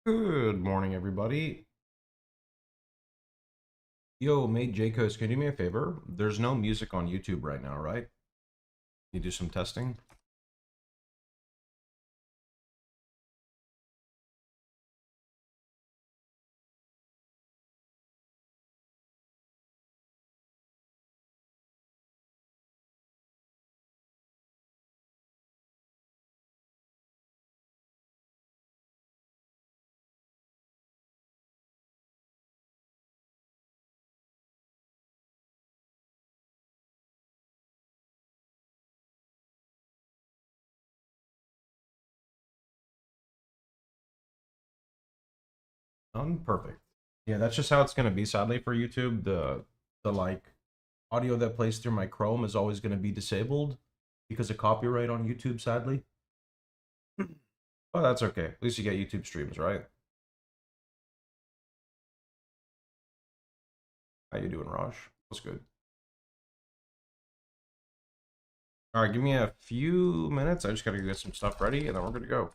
Good morning, everybody. Yo, mate Jacos, can you do me a favor? There's no music on YouTube right now, right? Can you do some testing? None? Perfect. Yeah, that's just how it's gonna be, sadly, for YouTube. The audio that plays through my Chrome is always gonna be disabled because of copyright on YouTube, sadly. But that's okay. At least you get YouTube streams, right? How you doing, Raj? What's good? Alright, give me a few minutes. I just gotta get some stuff ready and then we're good to go.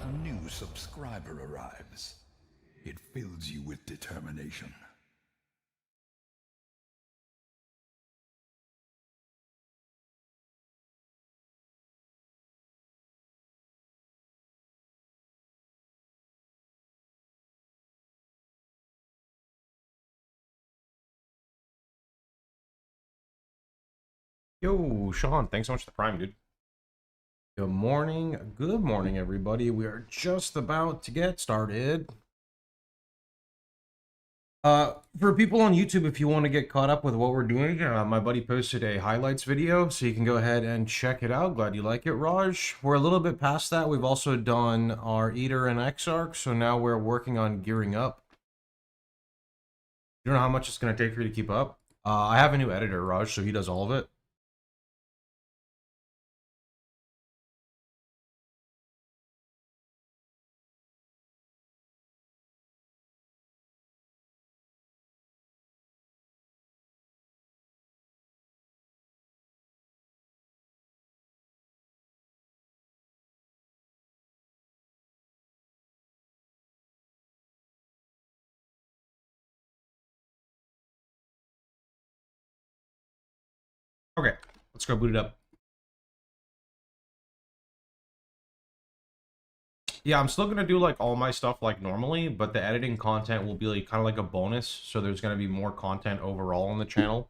A new subscriber arrives. It fills you with determination. Yo, Sean, thanks so much for the prime, dude. Good morning, everybody. We are just about to get started. For people on YouTube, if you want to get caught up with what we're doing, my buddy posted a highlights video, so you can go ahead and check it out. Glad you like it, Raj. We're a little bit past that. We've also done our Eater and Exarch, so now we're working on gearing up. You don't know how much it's going to take for you to keep up? I have a new editor, Raj, so he does all of it. Okay, let's go boot it up. Yeah, I'm still gonna do like all my stuff like normally, but the editing content will be like kind of like a bonus, so there's gonna be more content overall on the channel.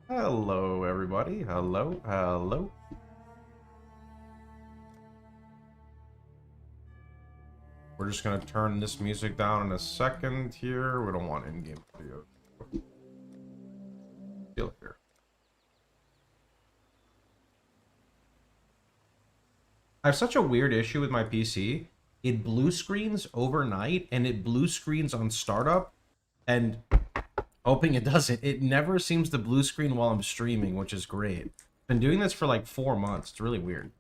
Hello, everybody. Hello, hello. We're just gonna turn this music down in a second here. We don't want in-game audio. Feel here. I have such a weird issue with my PC. It blue screens overnight, and it blue screens on startup, and hoping it doesn't. It never seems to blue screen while I'm streaming, which is great. Been doing this for like 4 months. It's really weird.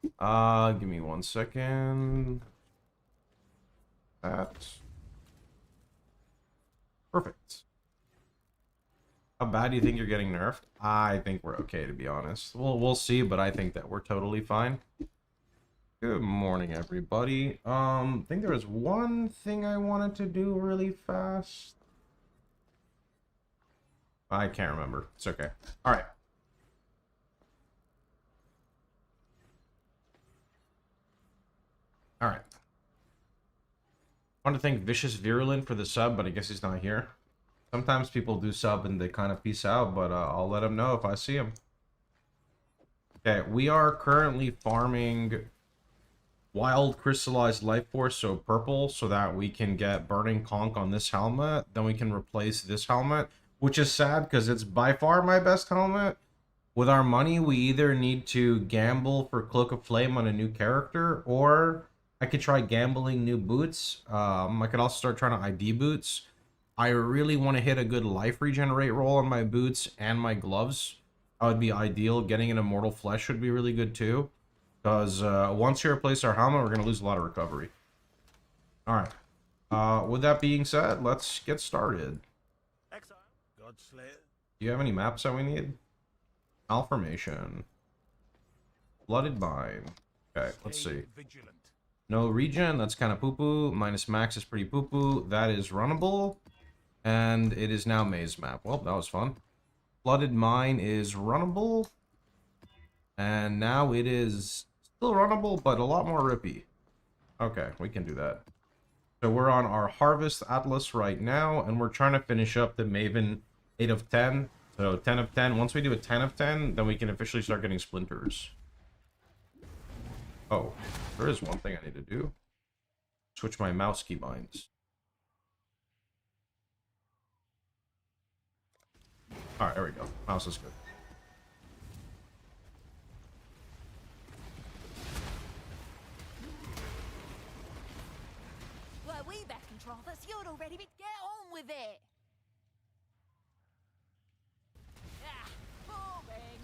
Give me 1 second. That. Perfect. How bad do you think you're getting nerfed? I think we're okay, to be honest. We'll see, but I think that we're totally fine. Good morning, everybody. I think there was one thing I wanted to do really fast. I can't remember. It's okay. All right. All right. I want to thank Vicious Virulent for the sub, but I guess he's not here. Sometimes people do sub and they kind of peace out, but I'll let him know if I see him. Okay, we are currently farming Wild Crystallized Life Force, so purple, so that we can get Burning Conch on this helmet. Then we can replace this helmet, which is sad because it's by far my best helmet. With our money, we either need to gamble for Cloak of Flame on a new character, or I could try gambling new boots. I could also start trying to ID boots. I really want to hit a good life regenerate roll on my boots and my gloves. That would be ideal. Getting an Immortal Flesh would be really good too. Because once you replace our helmet, we're going to lose a lot of recovery. Alright. With that being said, let's get started. Exile, Godslayer. Do you have any maps that we need? Malformation. Blooded Mine. Okay, let's see. Vigilant. No regen, that's kind of poo-poo. Minus max is pretty poo-poo. That is runnable. And it is now maze map. Well, that was fun. Blooded Mine is runnable. And now it is still runnable, but a lot more rippy. Okay, we can do that. So we're on our Harvest Atlas right now, and we're trying to finish up the Maven 8 of 10. So 10 of 10. Once we do a 10 of 10, then we can officially start getting splinters. Oh, there is one thing I need to do. Switch my mouse keybinds. Alright, there we go. Mouse is good. Were we back in Trothus? You'd already be... Get on with it! Ah, boring!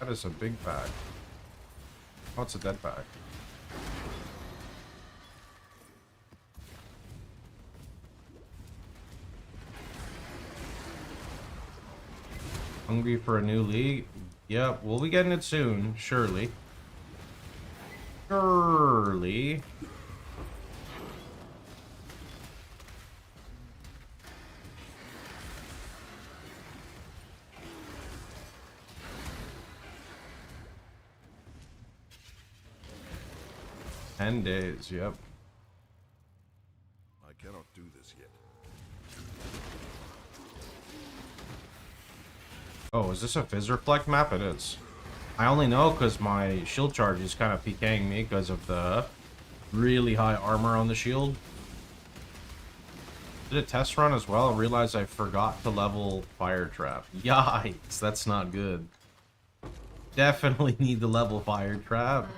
That is a big bag. Oh, it's a dead bag. Hungry for a new league? Yep, we'll be getting it soon, surely. Surely. $10, yep. I cannot do this yet. Oh, is this a Fizz Reflect map? It is. I only know because my shield charge is kind of PKing me because of the really high armor on the shield. Did a test run as well and realized I forgot to level Fire Trap. Yikes, that's not good. Definitely need to level Fire Trap.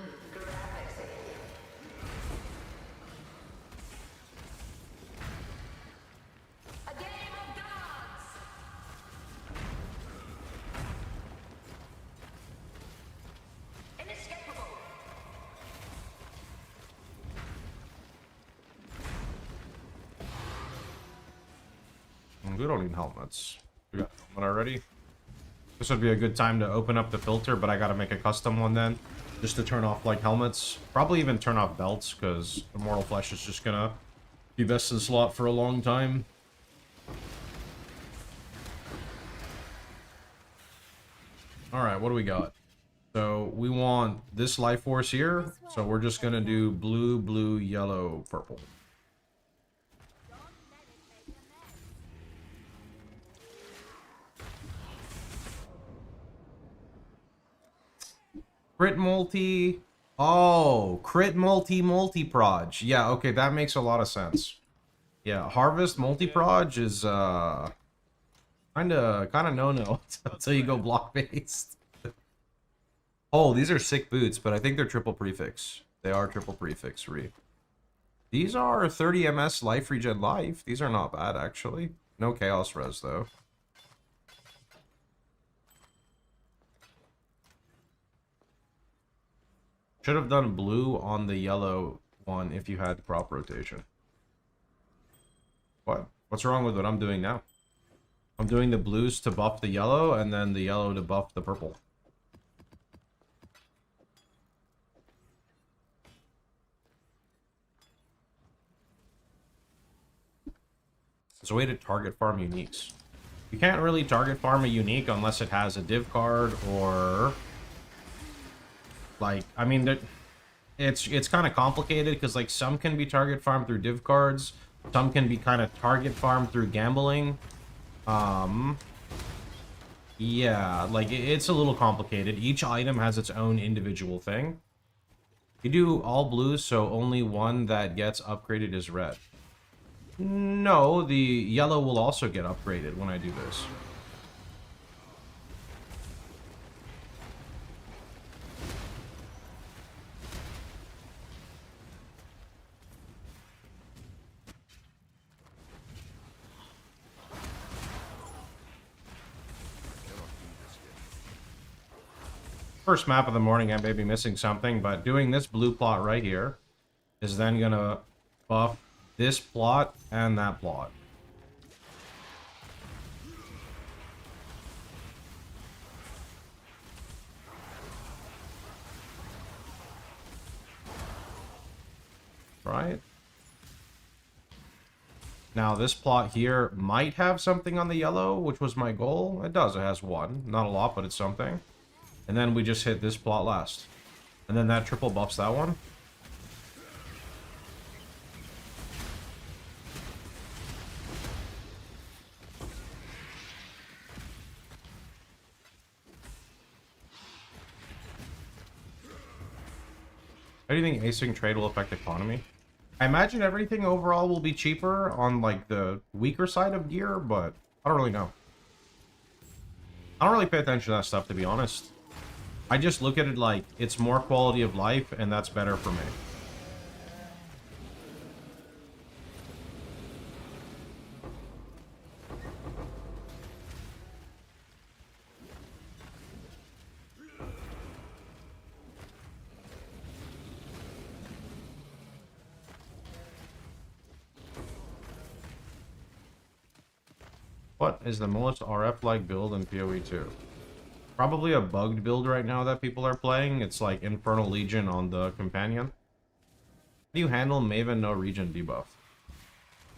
We don't need helmets. We got a helmet already. This would be a good time to open up the filter, but I gotta make a custom one then. Just to turn off, like, helmets. Probably even turn off belts, because Immortal Flesh is just gonna be best in slot for a long time. Alright, what do we got? So, we want this life force here. So, we're just gonna do blue, blue, yellow, purple. Crit multi. Oh, crit multi-proj. Yeah, okay, that makes a lot of sense. Yeah, harvest multi-proj is kinda no-no until you go block based. Oh, these are sick boots, but I think they're triple prefix. They are triple prefix, These are 30 MS life regen life. These are not bad actually. No chaos res though. Should have done blue on the yellow one if you had crop rotation. What? What's wrong with what I'm doing now? I'm doing the blues to buff the yellow, and then the yellow to buff the purple. It's a way to target farm uniques. You can't really target farm a unique unless it has a div card or... Like, I mean, it's kind of complicated because, like, some can be target farmed through div cards. Some can be kind of target farmed through gambling. Yeah, like, it's a little complicated. Each item has its own individual thing. You do all blues, so only one that gets upgraded is red. No, the yellow will also get upgraded when I do this. First map of the morning, I may be missing something, but doing this blue plot right here is then gonna buff this plot and that plot. Right? Now, this plot here might have something on the yellow, which was my goal. It does, it has one. Not a lot, but it's something. And then we just hit this plot last. And then that triple buffs that one. How do you think async trade will affect economy? I imagine everything overall will be cheaper on, like, the weaker side of gear, but I don't really know. I don't really pay attention to that stuff, to be honest. I just look at it like it's more quality of life, and that's better for me. What is the most RF-like build in POE2? Probably a bugged build right now that people are playing. It's like Infernal Legion on the Companion. How do you handle Maven no regen debuff?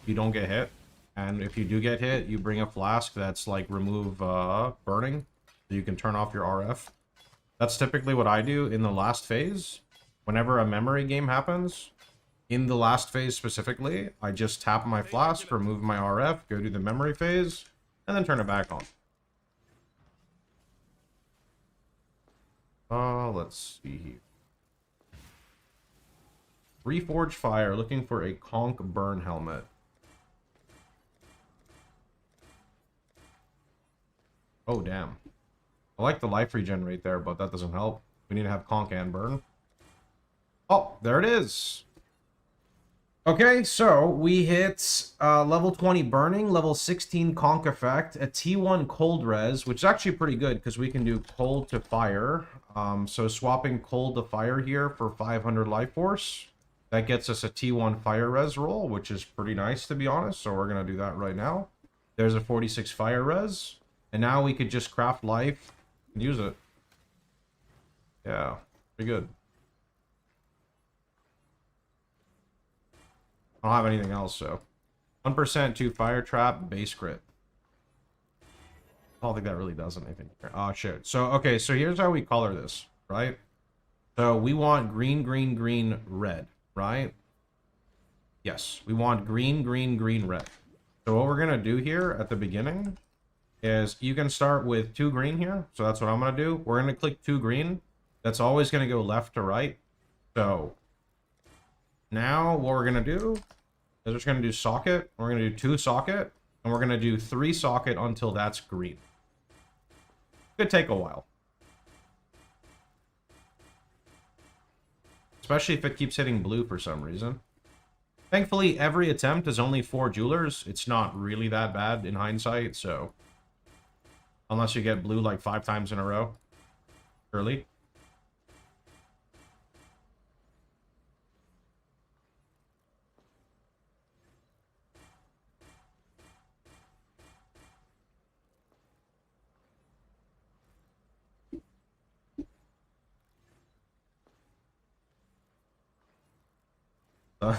You don't get hit. And if you do get hit, you bring a flask that's like remove burning. So you can turn off your RF. That's typically what I do in the last phase. Whenever a memory game happens, in the last phase specifically, I just tap my flask, remove my RF, go to the memory phase, and then turn it back on. Let's see here. Reforged Fire, looking for a conch burn helmet. Oh, damn. I like the life regen rate there, but that doesn't help. We need to have conch and burn. Oh, there it is. Okay, so we hit level 20 burning, level 16 conch effect, a T1 cold res, which is actually pretty good because we can do cold to fire. So swapping cold to fire here for 500 life force, that gets us a T1 fire res roll, which is pretty nice to be honest. So we're gonna do that right now. There's a 46 fire res. And now we could just craft life and use it. Yeah, pretty good. I don't have anything else, so. 1% to fire trap, base crit. I don't think that really does anything. Oh, shit. So, okay, so here's how we color this, right? So we want green, green, green, red, right? Yes, we want green, green, green, red. So what we're going to do here at the beginning is you can start with 2 green here. So that's what I'm going to do. We're going to click 2 green. That's always going to go left to right. So now what we're going to do is we're just going to do socket. We're going to do 2 socket. And we're going to do 3 socket until that's green. Could take a while. Especially if it keeps hitting blue for some reason. Thankfully, every attempt is only 4 jewelers. It's not really that bad in hindsight, so... Unless you get blue like 5 times in a row. Early.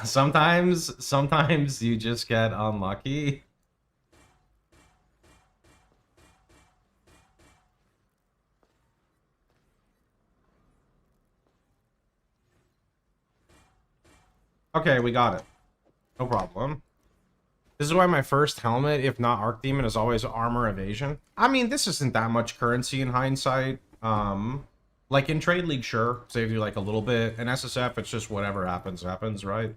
Sometimes you just get unlucky. Okay, we got it. No problem. This is why my first helmet, if not Arc Demon, is always armor evasion. I mean, this isn't that much currency in hindsight. Like in Trade League, sure, saves you like a little bit. In SSF, it's just whatever happens, right?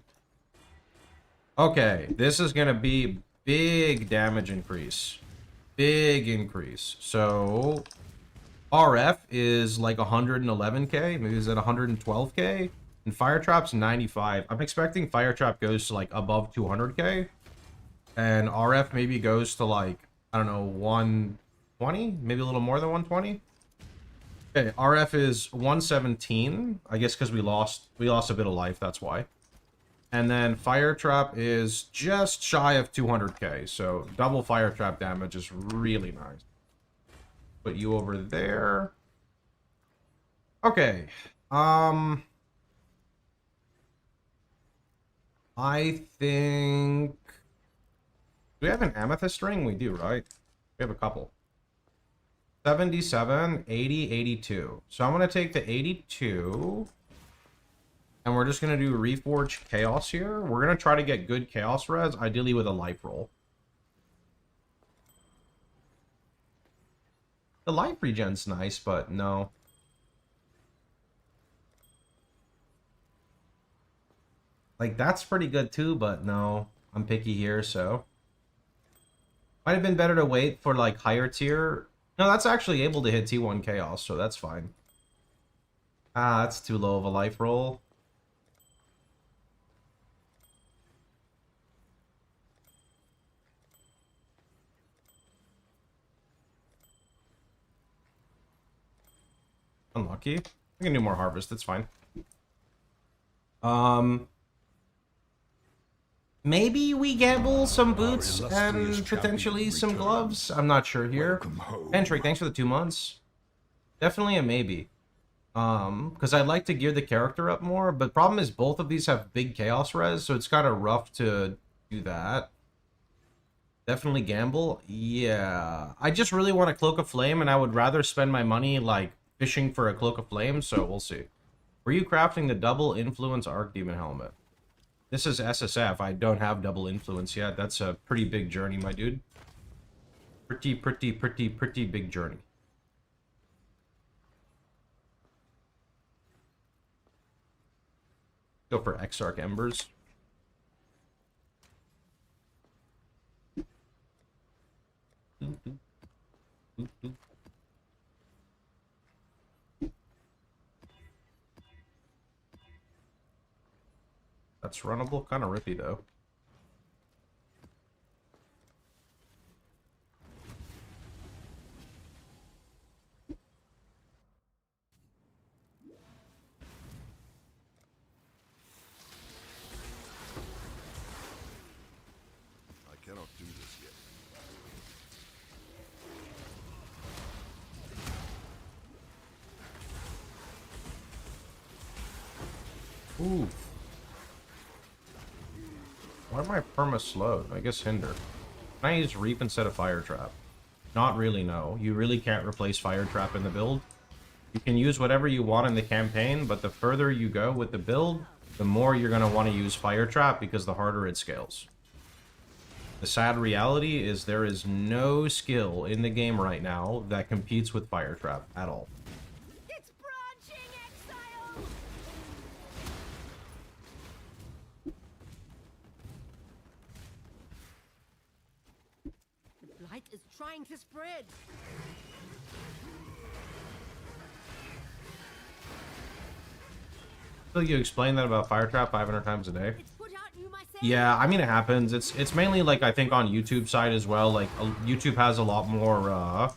Okay, this is gonna be big damage increase. Big increase. So, RF is like 111k, maybe is it 112k? And Fire Trap's 95. I'm expecting Fire Trap goes to like above 200k. And RF maybe goes to like, I don't know, 120? Maybe a little more than 120? Okay, RF is 117. I guess because we lost a bit of life, that's why. And then Fire Trap is just shy of 200k. So double Fire Trap damage is really nice. Put you over there. Okay. I think... Do we have an amethyst ring? We do, right? We have a couple. 77, 80, 82. So I'm going to take the 82. And we're just going to do Reforge Chaos here. We're going to try to get good Chaos res, ideally with a life roll. The life regen's nice, but no. Like, that's pretty good too, but no. I'm picky here, so... Might have been better to wait for, like, higher tier. No, that's actually able to hit T1 Chaos, so that's fine. Ah, that's too low of a life roll. Unlucky. We can do more harvest, that's fine. Maybe we gamble some boots and potentially some gloves. I'm not sure here. Patrick, thanks for the 2 months. Definitely a maybe. Because I'd like to gear the character up more, but problem is both of these have big chaos res, so it's kind of rough to do that. Definitely gamble. Yeah. I just really want a Cloak of Flame, and I would rather spend my money, like, fishing for a Cloak of Flame, so we'll see. Were you crafting the double influence Arc Demon helmet? This is SSF. I don't have double influence yet. That's a pretty big journey, my dude. Pretty big journey. Go for Exarch Embers. That's runnable. Kind of rippy, though. I cannot do this yet. Ooh. Why am I perma slowed? I guess hinder. Can I use reap instead of fire trap? Not really, no. You really can't replace fire trap in the build. You can use whatever you want in the campaign, but the further you go with the build, the more you're going to want to use fire trap because the harder it scales. The sad reality is there is no skill in the game right now that competes with fire trap at all. It's branching, Exile! The blight is trying to spread. So you explain that about fire trap 500 times a day? It's put out you myself. Yeah, I mean it happens. It's mainly like I think on YouTube side as well. Like YouTube has a lot more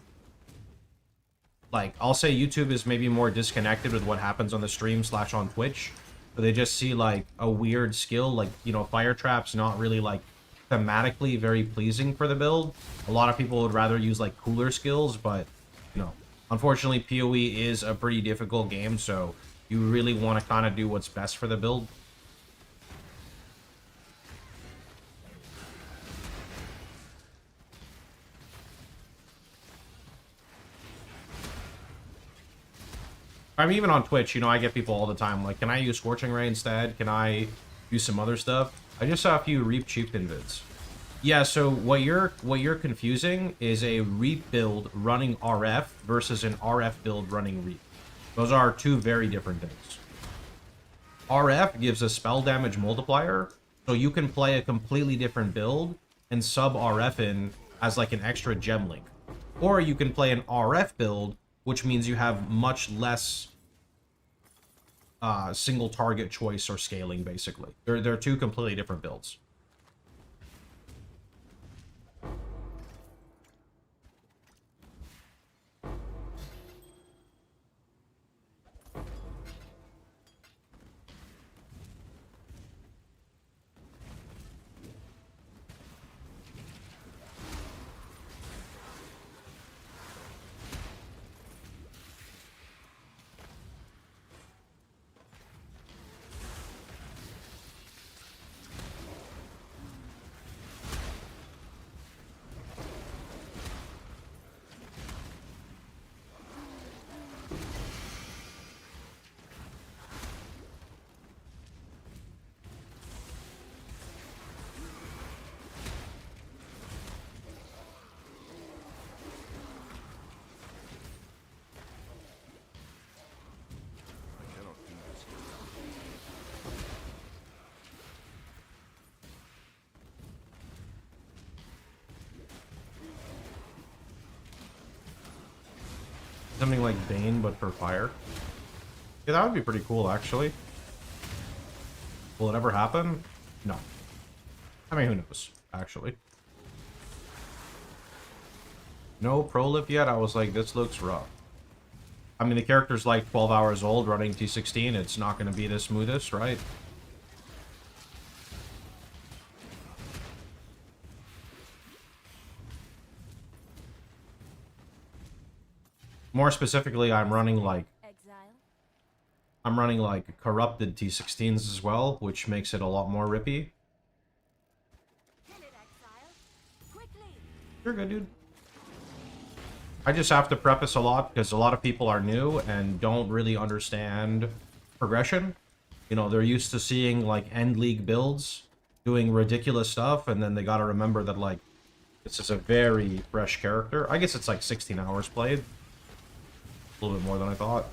like I'll say YouTube is maybe more disconnected with what happens on the stream / on Twitch. But they just see like a weird skill, like, you know, fire trap's not really like thematically very pleasing for the build. A lot of people would rather use like cooler skills, but you know, unfortunately PoE is a pretty difficult game, so you really want to kind of do what's best for the build. I mean, even on Twitch, you know, I get people all the time like, can I use Scorching Ray instead? Can I use some other stuff? I just saw a few Reap Chieftain vids. Yeah, so what you're confusing is a Reap build running RF versus an RF build running Reap. Those are two very different things. RF gives a spell damage multiplier, so you can play a completely different build and sub RF in as like an extra gem link. Or you can play an RF build, which means you have much less single target choice or scaling, basically. They're two completely different builds. Something like Bane, but for fire. Yeah, that would be pretty cool, actually. Will it ever happen? No. I mean, who knows, actually. No prolip yet. I was like, this looks rough. I mean, the character's like 12 hours old running T16. It's not going to be the smoothest, right? More specifically, I'm running like corrupted T16s as well, which makes it a lot more rippy. You're good, dude. I just have to preface a lot because a lot of people are new and don't really understand progression. You know, they're used to seeing like end league builds doing ridiculous stuff, and then they got to remember that like this is a very fresh character. I guess it's like 16 hours played. A little bit more than I thought.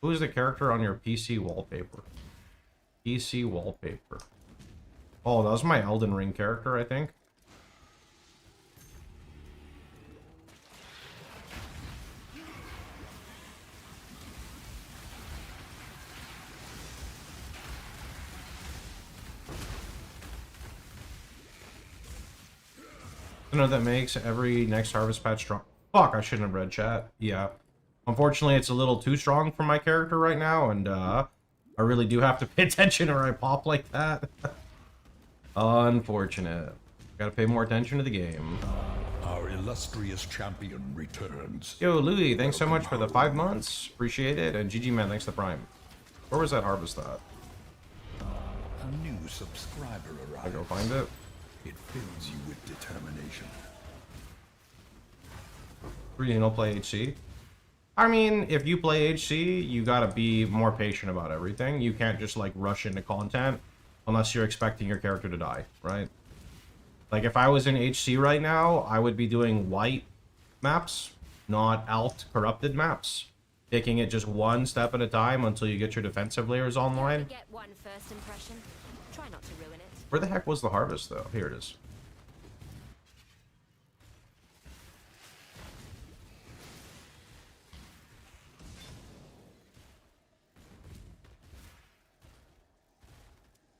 Who is the character on your PC wallpaper? PC wallpaper. Oh, that was my Elden Ring character, I think. You know, that makes every next harvest patch strong. Fuck, I shouldn't have read chat. Yeah. Unfortunately, it's a little too strong for my character right now, and I really do have to pay attention or I pop like that. Unfortunate. Gotta pay more attention to the game. Our illustrious champion returns. Yo, Louis, thanks so much for the 5 months. Appreciate it. And GG Man, thanks to Prime. Where was that harvest at? A new subscriber I go arrives. find it. It fills you with determination. You don't play HC? I mean, if you play HC, you gotta be more patient about everything. You can't just, like, rush into content unless you're expecting your character to die, right? Like, if I was in HC right now, I would be doing white maps, not alt corrupted maps. Taking it just one step at a time until you get your defensive layers online. Get one first impression. Try not to ruin it. Where the heck was the harvest, though? Here it is.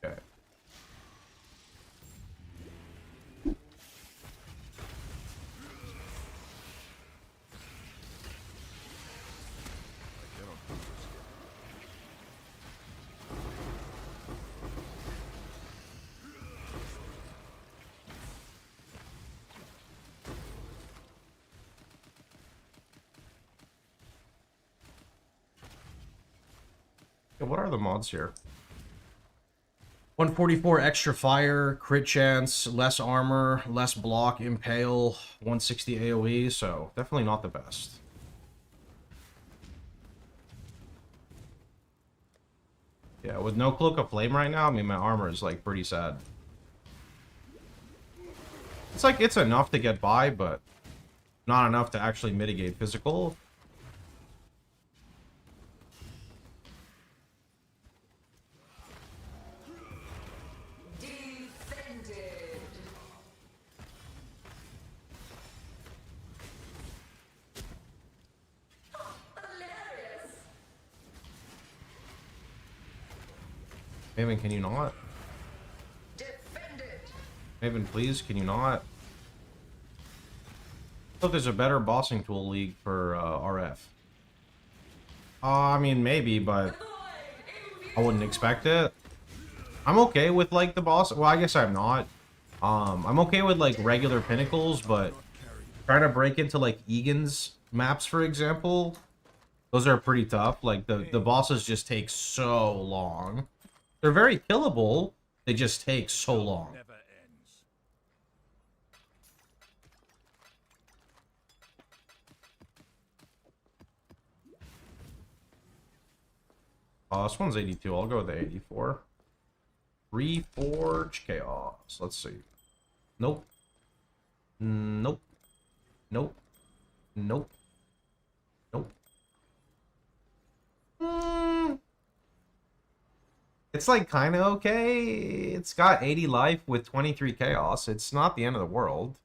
Okay. Yeah, what are the mods here? 144 extra fire, crit chance, less armor, less block, impale, 160 AoE, so definitely not the best. Yeah, with no Cloak of Flame right now, I mean, my armor is, like, pretty sad. It's like, it's enough to get by, but not enough to actually mitigate physical. Maven, can you not? Maven, please, can you not? I thought there's a better bossing tool league for RF. I mean, maybe, but I wouldn't expect it. I'm okay with, like, the boss. Well, I guess I'm not. I'm okay with, like, regular pinnacles, but trying to break into, like, Egan's maps, for example, those are pretty tough. Like, the bosses just take so long. They're very killable, they just take so long. Never ends. This one's 82. I'll go with the 84. Reforge Chaos. Let's see. Nope. Nope. Nope. Nope. Nope. It's like kind of okay. It's got 80 life with 23 chaos. It's not the end of the world.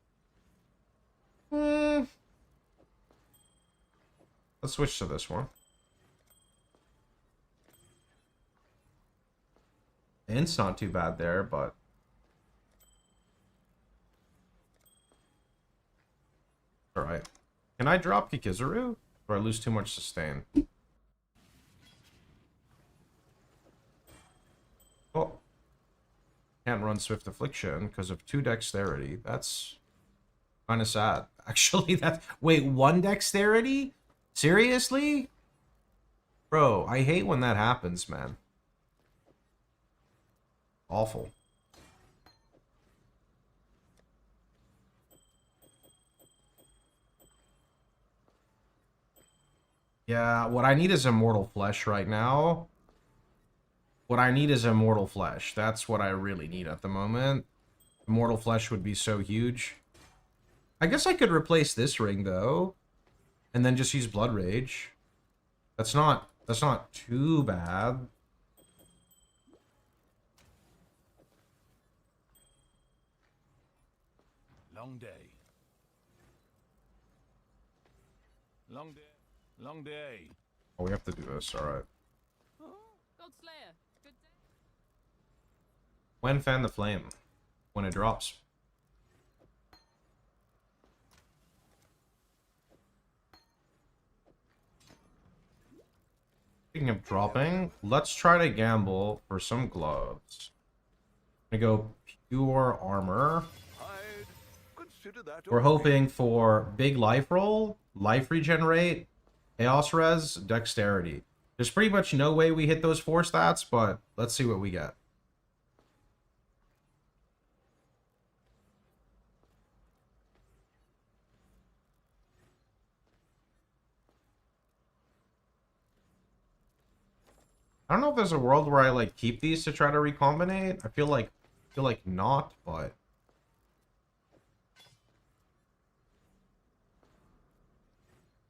Let's switch to this one. It's not too bad there, but alright. Can I drop Kikizuru? Or I lose too much sustain? Oh. Can't run Swift Affliction because of 2 dexterity. That's kind of sad. Actually, that... Wait, 1 dexterity? Seriously? Bro, I hate when that happens, man. Awful. Yeah, what I need is Immortal Flesh right now. What I need is Immortal Flesh. That's what I really need at the moment. Immortal Flesh would be so huge. I guess I could replace this ring, though. And then just use Blood Rage. That's not too bad. Long day. Long day. Long day. Oh, we have to do this, alright. Oh, Godslayer. Good day. When fan the flame? When it drops. Speaking of dropping, let's try to gamble for some gloves. I'm gonna go pure armor. Hide. Good consider that We're okay. hoping for big life roll, life regenerate, chaos res, dexterity. There's pretty much no way we hit those 4 stats, but let's see what we get. I don't know if there's a world where I like keep these to try to recombinate. I feel like not, but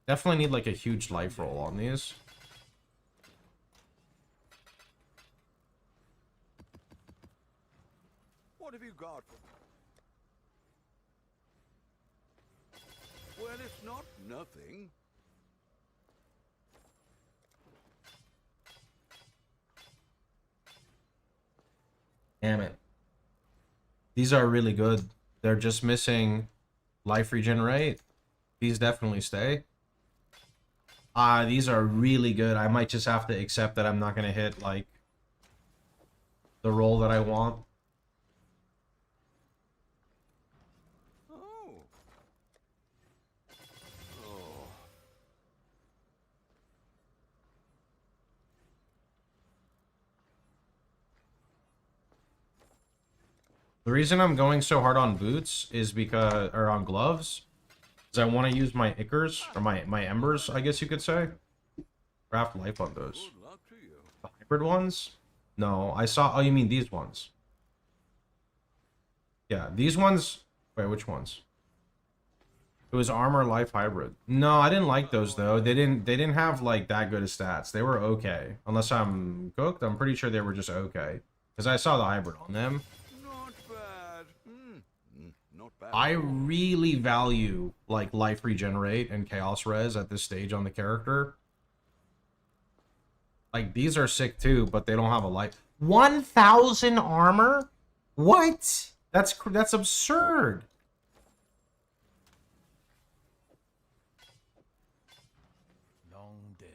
definitely need like a huge life roll on these. What have you got? Well, it's not nothing. Damn it. These are really good. They're just missing life regenerate. These definitely stay. These are really good. I might just have to accept that I'm not going to hit, like, the roll that I want. Oh. Oh. The reason I'm going so hard on boots is because, or on gloves, is I want to use my Icers, or my Embers, I guess you could say. Craft life on those. Good luck to you. The hybrid ones? No, I saw, oh, you mean these ones? Yeah, these ones, wait, which ones? It was armor life hybrid. No, I didn't like those though. They didn't have like that good of stats. They were okay. Unless I'm cooked, I'm pretty sure they were just okay. Because I saw the hybrid on them. Not bad. Not bad. I really value like life regenerate and chaos res at this stage on the character. Like these are sick too, but they don't have a life. 1,000 armor? What? That's absurd. Long day.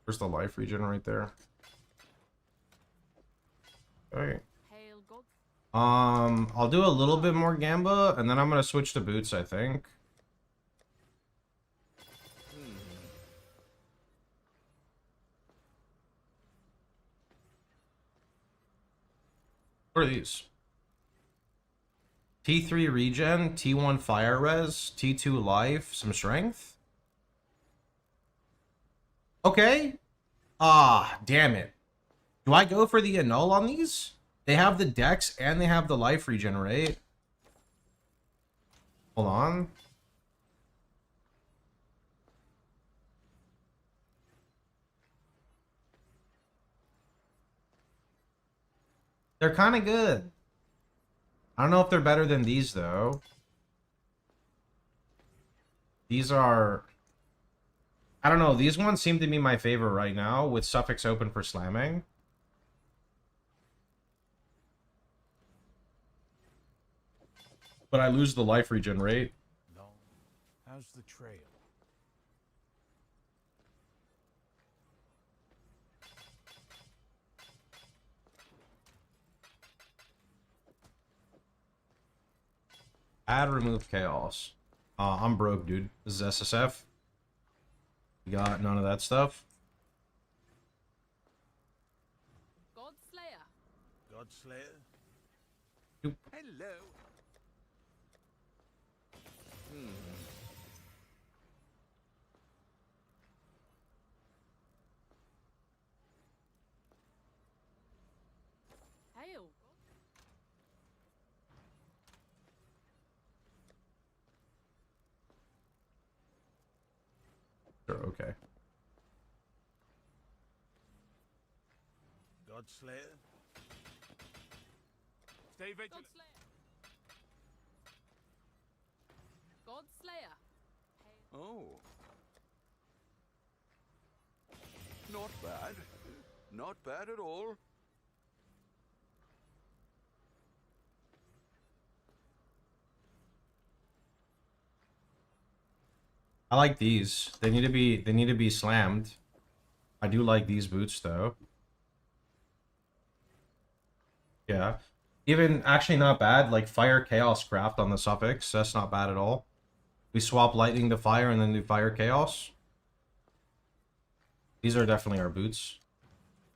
Where's the life regenerate there? Okay. Hail God. I'll do a little bit more Gamba, and then I'm gonna switch to boots, I think. What are these? T3 regen, T1 fire res, T2 life, some strength? Okay. Ah, damn it. Do I go for the annul on these? They have the dex and they have the life regenerate. Hold on. They're kind of good. I don't know if they're better than these, though. These are... I don't know. These ones seem to be my favorite right now, with suffix open for slamming. But I lose the life regenerate. Long. How's the trail? Add remove chaos. I'm broke, dude. This is SSF. You got none of that stuff. God Slayer. Godslayer? Nope. Hello. Hail God. Sure, okay. Godslayer? Stay God vigilant. Slayer. God Slayer. Hail. Oh. Not bad. Not bad at all. I like these. They need to be slammed. I do like these boots though. Yeah. Even actually not bad, like Fire Chaos Craft on the suffix. That's not bad at all. We swap lightning to fire and then do Fire Chaos. These are definitely our boots.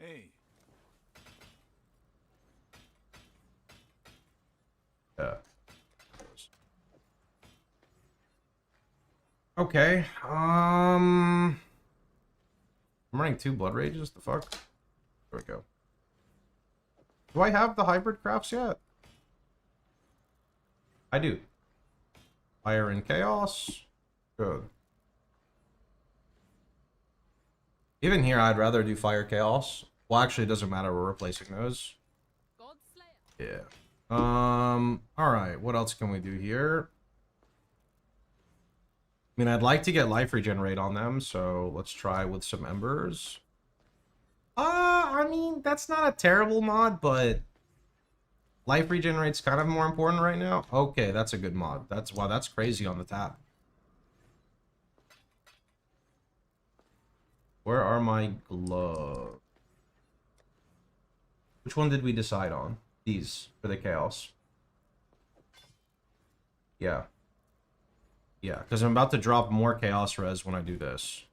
Hey, Yeah. Okay. I'm running 2 Blood Rages. The fuck? There we go. Do I have the hybrid crafts yet? I do. Fire and Chaos. Good. Even here, I'd rather do Fire Chaos. Well, actually, it doesn't matter. We're replacing those. God Slayer. Yeah. Alright. What else can we do here? I mean, I'd like to get life regenerate on them, so let's try with some embers. I mean, that's not a terrible mod, but life regenerate's kind of more important right now. Okay, that's a good mod. Wow, that's crazy on the tap. Where are my gloves? Which one did we decide on? These for the chaos. Yeah. Yeah, because I'm about to drop more chaos res when I do this.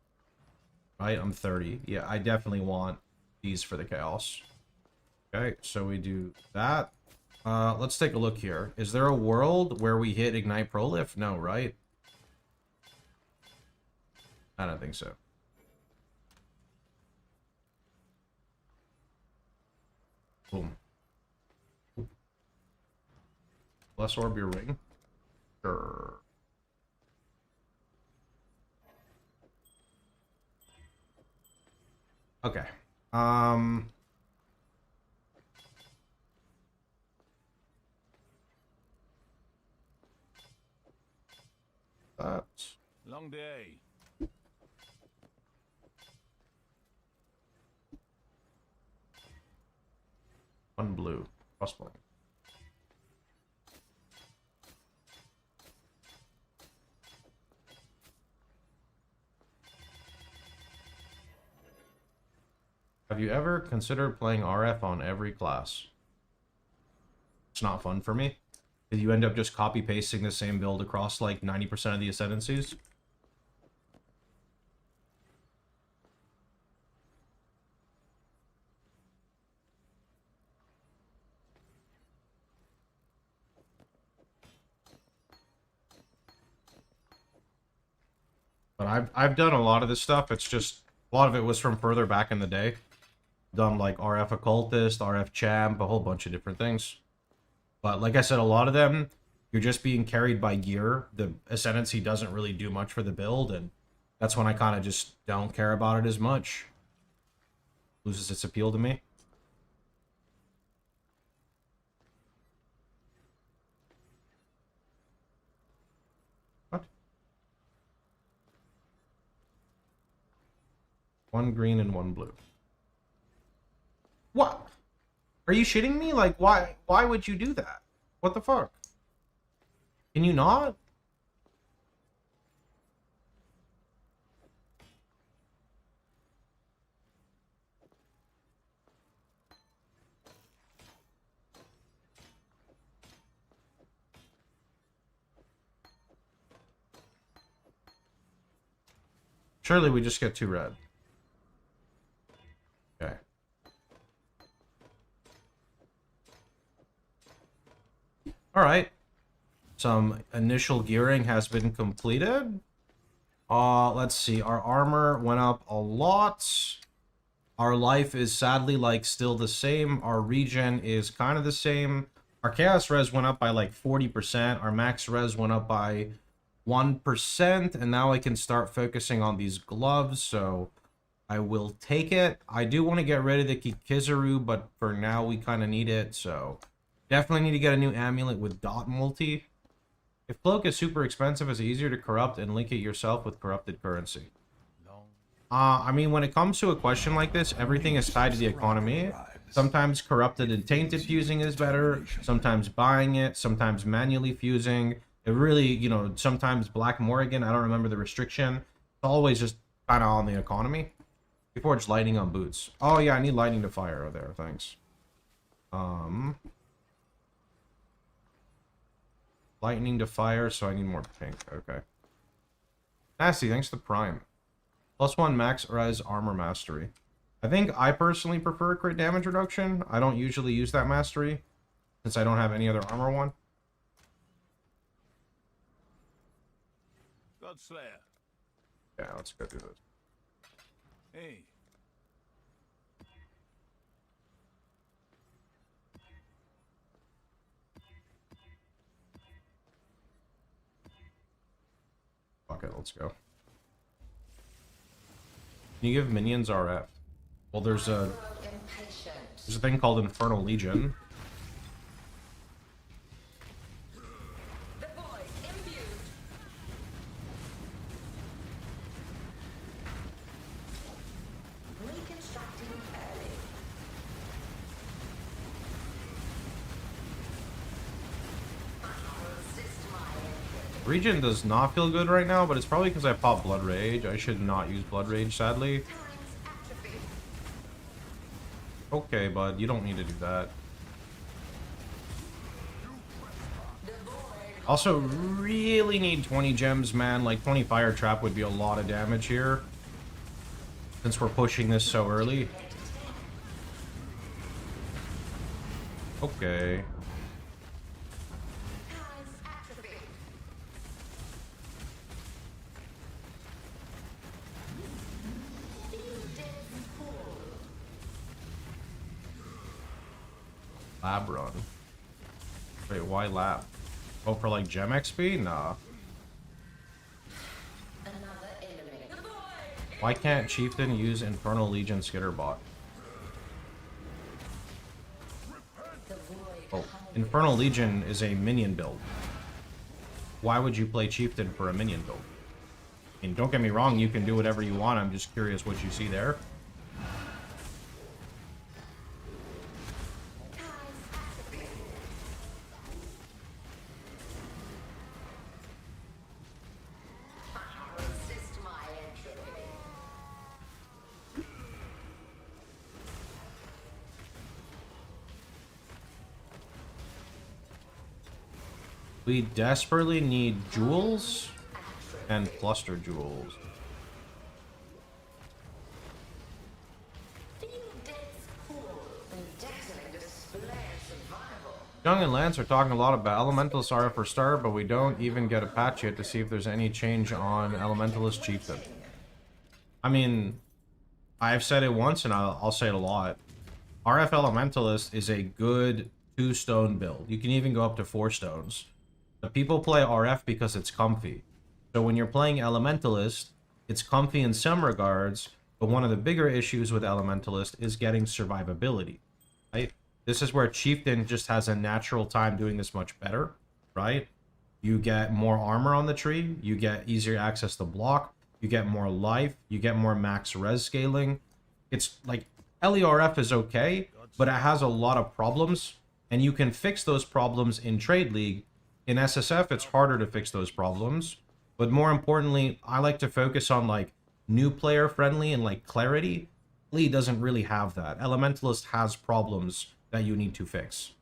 Right? I'm 30. Yeah, I definitely want these for the chaos. Okay, so we do that. Let's take a look here. Is there a world where we hit Ignite Prolif? No, right? I don't think so. Boom. Bless Orb your ring. Sure. Okay. That. long day. One blue. Crossbow. Have you ever considered playing RF on every class? It's not fun for me. You end up just copy pasting the same build across like 90% of the ascendancies. But I've done a lot of this stuff. It's just a lot of it was from further back in the day. Done like RF Occultist, RF Champ, a whole bunch of different things. But like I said, a lot of them, you're just being carried by gear. The Ascendancy doesn't really do much for the build, and that's when I kind of just don't care about it as much. Loses its appeal to me. What? One green and one blue. What? Are you shitting me? Like, why would you do that? What the fuck? Can you not? Surely we just get 2 red. Okay. Alright. Some initial gearing has been completed. Let's see. Our armor went up a lot. Our life is sadly like still the same. Our regen is kind of the same. Our chaos res went up by like 40%. Our max res went up by 1%. And now I can start focusing on these gloves. So I will take it. I do want to get rid of the Kikizaru, but for now we kind of need it. So definitely need to get a new amulet with dot multi. If cloak is super expensive, is it easier to corrupt and link it yourself with corrupted currency? I mean, when it comes to a question like this, everything is tied to the economy. Sometimes corrupted and tainted fusing is better. Sometimes buying it. Sometimes manually fusing. It really, you know, sometimes Black Morrigan. I don't remember the restriction. It's always just kind of on the economy. Reforged lightning on boots. Oh yeah, I need lightning to fire there, thanks. Lightning to fire, so I need more pink. Okay. Nasty, thanks to Prime. +1 max res armor mastery. I think I personally prefer crit damage reduction. I don't usually use that mastery, since I don't have any other armor one. Godslayer. Yeah, let's go do this. Hey. Fuck it, let's go. Can you give minions RF? Well, there's a thing called Infernal Legion. Regen does not feel good right now, but it's probably because I popped Blood Rage. I should not use Blood Rage, sadly. Okay, bud, you don't need to do that. Also, really need 20 gems, man. Like, 20 Fire Trap would be a lot of damage here, since we're pushing this so early. Okay. Lab run. Wait, why lab? Oh, for like gem XP? Nah. Why can't Chieftain use Infernal Legion Skitterbot? Oh, Infernal Legion is a minion build. Why would you play Chieftain for a minion build? I mean, don't get me wrong, you can do whatever you want. I'm just curious what you see there. We desperately need jewels and cluster jewels. Young and Lance are talking a lot about Elementalist RF for Star, but we don't even get a patch yet to see if there's any change on Elementalist Chieftain. I mean, I've said it once and I'll say it a lot. RF Elementalist is a good 2-stone build. You can even go up to 4 stones. But people play RF because it's comfy. So when you're playing Elementalist, it's comfy in some regards, but one of the bigger issues with Elementalist is getting survivability, right? This is where Chieftain just has a natural time doing this much better, right? You get more armor on the tree, you get easier access to block, you get more life, you get more max res scaling. It's like, LERF is okay, but it has a lot of problems, and you can fix those problems in Trade League. In SSF, it's harder to fix those problems, but more importantly, I like to focus on like new player friendly and like clarity. Lee doesn't really have that. Elementalist has problems that you need to fix.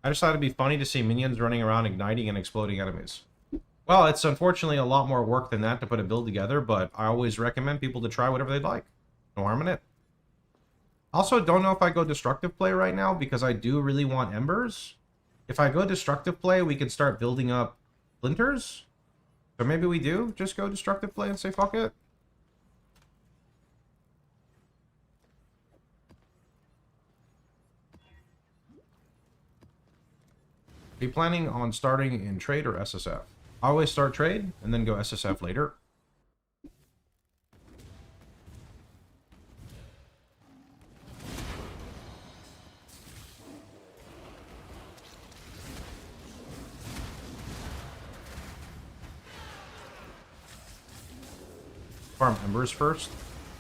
I just thought it'd be funny to see minions running around igniting and exploding enemies. Well, it's unfortunately a lot more work than that to put a build together, but I always recommend people to try whatever they'd like. No harm in it. Also, don't know if I go destructive play right now because I do really want embers. If I go destructive play, we can start building up splinters. So maybe we do just go destructive play and say fuck it. Be planning on starting in trade or SSF? I always start trade and then go SSF later. Farm embers first.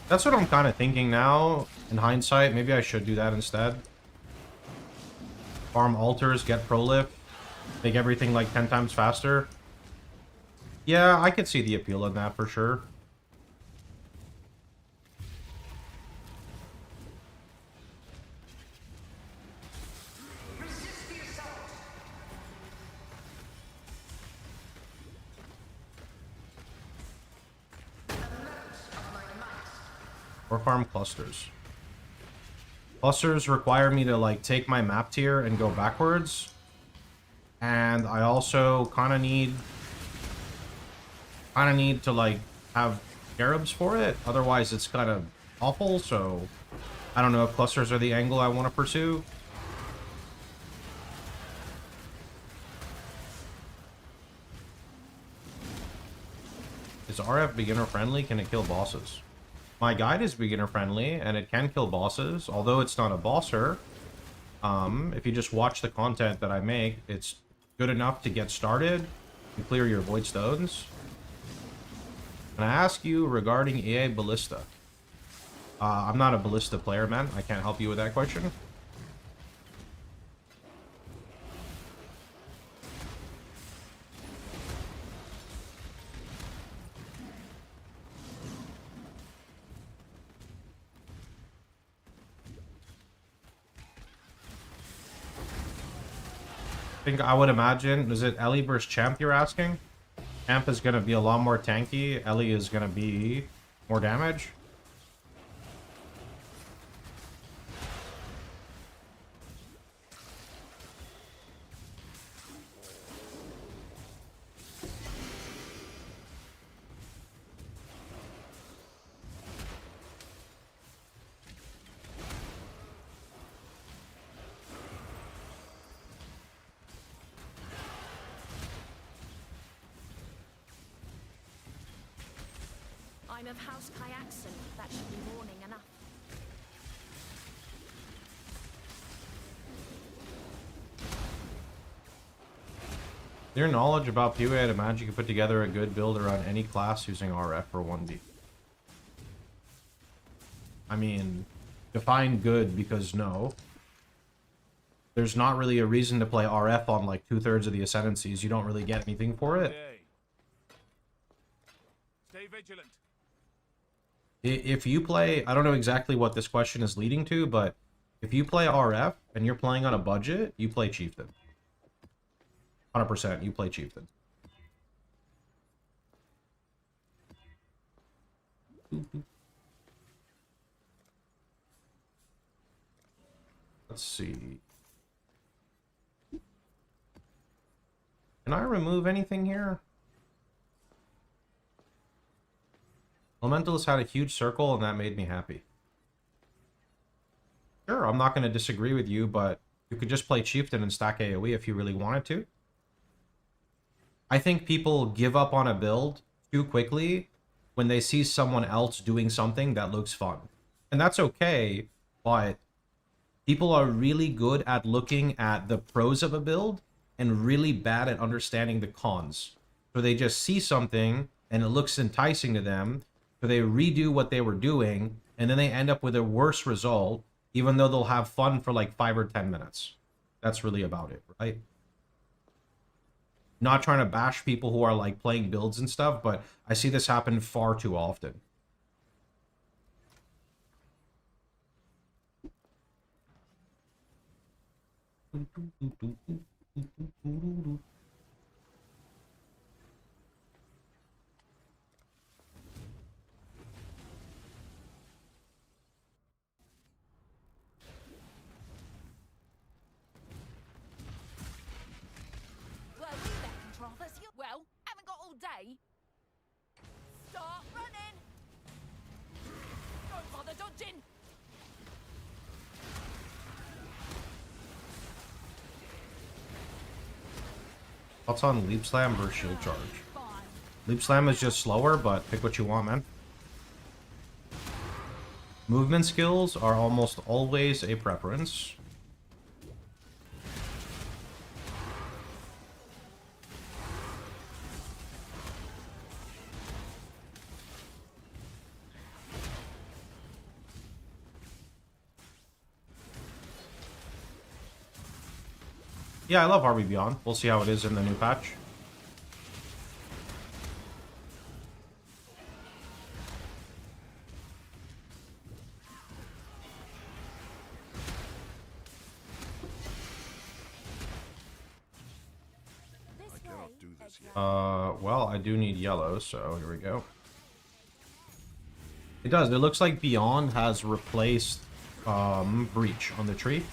That's what I'm kind of thinking now. In hindsight, maybe I should do that instead. Farm altars, get prolif, make everything like 10 times faster. Yeah, I could see the appeal in that for sure. Or farm clusters. Clusters require me to like take my map tier and go backwards. And I also kind of need to like have scarabs for it. Otherwise it's kind of awful. So I don't know if clusters are the angle I want to pursue. Is RF beginner friendly? Can it kill bosses? My guide is beginner friendly and it can kill bosses, although it's not a bosser. If you just watch the content that I make, it's good enough to get started and clear your void stones. And I ask you regarding EA Ballista. I'm not a Ballista player, man. I can't help you with that question. I would imagine, is it Ellie versus Champ you're asking? Champ is going to be a lot more tanky. Ellie is going to be more damage. I'm of House Kayakson. That should be warning enough. Your knowledge about POE, I'd imagine you can put together a good build around any class using RF or 1D. I mean, define good, because no. There's not really a reason to play RF on like 2/3 of the ascendancies. You don't really get anything for it. Stay vigilant. If you play, I don't know exactly what this question is leading to, but if you play RF and you're playing on a budget, you play Chieftain. 100%, you play Chieftain. Let's see. Can I remove anything here? Elementals had a huge circle and that made me happy. Sure, I'm not going to disagree with you, but you could just play Chieftain and stack AoE if you really wanted to. I think people give up on a build too quickly when they see someone else doing something that looks fun. And that's okay, but people are really good at looking at the pros of a build and really bad at understanding the cons. So they just see something and it looks enticing to them, so they redo what they were doing, and then they end up with a worse result, even though they'll have fun for like 5 or 10 minutes. That's really about it, right? Not trying to bash people who are like playing builds and stuff, but I see this happen far too often. Well, we better control this. Well, haven't got all day. Start running. Don't bother dodging. What's on Leap Slam versus Shield Charge? Fine. Leap Slam is just slower, but pick what you want, man. Movement skills are almost always a preference. Yeah, I love Harvey Beyond. We'll see how it is in the new patch. This cannot way, do this yet. Well, I do need yellow, so here we go. It does. It looks like Beyond has replaced Breach on the tree.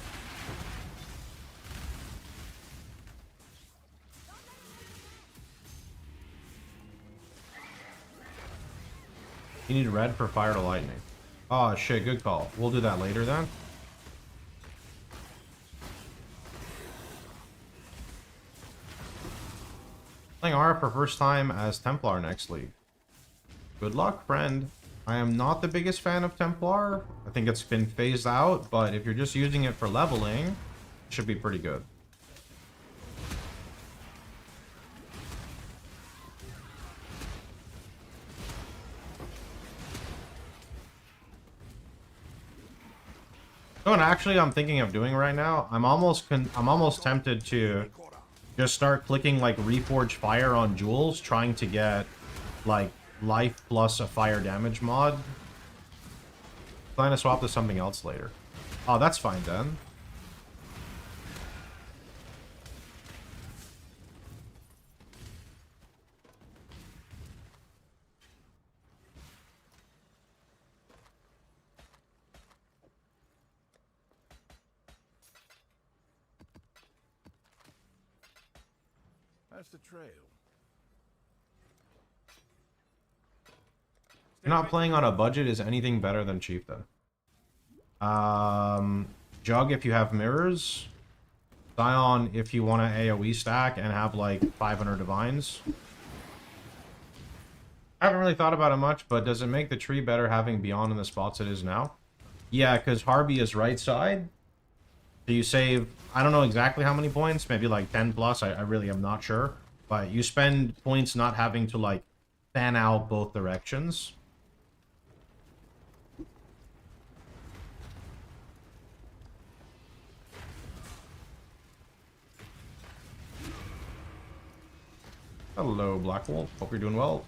You need red for fire to lightning. Oh shit, good call. We'll do that later then. Playing Aura for first time as Templar next league. Good luck, friend. I am not the biggest fan of Templar. I think it's been phased out, but if you're just using it for leveling, it should be pretty good. So what actually I'm thinking of doing right now, I'm almost tempted to just start clicking like Reforge Fire on jewels, trying to get like life plus a fire damage mod. Plan to swap to something else later. Oh, that's fine then. That's the trail. You're not playing on a budget is anything better than Chieftain. Jug if you have mirrors. Scion if you want to AoE stack and have like 500 divines. I haven't really thought about it much, but does it make the tree better having Beyond in the spots it is now? Yeah, because Harvey is right side. So you save, I don't know exactly how many points, maybe like 10 plus, I really am not sure. But you spend points not having to like fan out both directions. Hello, Black Wolf. Hope you're doing well.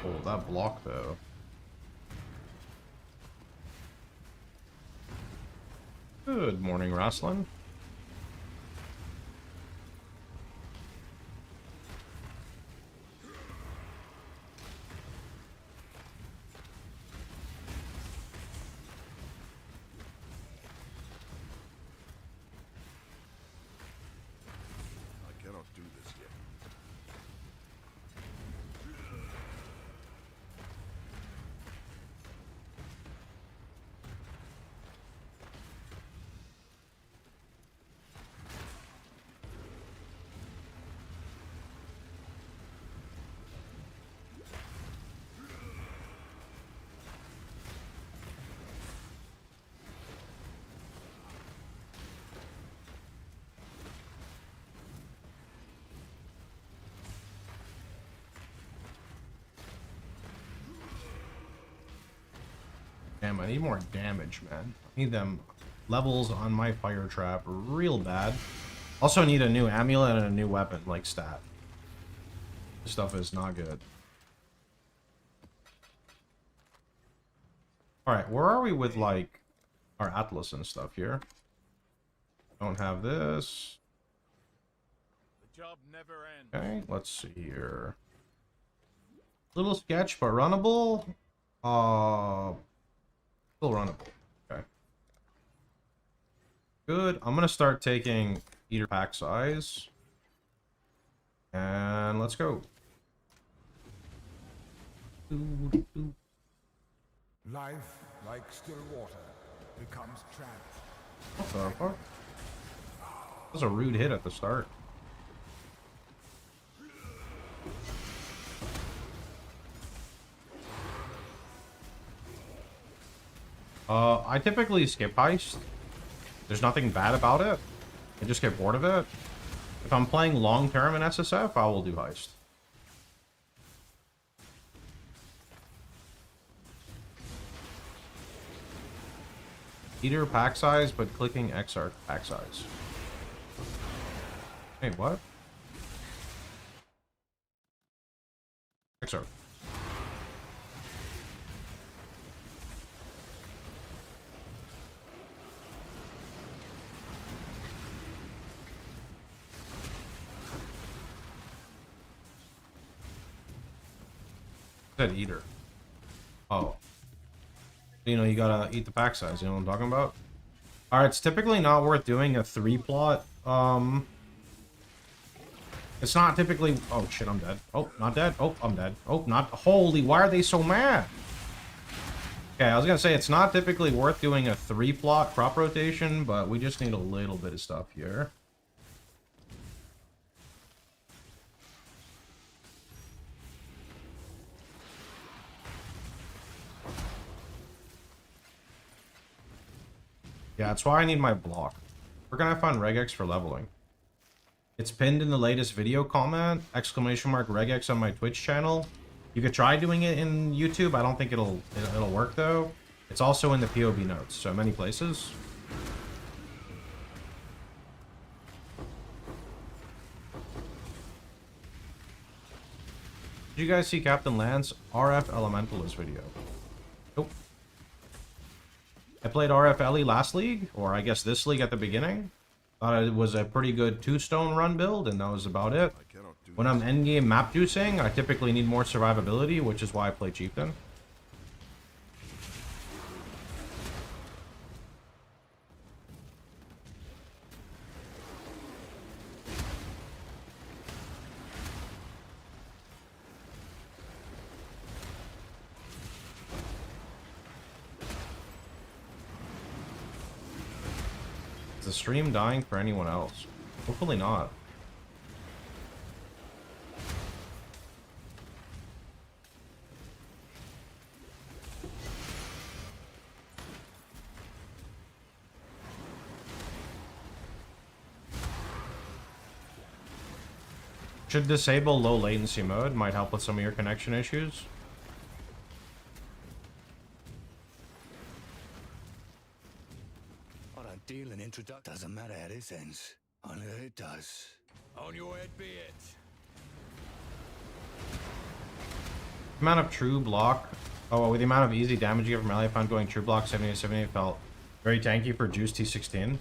Oh, that block though. Good morning, Wrestling. I cannot do this yet. Damn, I need more damage, man. I need them levels on my fire trap real bad. Also need a new amulet and a new weapon, like stat. This stuff is not good. Alright, where are we with, like, our Atlas and stuff here? Don't have this. The job never ends. Okay, let's see here. Little sketch, but runnable. Still runnable. Okay. Good. I'm gonna start taking eater pack size. And let's go. Life, like still water, becomes trapped. What the fuck? That was a rude hit at the start. I typically skip heist. There's nothing bad about it. I just get bored of it. If I'm playing long term in SSF, I will do heist. Eater pack size, but clicking XR pack size. Hey, what? XR. Said eater. Oh. You know, you gotta eat the pack size, you know what I'm talking about? Alright, it's typically not worth doing a 3-plot. It's not typically... Oh, shit, I'm dead. Oh, not dead. Oh, I'm dead. Oh, not... Holy, why are they so mad? Okay, I was gonna say, it's not typically worth doing a 3-plot crop rotation, but we just need a little bit of stuff here. Yeah, that's why I need my block. We're gonna find regex for leveling. It's pinned in the latest video comment, !! regex on my Twitch channel. You could try doing it in YouTube. I don't think it'll work though. It's also in the POB notes, so many places. Did you guys see Captain Lance RF Elementalist video? Nope. I played RF Ellie last league, or I guess this league at the beginning. Thought it was a pretty good 2-stone run build, and that was about it. When I'm endgame map juicing, I typically need more survivability, which is why I play Chieftain. Is the stream dying for anyone else? Hopefully not. Should disable low latency mode, might help with some of your connection issues. I don't deal in introduction. Doesn't matter how this ends. Only that it does. On your head be it. Amount of true block. Oh, with the amount of easy damage you get from melee, I found going true block 78 felt very tanky for Juice T16.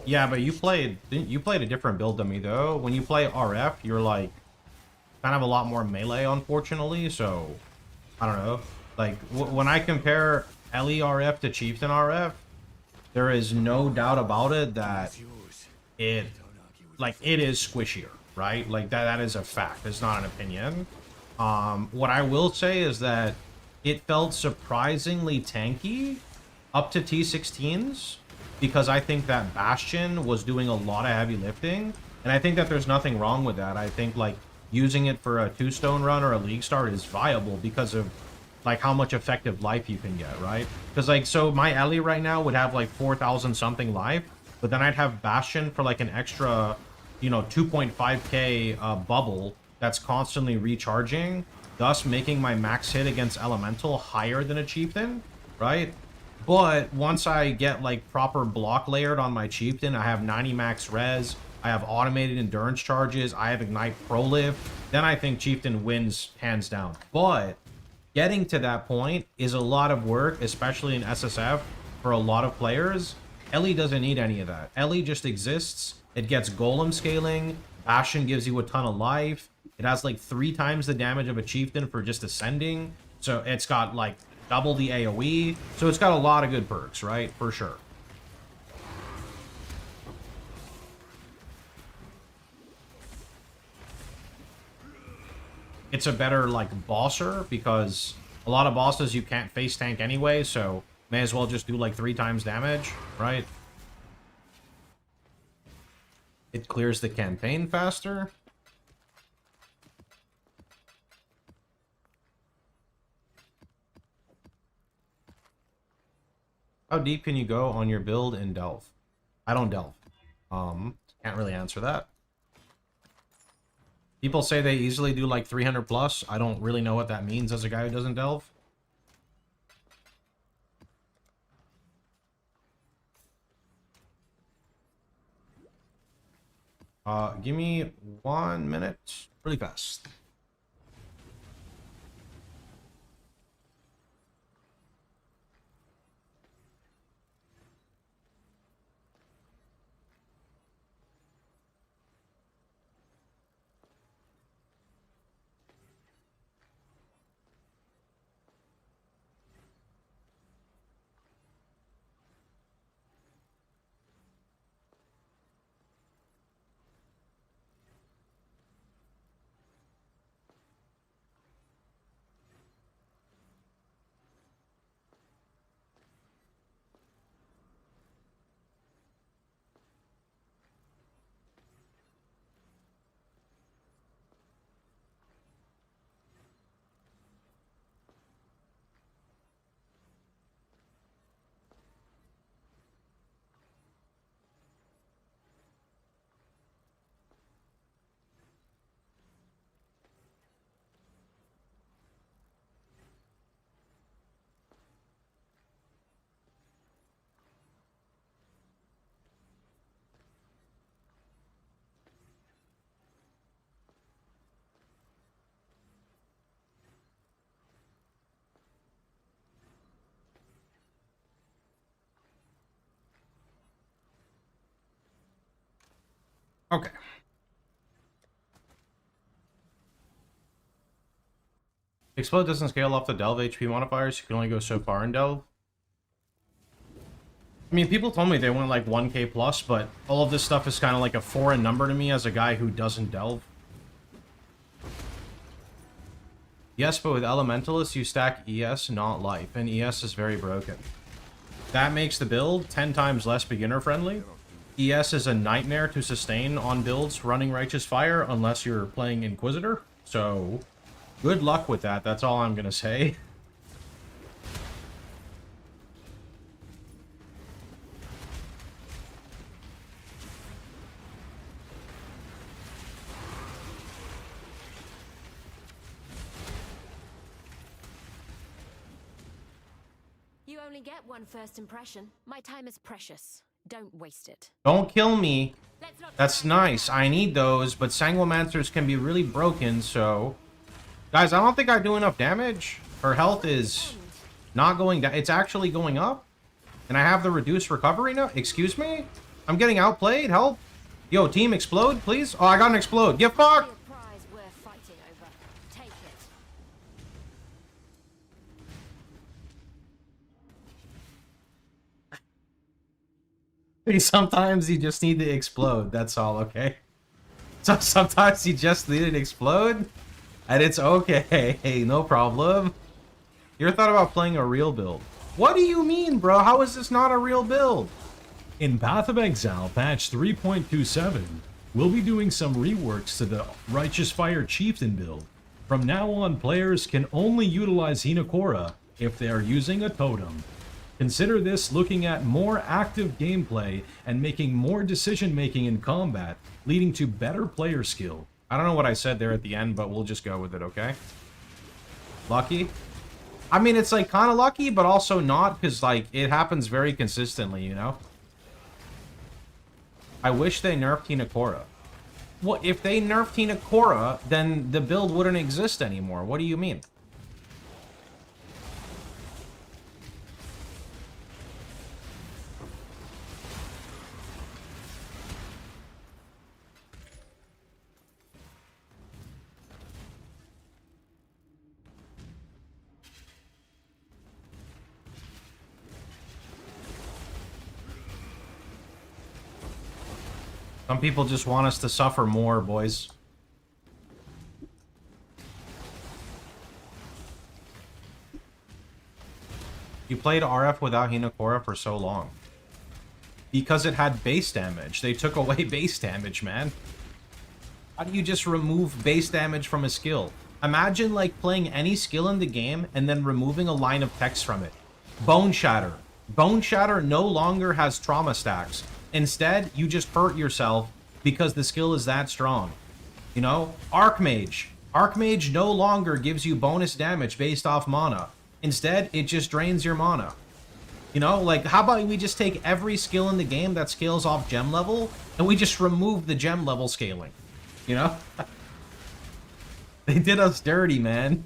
Yeah, but you played a different build than me though. When you play RF, you're like kind of a lot more melee, unfortunately. So I don't know. Like when I compare Ellie RF to Chieftain RF, there is no doubt about it that it is squishier, right? Like that is a fact. It's not an opinion. What I will say is that it felt surprisingly tanky up to T16s, because I think that Bastion was doing a lot of heavy lifting, and I think that there's nothing wrong with that. I think like using it for a 2-stone run or a league start is viable because of like how much effective life you can get, right? Because like, so my Ellie right now would have like 4,000 something life, but then I'd have Bastion for like an extra, you know, 2.5k bubble that's constantly recharging, thus making my max hit against Elemental higher than a Chieftain, right? But once I get like proper block layered on my Chieftain, I have 90 max res, I have automated endurance charges, I have Ignite Pro Lift, then I think Chieftain wins hands down. But getting to that point is a lot of work, especially in SSF for a lot of players. Ellie doesn't need any of that. Ellie just exists. It gets golem scaling. Bastion gives you a ton of life. It has like 3 times the damage of a Chieftain for just ascending. So it's got like double the AoE. So it's got a lot of good perks, right? For sure. It's a better like bosser, because a lot of bosses you can't face tank anyway, so may as well just do like 3 times damage, right? It clears the campaign faster. How deep can you go on your build in Delve? I don't delve. Can't really answer that. People say they easily do like 300 plus. I don't really know what that means as a guy who doesn't delve. Give me 1 minute. Really fast. Okay. Explode doesn't scale off the delve HP modifiers. You can only go so far in delve. I mean, people told me they went like 1k plus, but all of this stuff is kind of like a foreign number to me as a guy who doesn't delve. Yes, but with Elementalists, you stack ES, not life, and ES is very broken. That makes the build 10 times less beginner-friendly. ES is a nightmare to sustain on builds running Righteous Fire unless you're playing Inquisitor, so good luck with that, that's all I'm gonna say. You only get one first impression. My time is precious. Don't waste it. Don't kill me. Let's not That's nice. I need those, but Sanguimancers can be really broken, so... Guys, I don't think I do enough damage. Her health is not going down. It's actually going up. And I have the reduced recovery now? Excuse me? I'm getting outplayed? Help? Yo, team, explode, please? Oh, I got an explode. Get fucked! be a prize worth fighting over. Take it. Sometimes you just need to explode. That's all, okay? So sometimes you just need to explode, and it's okay. No problem. You ever thought about playing a real build? What do you mean, bro? How is this not a real build? In Path of Exile patch 3.27, we'll be doing some reworks to the Righteous Fire Chieftain build. From now on, players can only utilize Hinokora if they are using a totem. Consider this looking at more active gameplay and making more decision-making in combat, leading to better player skill. I don't know what I said there at the end, but we'll just go with it, okay? Lucky? I mean, it's like kind of lucky, but also not, because like it happens very consistently, you know? I wish they nerfed Hinokora. Well, if they nerfed Hinokora, then the build wouldn't exist anymore. What do you mean? Some people just want us to suffer more, boys. You played RF without Hinokora for so long. Because it had base damage. They took away base damage, man. How do you just remove base damage from a skill? Imagine, like, playing any skill in the game and then removing a line of text from it. Bone Shatter. Bone Shatter no longer has trauma stacks. Instead, you just hurt yourself because the skill is that strong. You know? Archmage. Archmage no longer gives you bonus damage based off mana. Instead, it just drains your mana. You know? Like, how about we just take every skill in the game that scales off gem level, and we just remove the gem level scaling? You know? They did us dirty, man.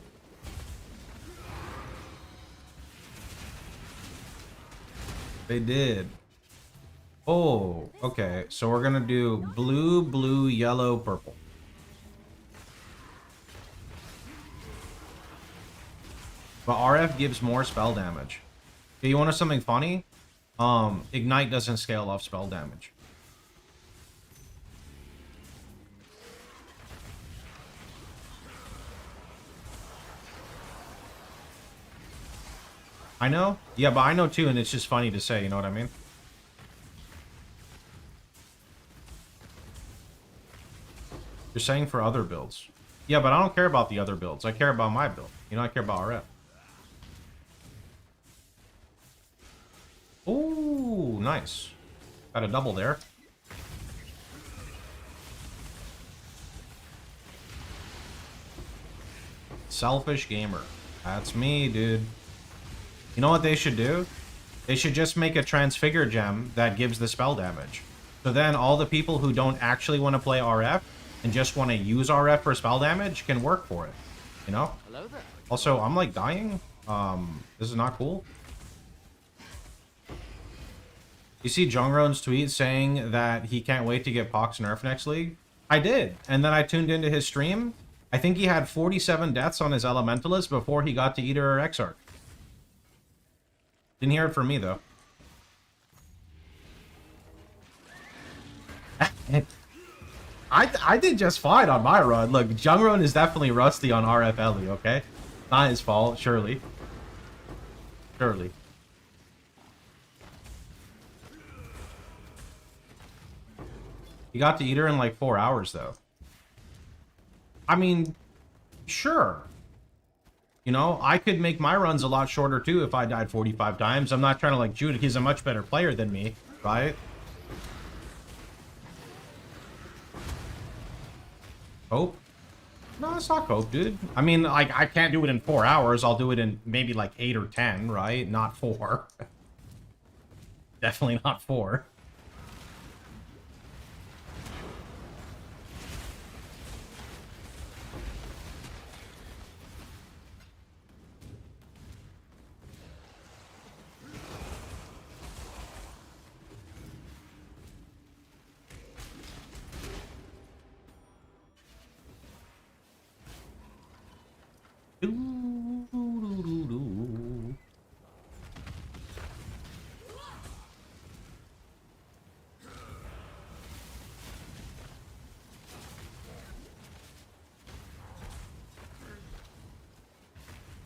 They did. Oh, okay. So we're gonna do blue, blue, yellow, purple. But RF gives more spell damage. Okay, you want something funny? Ignite doesn't scale off spell damage. I know? Yeah, but I know too, and it's just funny to say, you know what I mean? You're saying for other builds. Yeah, but I don't care about the other builds. I care about my build. You know, I care about RF. Ooh, nice. Got a double there. Selfish gamer. That's me, dude. You know what they should do? They should just make a transfigure gem that gives the spell damage. So then all the people who don't actually want to play RF and just want to use RF for spell damage can work for it. You know? Hello there. Also, I'm like dying. This is not cool. You see Jongron's tweet saying that he can't wait to get Pox nerf next league? I did, and then I tuned into his stream. I think he had 47 deaths on his Elementalist before he got to Eater or Exarch. Didn't hear it from me, though. I did just fine on my run. Look, Jungron is definitely rusty on RFLE, okay? Not his fault, surely. Surely. He got to Eater in like 4 hours, though. I mean, sure. You know, I could make my runs a lot shorter, too, if I died 45 times. I'm not trying to, like, Jude. He's a much better player than me, right? Hope? No, it's not Hope, dude. I mean, like, I can't do it in 4 hours. I'll do it in maybe, like, 8 or 10, right? Not 4. Definitely not 4.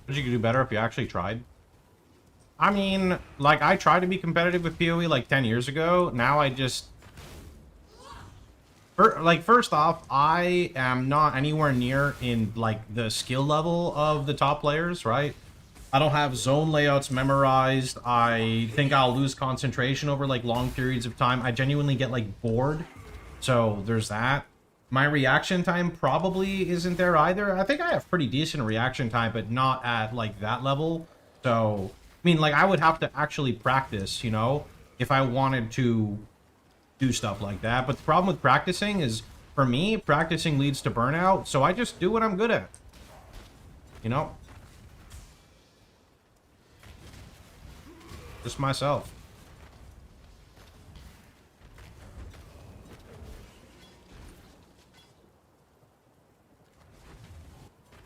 Would you do better if you actually tried? I mean, like, I tried to be competitive with PoE like 10 years ago. Now I just... Like, first off, I am not anywhere near in, like, the skill level of the top players, right? I don't have zone layouts memorized. I think I'll lose concentration over, like, long periods of time. I genuinely get, like, bored. So, there's that. My reaction time probably isn't there either. I think I have pretty decent reaction time, but not at, like, that level. So, I mean, like, I would have to actually practice, you know, if I wanted to do stuff like that. But the problem with practicing is, for me, practicing leads to burnout, so I just do what I'm good at. You know? Just myself.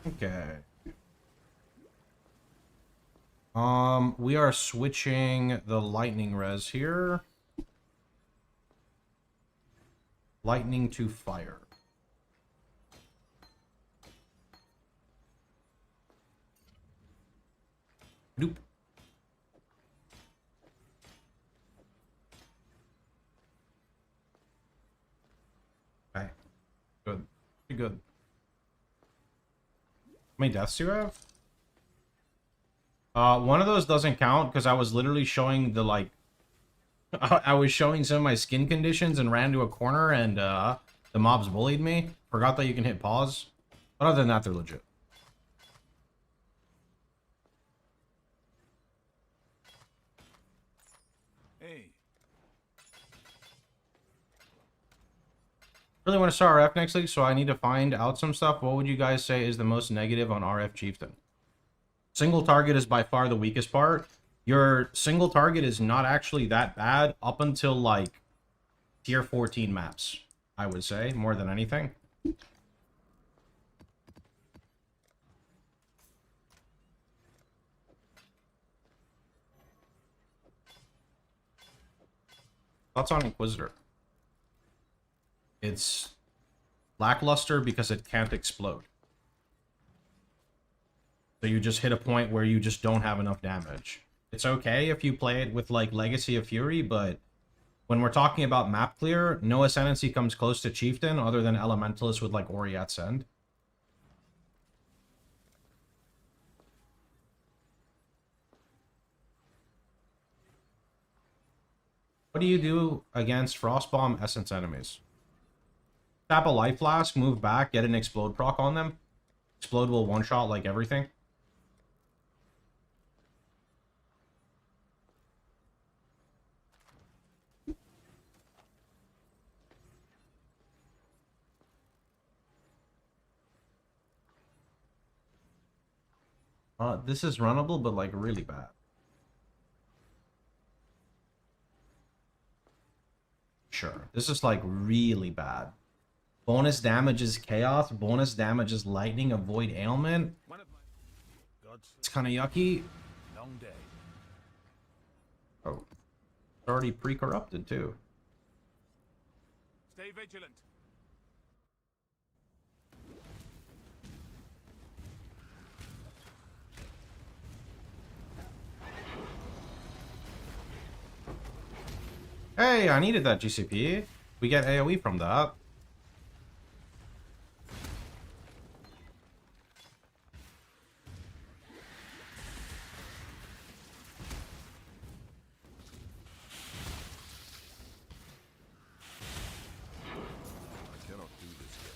Okay. We are switching the lightning res here. Lightning to fire. Nope. Okay. Good. Pretty good. How many deaths do you have? One of those doesn't count because I was literally showing the, like, I was showing some of my skin conditions and ran to a corner and the mobs bullied me. Forgot that you can hit pause. But other than that, they're legit. Hey, Really want to start RF next league, so I need to find out some stuff. What would you guys say is the most negative on RF Chieftain? Single target is by far the weakest part. Your single target is not actually that bad up until, like, tier 14 maps, I would say, more than anything. Thoughts on Inquisitor? It's lackluster because it can't explode. So you just hit a point where you just don't have enough damage. It's okay if you play it with, like, Legacy of Fury, but when we're talking about map clear, no ascendancy comes close to Chieftain other than Elementalist with, like, Oriat Send. What do you do against Frostbomb Essence enemies? Tap a Life Flask, move back, get an Explode proc on them. Explode will one-shot like everything. This is runnable, but, like, really bad. sure. This is like really bad. Bonus damage is chaos. Bonus damage is lightning. Avoid ailment. One of my gods. It's kind of yucky. Long day. Oh, it's already pre-corrupted too. Stay vigilant. Hey, I needed that GCP. We get AoE from that. I cannot do this yet.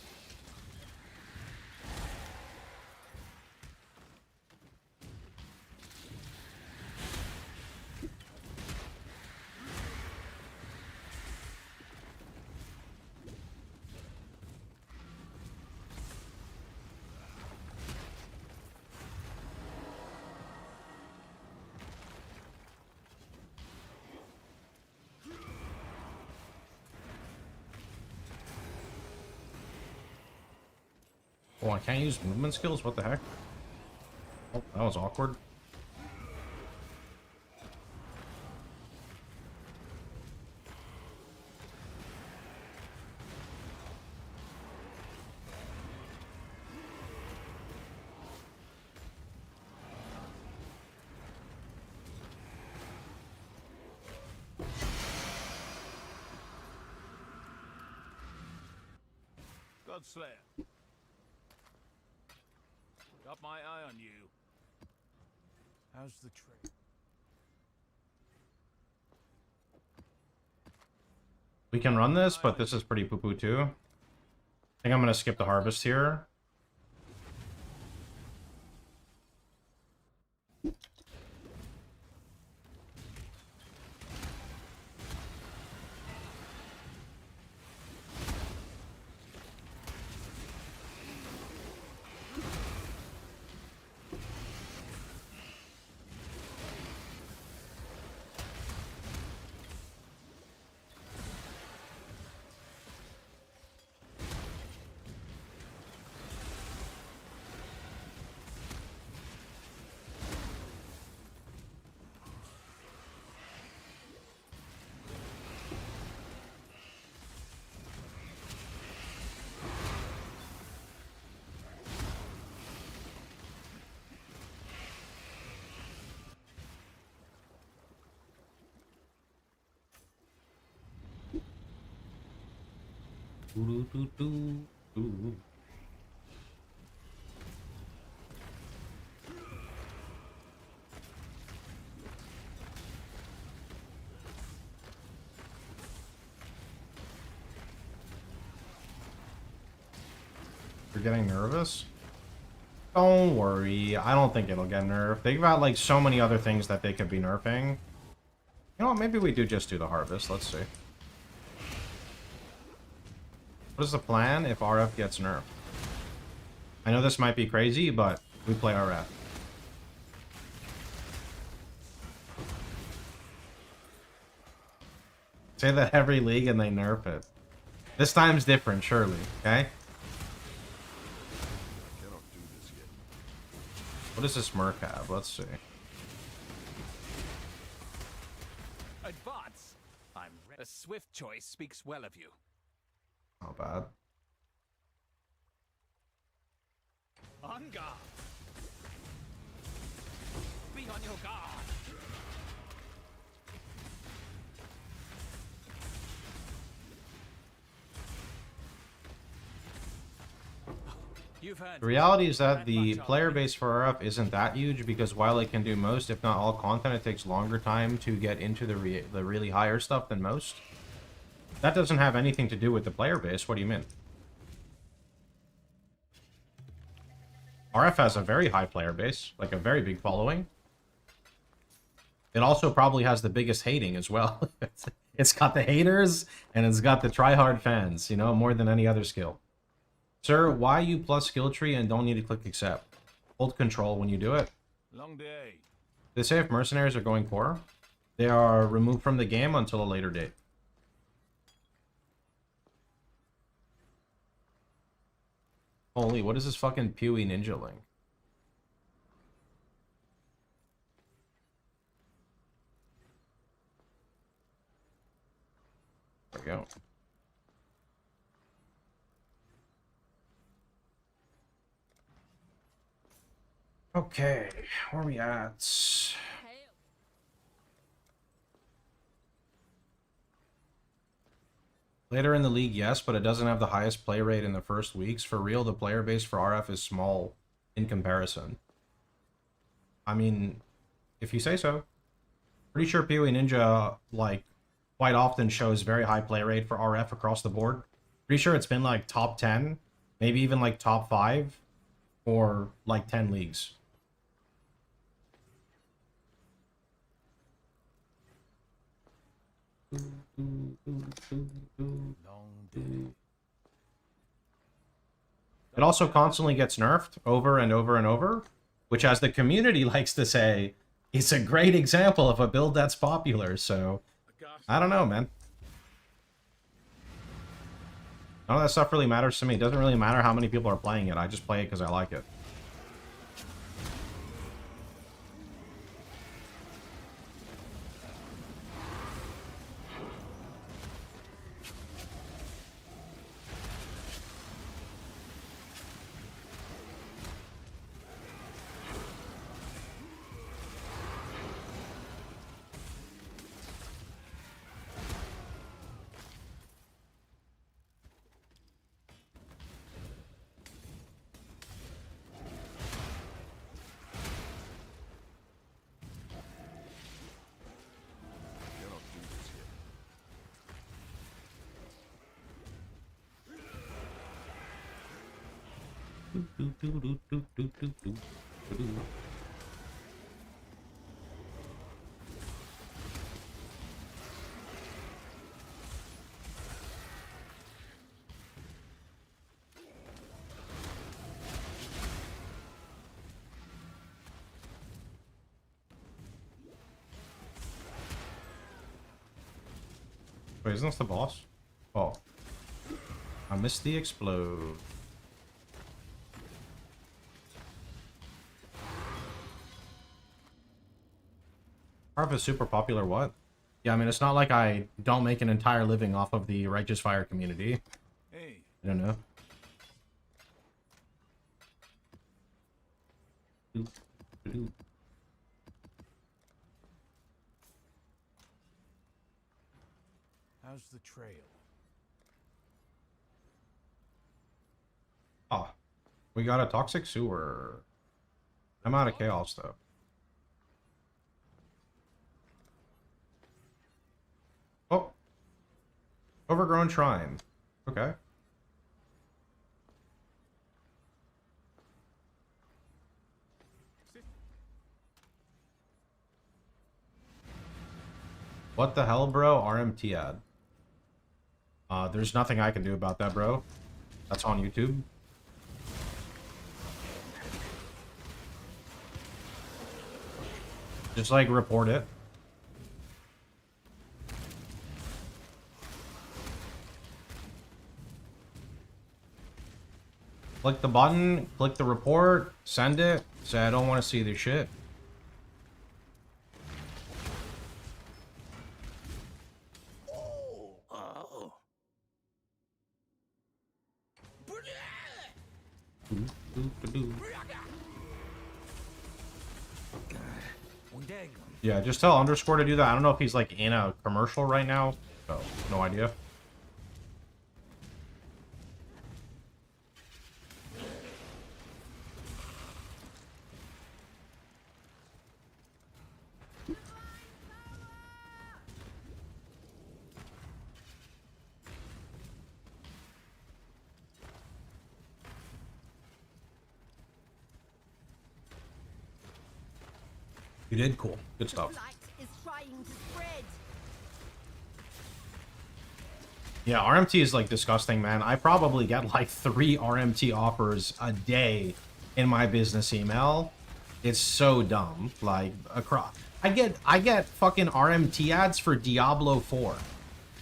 Oh, I can't use movement skills? What the heck? Oh, that was awkward. Godslayer. Got my eye on you. How's the trade? We can run this, but this is pretty poo-poo too. I think I'm gonna skip the harvest here. Doo-doo-doo-doo-doo. You're getting nervous? Don't worry. I don't think it'll get nerfed. They've got like so many other things that they could be nerfing. You know what? Maybe we do just do the harvest. Let's see. What is the plan if RF gets nerfed? I know this might be crazy, but we play RF. Say that every league and they nerf it. This time's different, surely, okay? I cannot do this yet. What does this Merc have? Let's see. Advance. A swift choice speaks well of you. Not bad. On guard. Be on your guard. You've heard. The reality is that the player base for RF isn't that huge because while it can do most, if not all content, it takes longer time to get into the really higher stuff than most. That doesn't have anything to do with the player base. What do you mean? RF has a very high player base, like a very big following. It also probably has the biggest hating as well. It's got the haters and it's got the try-hard fans, you know, more than any other skill. Sir, why you plus skill tree and don't need to click accept? Hold control when you do it. Long day. They say if mercenaries are going core, they are removed from the game until a later date. Holy, what is this fucking POE Ninja link? There we go. Okay, where are we at? Hail. Later in the league, yes, but it doesn't have the highest play rate in the first weeks. For real, the player base for RF is small in comparison. I mean, if you say so. Pretty sure POE Ninja, like, quite often shows very high play rate for RF across the board. Pretty sure it's been, like, top 10, maybe even, like, top 5 for, like, 10 leagues. Long day. It also constantly gets nerfed over and over and over, which, as the community likes to say, is a great example of a build that's popular, so I don't know, man. None of that stuff really matters to me. It doesn't really matter how many people are playing it. I just play it because I like it. Wait, isn't this the boss? Oh. I missed the explode. Harv is super popular, what? Yeah, I mean, it's not like I don't make an entire living off of the Righteous Fire community. Hey, I don't know. how's the trail? Oh, we got a toxic sewer. I'm out of chaos, though. Oh. Overgrown shrine. Okay. What the hell, bro? RMT ad. There's nothing I can do about that, bro. That's on YouTube. Just, like, report it. Click the button, click the report, send it, say I don't want to see this shit. Oh. Yeah, just tell Underscore to do that. I don't know if he's like in a commercial right now, so no idea. You did? Cool. Good stuff. Light is trying to spread. Yeah, RMT is like disgusting, man. I probably get like 3 RMT offers a day in my business email. It's so dumb. Like across, I get fucking RMT ads for Diablo 4.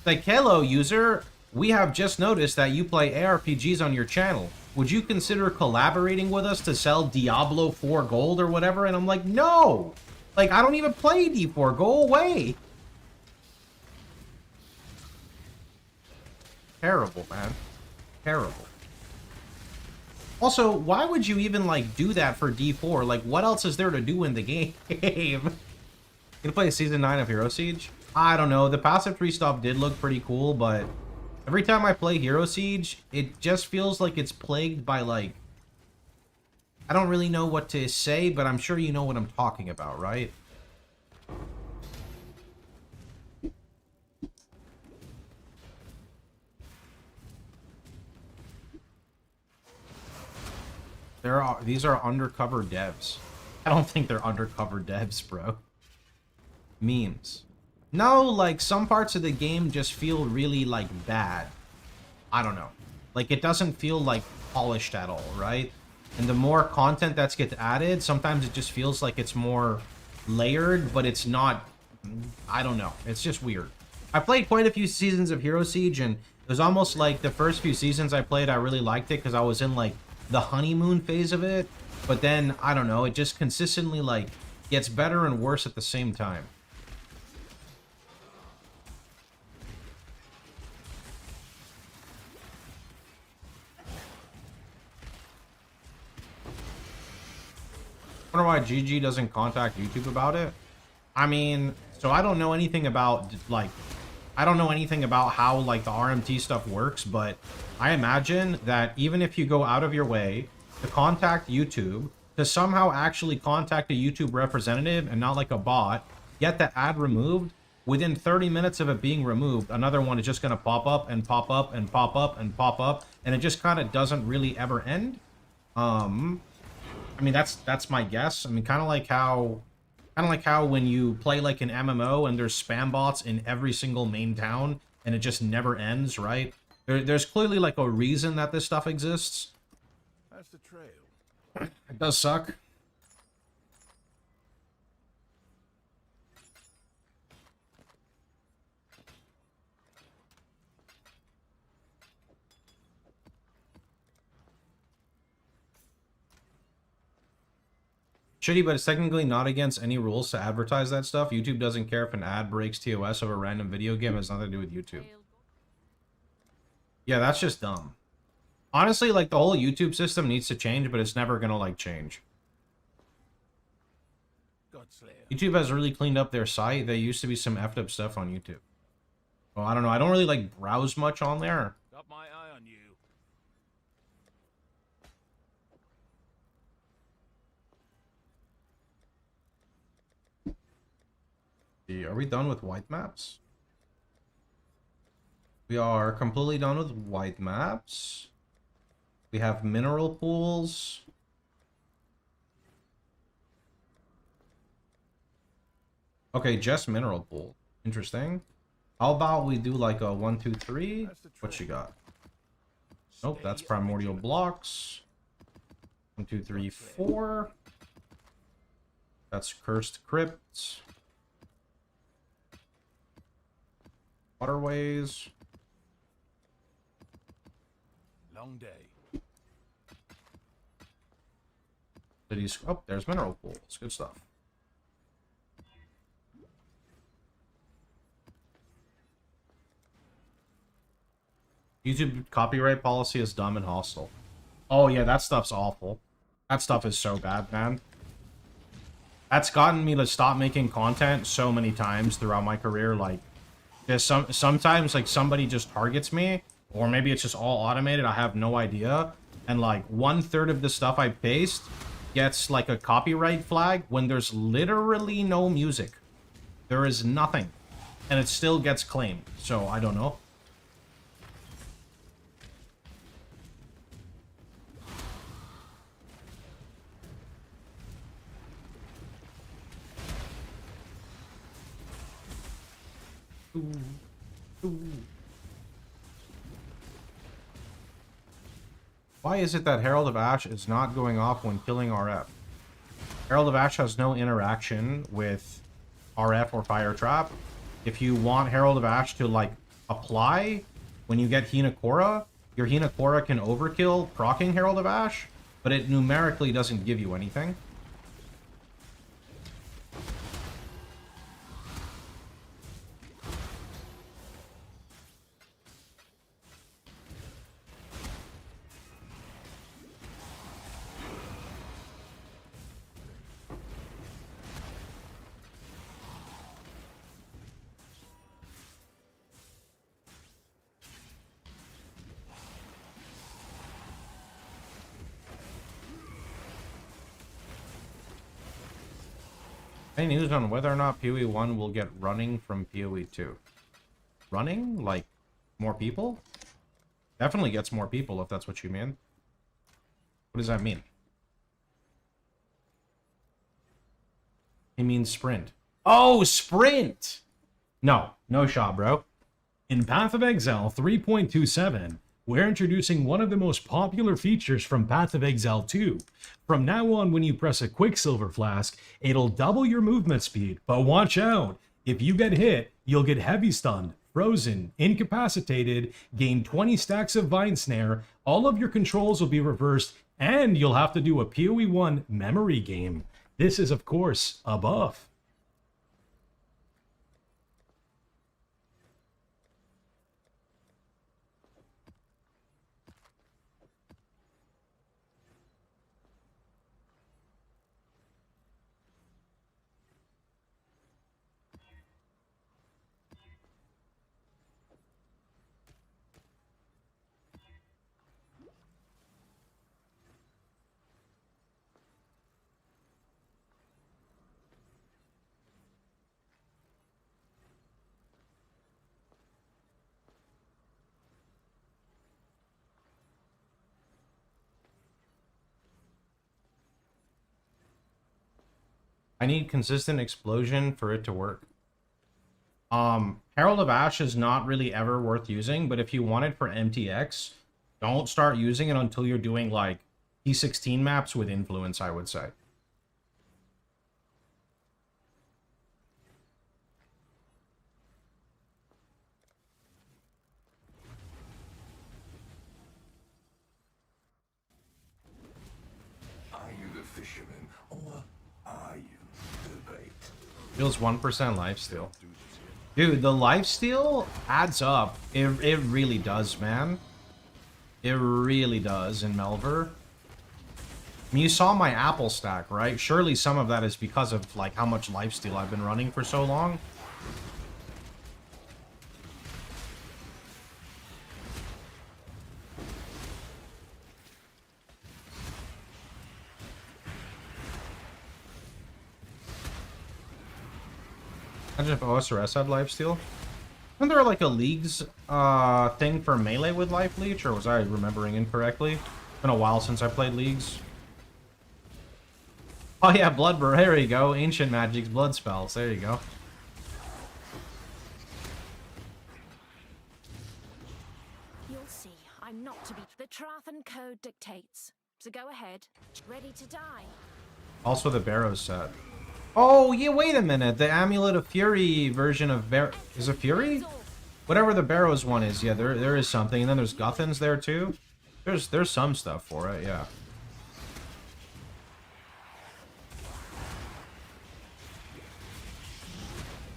Like, hello user, we have just noticed that you play ARPGs on your channel. would you consider collaborating with us to sell Diablo 4 gold or whatever? And I'm like, no! Like, I don't even play D4. Go away! Terrible, man. Terrible. Also, why would you even, like, do that for D4? Like, what else is there to do in the game? You gonna play Season 9 of Hero Siege? I don't know. The passive tree stuff did look pretty cool, but every time I play Hero Siege, it just feels like it's plagued by, like... I don't really know what to say, but I'm sure you know what I'm talking about, right? These are undercover devs. I don't think they're undercover devs, bro. Memes. No, like, some parts of the game just feel really, like, bad. I don't know. Like, it doesn't feel, like, polished at all, right? And the more content that gets added, sometimes it just feels like it's more layered, but it's not... I don't know. It's just weird. I played quite a few seasons of Hero Siege, and it was almost like the first few seasons I played, I really liked it, because I was in, like, the honeymoon phase of it. But then, I don't know, it just consistently, like, gets better and worse at the same time. I wonder why GG doesn't contact YouTube about it. I mean, so I don't know anything about, like, I don't know anything about how, like, the RMT stuff works, but I imagine that even if you go out of your way to contact YouTube, to somehow actually contact a YouTube representative and not like a bot, get the ad removed, within 30 minutes of it being removed, another one is just going to pop up and pop up and pop up and pop up, and it just kind of doesn't really ever end. I mean, that's my guess. I mean, kind of like how when you play like an MMO and there's spam bots in every single main town and it just never ends, right? There's clearly like a reason that this stuff exists. That's the trail. It does suck. Shitty, but it's technically not against any rules to advertise that stuff. YouTube doesn't care if an ad breaks TOS of a random video game. It has nothing to do with YouTube. Yeah, that's just dumb. Honestly, like, the whole YouTube system needs to change, but it's never gonna, like, change. YouTube has really cleaned up their site. There used to be some effed up stuff on YouTube. Well, I don't know. I don't really, like, browse much on there. Got my eye on you. Are we done with white maps? We are completely done with white maps. We have mineral pools. Okay, just mineral pool. Interesting. How about we do like a 1, 2, 3? What you got? Nope, that's primordial blocks. 1, 2, 3, 4. That's cursed crypts. Waterways. Long day. Cities. Oh, there's mineral pools. Good stuff. YouTube copyright policy is dumb and hostile. Oh yeah, that stuff's awful. That stuff is so bad, man. That's gotten me to stop making content so many times throughout my career. Like, there's sometimes like somebody just targets me, or maybe it's just all automated. I have no idea. And like 1/3 of the stuff I paste gets like a copyright flag when there's literally no music. There is nothing, and it still gets claimed. So I don't know. Why is it that Herald of Ash is not going off when killing RF? Herald of Ash has no interaction with RF or Fire Trap. If you want Herald of Ash to, like, apply when you get Hinakora, your Hinakora can overkill proccing Herald of Ash, but it numerically doesn't give you anything. Any news on whether or not POE1 will get running from POE2? Running? Like, more people? Definitely gets more people, if that's what you mean. What does that mean? He means sprint. Oh, sprint! No. No shot, bro. In Path of Exile 3.27, we're introducing one of the most popular features from Path of Exile 2. From now on, when you press a Quicksilver Flask, it'll double your movement speed. But watch out! If you get hit, you'll get heavy stunned, frozen, incapacitated, gain 20 stacks of Vine Snare, all of your controls will be reversed, and you'll have to do a POE1 memory game. This is, of course, a buff. I need consistent explosion for it to work. Herald of Ash is not really ever worth using, but if you want it for MTX, don't start using it until you're doing, like, P16 maps with influence, I would say. Are you the fisherman, or are you the bait? Feels 1% lifesteal. Dude, the lifesteal adds up. It really does, man. It really does in Melver. I mean, you saw my apple stack, right? Surely some of that is because of, like, how much lifesteal I've been running for so long. Imagine if OSRS had lifesteal. Isn't there like a leagues thing for melee with life leech, or was I remembering incorrectly? It's been a while since I played leagues. Oh yeah, blood burr. There you go. Ancient magic's blood spells. There you go. You'll see, I'm not to be. The Trathan code dictates. So go ahead. Ready to die. Also the Barrows set. Oh, yeah, wait a minute. The Amulet of Fury version of is it Fury? Whatever the Barrows one is, yeah, there is something. And then there's Guthans there too. There's some stuff for it, yeah.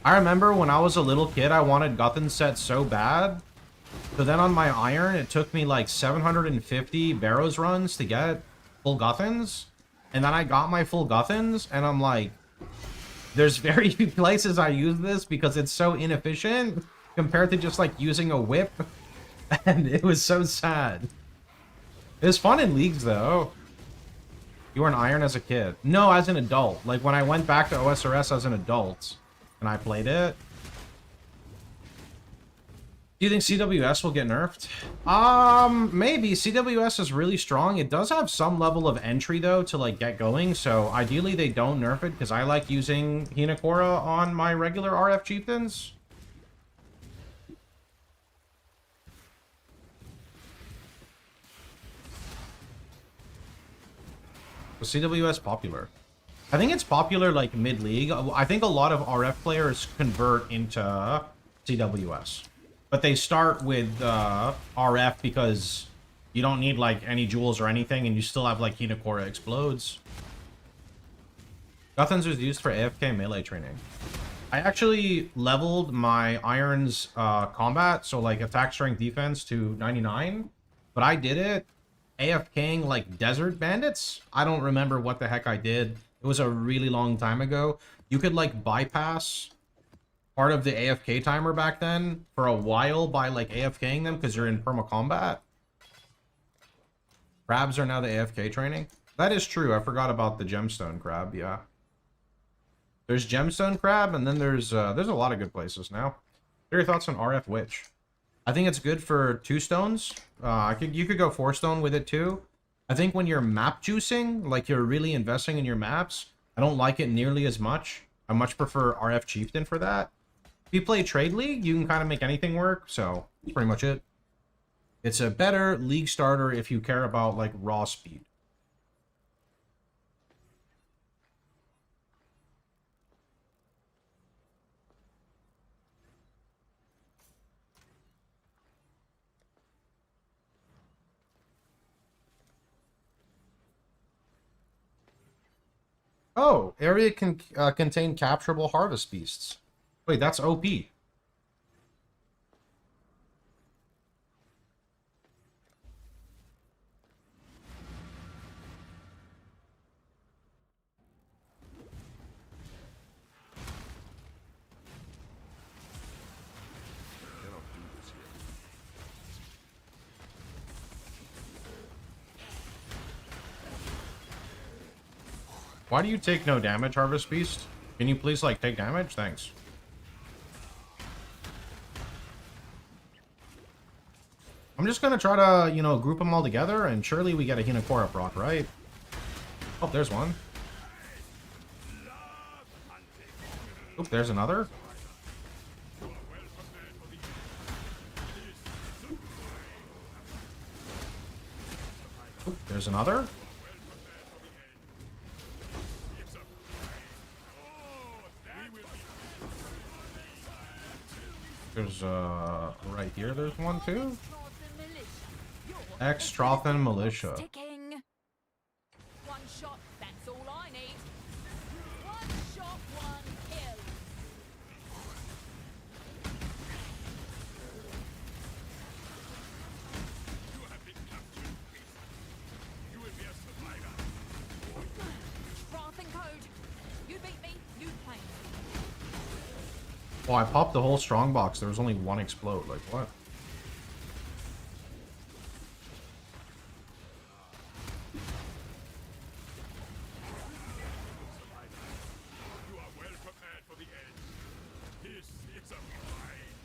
I remember when I was a little kid, I wanted Guthan set so bad. So then on my iron, it took me like 750 Barrows runs to get full Guthans. And then I got my full Guthans, and I'm like, there's very few places I use this because it's so inefficient compared to just like using a whip. And it was so sad. It was fun in leagues though. You were an iron as a kid? No, as an adult. Like when I went back to OSRS as an adult and I played it. Do you think CWS will get nerfed? Maybe. CWS is really strong. It does have some level of entry, though, to, like, get going. So, ideally, they don't nerf it, because I like using Hinakora on my regular RF Chieftains. Was CWS popular? I think it's popular, like, mid-league. I think a lot of RF players convert into CWS. But they start with RF because You don't need like any jewels or anything, and you still have like Hinokora explodes. Guthans was used for AFK melee training. I actually leveled my Iron's combat, so like attack, strength, defense to 99, but I did it AFKing like desert bandits. I don't remember what the heck I did. It was a really long time ago. You could like bypass part of the AFK timer back then for a while by like AFKing them because you're in perma combat. Crabs are now the AFK training. That is true. I forgot about the gemstone crab. Yeah. There's gemstone crab, and then there's a lot of good places now. What are your thoughts on RF witch? I think it's good for 2 stones. You could go 4 stone with it too. I think when you're map juicing, like you're really investing in your maps, I don't like it nearly as much. I much prefer RF chieftain for that. If you play trade league, you can kind of make anything work. So that's pretty much it. It's a better league starter if you care about like raw speed. Oh, area can contain capturable harvest beasts. Wait, that's OP. Why do you take no damage, Harvest Beast? Can you please, like, take damage? Thanks. I'm just gonna try to, you know, group them all together, and surely we get a Hinokora proc, right? Oh, there's one. Oop, there's another. Oop, there's another. There's, right here, there's one too. Ex-Trothan Militia. One shot, that's all I need. One shot, one kill. You have been captured. You will be a survivor. Wrath and Code. You beat me, you play. Oh, I popped the whole strong box. There was only one explode. Like, what? You are well prepared for the end. This is a fight.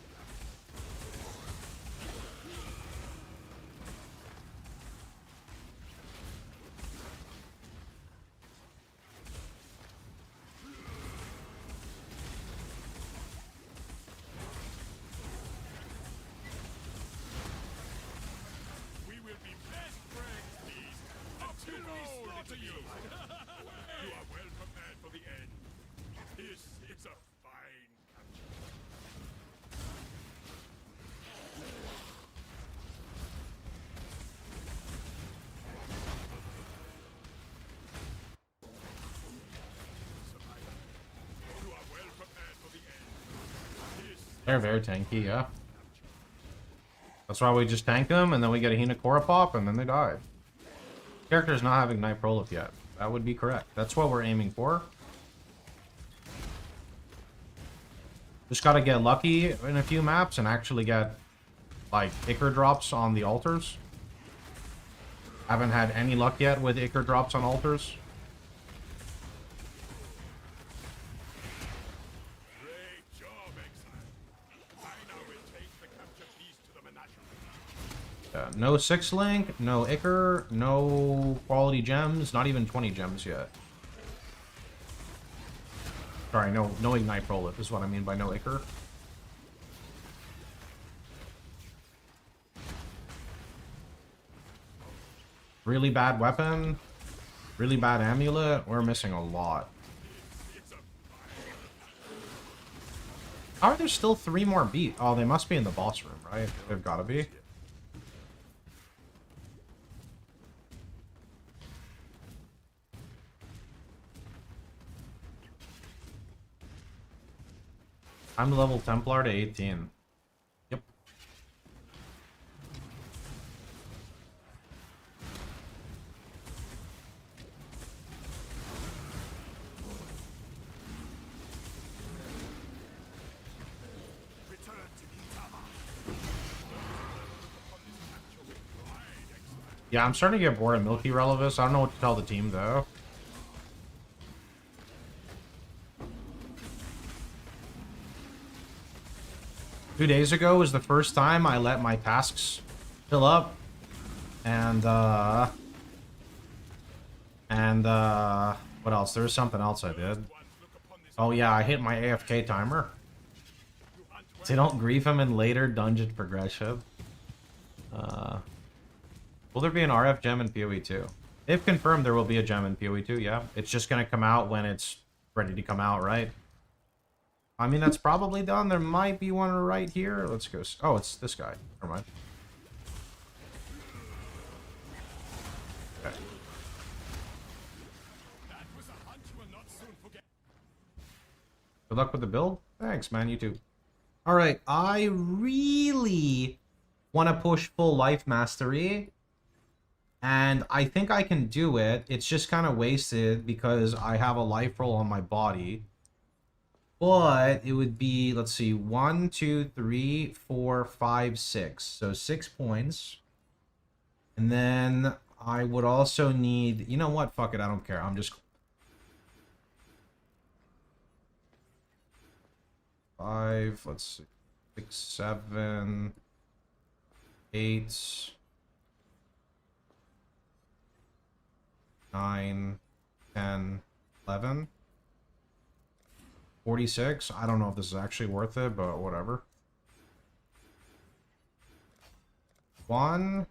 We will be best friends, please. Until we slaughter you. You are well prepared for the end. This is a fine capture. You are well prepared for the end. This They're very tanky, yeah. That's why we just tank them, and then we get a Hinokora pop, and then they die. Character's not having Night Prolif yet. That would be correct. That's what we're aiming for. Just gotta get lucky in a few maps and actually get, like, Ichor drops on the altars. Haven't had any luck yet with Ichor drops on altars. great job, Exile. I now will take the capture piece to the menagerie. No 6-link, no Ichor, no quality gems, not even 20 gems yet. Sorry, no Ignite Prolif is what I mean by no Ichor. Really bad weapon, really bad amulet. We're missing a lot. How are there still 3 more beat? Oh, they must be in the boss room, right? They've got to be. I'm level Templar to 18. Yep. Return to Kitama. Yeah, I'm starting to get bored of Milky Relevus. I don't know what to tell the team, though. Two days ago was the first time I let my tasks fill up. And, what else? There was something else I did. Oh, yeah, I hit my AFK timer. So don't grief him in later dungeon progression. Will there be an RF gem in POE2? If confirmed, there will be a gem in POE2, yeah. It's just gonna come out when it's ready to come out, right? I mean, that's probably done. There might be one right here. Let's go. Oh, it's this guy. Never mind. Okay. That was a hunt you will not soon forget. Good luck with the build. Thanks, man. You too. All right. I really want to push full life mastery. And I think I can do it. It's just kind of wasted because I have a life roll on my body. But it would be, let's see, 1, 2, 3, 4, 5, 6. So 6 points. And then I would also need, you know what? Fuck it, I don't care. I'm just 5, let's see, 6, 7, 8, 9, 10, 11. 46. I don't know if this is actually worth it, but whatever. 1,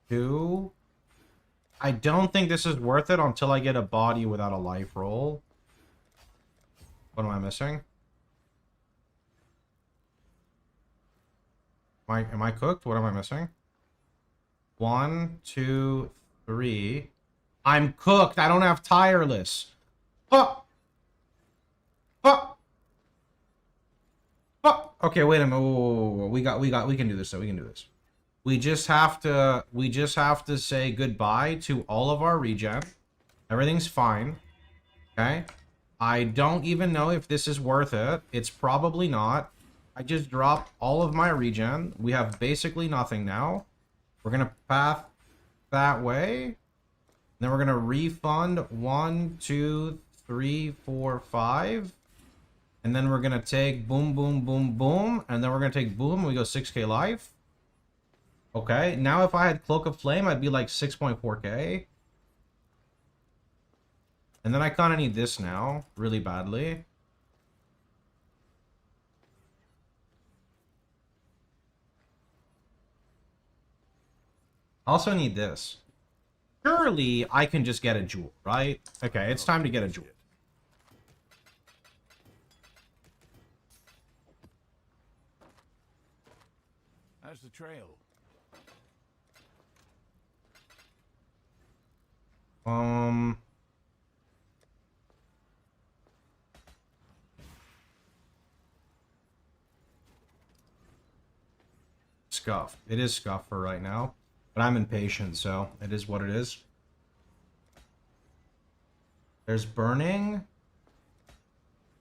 2. I don't think this is worth it until I get a body without a life roll. What am I missing? Am I cooked? What am I missing? 1, 2, 3. I'm cooked. I don't have tireless. Oh! Oh! Oh! Okay, wait a minute. Whoa. We can do this though. We can do this. We just have to say goodbye to all of our regen. Everything's fine. Okay? I don't even know if this is worth it. It's probably not. I just dropped all of my regen. We have basically nothing now. We're gonna path that way. Then we're gonna refund 1, 2, 3, 4, 5. And then we're gonna take boom, boom, boom, boom. And then we're gonna take boom and we go 6k life. Okay, now if I had Cloak of Flame, I'd be like 6.4k. And then I kind of need this now, really badly. I also need this. Surely I can just get a jewel, right? Okay, it's time to get a jewel. How's the trail? Scuff. It is scuff for right now. But I'm impatient, so it is what it is. There's burning.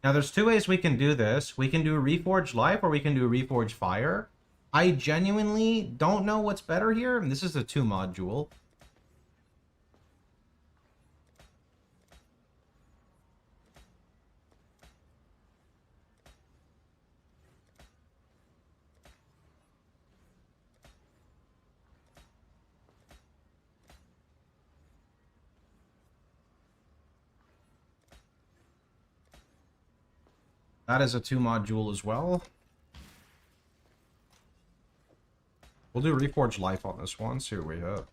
Now, there's two ways we can do this. We can do Reforged Life or we can do Reforged Fire. I genuinely don't know what's better here. And this is a 2-mod jewel. That is a 2-mod jewel as well. We'll do Reforged Life on this one, see what we hit.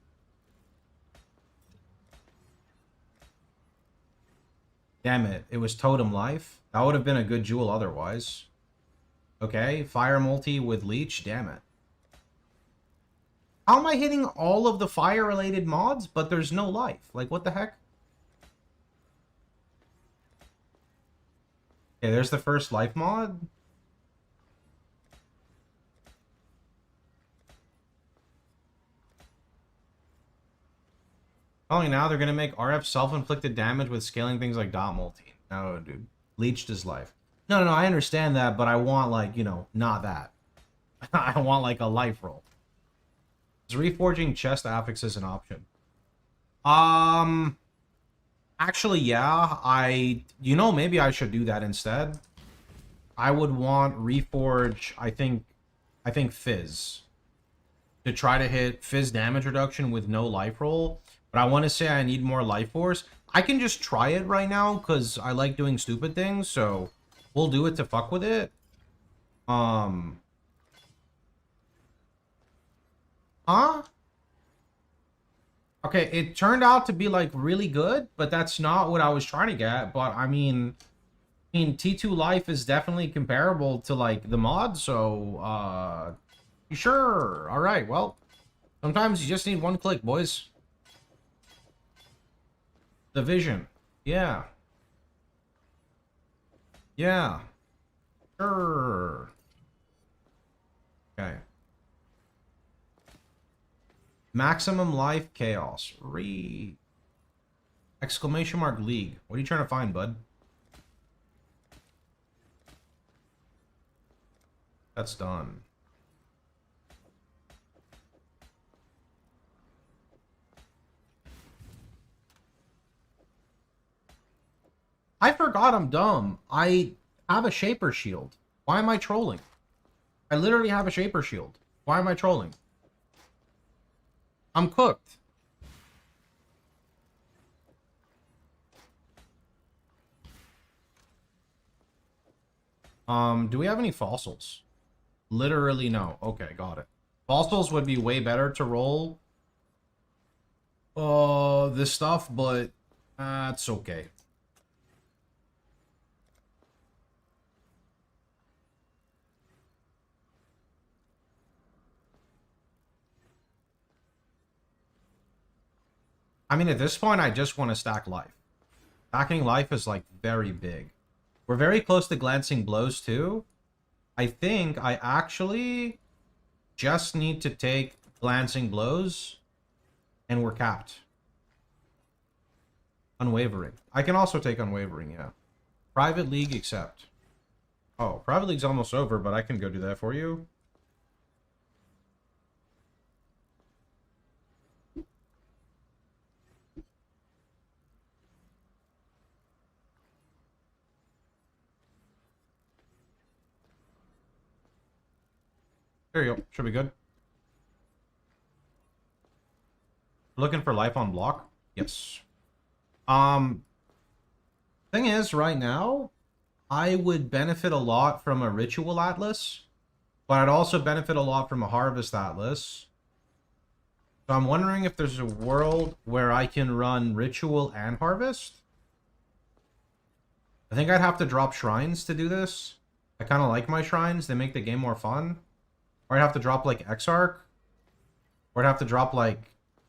Damn it, it was Totem Life. That would have been a good jewel otherwise. Okay, Fire Multi with Leech, damn it. How am I hitting all of the fire-related mods, but there's no life? Like, what the heck? Okay, there's the first life mod. Only now they're gonna make RF self-inflicted damage with scaling things like dot multi. No, dude. Leeched his life. No, I understand that, but I want, like, you know, not that. I want, like, a life roll. Is reforging chest affixes an option? Actually, yeah. You know, maybe I should do that instead. I would want reforge, I think Fizz. To try to hit Fizz damage reduction with no life roll. But I want to say I need more life force. I can just try it right now because I like doing stupid things, so we'll do it to fuck with it. Huh? Okay, it turned out to be like really good, but that's not what I was trying to get. But I mean T2 life is definitely comparable to like the mod, so sure. All right, well, sometimes you just need one click, boys. The vision. Yeah. Yeah. Sure. Okay. Maximum life chaos. Exclamation mark league. What are you trying to find, bud? That's done. I forgot I'm dumb. I have a Shaper Shield. Why am I trolling? I literally have a Shaper Shield. Why am I trolling? I'm cooked. Do we have any fossils? Literally no. Okay, got it. Fossils would be way better to roll this stuff, but it's okay. I mean, at this point, I just want to stack life. Stacking life is, like, very big. We're very close to glancing blows, too. I think I actually just need to take glancing blows, and we're capped. Unwavering. I can also take unwavering, yeah. Private League, accept. Oh, Private League's almost over, but I can go do that for you. There you go. Should be good. Looking for life on block? Yes. Thing is, right now, I would benefit a lot from a Ritual Atlas, but I'd also benefit a lot from a Harvest Atlas. So I'm wondering if there's a world where I can run Ritual and Harvest. I think I'd have to drop Shrines to do this. I kind of like my Shrines. They make the game more fun. Or I'd have to drop, like, Exarch. Or I'd have to drop, like,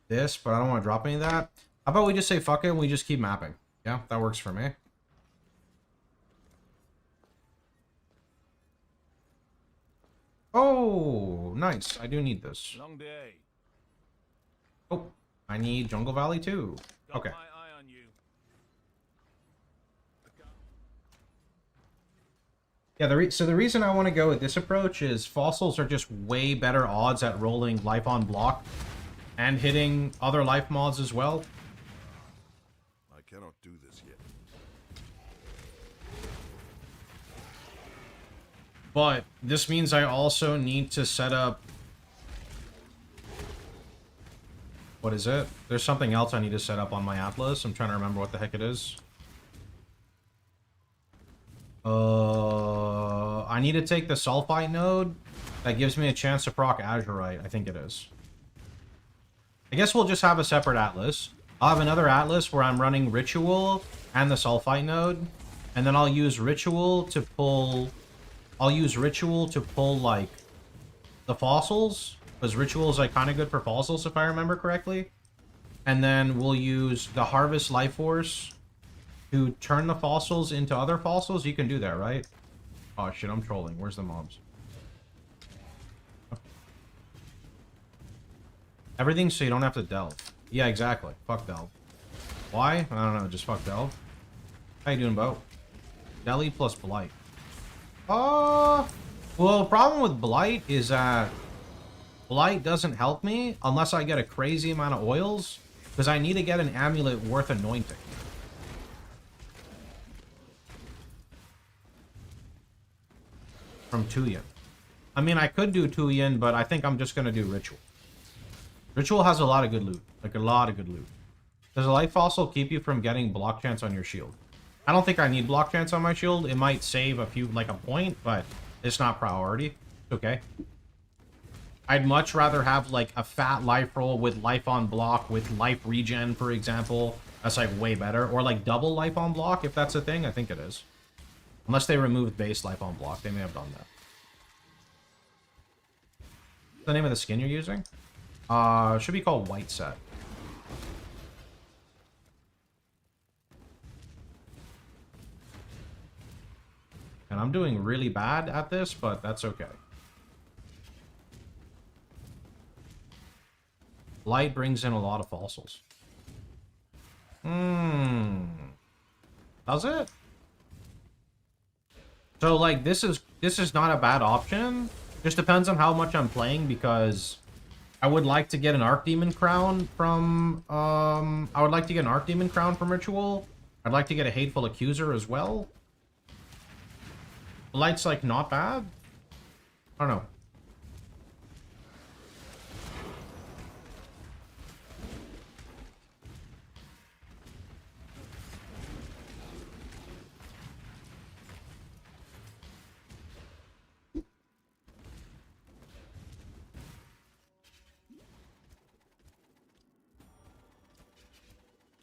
this, but I don't want to drop any of that. How about we just say fuck it and we just keep mapping? Yeah, that works for me. Oh, nice. I do need this. Long day. Oh, I need Jungle Valley too. Got Okay. my eye on you. Yeah, so the reason I want to go with this approach is fossils are just way better odds at rolling life on block and hitting other life mods as well. I cannot do this yet. But this means I also need to set up... What is it? There's something else I need to set up on my Atlas. I'm trying to remember what the heck it is. I need to take the Sulfite node. That gives me a chance to proc Azurite. I think it is. I guess we'll just have a separate Atlas. I'll have another Atlas where I'm running Ritual and the Sulfite node. And then I'll use Ritual to pull... like, the fossils. Because Ritual is, like, kind of good for fossils, if I remember correctly. And then we'll use the Harvest Life Force to turn the fossils into other fossils, you can do that, right? Oh shit, I'm trolling. Where's the mobs? Everything so you don't have to delve. Yeah, exactly. Fuck delve. Why? I don't know. Just fuck delve. How you doing, Bo? Deli plus blight. Well, the problem with blight is that blight doesn't help me unless I get a crazy amount of oils, because I need to get an amulet worth anointing. From Tuyen. I mean, I could do Tuyen, but I think I'm just going to do Ritual. Ritual has a lot of good loot. Like, a lot of good loot. Does a life fossil keep you from getting block chance on your shield? I don't think I need block chance on my shield. It might save a few, like a point, but it's not priority. It's okay. I'd much rather have, like, a fat life roll with life on block with life regen, for example. That's, like, way better. Or, like, double life on block, if that's a thing. I think it is. Unless they removed base life on block. They may have done that. What's the name of the skin you're using? Should be called White Set. And I'm doing really bad at this, but that's okay. Light brings in a lot of fossils. Does it? So, like, this is not a bad option. Just depends on how much I'm playing, because I would like to get an Archdemon crown from, I would like to get an Archdemon crown from Ritual. I'd like to get a Hateful Accuser as well. Light's, like, not bad. I don't know.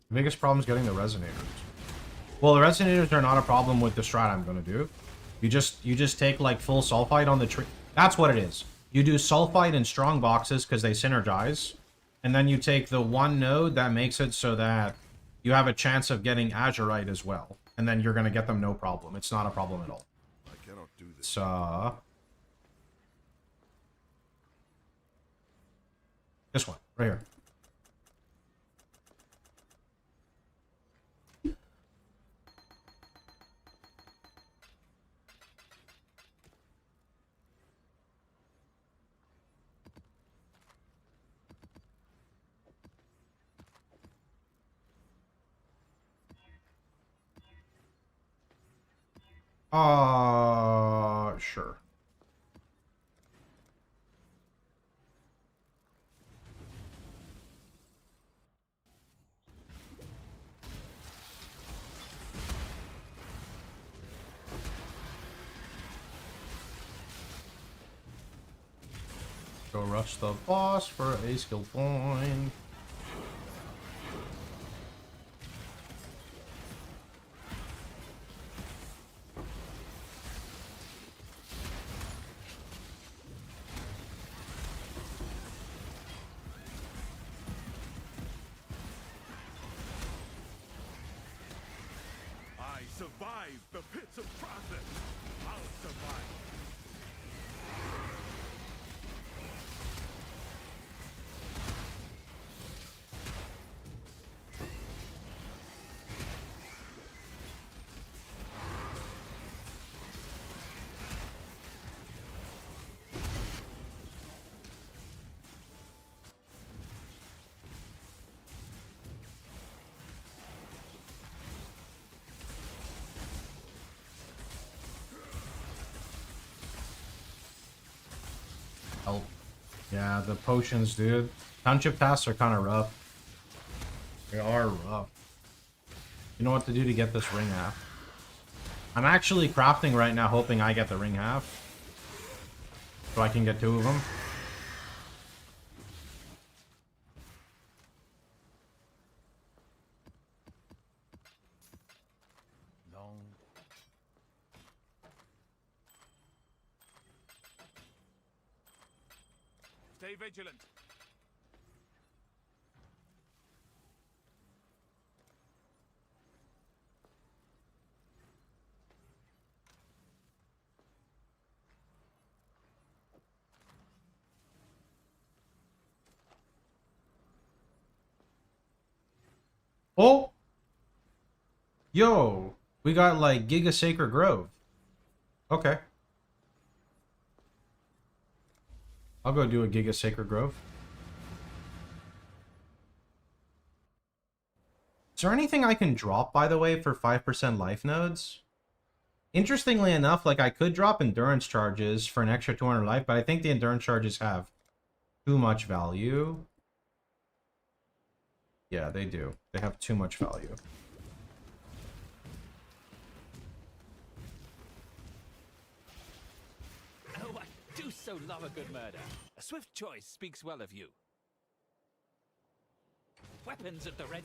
The biggest problem is getting the resonators. Well, the resonators are not a problem with the strat I'm going to do. You just take, like, full sulfite on the tree. That's what it is. You do sulfite and strong boxes because they synergize. And then you take the one node that makes it so that you have a chance of getting azurite as well. And then you're going to get them no problem. It's not a problem at all. I cannot do this. So... this one, right here. Sure. Go rush the boss for a skill point. I survived the pits of process. I'll survive. Help. Yeah, the potions, dude. Township tasks are kind of rough. They are rough. You know what to do to get this ring half. I'm actually crafting right now, hoping I get the ring half. So I can get 2 of them. Long. Stay vigilant. Oh! Yo! We got, like, Giga Sacred Grove. Okay. I'll go do a Giga Sacred Grove. Is there anything I can drop, by the way, for 5% life nodes? Interestingly enough, like, I could drop endurance charges for an extra 200 life, but I think the endurance charges have too much value. Yeah, they do. They have too much value. Oh, I do so love a good murder. A swift choice speaks well of you. Weapons at the ready.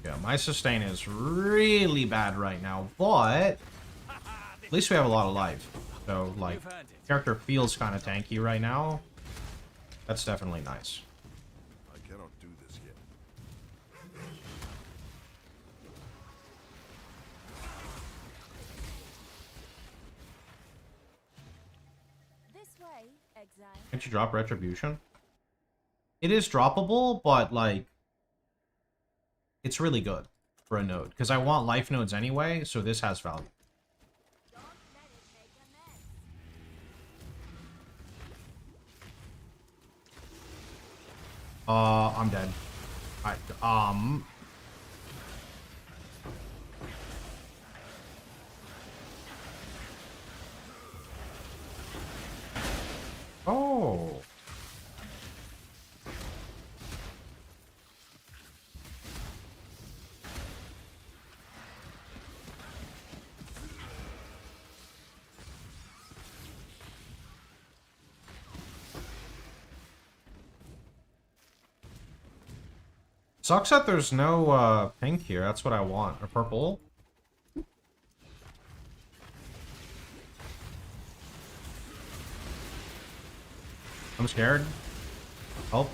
Yeah, my sustain is really bad right now, but at least we have a lot of life. So, like, You've earned it. character feels kind of tanky right now. That's definitely nice. I cannot do this yet. This way, exile. Can't you drop Retribution? It is droppable, but, like, it's really good for a node. Because I want life nodes anyway, so this has value. Don't let it make a mess. I'm dead. Oh. Sucks that there's no pink here. That's what I want. Or purple. I'm scared. Help.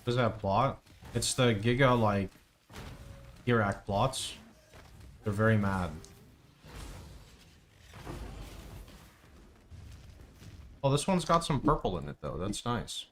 What is that plot? It's the Giga, like, Iraq plots. They're very mad. Oh, this one's got some purple in it, though. That's nice.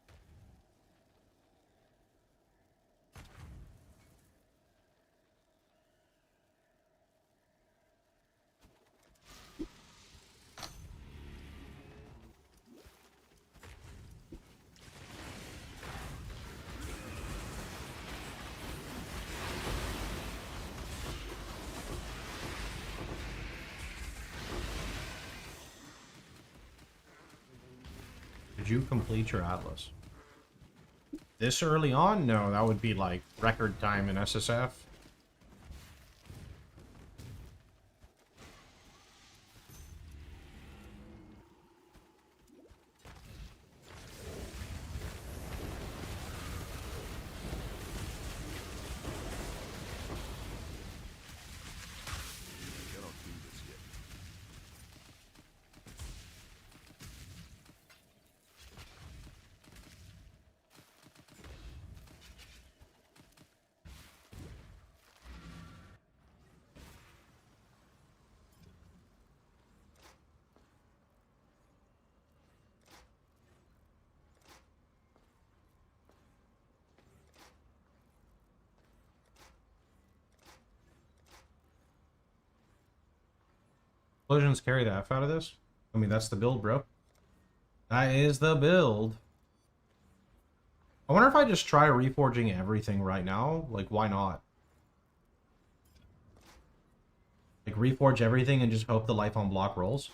Did you complete your Atlas? This early on? No, that would be like record time in SSF. I cannot do this yet. Explosions carry the F out of this? I mean, that's the build, bro. That is the build. I wonder if I just try reforging everything right now. Like, why not? Like, reforge everything and just hope the life on block rolls.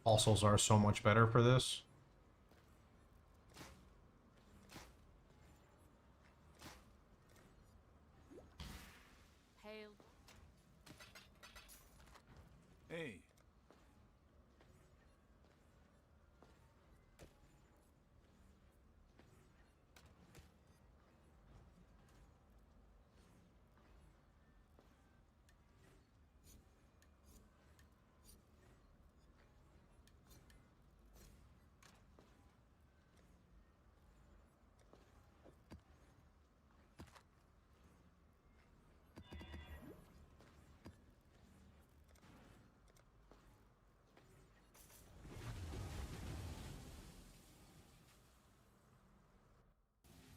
Fossils are so much better for this. Hail. Hey.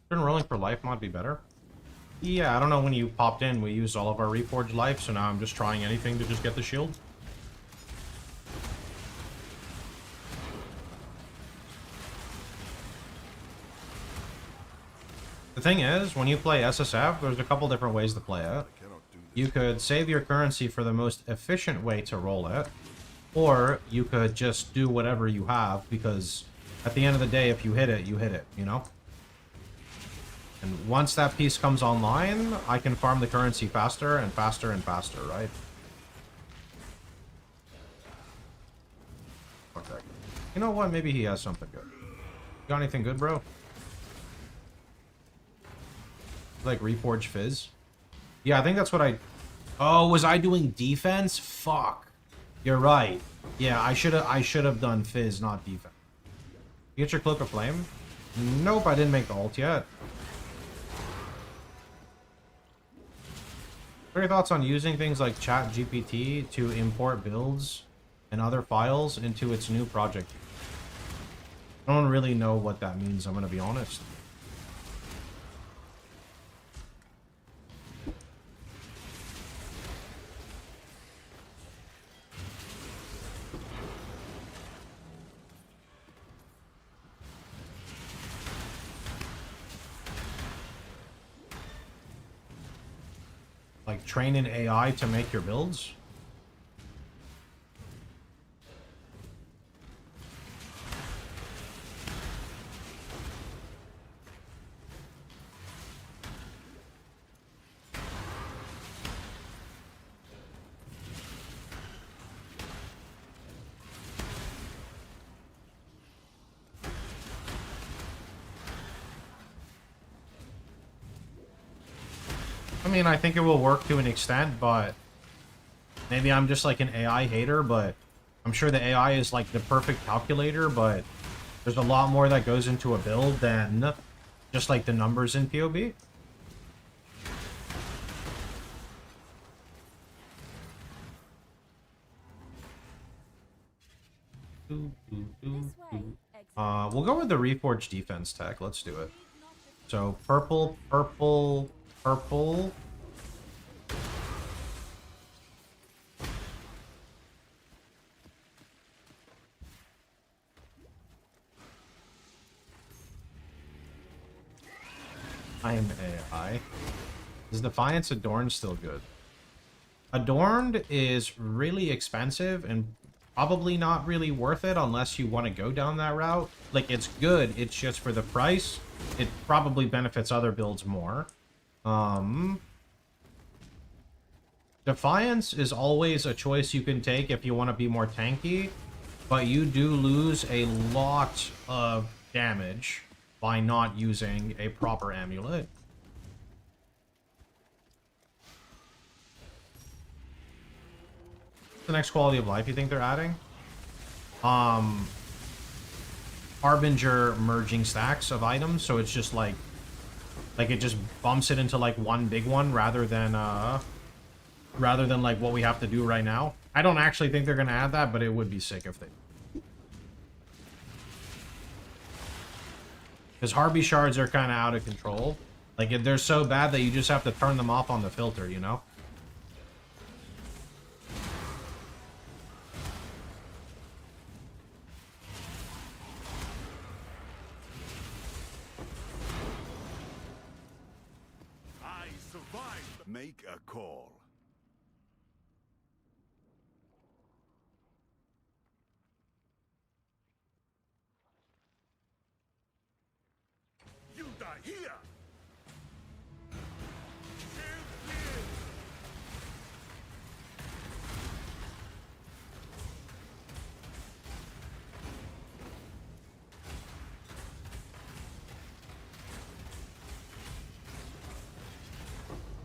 Shouldn't rolling for life mod be better? Yeah, I don't know, when you popped in, we used all of our reforged life, so now I'm just trying anything to just get the shield. The thing is, when you play SSF, there's a couple different ways to play it. You could save your currency for the most efficient way to roll it, or you could just do whatever you have, because at the end of the day, if you hit it, you know? And once that piece comes online, I can farm the currency faster and faster and faster, right? Fuck that. You know what? Maybe he has something good. Got anything good, bro? Like Reforge Fizz? Yeah, I think that's what I... Oh, was I doing defense? Fuck. You're right. Yeah, I should have done Fizz, not defense. You get your Cloak of Flame? Nope, I didn't make the ult yet. What are your thoughts on using things like ChatGPT to import builds and other files into its new project? I don't really know what that means, I'm gonna be honest. Like, train an AI to make your builds? I mean, I think it will work to an extent, but maybe I'm just like an AI hater, but I'm sure the AI is like the perfect calculator, but there's a lot more that goes into a build than just like the numbers in POB. We'll go with the Reforged defense tech. Let's do it. So purple, purple, purple. I'm AI. Is Defiance Adorned still good? Adorned is really expensive and probably not really worth it unless you want to go down that route. Like, it's good, it's just for the price. It probably benefits other builds more. Defiance is always a choice you can take if you want to be more tanky, but you do lose a lot of damage by not using a proper amulet. The next quality of life you think they're adding? Harbinger merging stacks of items, so it's just like it just bumps it into like one big one rather than like what we have to do right now. I don't actually think they're gonna add that, but it would be sick if they... Because Harby shards are kind of out of control. Like, they're so bad that you just have to turn them off on the filter, you know? I survived. Make a call. here. Shield clear.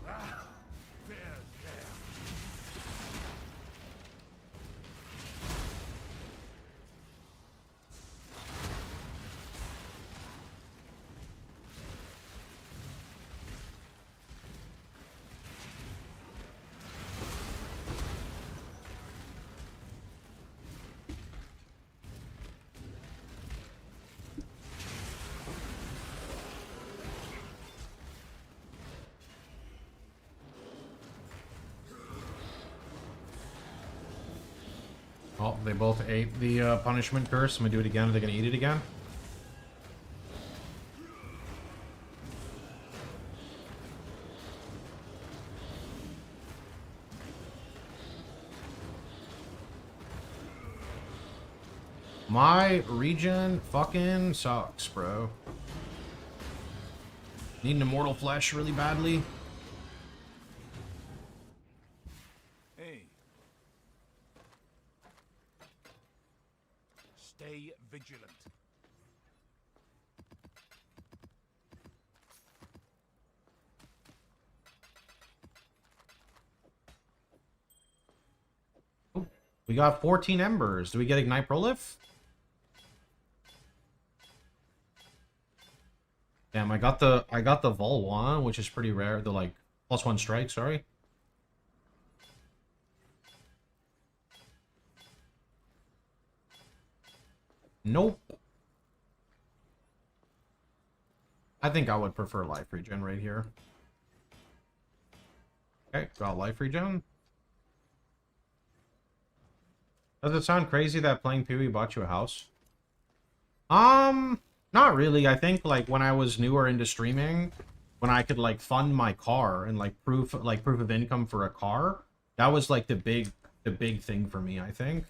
Ah, there, there. Oh, they both ate the punishment curse. I'm gonna do it again. Are they gonna eat it again? My region fucking sucks, bro. Need an immortal flesh really badly. Hey. Stay vigilant. We got 14 embers. Do we get ignite prolif? Damn, I got the Vol 1, which is pretty rare. The like +1 strike, sorry. Nope. I think I would prefer life regen right here. Okay, got life regen. Does it sound crazy that playing PoE bought you a house? Not really. I think like when I was newer into streaming, when I could like fund my car and like proof of income for a car, that was like the big thing for me, I think.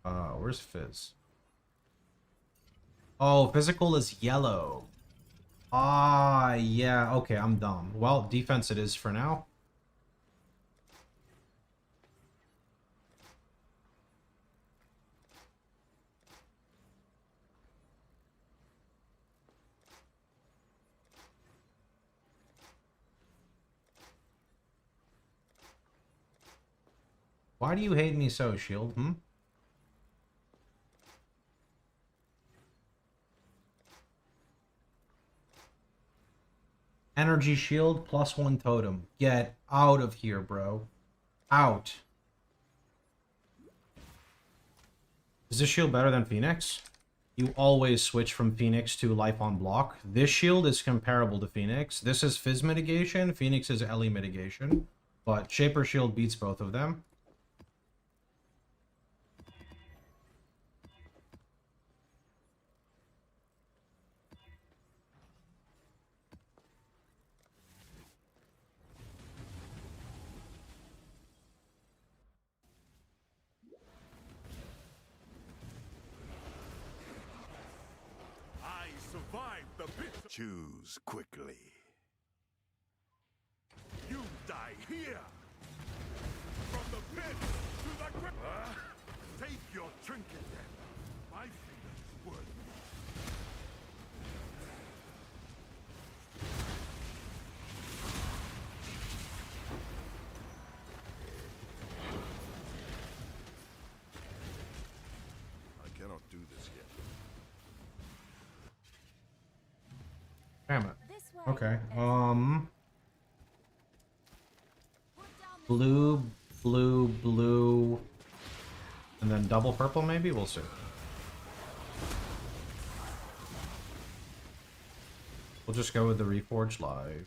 Where's Fizz? Oh, physical is yellow. Ah, yeah, okay, I'm dumb. Well, defense it is for now. Why do you hate me so, Shield? Energy shield +1 totem. Get out of here, bro. Out. Is this shield better than Phoenix? You always switch from Phoenix to life on block. This shield is comparable to Phoenix. This is Fizz mitigation. Phoenix is Ellie mitigation. But Shaper shield beats both of them. I survived the pit. Choose quickly. You die here. From the pit to the ground. Take your trinket then. My fingers worth. I cannot do this yet. Damn it. This way. Okay. Put down this Blue, blue, blue, and then double purple maybe? We'll see. We'll just go with the Reforged Live.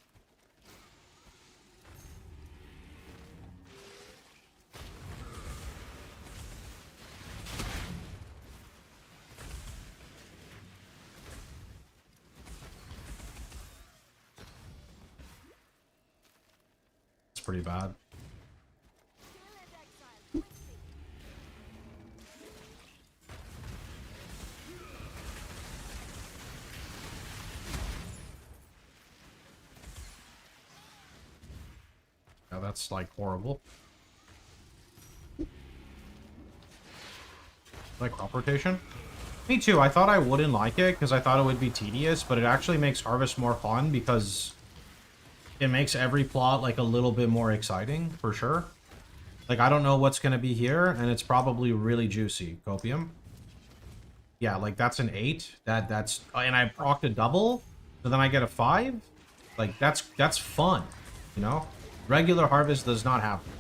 It's pretty bad. Kill and exile quickly. That's like horrible. Like crop rotation? Me too. I thought I wouldn't like it because I thought it would be tedious, but it actually makes Harvest more fun because it makes every plot like a little bit more exciting, for sure. Like, I don't know what's going to be here, and it's probably really juicy. Copium. Yeah, like, that's an 8. That's... And I procced a double, so then I get a 5. Like, that's fun, you know? Regular Harvest does not happen.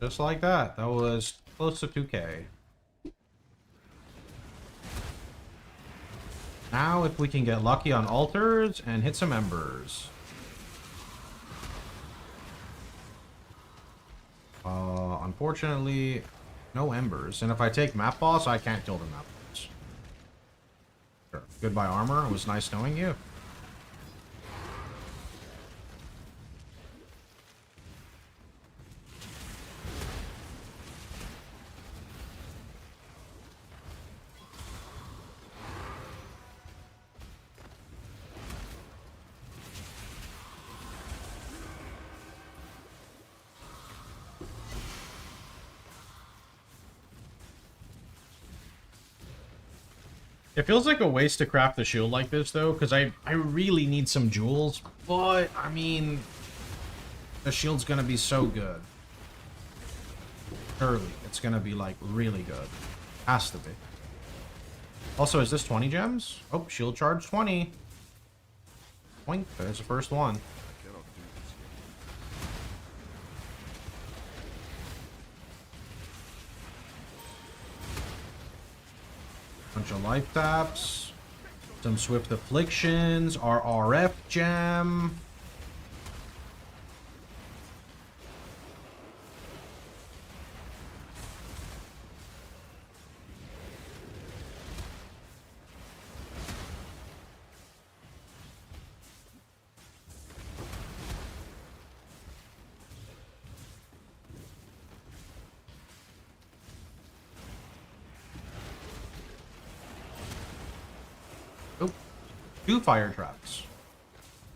Just like that. That was close to 2K. Now if we can get lucky on altars and hit some embers. Unfortunately, no embers. And if I take map boss, I can't kill the map boss. Sure. Goodbye armor. It was nice knowing you. It feels like a waste to craft a shield like this, though, because I really need some jewels. But, I mean, the shield's going to be so good. Surely, it's going to be, like, really good. Has to be. Also, is this 20 gems? Oh, shield charge 20. Point. There's the first one. Bunch of life taps, some swift afflictions, our RF gem. Two fire traps.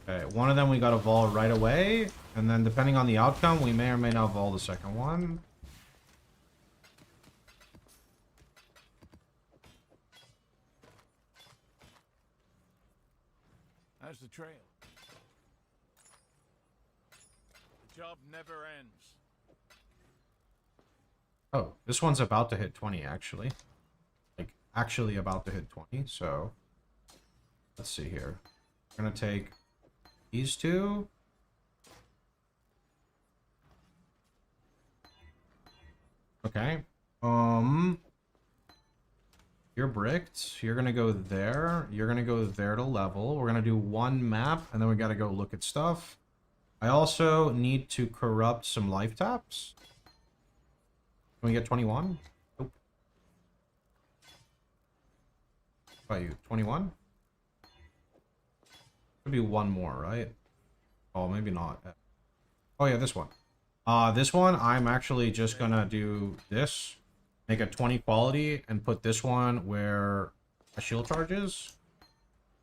Okay, one of them we got to vol right away, and then depending on the outcome, we may or may not vol the second one. How's the trail? The job never ends. Oh, this one's about to hit 20, actually. Like, actually about to hit 20, so... Let's see here. We're gonna take these two. Okay. You're bricked. You're gonna go there. You're gonna go there to level. We're gonna do one map, and then we gotta go look at stuff. I also need to corrupt some life taps. Can we get 21? Nope. How about you? 21? Could be one more, right? Oh, maybe not. Oh yeah, this one. This one, I'm actually just gonna do this. Make a 20 quality and put this one where a shield charge is.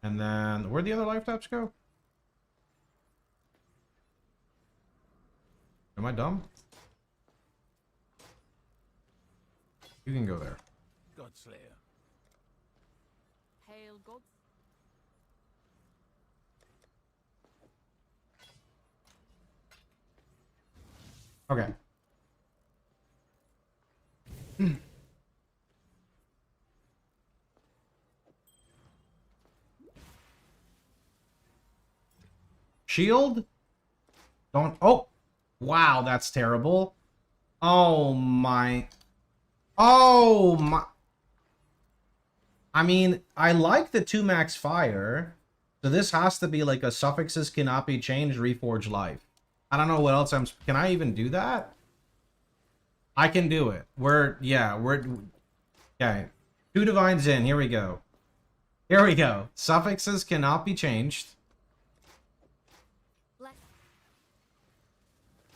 And then, where'd the other life taps go? Am I dumb? You can go there. Godslayer. Hail God. Okay. Shield? Don't... Oh! Wow, that's terrible. Oh my... Oh my... I mean, I like the 2 max fire. So this has to be like a suffixes cannot be changed, reforge life. I don't know what else I'm... Can I even do that? I can do it. We're okay. 2 divines in. Here we go. Here we go. Suffixes cannot be changed.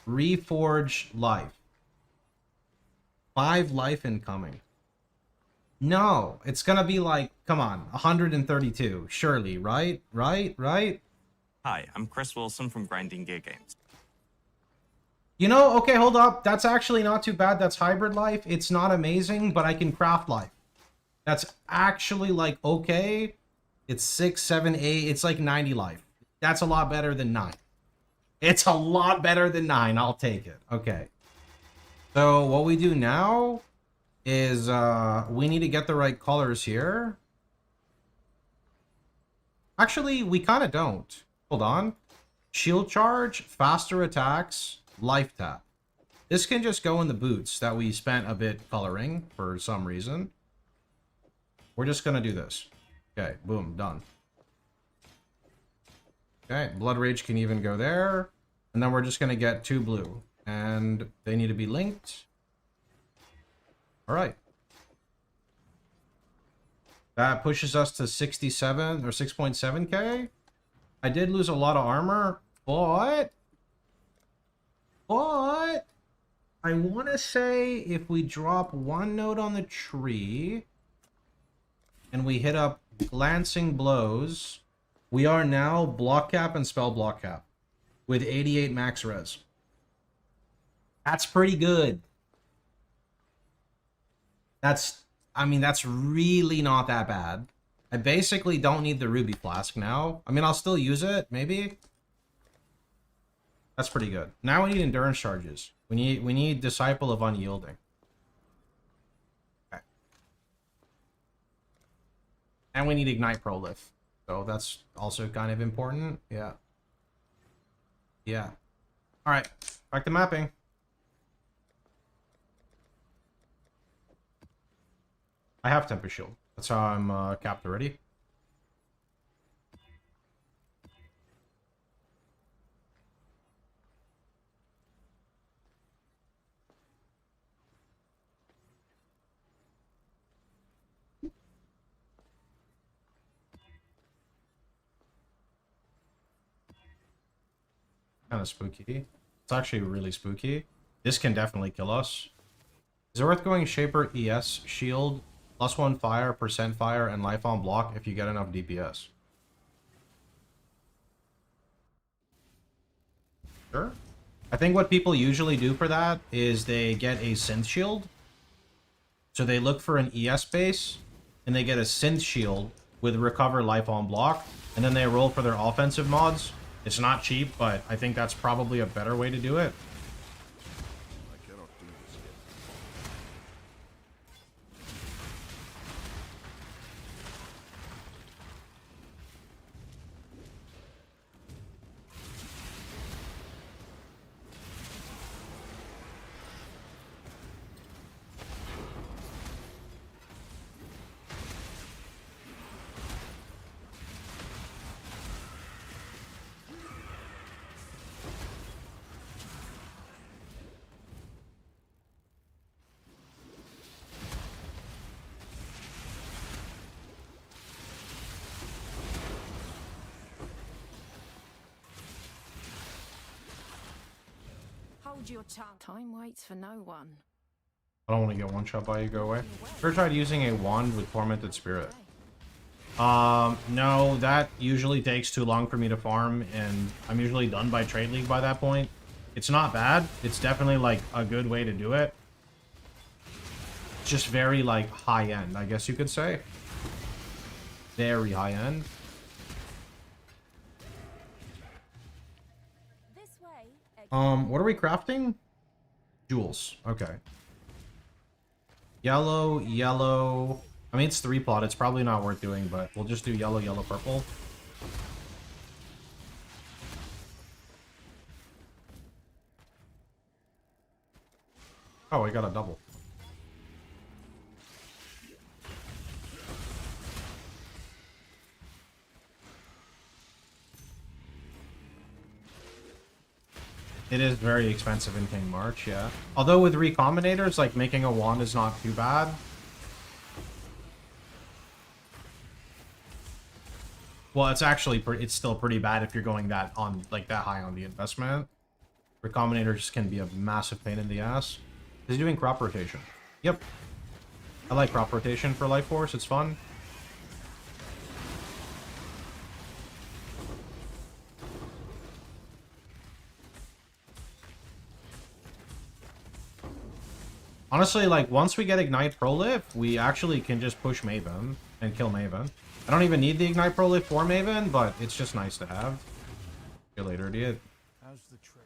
Reforge life. 5 life incoming. No, it's gonna be like, come on, 132. Surely, right? Right? Hi, I'm Chris Wilson from Grinding Gear Games. You know, okay, hold up. That's actually not too bad. That's hybrid life. It's not amazing, but I can craft life. That's actually like okay. It's 6, 7, 8. It's like 90 life. That's a lot better than 9. It's a lot better than 9. I'll take it. Okay. So what we do now is we need to get the right colors here. Actually, we kind of don't. Hold on. Shield charge, faster attacks, life tap. This can just go in the boots that we spent a bit coloring for some reason. We're just going to do this. Okay, boom, done. Okay, Blood Rage can even go there. And then we're just going to get 2 blue. And they need to be linked. Alright. That pushes us to 67 or 6.7k. I did lose a lot of armor, but I want to say if we drop 1 node on the tree and we hit up Glancing Blows, we are now block cap and spell block cap with 88 max res. That's pretty good. I mean, that's really not that bad. I basically don't need the ruby flask now. I mean, I'll still use it, maybe. That's pretty good. Now we need endurance charges. We need Disciple of Unyielding. Okay. And we need Ignite Prolif. So that's also kind of important. Yeah. Yeah. Alright. Back to mapping. I have Temper Shield. That's how I'm capped already. Kind of spooky. It's actually really spooky. This can definitely kill us. Is it worth going Shaper ES Shield? +1 fire, percent fire, and life on block if you get enough DPS. Sure. I think what people usually do for that is they get a synth shield. So they look for an ES base, and they get a synth shield with recover life on block, and then they roll for their offensive mods. It's not cheap, but I think that's probably a better way to do it. I cannot do this yet. Hold your tongue. Time waits for no one. I don't want to get one shot by you, go away. Ever tried using a wand with Tormented Spirit? No, that usually takes too long for me to farm, and I'm usually done by Trade League by that point. It's not bad. It's definitely, like, a good way to do it. It's just very, like, high-end, I guess you could say. Very high-end. What are we crafting? Jewels. Okay. Yellow, yellow. I mean, it's 3 plot. It's probably not worth doing, but we'll just do yellow, yellow, purple. Oh, I got a double. It is very expensive in King March, yeah. Although with recombinators, like making a wand is not too bad. Well, it's actually it's still pretty bad if you're going that high on the investment. Recombinators can be a massive pain in the ass. Is he doing crop rotation? Yep. I like crop rotation for Life Force, it's fun. Honestly, like, once we get Ignite Prolif, we actually can just push Maven and kill Maven. I don't even need the Ignite Prolif for Maven, but it's just nice to have. See you later, idiot. How's the trade?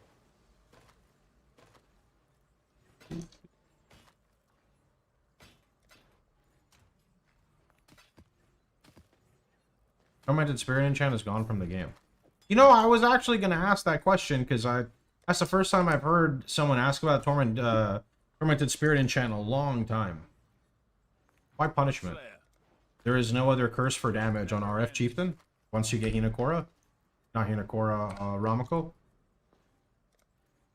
Tormented Spirit Enchant is gone from the game. You know, I was actually going to ask that question, because that's the first time I've heard someone ask about Tormented Spirit Enchant in a long time. Why punishment? There is no other curse for damage on RF Chieftain once you get Hinokora. Not Hinokora, Ramako.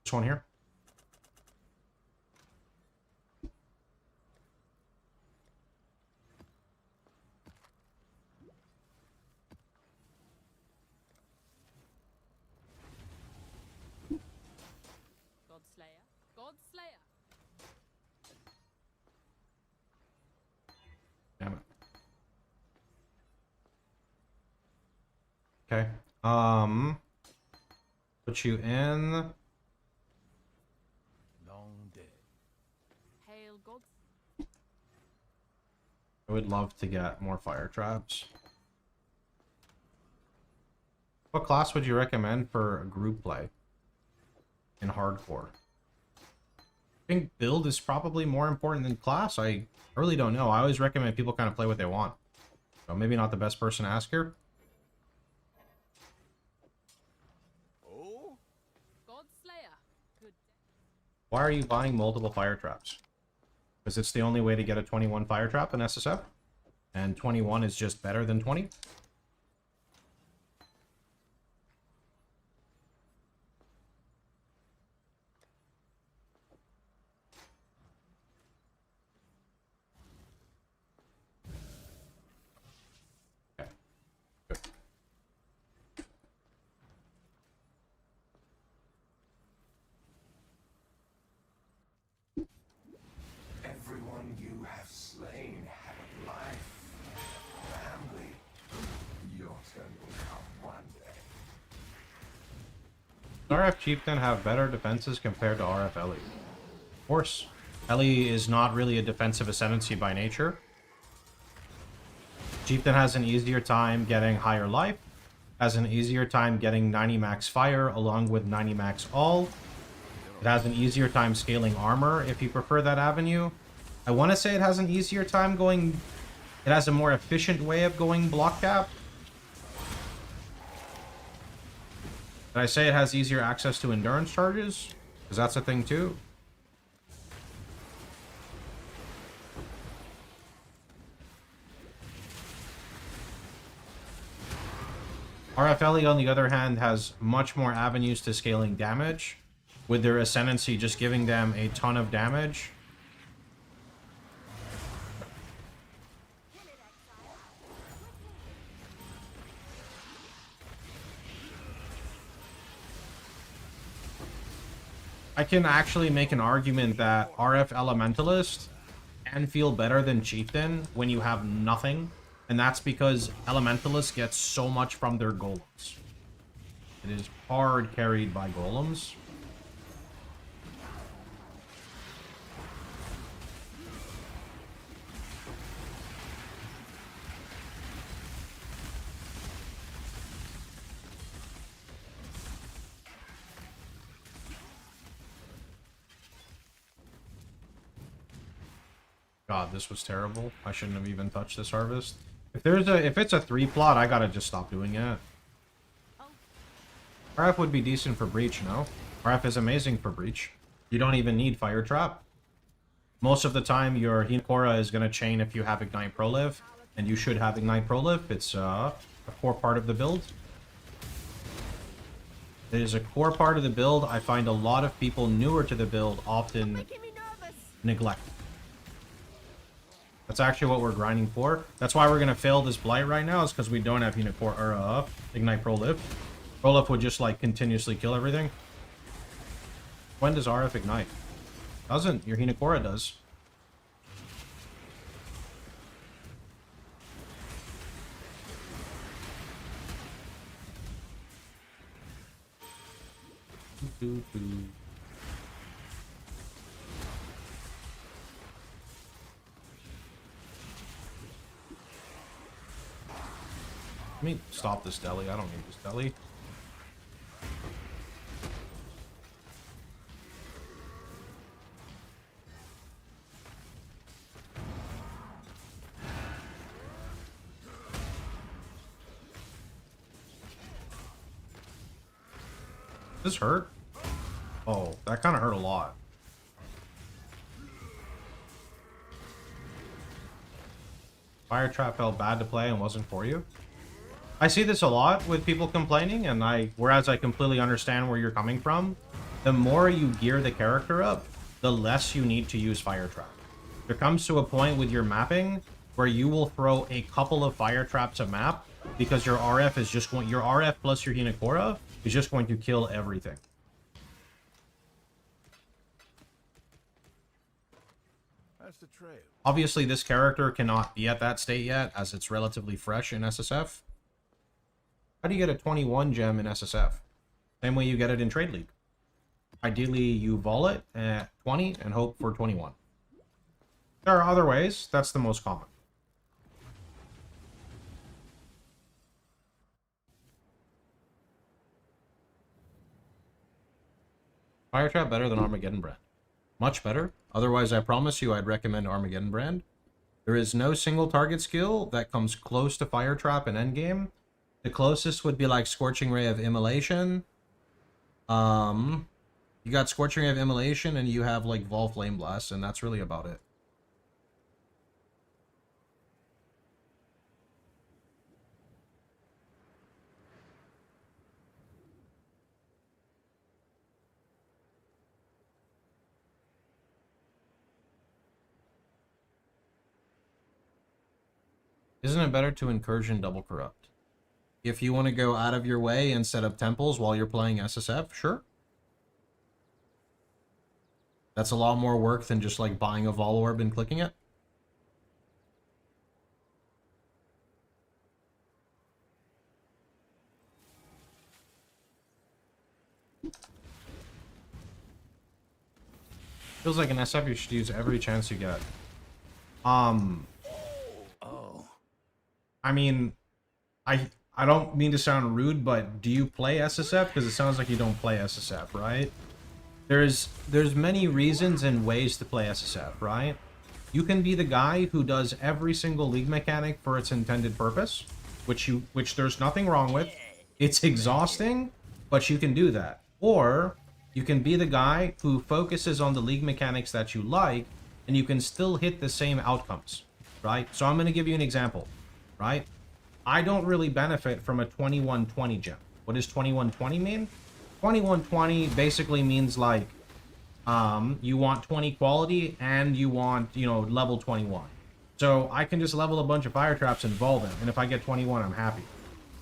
This one here. Godslayer. Godslayer. Damn it. Okay. Put you in. Long dead. Hail God. I would love to get more fire traps. What class would you recommend for a group play in hardcore? I think build is probably more important than class. I really don't know. I always recommend people kind of play what they want. So maybe not the best person to ask here. Oh? Godslayer. Good. Why are you buying multiple fire traps? Because it's the only way to get a 21 fire trap in SSF. And 21 is just better than 20. Okay. Good. Everyone you have slain had a life. Family. Your turn will come one day. Does RF Chieftain have better defenses compared to RF Ellie? Of course. Ellie is not really a defensive ascendancy by nature. Chieftain has an easier time getting higher life, has an easier time getting 90 max fire along with 90 max all. It has an easier time scaling armor if you prefer that avenue. I want to say it has an easier time going... It has a more efficient way of going block cap. Did I say it has easier access to endurance charges? Because that's a thing too. RFLE, on the other hand, has much more avenues to scaling damage, with their ascendancy just giving them a ton of damage. I can actually make an argument that RF Elementalist can feel better than Chieftain when you have nothing. And that's because Elementalists get so much from their golems. It is hard carried by golems. God, this was terrible. I shouldn't have even touched this harvest. If it's a 3 plot, I gotta just stop doing it. RF would be decent for breach, no? RF is amazing for breach. You don't even need fire trap. Most of the time, your Hinokora is gonna chain if you have Ignite Proliv, and you should have Ignite Proliv. It's a core part of the build. It is a core part of the build. I find a lot of people newer to the build often neglect. That's actually what we're grinding for. That's why we're going to fail this Blight right now, is because we don't have Unicore or Ignite Prolif. Prolif would just like continuously kill everything. When does RF ignite? Doesn't. Your Hinokora does. Let me stop this deli. I don't need this deli. This hurt? Oh, that kind of hurt a lot. Fire Trap felt bad to play and wasn't for you. I see this a lot with people complaining, and whereas I completely understand where you're coming from, the more you gear the character up, the less you need to use Fire Trap. There comes to a point with your mapping where you will throw a couple of Fire Traps a map because your RF is just going, your RF plus your Hinokora is just going to kill everything. How's the trail? Obviously, this character cannot be at that state yet, as it's relatively fresh in SSF. How do you get a 21 gem in SSF? Same way you get it in Trade League. Ideally, you vol it at 20 and hope for 21. There are other ways. That's the most common. Fire Trap better than Armageddon Brand. Much better. Otherwise, I promise you I'd recommend Armageddon Brand. There is no single target skill that comes close to Fire Trap in endgame. The closest would be like Scorching Ray of Immolation. You got Scorching Ray of Immolation and you have like Vol Flame Blast, and that's really about it. Isn't it better to Incursion Double Corrupt? If you want to go out of your way and set up temples while you're playing SSF, sure. That's a lot more work than just like buying a Vol Orb and clicking it. Feels like an SF you should use every chance you get. I mean, I don't mean to sound rude, but do you play SSF? Because it sounds like you don't play SSF, right? There's many reasons and ways to play SSF, right? You can be the guy who does every single league mechanic for its intended purpose, which there's nothing wrong with. It's exhausting, but you can do that. Or you can be the guy who focuses on the league mechanics that you like, and you can still hit the same outcomes, right? So I'm going to give you an example. Right? I don't really benefit from a 2120 gem. What does 2120 mean? 2120 basically means like you want 20 quality and you want, you know, level 21. So I can just level a bunch of fire traps and vol them, and if I get 21, I'm happy.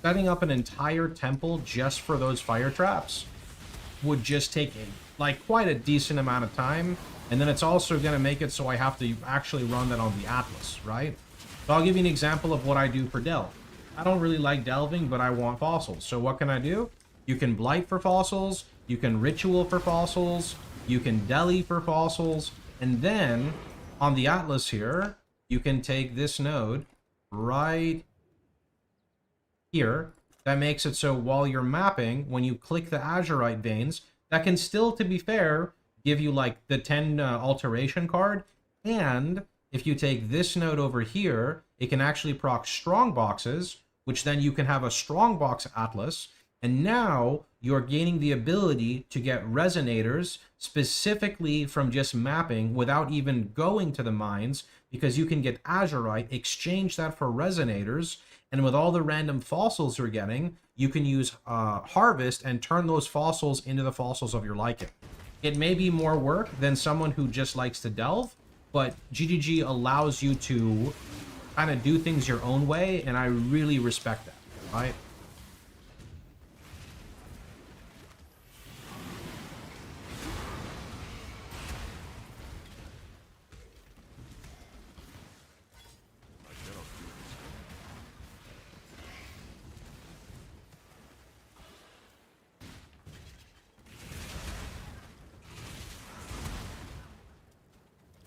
Setting up an entire temple just for those fire traps would just take like quite a decent amount of time, and then it's also going to make it so I have to actually run that on the Atlas, right? So I'll give you an example of what I do for Delve. I don't really like delving, but I want fossils. So what can I do? You can Blight for fossils, you can Ritual for fossils, you can Deli for fossils, and then on the Atlas here, you can take this node right here. That makes it so while you're mapping, when you click the Azurite veins, that can still, to be fair, give you like the 10 alteration card, and if you take this node over here, it can actually proc strong boxes, which then you can have a strong box Atlas, And now you're gaining the ability to get resonators specifically from just mapping without even going to the mines, because you can get azurite, exchange that for resonators, and with all the random fossils you're getting, you can use harvest and turn those fossils into the fossils of your liking. It may be more work than someone who just likes to delve, but GGG allows you to kind of do things your own way, and I really respect that, right?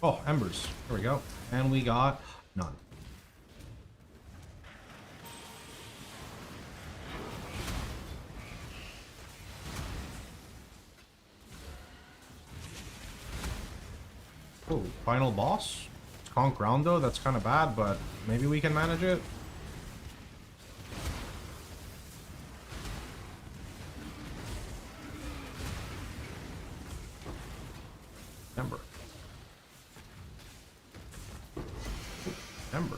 Oh, embers. There we go. And we got none. Oh, final boss? It's conk ground though, that's kind of bad, but maybe we can manage it. Ember. Ember.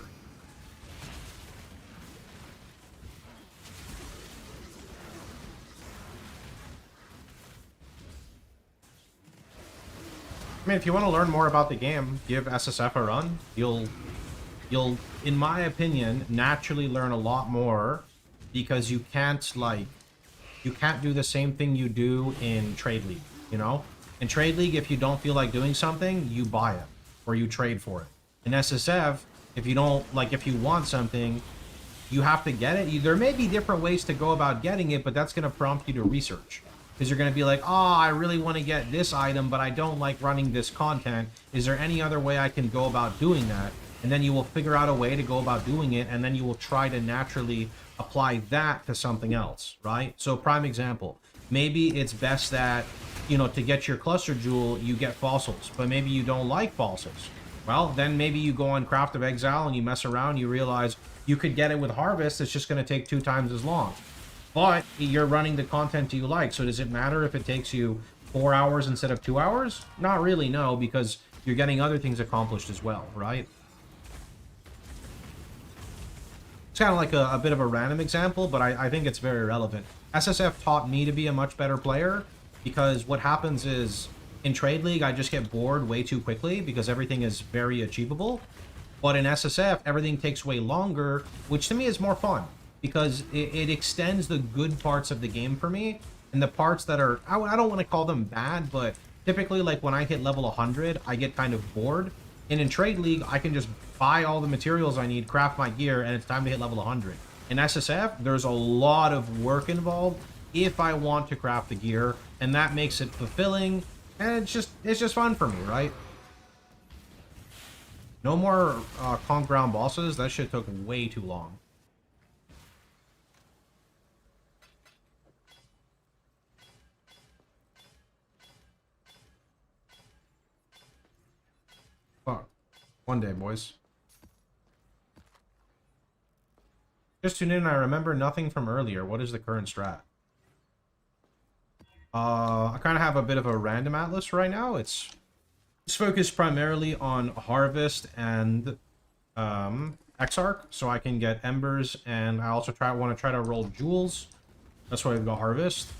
I mean, if you want to learn more about the game, give SSF a run. You'll, in my opinion, naturally learn a lot more, because you can't do the same thing you do in Trade League, you know? In Trade League, if you don't feel like doing something, you buy it, or you trade for it. In SSF, if you want something, you have to get it. There may be different ways to go about getting it, but that's going to prompt you to research. Because you're going to be like, oh, I really want to get this item, but I don't like running this content. Is there any other way I can go about doing that? And then you will figure out a way to go about doing it, and then you will try to naturally apply that to something else, right? So prime example, maybe it's best that, you know, to get your cluster jewel, you get fossils, but maybe you don't like fossils. Well, then maybe you go on Craft of Exile and you mess around, you realize you could get it with Harvest, it's just going to take 2 times as long. But you're running the content you like, so does it matter if it takes you 4 hours instead of 2 hours? Not really, no, because you're getting other things accomplished as well, right? It's kind of like a bit of a random example, but I think it's very relevant. SSF taught me to be a much better player, because what happens is, in Trade League, I just get bored way too quickly because everything is very achievable. But in SSF, everything takes way longer, which to me is more fun, because it extends the good parts of the game for me, and the parts that are, I don't want to call them bad, but typically, like when I hit level 100, I get kind of bored. And in Trade League, I can just buy all the materials I need, craft my gear, and it's time to hit level 100. In SSF, there's a lot of work involved if I want to craft the gear, and that makes it fulfilling, and it's just fun for me, right? No more conk ground bosses. That shit took way too long. Fuck. One day, boys. Just tuned in, I remember nothing from earlier. What is the current strat? I kind of have a bit of a random atlas right now. It's focused primarily on Harvest and Exarch, so I can get Embers, and I also want to try to roll Jewels. That's why we've got Harvest.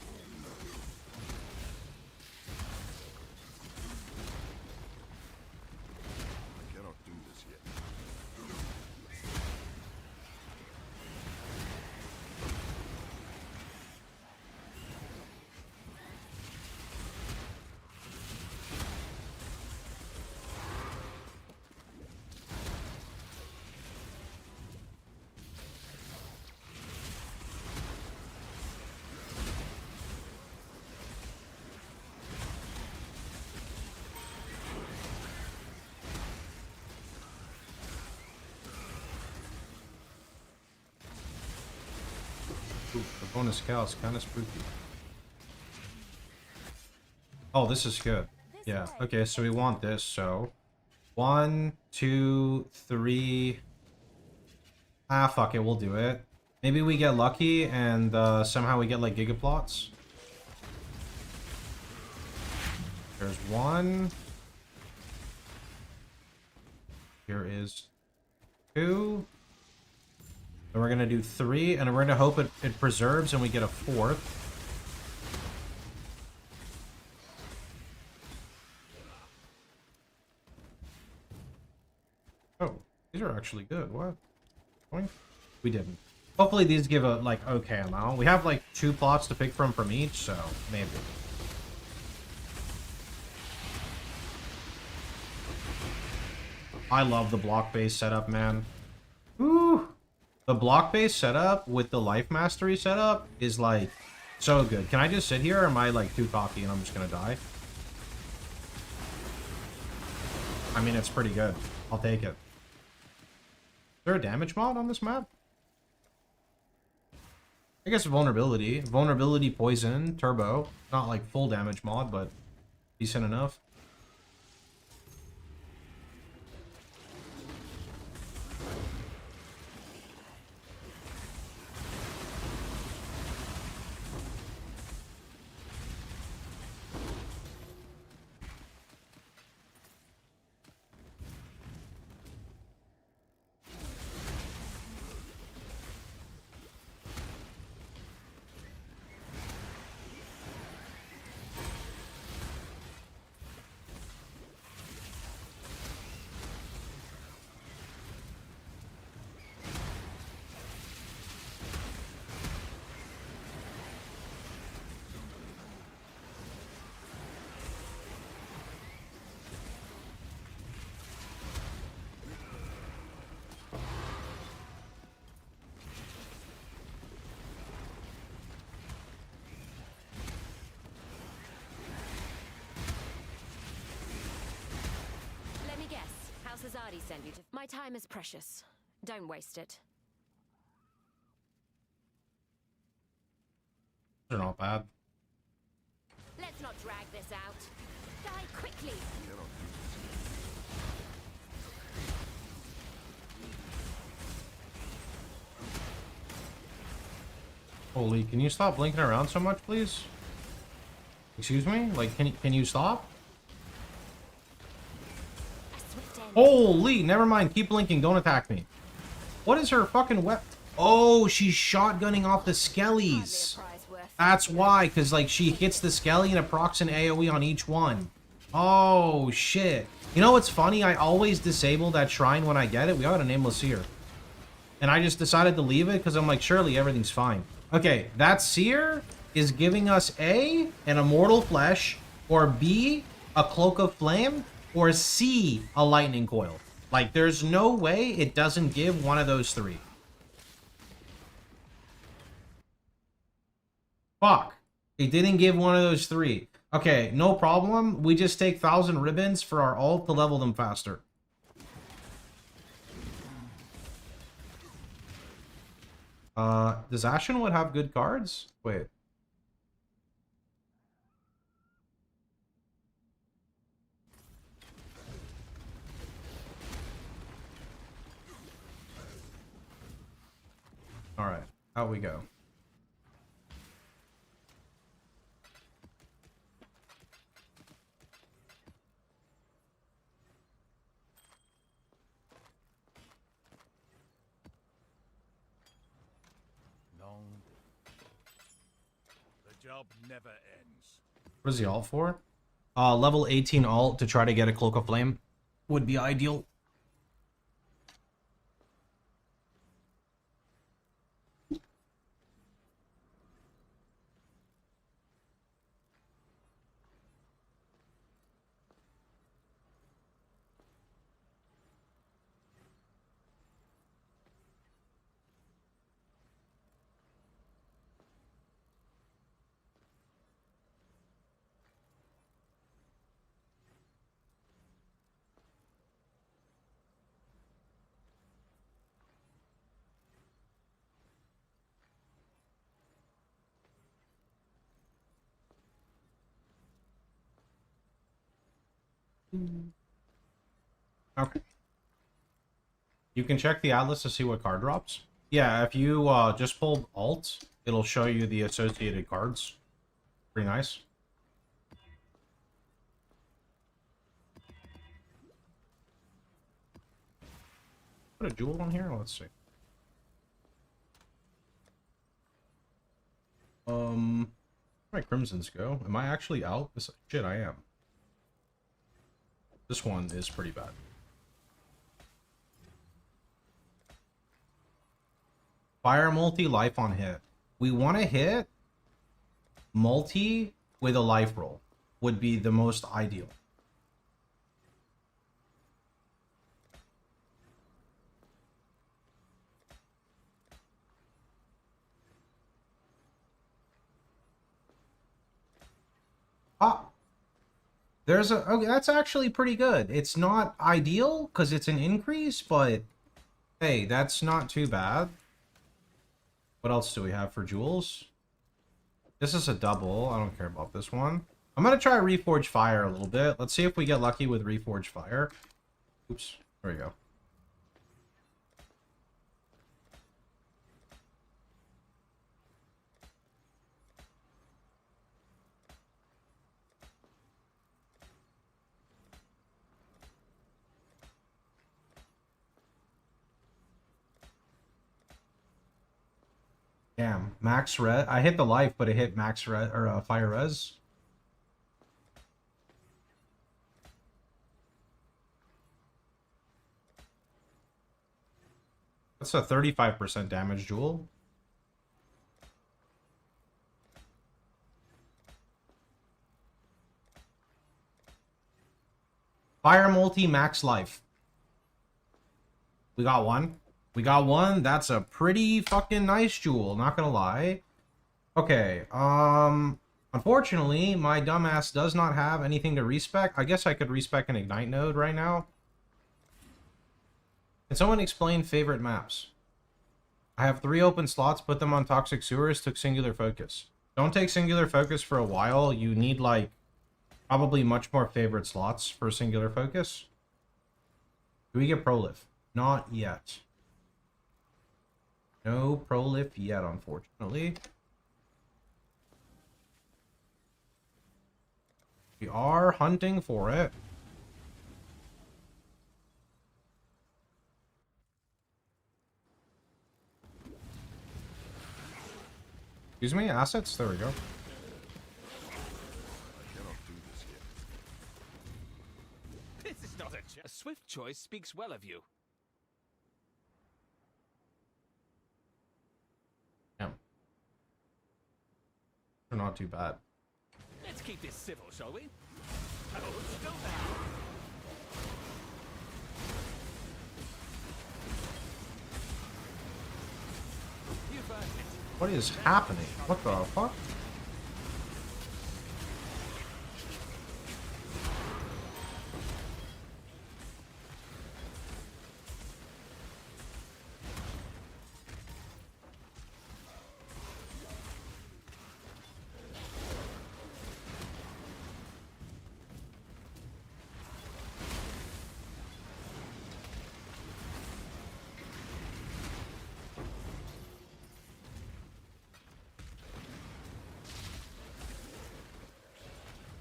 Ooh, the bonus cow is kind of spooky. Oh, this is good. Yeah, okay, so we want this, so 1, 2, 3. Ah, fuck it, we'll do it. Maybe we get lucky and somehow we get like gigaplots. There's one. Here is two. And we're gonna do three, and we're gonna hope it preserves and we get a fourth. Oh, these are actually good. What? Boink. We didn't. Hopefully these give a, like, okay amount. We have, like, 2 plots to pick from each, so maybe. I love the block-based setup, man. Woo! The block-based setup with the life mastery setup is, like, so good. Can I just sit here, or am I, like, too cocky and I'm just gonna die? I mean, it's pretty good. I'll take it. Is there a damage mod on this map? I guess vulnerability. Vulnerability, poison, turbo. Not like full damage mod, but decent enough. Zadi sent you to... My time is precious. Don't waste it. They're not bad. Let's not drag this out. Die quickly. Holy, can you stop blinking around so much, please? Excuse me? Like, can you stop? Holy, never mind. Keep blinking. Don't attack me. What is her fucking weapon? Oh, she's shotgunning off the skellies. That's why, because, like, she hits the skelly and procs an AoE on each one. Oh, shit. You know what's funny? I always disable that shrine when I get it. We got a nameless seer. And I just decided to leave it because I'm like, surely everything's fine. Okay, that seer is giving us A, an immortal flesh, or B, a cloak of flame, or C, a lightning coil. Like, there's no way it doesn't give one of those three. Fuck. It didn't give one of those three. Okay, no problem. We just take 1,000 ribbons for our ult to level them faster. Does Ashenwood have good cards? Wait. Alright, out we go. The job never ends. What is the alt for? Level 18 alt to try to get a Cloak of Flame would be ideal. Okay. You can check the atlas to see what card drops. Yeah, if you just hold Alt, it'll show you the associated cards. Pretty nice. Put a jewel on here? Let's see. Where my crimsons go? Am I actually out? Shit, I am. This one is pretty bad. Fire multi, life on hit. We want to hit multi with a life roll. Would be the most ideal. Ah, there's a, okay, that's actually pretty good. It's not ideal because it's an increase, but hey, that's not too bad. What else do we have for jewels? This is a double. I don't care about this one. I'm gonna try Reforge Fire a little bit. Let's see if we get lucky with Reforge Fire. Oops, there we go. Damn, max res. I hit the life, but it hit max res or fire res. That's a 35% damage jewel. Fire multi max life. We got one. We got one. That's a pretty fucking nice jewel, not gonna lie. Okay, unfortunately, my dumbass does not have anything to respec. I guess I could respec an Ignite node right now. Can someone explain favorite maps? I have 3 open slots, put them on Toxic Sewers, took Singular Focus. Don't take Singular Focus for a while. You need, like, probably much more favorite slots for Singular Focus. Do we get Prolif? Not yet. No Prolif yet, unfortunately. We are hunting for it. Excuse me, assets? There we go. This is not a swift choice speaks well of you. Damn. They're not too bad. Let's keep this civil, shall we? Oh, still down. You've earned it. What is happening? What the fuck?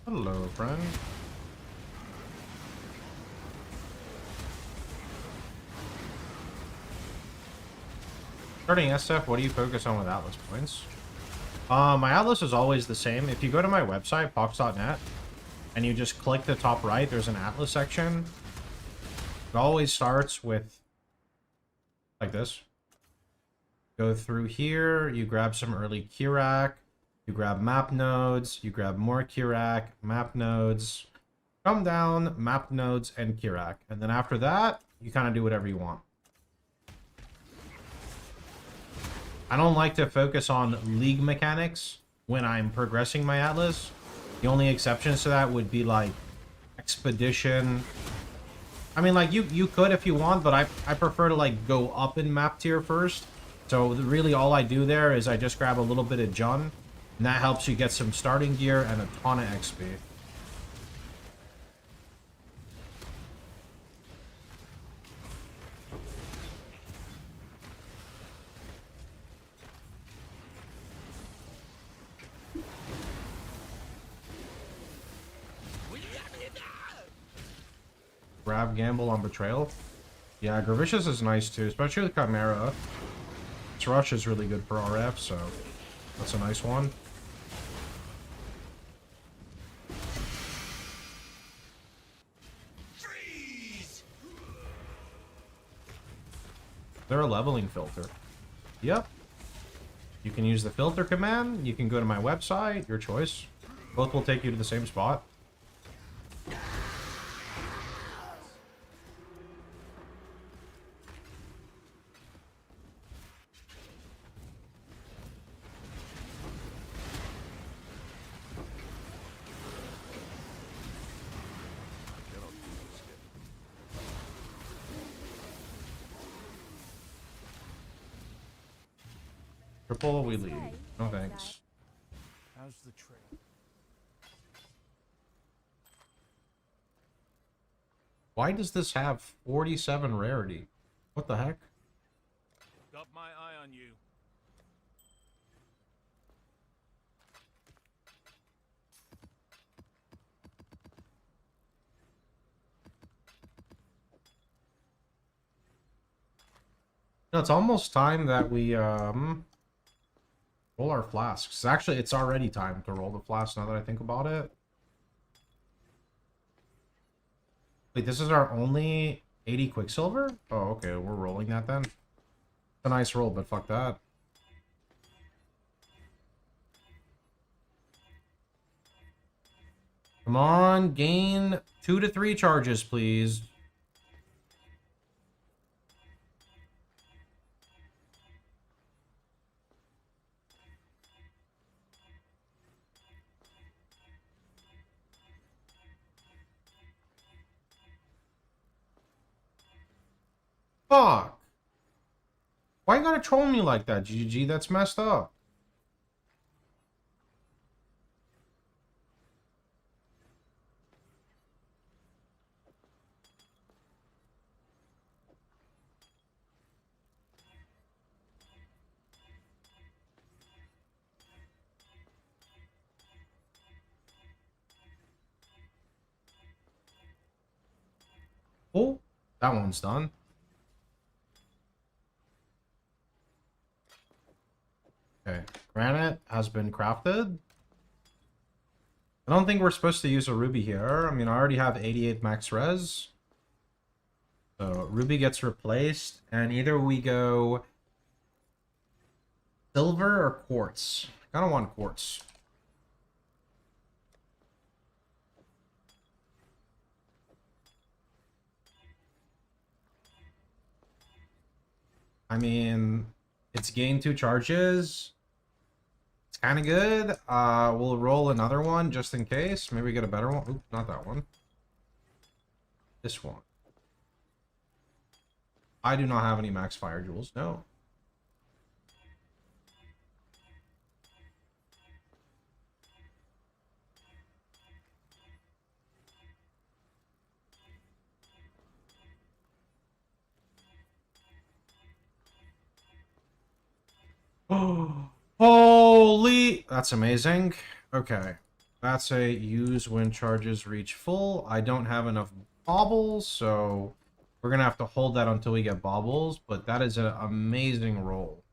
Hello, friend. Starting SSF, what do you focus on with Atlas points? My Atlas is always the same. If you go to my website, pox.net, and you just click the top right, there's an Atlas section. It always starts with like this. Go through here, you grab some early Kirak, you grab map nodes, you grab more Kirak, map nodes, come down, map nodes, and Kirak. And then after that, you kind of do whatever you want. I don't like to focus on league mechanics when I'm progressing my Atlas. The only exceptions to that would be like Expedition. I mean, like you could if you want, but I prefer to like go up in map tier first. So really all I do there is I just grab a little bit of Jun, and that helps you get some starting gear and a ton of XP. Grab gamble on betrayal. Yeah, Gravicious is nice too, especially with Chimera. This rush is really good for RF, so that's a nice one. Freeze! Is there a leveling filter? Yep. You can use the filter command. You can go to my website. Your choice. Both will take you to the same spot. Triple, we lead. No thanks. How's the trade? Why does this have 47 rarity? What the heck? Got my eye on you. No, it's almost time that we roll our flasks. Actually, it's already time to roll the flasks now that I think about it. Wait, this is our only 80 Quicksilver? Oh, okay, we're rolling that then. It's a nice roll, but fuck that. Come on, gain 2 to 3 charges, please. Fuck. Why you gotta troll me like that, GG? That's messed up. Oh, that one's done. Okay, granite has been crafted. I don't think we're supposed to use a ruby here. I mean, I already have 88 max res. So ruby gets replaced, and either we go silver or quartz. I kind of want quartz. I mean, it's gained 2 charges. It's kind of good. We'll roll another one just in case. Maybe we get a better one. Oop, not that one. This one. I do not have any max fire jewels. No. Oh, holy! That's amazing. Okay. That's a use when charges reach full. I don't have enough baubles, so we're going to have to hold that until we get baubles, but that is an amazing roll.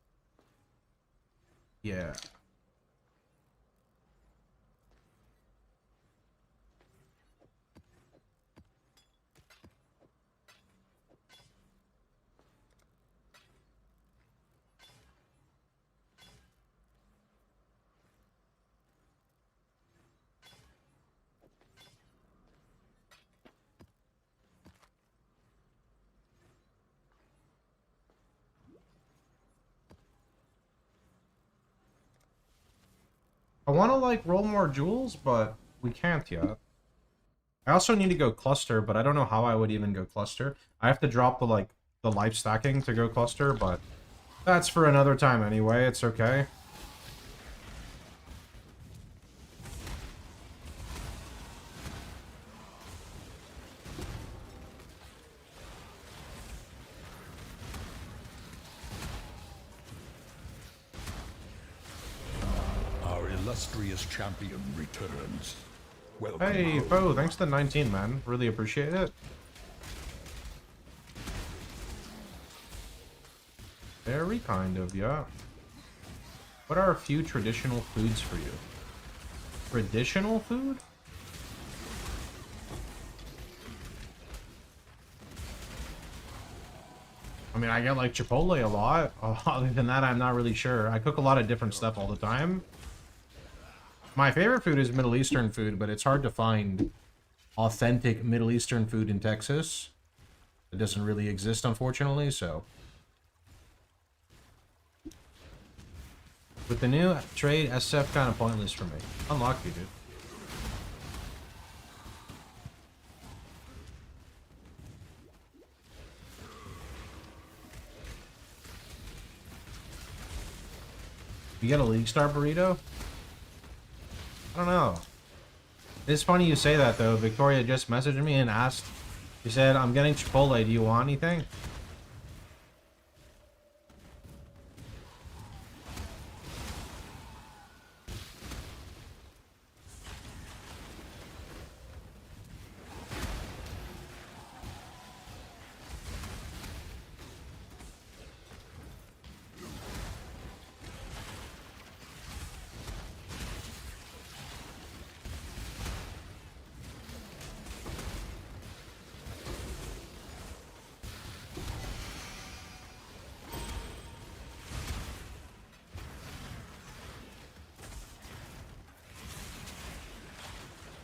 Yeah. I want to, like, roll more jewels, but we can't yet. I also need to go cluster, but I don't know how I would even go cluster. I have to drop the, like, the life stacking to go cluster, but that's for another time anyway. It's okay. Illustrious champion returns. Welcome. Hey, Bo, thanks to 19, man. Really appreciate it. Very kind of you. What are a few traditional foods for you? Traditional food? I mean, I get like Chipotle a lot. Other than that, I'm not really sure. I cook a lot of different stuff all the time. My favorite food is Middle Eastern food, but it's hard to find authentic Middle Eastern food in Texas. It doesn't really exist, unfortunately, so. With the new trade, SSF kind of pointless for me. Unlucky, dude. You get a League Star burrito? I don't know. It's funny you say that, though. Victoria just messaged me and asked. She said, I'm getting Chipotle. Do you want anything?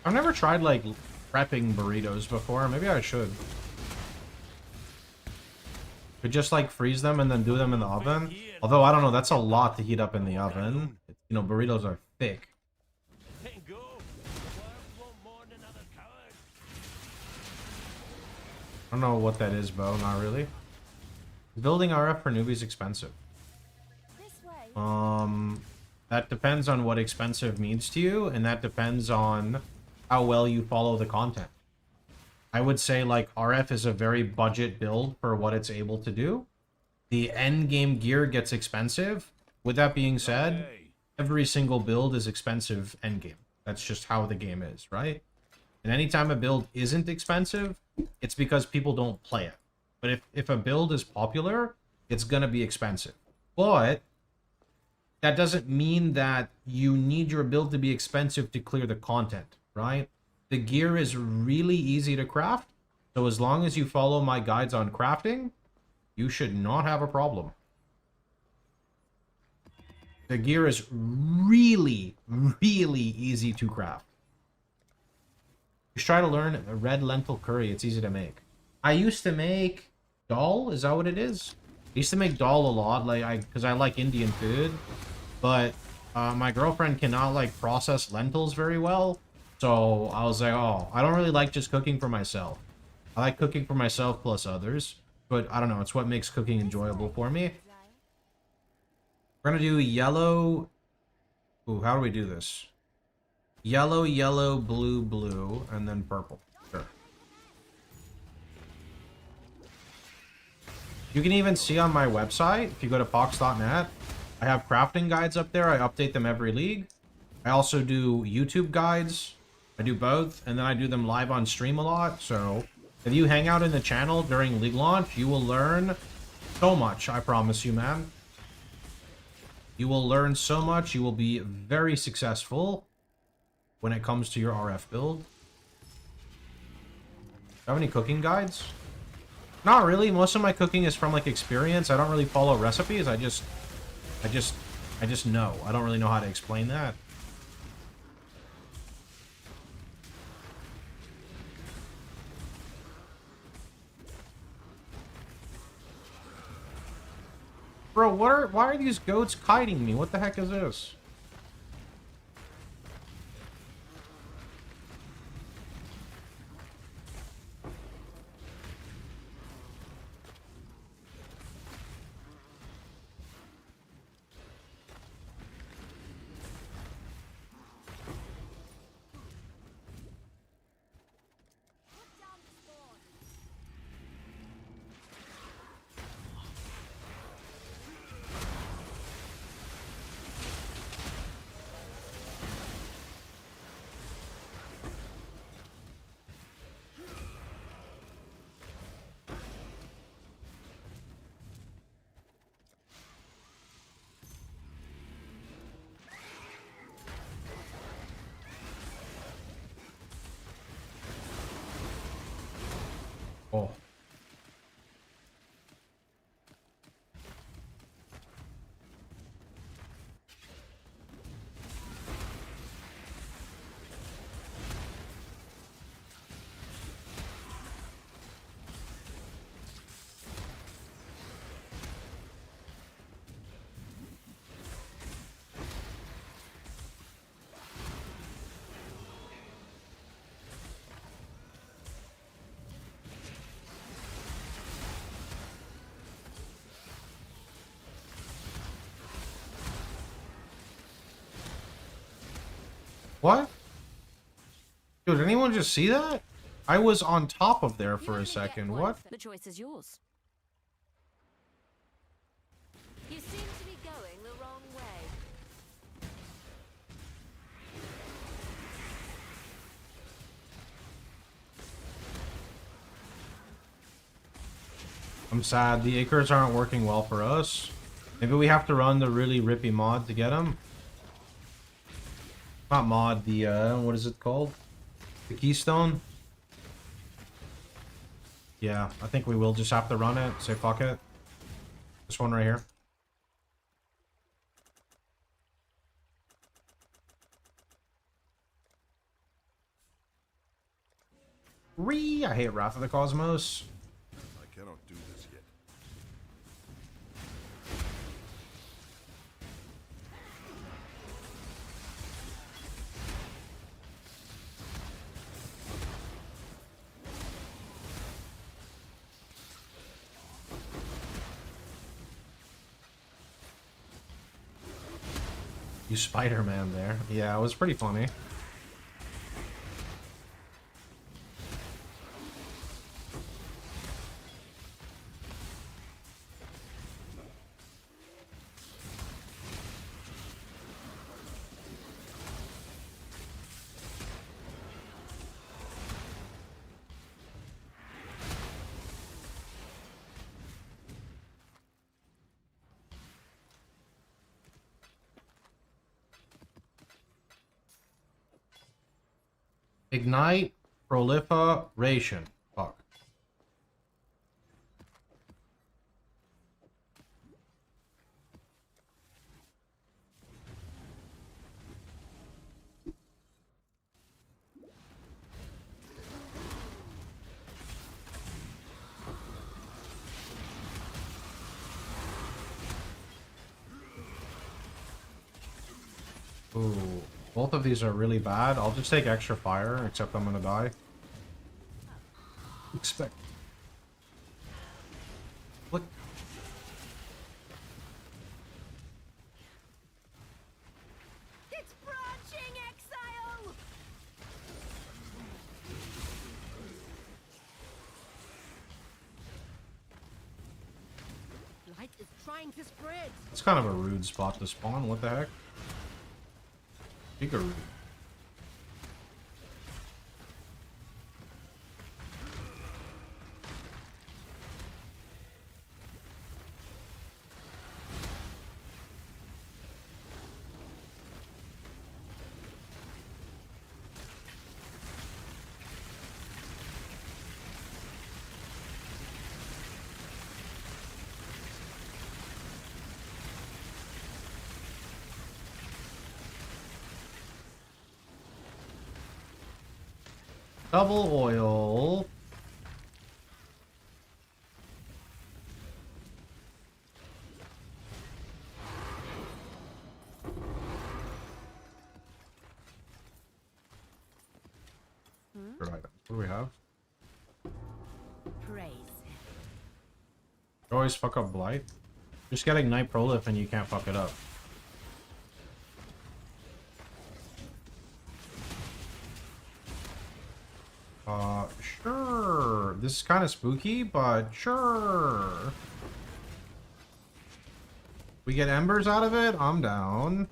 I've never tried, like, prepping burritos before. Maybe I should. Could just, like, freeze them and then do them in the oven. Although, I don't know, that's a lot to heat up in the oven. You know, burritos are thick. I don't know what that is, Bo. Not really. Building RF for newbies expensive. That depends on what expensive means to you, and that depends on how well you follow the content. I would say, like, RF is a very budget build for what it's able to do. The end game gear gets expensive. With that being said, every single build is expensive end game. That's just how the game is, right? And anytime a build isn't expensive, it's because people don't play it. But if a build is popular, it's gonna be expensive. But that doesn't mean that you need your build to be expensive to clear the content, right? The gear is really easy to craft, so as long as you follow my guides on crafting, you should not have a problem. The gear is really, really easy to craft. Just try to learn a red lentil curry. It's easy to make. I used to make dal. Is that what it is? I used to make dal a lot, like because I like Indian food, but my girlfriend cannot like process lentils very well. So I was like, oh, I don't really like just cooking for myself. I like cooking for myself plus others, but I don't know. It's what makes cooking enjoyable for me. We're gonna do yellow. Ooh, how do we do this? Yellow, yellow, blue, blue, and then purple. Sure. You can even see on my website, if you go to pox.net, I have crafting guides up there. I update them every league. I also do YouTube guides. I do both, and then I do them live on stream a lot. So if you hang out in the channel during league launch, you will learn so much. I promise you, man. You will learn so much. You will be very successful when it comes to your RF build. Do you have any cooking guides? Not really. Most of my cooking is from like experience. I don't really follow recipes. I just know. I don't really know how to explain that. Bro, why are these goats kiting me? What the heck is this? What? Dude, did anyone just see that? I was on top of there You for only a get second. one What? The choice is yours. You seem to be going the wrong way. I'm sad. The acres aren't working well for us. Maybe we have to run the really rippy mod to get them. Not mod, the, what is it called? The Keystone? Yeah, I think we will just have to run it. Say fuck it. This one right here. I hate Wrath of the Cosmos. I cannot do this yet. You Spider-Man there. Yeah, it was pretty funny. Ignite proliferation. Fuck. Ooh, both of these are really bad. I'll just take extra fire, except I'm gonna die. Expect. What? It's branching exile! Light is trying to spread. It's kind of a rude spot to spawn. What the heck? Giga rude. Double oil. Good item. What do we have? Praise. You always fuck up Blight. Just getting Night Prolif and you can't fuck it up. Sure. This is kind of spooky, but sure. We get embers out of it? I'm down.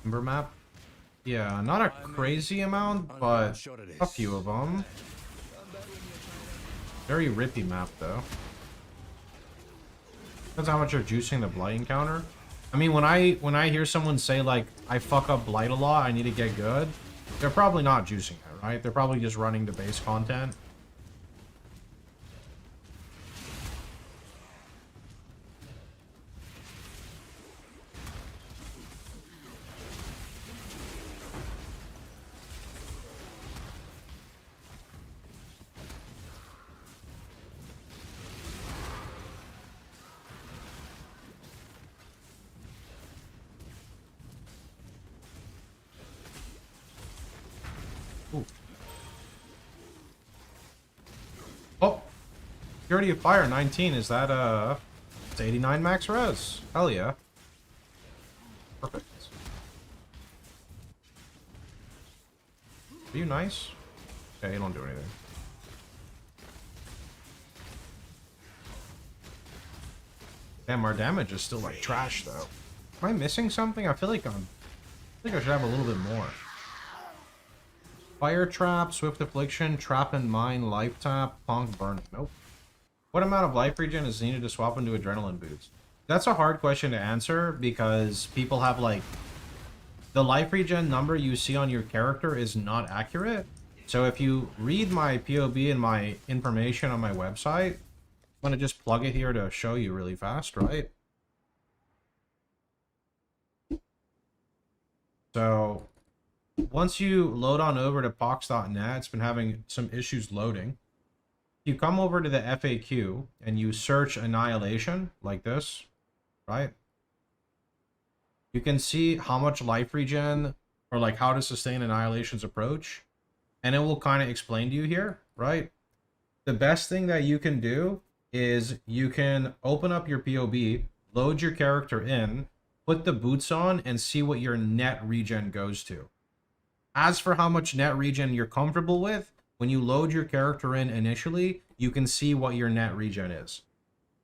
Ember map? Yeah, not a crazy amount, but a few of them. Very rippy map, though. Depends how much you're juicing the Blight encounter. I mean, when I hear someone say, like, I fuck up Blight a lot, I need to get good, they're probably not juicing it, right? They're probably just running the base content. Oh, Purity of Fire 19. Is that it's 89 max res? Hell yeah. Perfect. Are you nice? Okay, you don't do anything. Damn, our damage is still like trash though. Am I missing something? I feel like I should have a little bit more. Fire Trap, Swift Affliction, Trap and Mine, Life Tap, Punk Burning. Nope. What amount of life regen is needed to swap into Adrenaline Boots? That's a hard question to answer because people have like... The life regen number you see on your character is not accurate. So if you read my POB and my information on my website, I'm going to just plug it here to show you really fast, right? So... Once you load on over to pox.net, it's been having some issues loading. You come over to the FAQ and you search Annihilation like this, right? You can see how much life regen or like how to sustain Annihilation's approach, and it will kind of explain to you here, right? The best thing that you can do is you can open up your POB, load your character in, put the boots on, and see what your net regen goes to. As for how much net regen you're comfortable with, when you load your character in initially, you can see what your net regen is.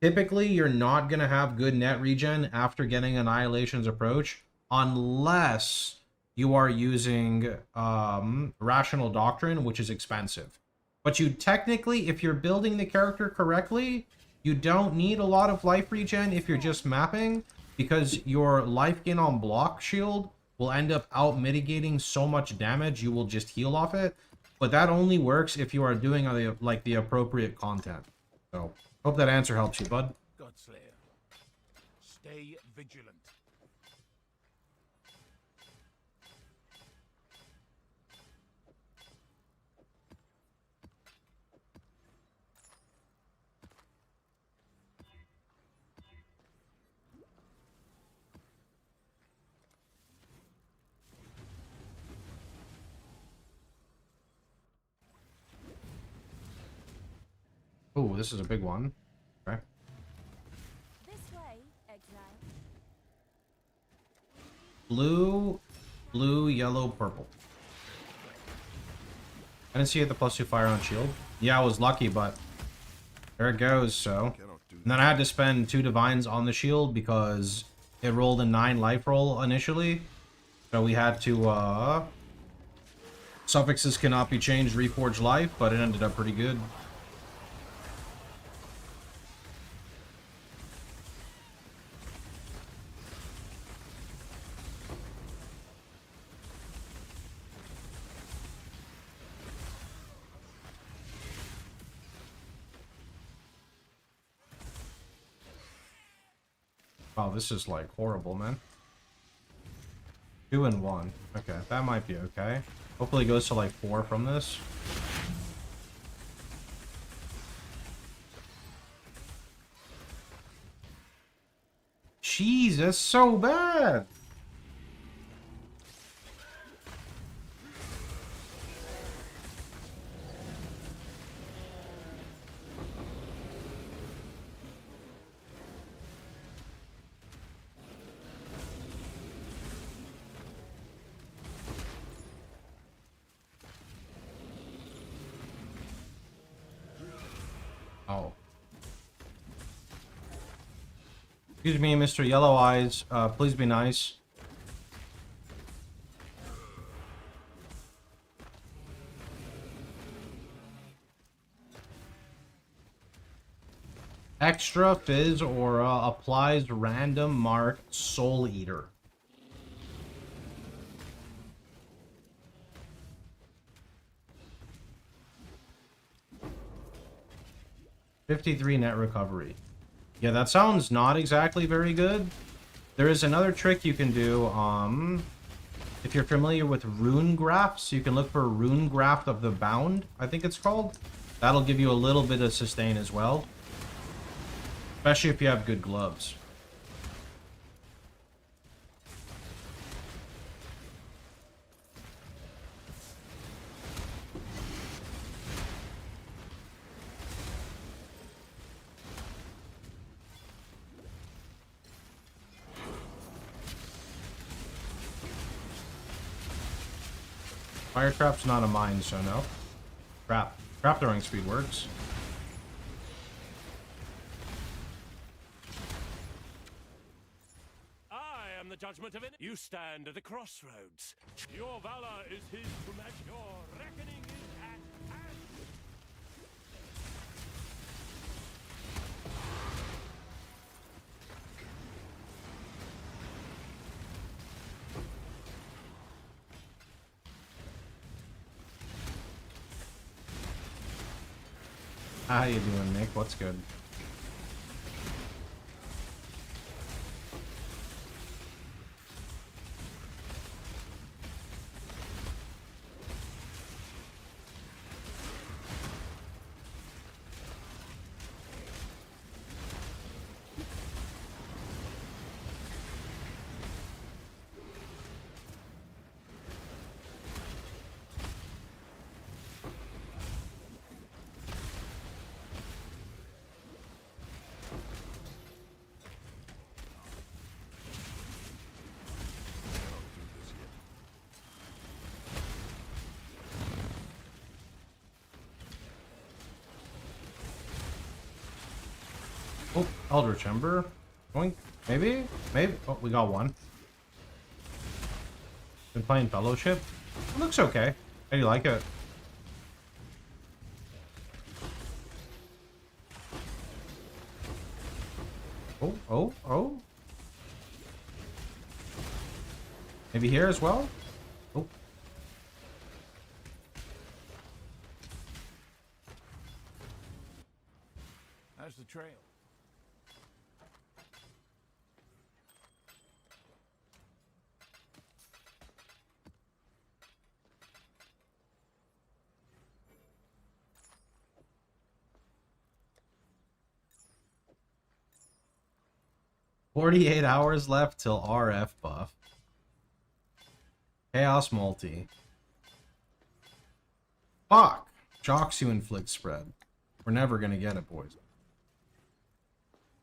Typically, you're not going to have good net regen after getting Annihilation's approach unless you are using Rational Doctrine, which is expensive. But you technically, if you're building the character correctly, you don't need a lot of life regen if you're just mapping, because your life gain on block shield will end up out mitigating so much damage you will just heal off it. But that only works if you are doing like the appropriate content. So hope that answer helps you, bud. Godslayer. Stay vigilant. Oh, this is a big one. Okay. This way, exile. Blue, yellow, purple. I didn't see it the +2 fire on shield. Yeah, I was lucky, but there it goes, so. And then I had to spend 2 divines on the shield because it rolled a 9 life roll initially. So we had to, suffixes cannot be changed, reforge life, but it ended up pretty good. Wow, this is like horrible, man. 2 and 1. Okay, that might be okay. Hopefully it goes to like 4 from this. Jeez, that's so bad. Oh. Excuse me, Mr. Yellow Eyes. Please be nice. Extra Fizz Aura applies random mark Soul Eater. $53 net recovery. Yeah, that sounds not exactly very good. There is another trick you can do. If you're familiar with Rune Grafts, you can look for Rune Graft of the Bound, I think it's called. That'll give you a little bit of sustain as well. Especially if you have good gloves. Fire trap's not a mine, so no. Trap. Trap throwing speed works. I am the judgment of it. You stand at a crossroads. Your valor is his to match. Your reckoning is at hand. How you doing, Nick? What's good? Oh, Eldritch Ember. Boink. Maybe? Maybe. Oh, we got one. Been playing Fellowship. It looks okay. How do you like it? Oh, oh, oh. Maybe here as well? Oh. How's the trail? $48 hours left till RF buff. Chaos multi. Fuck! Shocks you inflict spread. We're never gonna get it, boys.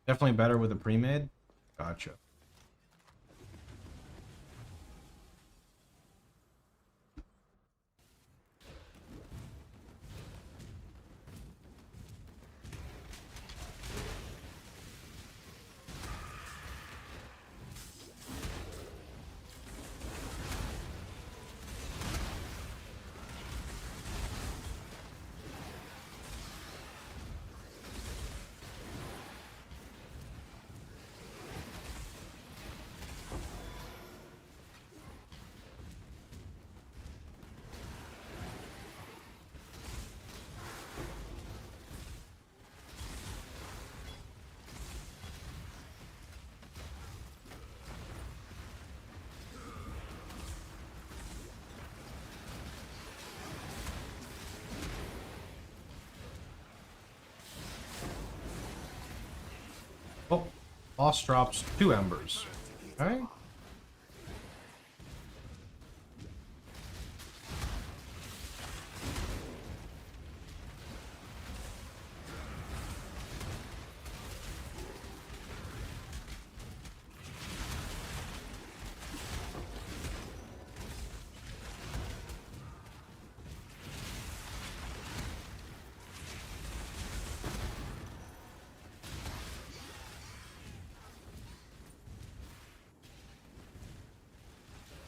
Definitely better with a pre-made. Gotcha. Oh, boss drops 2 embers. Okay.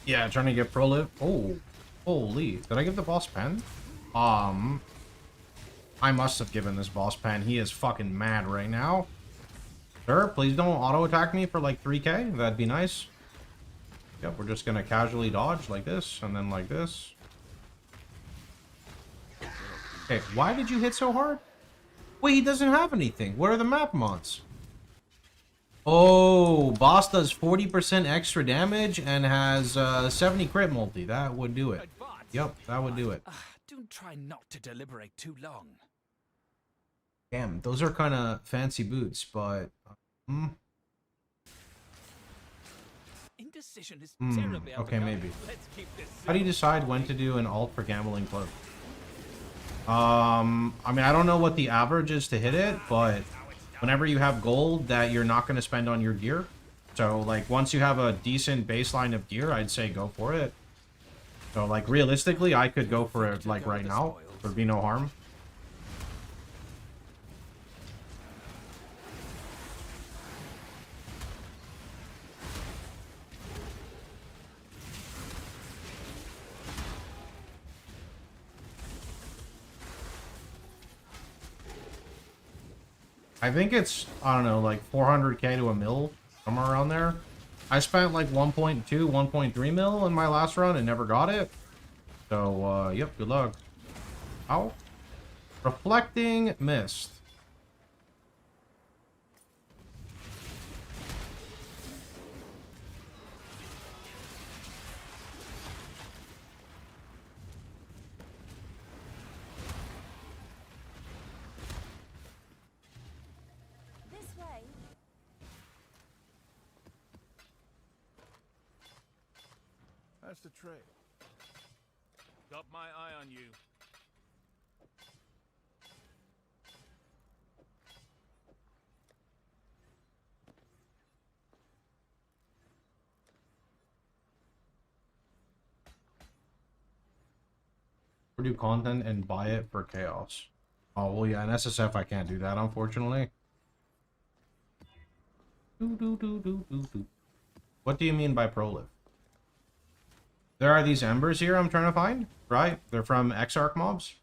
Yeah, trying to get pro live. Oh, holy. Did I give the boss pen? I must have given this boss pen. He is fucking mad right now. Sir, please don't auto-attack me for like 3k. That'd be nice. Yep, we're just gonna casually dodge like this, and then like this. Okay, why did you hit so hard? Wait, he doesn't have anything. What are the map mods? Oh, boss does 40% extra damage and has 70 crit multi. That would do it. Yep, that would do it. Don't try not to deliberate too long. Damn, those are kind of fancy boots, but... Indecision is terribly okay, maybe. Let's keep this How do you decide when to do an alt for gambling cloak? I mean, I don't know what the average is to hit it, but whenever you have gold that you're not going to spend on your gear. So, like, once you have a decent baseline of gear, I'd say go for it. So, like, realistically, I could go for it, like, right now. There'd be no harm. I think it's, I don't know, like 400k to a mil, somewhere around there. I spent like 1.2, 1.3 mil in my last run and never got it. So, yep, good luck. Ow. Reflecting Mist. This way. How's the trade? Got my eye on you. Do content and buy it for chaos. Oh, well, yeah, in SSF I can't do that, unfortunately. What do you mean by proliv? There are these embers here I'm trying to find, right? They're from Exarch mobs.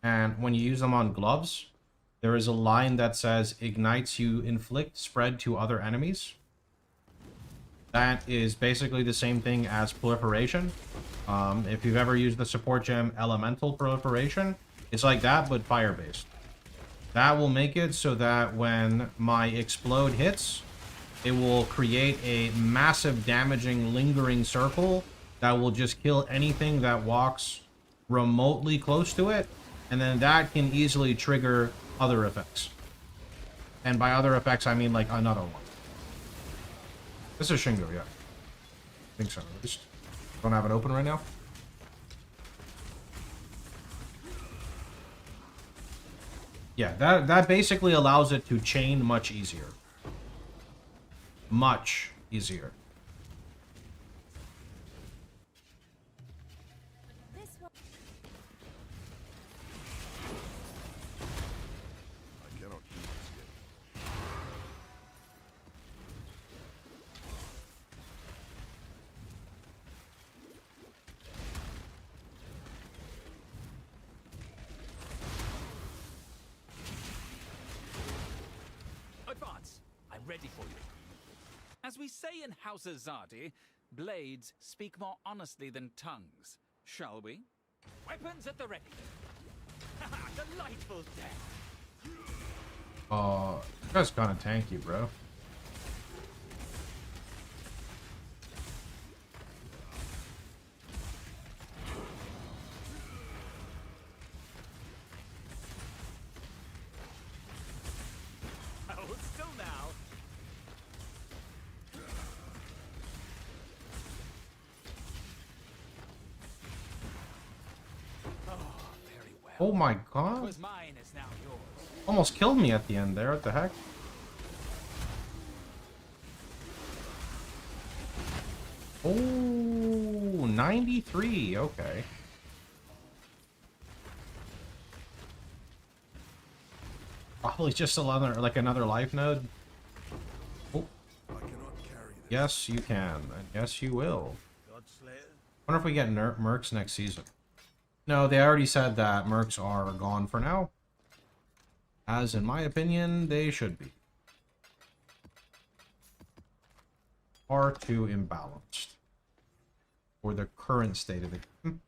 And when you use them on gloves, there is a line that says, ignites you inflict spread to other enemies. That is basically the same thing as proliferation. If you've ever used the support gem elemental proliferation, it's like that, but fire-based. That will make it so that when my explode hits, it will create a massive damaging lingering circle that will just kill anything that walks remotely close to it, and then that can easily trigger other effects. And by other effects, I mean like another one. This is Shingo, yeah. I think so. I just don't have it open right now. Yeah, that basically allows it to chain much easier. Much easier. This way. I cannot do this yet. Advance. I'm ready for you. As we say in House Azadi, blades speak more honestly than tongues. Shall we? Weapons at the ready. Delightful death. That's kind of tanky, bro. Hold still now. Oh, very well. Oh my What god. was mine is now yours. Almost killed me at the end there. What the heck? Oh, 93. Okay. Probably just another, like another life node. Oh, I cannot carry this. yes, you can. And yes, you will. Godslayer? Wonder if we get mercs next season. No, they already said that mercs are gone for now. As in my opinion, they should be. Far too imbalanced for the current state of the game.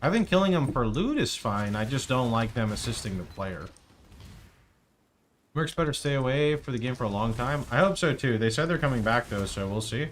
I think killing them for loot is fine. I just don't like them assisting the player. Mercs better stay away for the game for a long time. I hope so too. They said they're coming back though, so we'll see.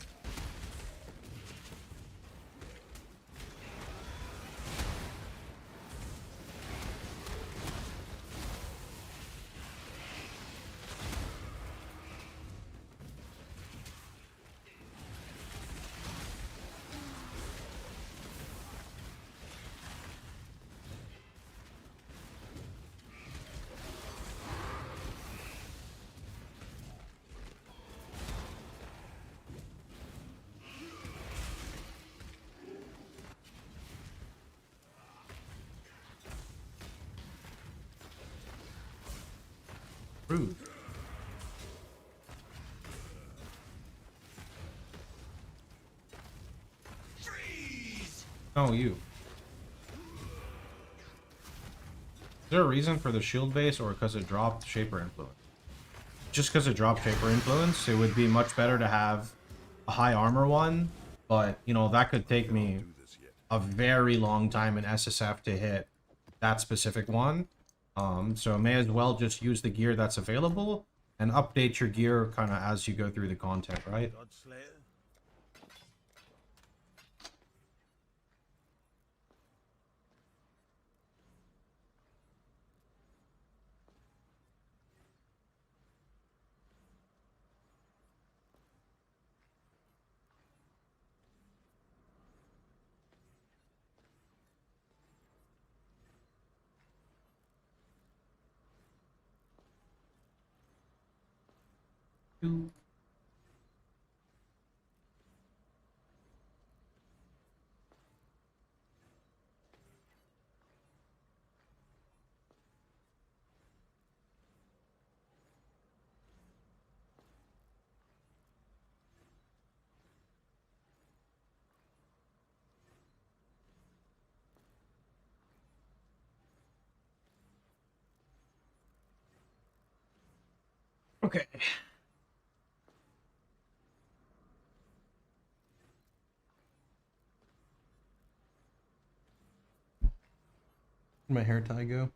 Rude. Oh, you. Is there a reason for the shield base, or because it dropped Shaper Influence? Just because it dropped Shaper Influence, it would be much better to have a high armor one, but, you know, that could take me a very long time in SSF to hit that specific one. So may as well just use the gear that's available and update your gear kind of as you go through the content, right? Okay. Where'd my hair tie go?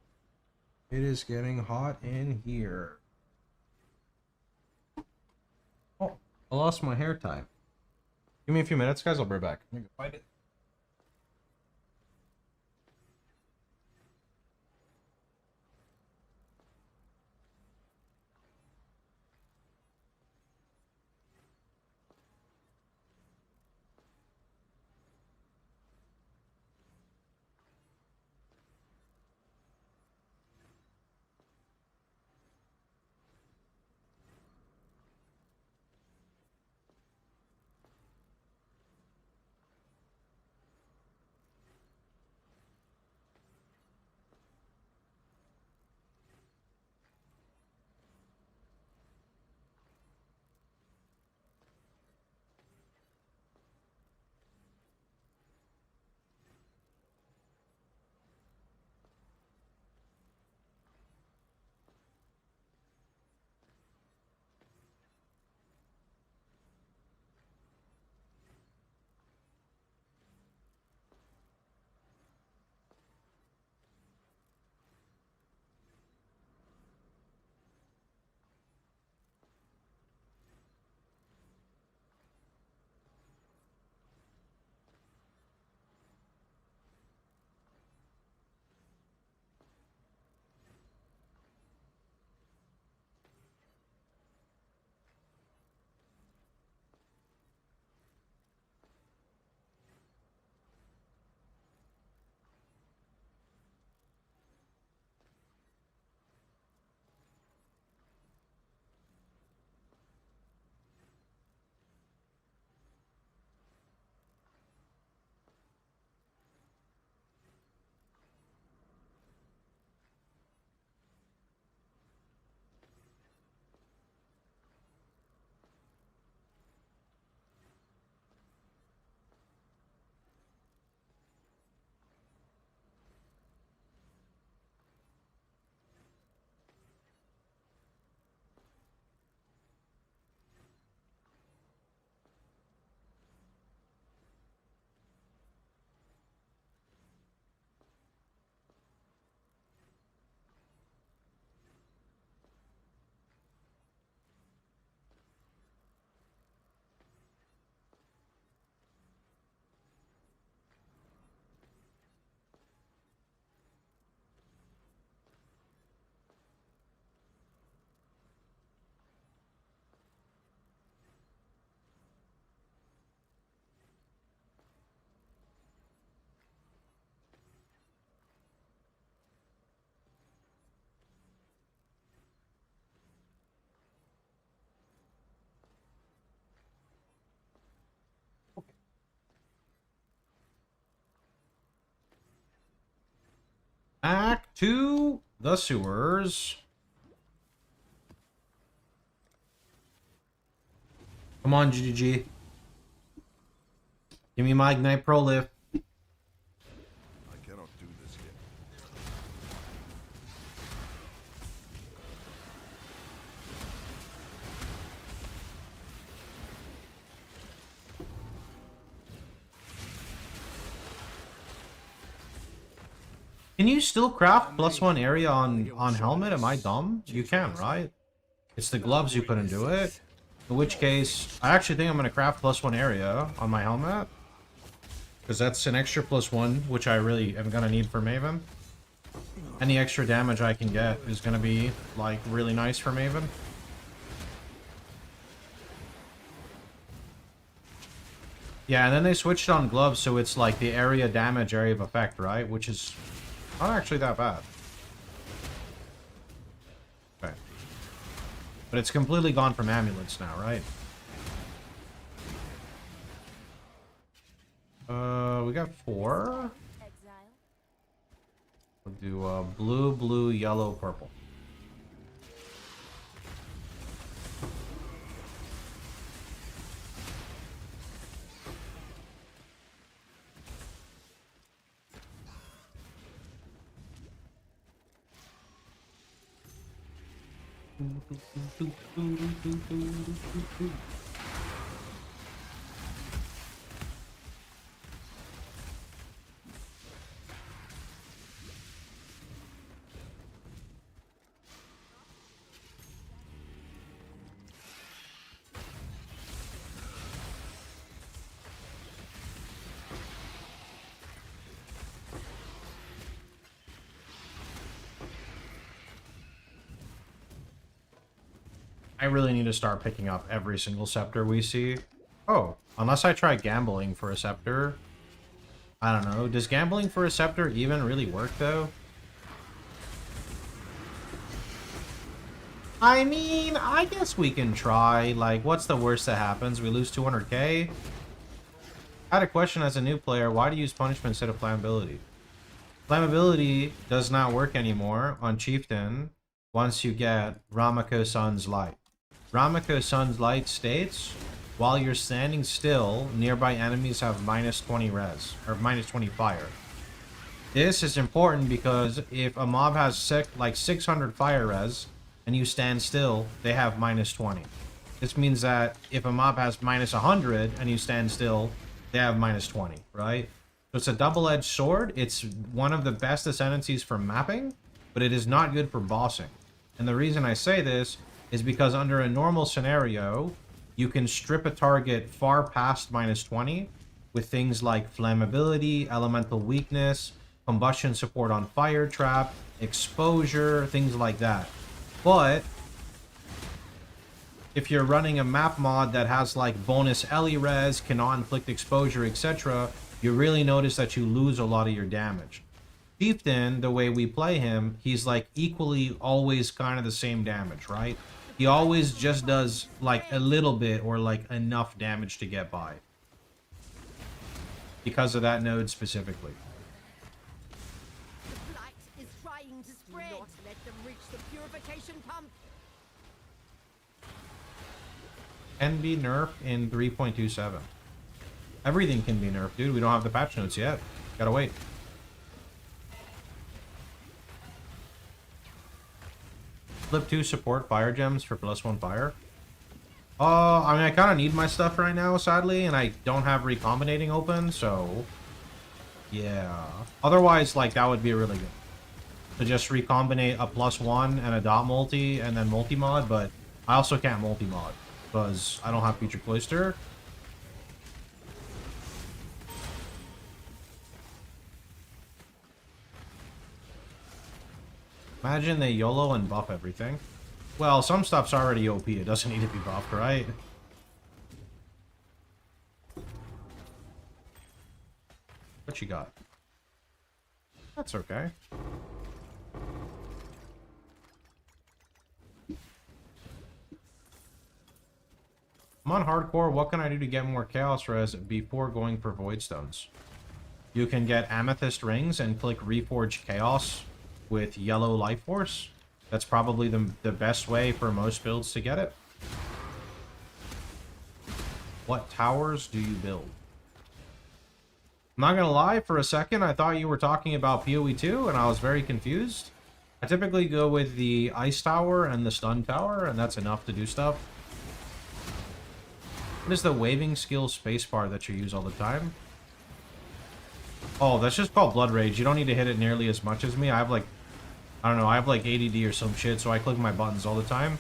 It is getting hot in here. Oh, I lost my hair tie. Give me a few minutes, guys. I'll be right back. Let me go find it. Back to the sewers. Come on, GGG. Give me my Ignite Pro lift. I cannot do this yet. Can you still craft +1 area on helmet? Am I dumb? You can, right? It's the gloves you couldn't do it. In which case, I actually think I'm going to craft +1 area on my helmet. Because that's an extra +1, which I really am going to need for Maven. Any extra damage I can get is going to be, like, really nice for Maven. Yeah, and then they switched on gloves, so it's like the area damage, area of effect, right? Which is not actually that bad. Okay. But it's completely gone from amulets now, right? We got 4. We'll do blue, blue, yellow, purple. I really need to start picking up every single scepter we see. Oh, unless I try gambling for a scepter. I don't know. Does gambling for a scepter even really work, though? I mean, I guess we can try. Like, what's the worst that happens? We lose 200k? I had a question as a new player. Why do you use punishment instead of flammability? Flammability does not work anymore on Chieftain once you get Ramako Sun's Light. Ramako Sun's Light states, while you're standing still, nearby enemies have -20 res, or -20 fire. This is important because if a mob has 600 fire res, and you stand still, they have -20. This means that if a mob has -100, and you stand still, they have -20, right? So it's a double-edged sword. It's one of the best ascendancies for mapping, but it is not good for bossing. And the reason I say this is because under a normal scenario, you can strip a target far past -20 with things like flammability, elemental weakness, combustion support on fire trap, exposure, things like that. But if you're running a map mod that has like bonus Ellie res, cannot inflict exposure, etc., you really notice that you lose a lot of your damage. Chieftain, the way we play him, he's like equally always kind of the same damage, right? He always just does like a little bit or like enough damage to get by. Because of that node specifically. The blight is trying to spread. Do not let them reach the purification pump. Can be nerfed in 3.27. Everything can be nerfed, dude. We don't have the patch notes yet. Gotta wait. Flip 2 support fire gems for +1 fire. I mean, I kind of need my stuff right now, sadly, and I don't have recombinating open, so yeah. Otherwise, like, that would be really good. To just recombinate a +1 and a dot multi and then multi-mod, but I also can't multi-mod because I don't have Future Cloister. Imagine they YOLO and buff everything. Well, some stuff's already OP. It doesn't need to be buffed, right? What you got? That's okay. I'm on hardcore. What can I do to get more chaos res before going for void stones? You can get amethyst rings and click reforge chaos with yellow life force. That's probably the best way for most builds to get it. What towers do you build? I'm not gonna lie, for a second I thought you were talking about POE2 and I was very confused. I typically go with the ice tower and the stun tower, and that's enough to do stuff. What is the waving skill spacebar that you use all the time? Oh, that's just called Blood Rage. You don't need to hit it nearly as much as me. I have like, I don't know, I have like ADD or some shit, so I click my buttons all the time.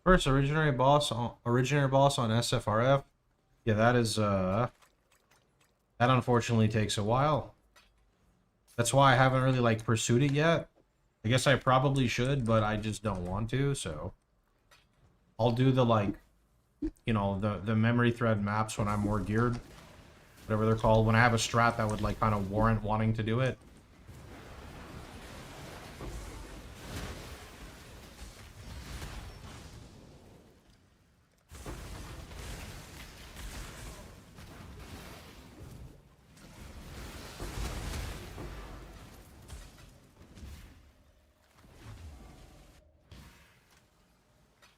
First originator boss on SFRF. Yeah, that is that unfortunately takes a while. That's why I haven't really like pursued it yet. I guess I probably should, but I just don't want to, so I'll do the like, you know, the memory thread maps when I'm more geared. Whatever they're called, when I have a strat that would like kind of warrant wanting to do it.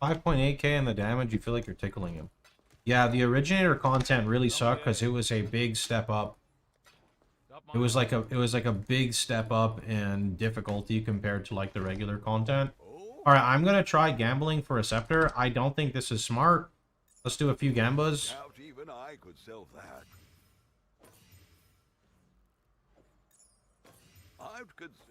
5.8k and the damage, you feel like you're tickling him. Yeah, the originator content really sucked because it was a big step up. It was like a big step up in difficulty compared to like the regular content. All right, I'm gonna try gambling for a scepter. I don't think this is smart. Let's do a few gambas. Doubt even I could sell that. I'd consider.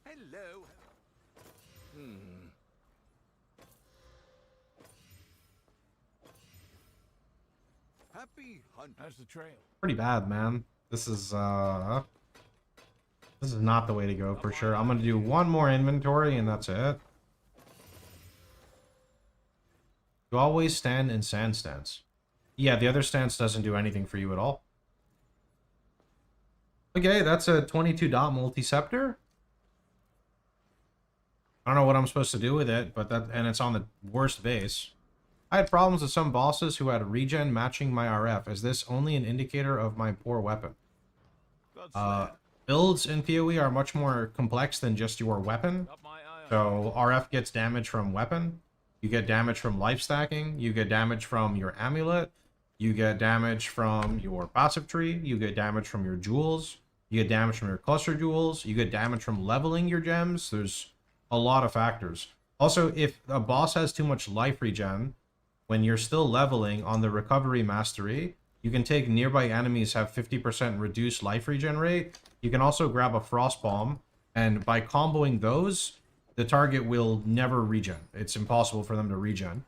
Hello. Happy hunt. How's the trail? Pretty bad, man. This is not the way to go for sure. I'm gonna do one more inventory and that's it. You always stand in sand stance. Yeah, the other stance doesn't do anything for you at all. Okay, that's a 22 dot multi-scepter. I don't know what I'm supposed to do with it, but and it's on the worst base. I had problems with some bosses who had regen matching my RF. Is this only an indicator of my poor weapon? Builds in PoE are much more complex than just your weapon. So RF gets damage from weapon. You get damage from life stacking. You get damage from your amulet. You get damage from your passive tree. You get damage from your jewels. You get damage from your cluster jewels. You get damage from leveling your gems. There's a lot of factors. Also, if a boss has too much life regen, when you're still leveling on the recovery mastery, you can take nearby enemies have 50% reduced life regen rate. You can also grab a frost bomb, and by comboing those, the target will never regen. It's impossible for them to regen.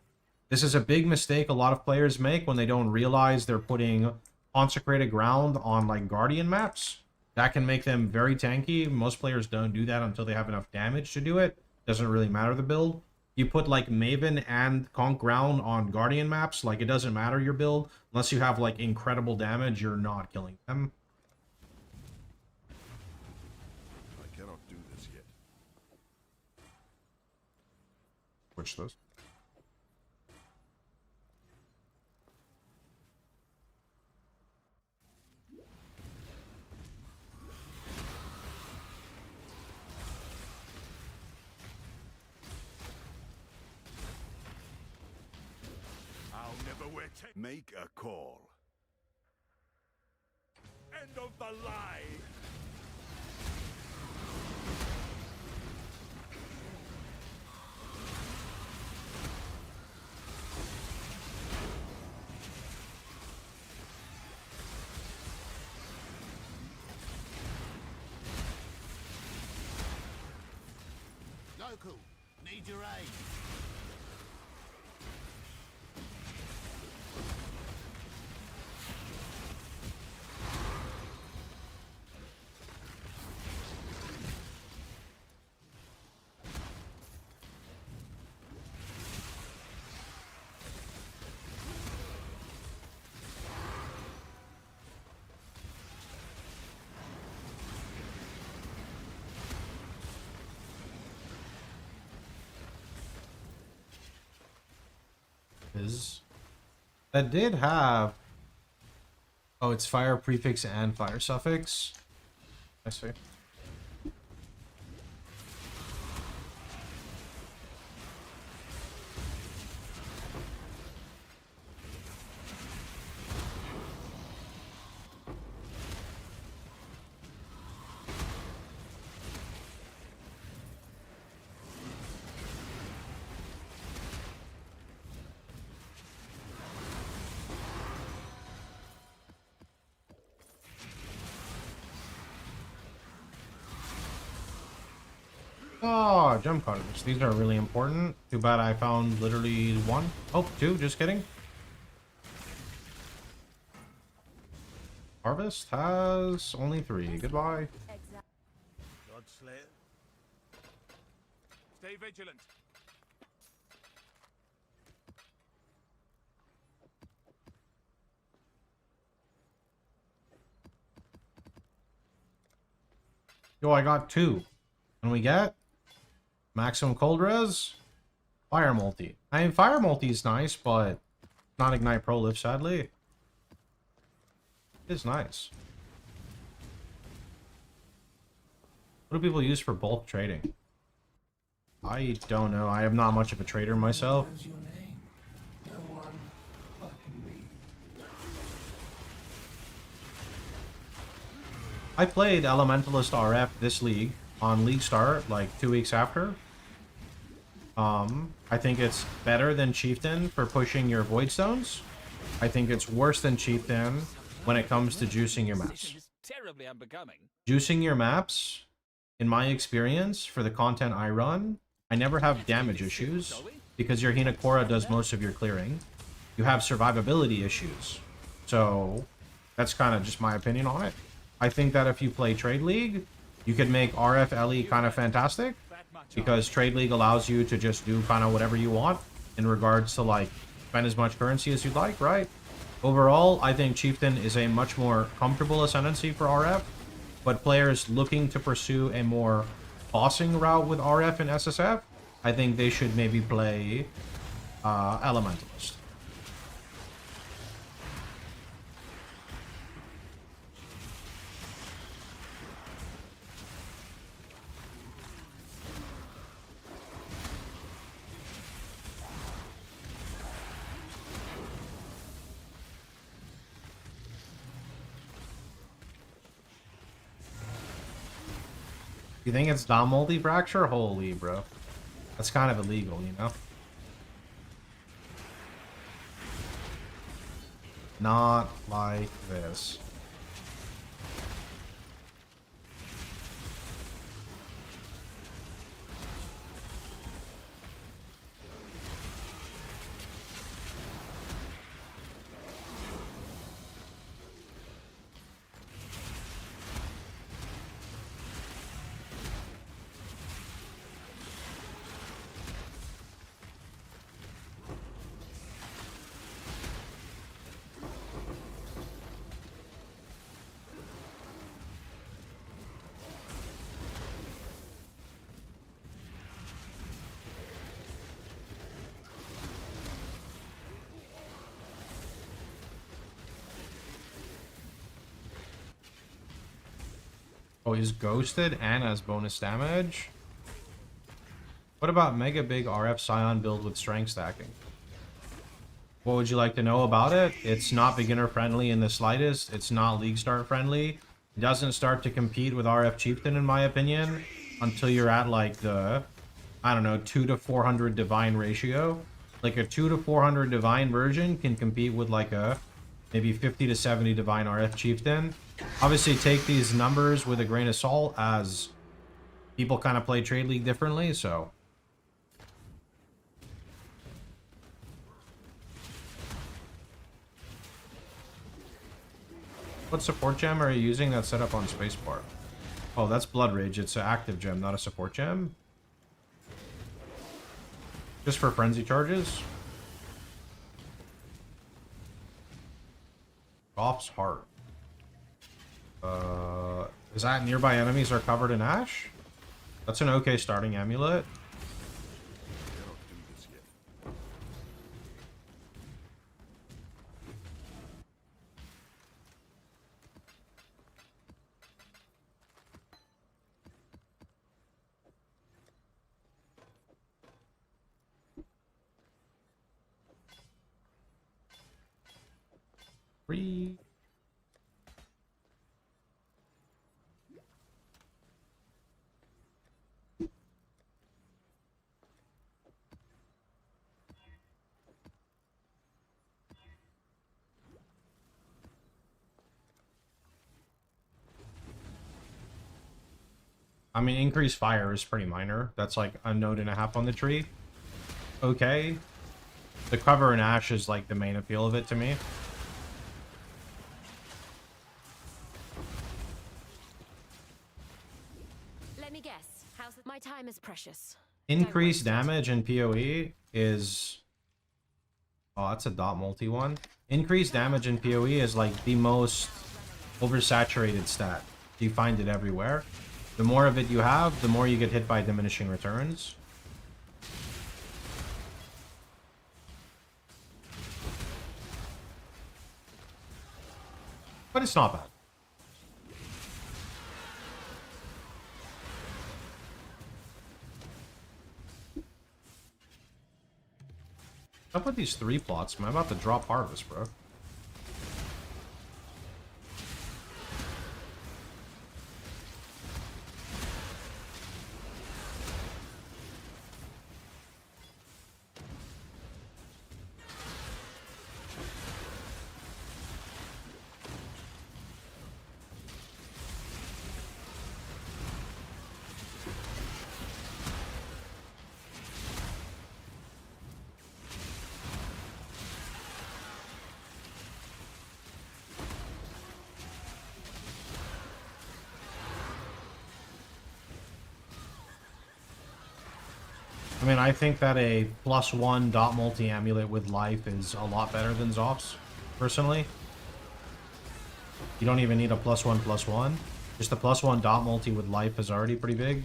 This is a big mistake a lot of players make when they don't realize they're putting consecrated ground on like guardian maps. That can make them very tanky. Most players don't do that until they have enough damage to do it. Doesn't really matter the build. You put like Maven and Conk Ground on Guardian maps, like it doesn't matter your build. Unless you have like incredible damage, you're not killing them. I cannot do this yet. Switch those. Make a call. End of the line. Icicle, need your aid. That did have... Oh, it's fire prefix and fire suffix. I see. Oh, jump cutters. These are really important. Too bad I found literally one. Oh, two. Just kidding. Harvest has only 3. Goodbye. Godslayer. Stay vigilant. Yo, I got 2. And we get maximum cold res, fire multi. I mean, fire multi is nice, but not ignite prolif, sadly. It is nice. What do people use for bulk trading? I don't know. I am not much of a trader myself. What's your name? No one but me. I played Elementalist RF this league on League Start like 2 weeks after. I think it's better than Chieftain for pushing your Void Stones. I think it's worse than Chieftain when it comes to juicing your maps. Terribly unbecoming. Juicing your maps, in my experience, for the content I run, I never have damage issues because your Hinakora does most of your clearing. You have survivability issues. So that's kind of just my opinion on it. I think that if you play Trade League, you could make RF LE kind of fantastic because Trade League allows you to just do kind of whatever you want in regards to like spend as much currency as you'd like, right? Overall, I think Chieftain is a much more comfortable ascendancy for RF, but players looking to pursue a more bossing route with RF and SSF, I think they should maybe play Elementalist. You think it's Dom multi-fracture? Holy, bro. That's kind of illegal, you know? Not like this. Oh, he's ghosted and has bonus damage. What about Mega Big RF Scion build with strength stacking? What would you like to know about it? It's not beginner friendly in the slightest. It's not league start friendly. It doesn't start to compete with RF Chieftain in my opinion until you're at like the, I don't know, 2 to 400 divine ratio. Like a 2 to 400 divine version can compete with like a maybe 50 to 70 divine RF Chieftain. Obviously take these numbers with a grain of salt as people kind of play Trade League differently, so What support gem are you using that's set up on spacebar? Oh, that's Blood Rage. It's an active gem, not a support gem. Just for frenzy charges. Off's Heart. Is that nearby enemies are covered in ash? That's an okay starting amulet. Free. I mean, increased fire is pretty minor. That's like a node and a half on the tree. Okay. The cover in ash is like the main appeal of it to me. Let me guess. My time is precious. Increased damage in PoE is... Oh, that's a dot multi one. Increased damage in PoE is like the most oversaturated stat. You find it everywhere. The more of it you have, the more you get hit by diminishing returns. But it's not bad. What's up with these 3 plots? I'm about to drop harvest, bro. I mean, I think that a +1 dot multi amulet with life is a lot better than Zoph's, personally. You don't even need a +1/+1. Just a +1 dot multi with life is already pretty big.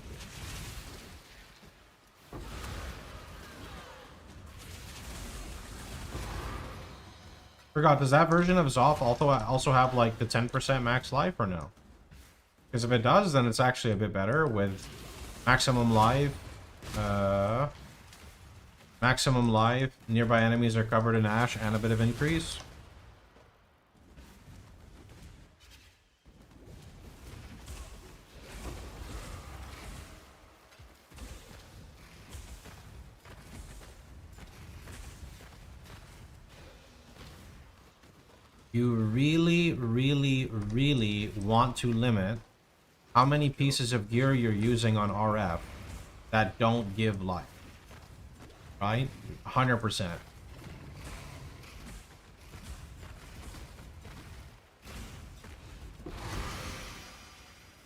Forgot, does that version of Zoph also have like the 10% max life or no? Because if it does, then it's actually a bit better with maximum life. Maximum life, nearby enemies are covered in ash, and a bit of increase. You really, really, really want to limit how many pieces of gear you're using on RF that don't give life. Right? 100%.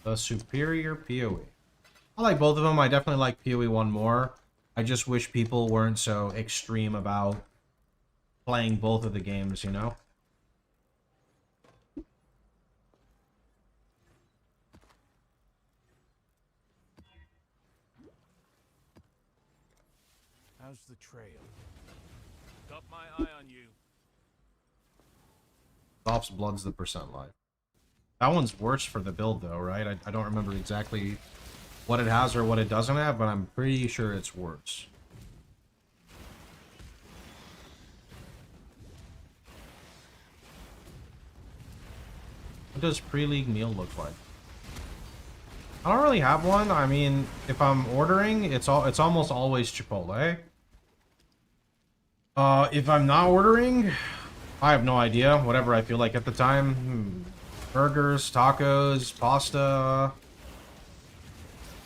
The superior PoE. I like both of them. I definitely like PoE1 more. I just wish people weren't so extreme about playing both of the games, you know? How's the trail? Got my eye on you. Zoph's Blood's the percent life. That one's worse for the build, though, right? I don't remember exactly what it has or what it doesn't have, but I'm pretty sure it's worse. What does pre-league meal look like? I don't really have one. I mean, if I'm ordering, it's almost always Chipotle. If I'm not ordering, I have no idea. Whatever I feel like at the time. Burgers, tacos, pasta.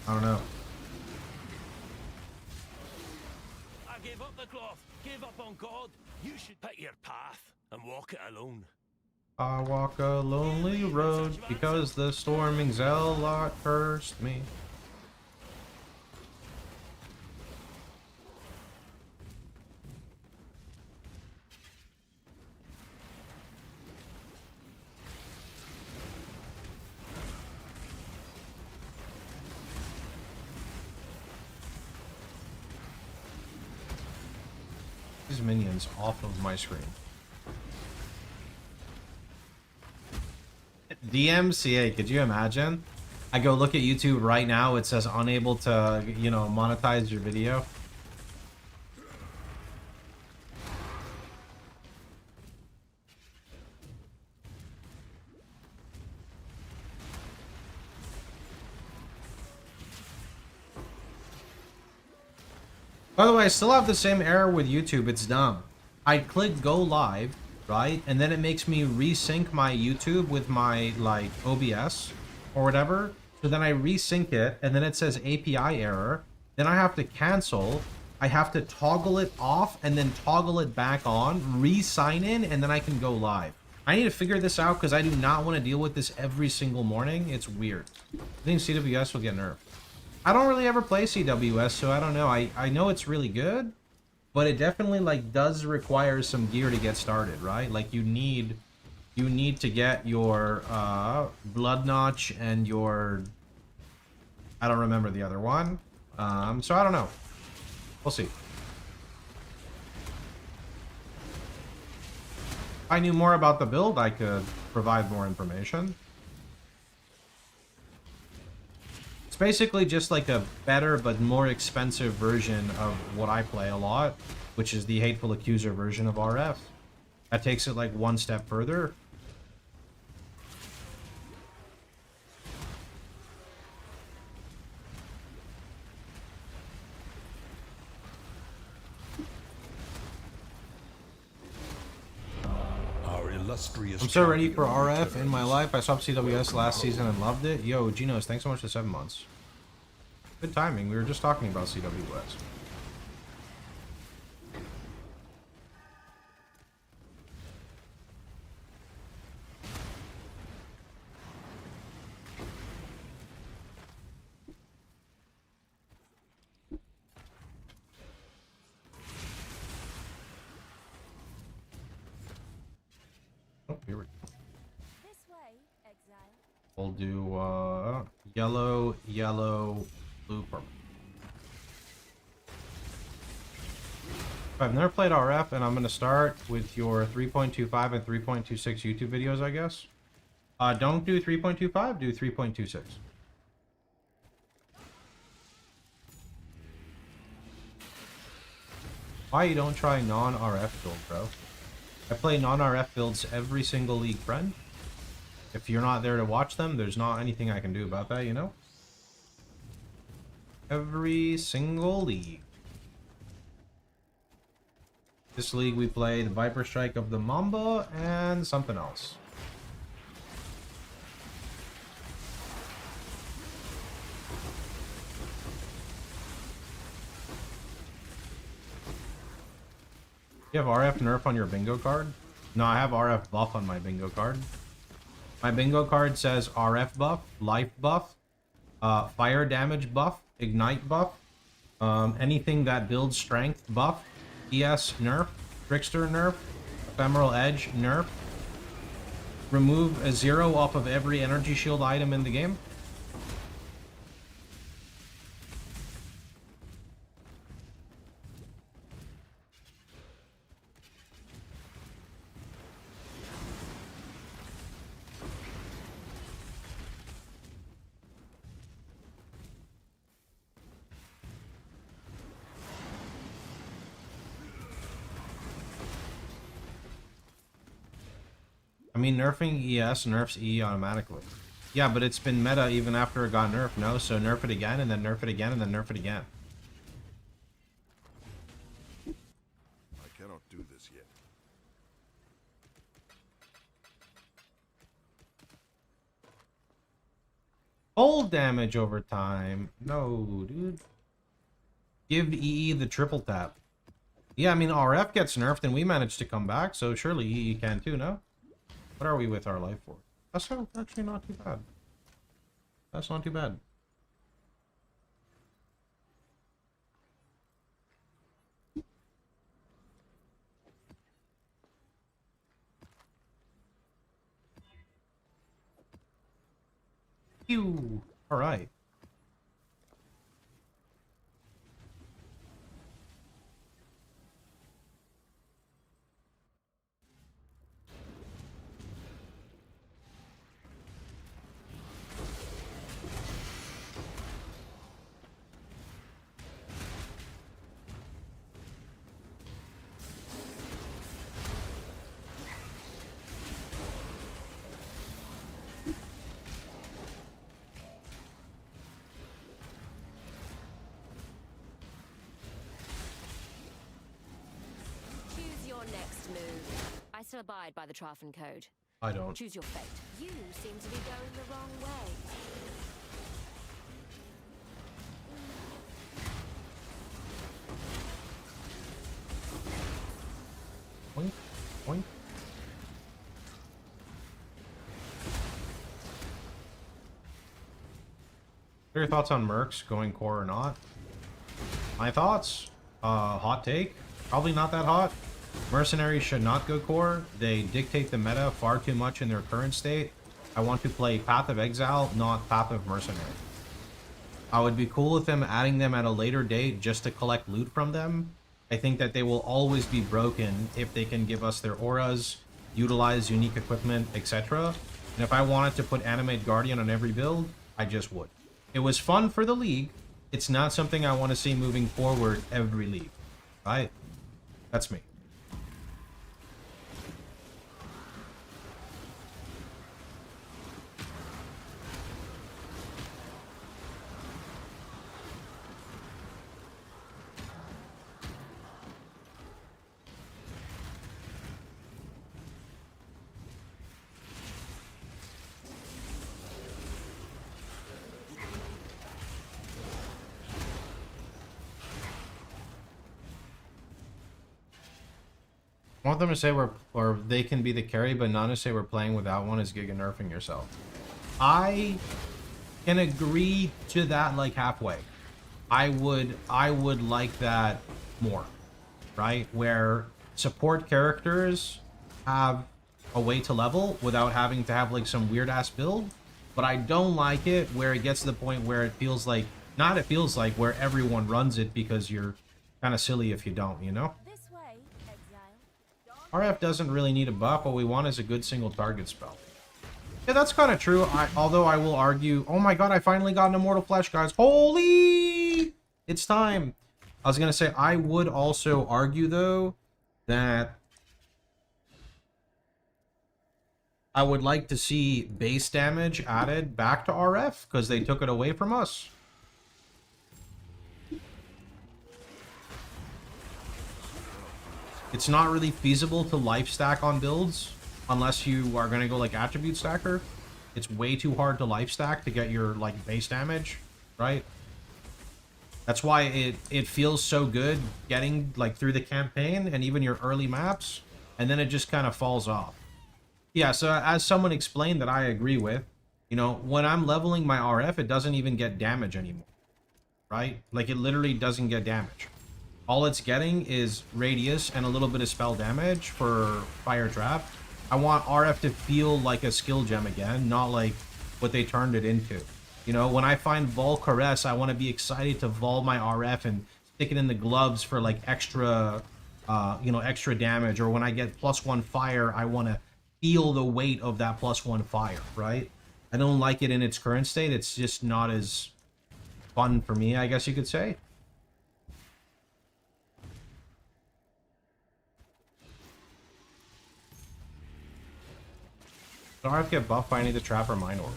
I don't know. I gave up the cloth, gave up on God. You should pick your path and walk it alone. I walk a lonely road because the storming zealot cursed me. These minions off of my screen. DMCA, could you imagine? I go look at YouTube right now, it says unable to, you know, monetize your video. By the way, I still have the same error with YouTube. It's dumb. I click go live, right? And then it makes me resync my YouTube with my, like, OBS or whatever. So then I resync it, and then it says API error. Then I have to cancel. I have to toggle it off and then toggle it back on, re-sign in, and then I can go live. I need to figure this out because I do not want to deal with this every single morning. It's weird. I think CWS will get nerfed. I don't really ever play CWS, so I don't know. I know it's really good, but it definitely, like, does require some gear to get started, right? Like, you need to get your Blood Notch and your... I don't remember the other one. So I don't know. We'll see. If I knew more about the build, I could provide more information. It's basically just like a better but more expensive version of what I play a lot, which is the Hateful Accuser version of RF. That takes it like one step further. I'm so ready for RF in my life. I swapped CWS last season and loved it. Yo, Genos, thanks so much for 7 months. Good timing. We were just talking about CWS. Oh, here we go. This way, exile. We'll do yellow, yellow, blue, purple. I've never played RF, and I'm going to start with your 3.25 and 3.26 YouTube videos, I guess. Don't do 3.25, do 3.26. Why you don't try non-RF build, bro? I play non-RF builds every single league, friend. If you're not there to watch them, there's not anything I can do about that, you know? Every single league. This league we play the Viper Strike of the Mamba and something else. You have RF nerf on your bingo card? No, I have RF buff on my bingo card. My bingo card says RF buff, life buff, fire damage buff, ignite buff, anything that builds strength buff, ES nerf, trickster nerf, ephemeral edge nerf. Remove a 0 off of every energy shield item in the game. I mean, nerfing ES nerfs E automatically. Yeah, but it's been meta even after it got nerfed, no? So nerf it again, and then nerf it again, and then nerf it again. I cannot do this yet. Full damage over time. No, dude. Give EE the triple tap. Yeah, I mean, RF gets nerfed, and we managed to come back, so surely EE can too, no? What are we with our life for? That's actually not too bad. That's not too bad. Phew. All right. Choose your next move. I still abide by the Trafen Code. I don't. Choose your fate. You seem to be going the wrong way. Point. Point. What are your thoughts on Mercs going core or not? My thoughts? Hot take? Probably not that hot. Mercenaries should not go core. They dictate the meta far too much in their current state. I want to play Path of Exile, not Path of Mercenary. I would be cool with them adding them at a later date just to collect loot from them. I think that they will always be broken if they can give us their auras, utilize unique equipment, etc. And if I wanted to put Animate Guardian on every build, I just would. It was fun for the league. It's not something I want to see moving forward every league. Right? That's me. I want them to say or they can be the carry, but not to say we're playing without one is giga nerfing yourself. I can agree to that like halfway. I would like that more, right? Where support characters have a way to level without having to have like some weird ass build. But I don't like it where it gets to the point where it feels like, not it feels like, where everyone runs it because you're kind of silly if you don't, you know? This way, exile. RF doesn't really need a buff. What we want is a good single target spell. Yeah, that's kind of true. Although I will argue... Oh my god, I finally got an Immortal Flesh, guys. Holy! It's time. I was going to say, I would also argue, though, that I would like to see base damage added back to RF, because they took it away from us. It's not really feasible to life stack on builds unless you are going to go like attribute stacker. It's way too hard to life stack to get your like base damage, right? That's why it feels so good getting like through the campaign and even your early maps, and then it just kind of falls off. Yeah, so as someone explained that I agree with, you know, when I'm leveling my RF, it doesn't even get damage anymore, right? Like it literally doesn't get damage. All it's getting is radius and a little bit of spell damage for fire trap. I want RF to feel like a skill gem again, not like what they turned it into. You know, when I find Vol Caress, I want to be excited to Vol my RF and stick it in the gloves for like extra, you know, extra damage. Or when I get +1 fire, I want to feel the weight of that +1 fire, right? I don't like it in its current state. It's just not as fun for me, I guess you could say. Don't have to get buffed by any of the trap or mine orbs.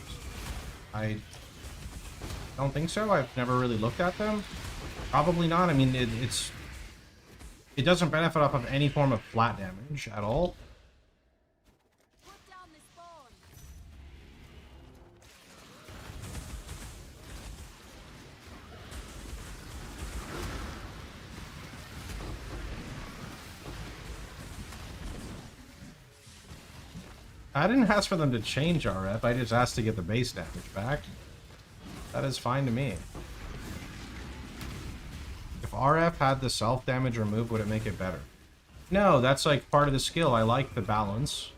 I don't think so. I've never really looked at them. Probably not. I mean, it doesn't benefit off of any form of flat damage at all. Put down this spawn. I didn't ask for them to change RF, I just asked to get the base damage back. That is fine to me. If RF had the self-damage removed, would it make it better? No, that's like part of the skill. I like the balance.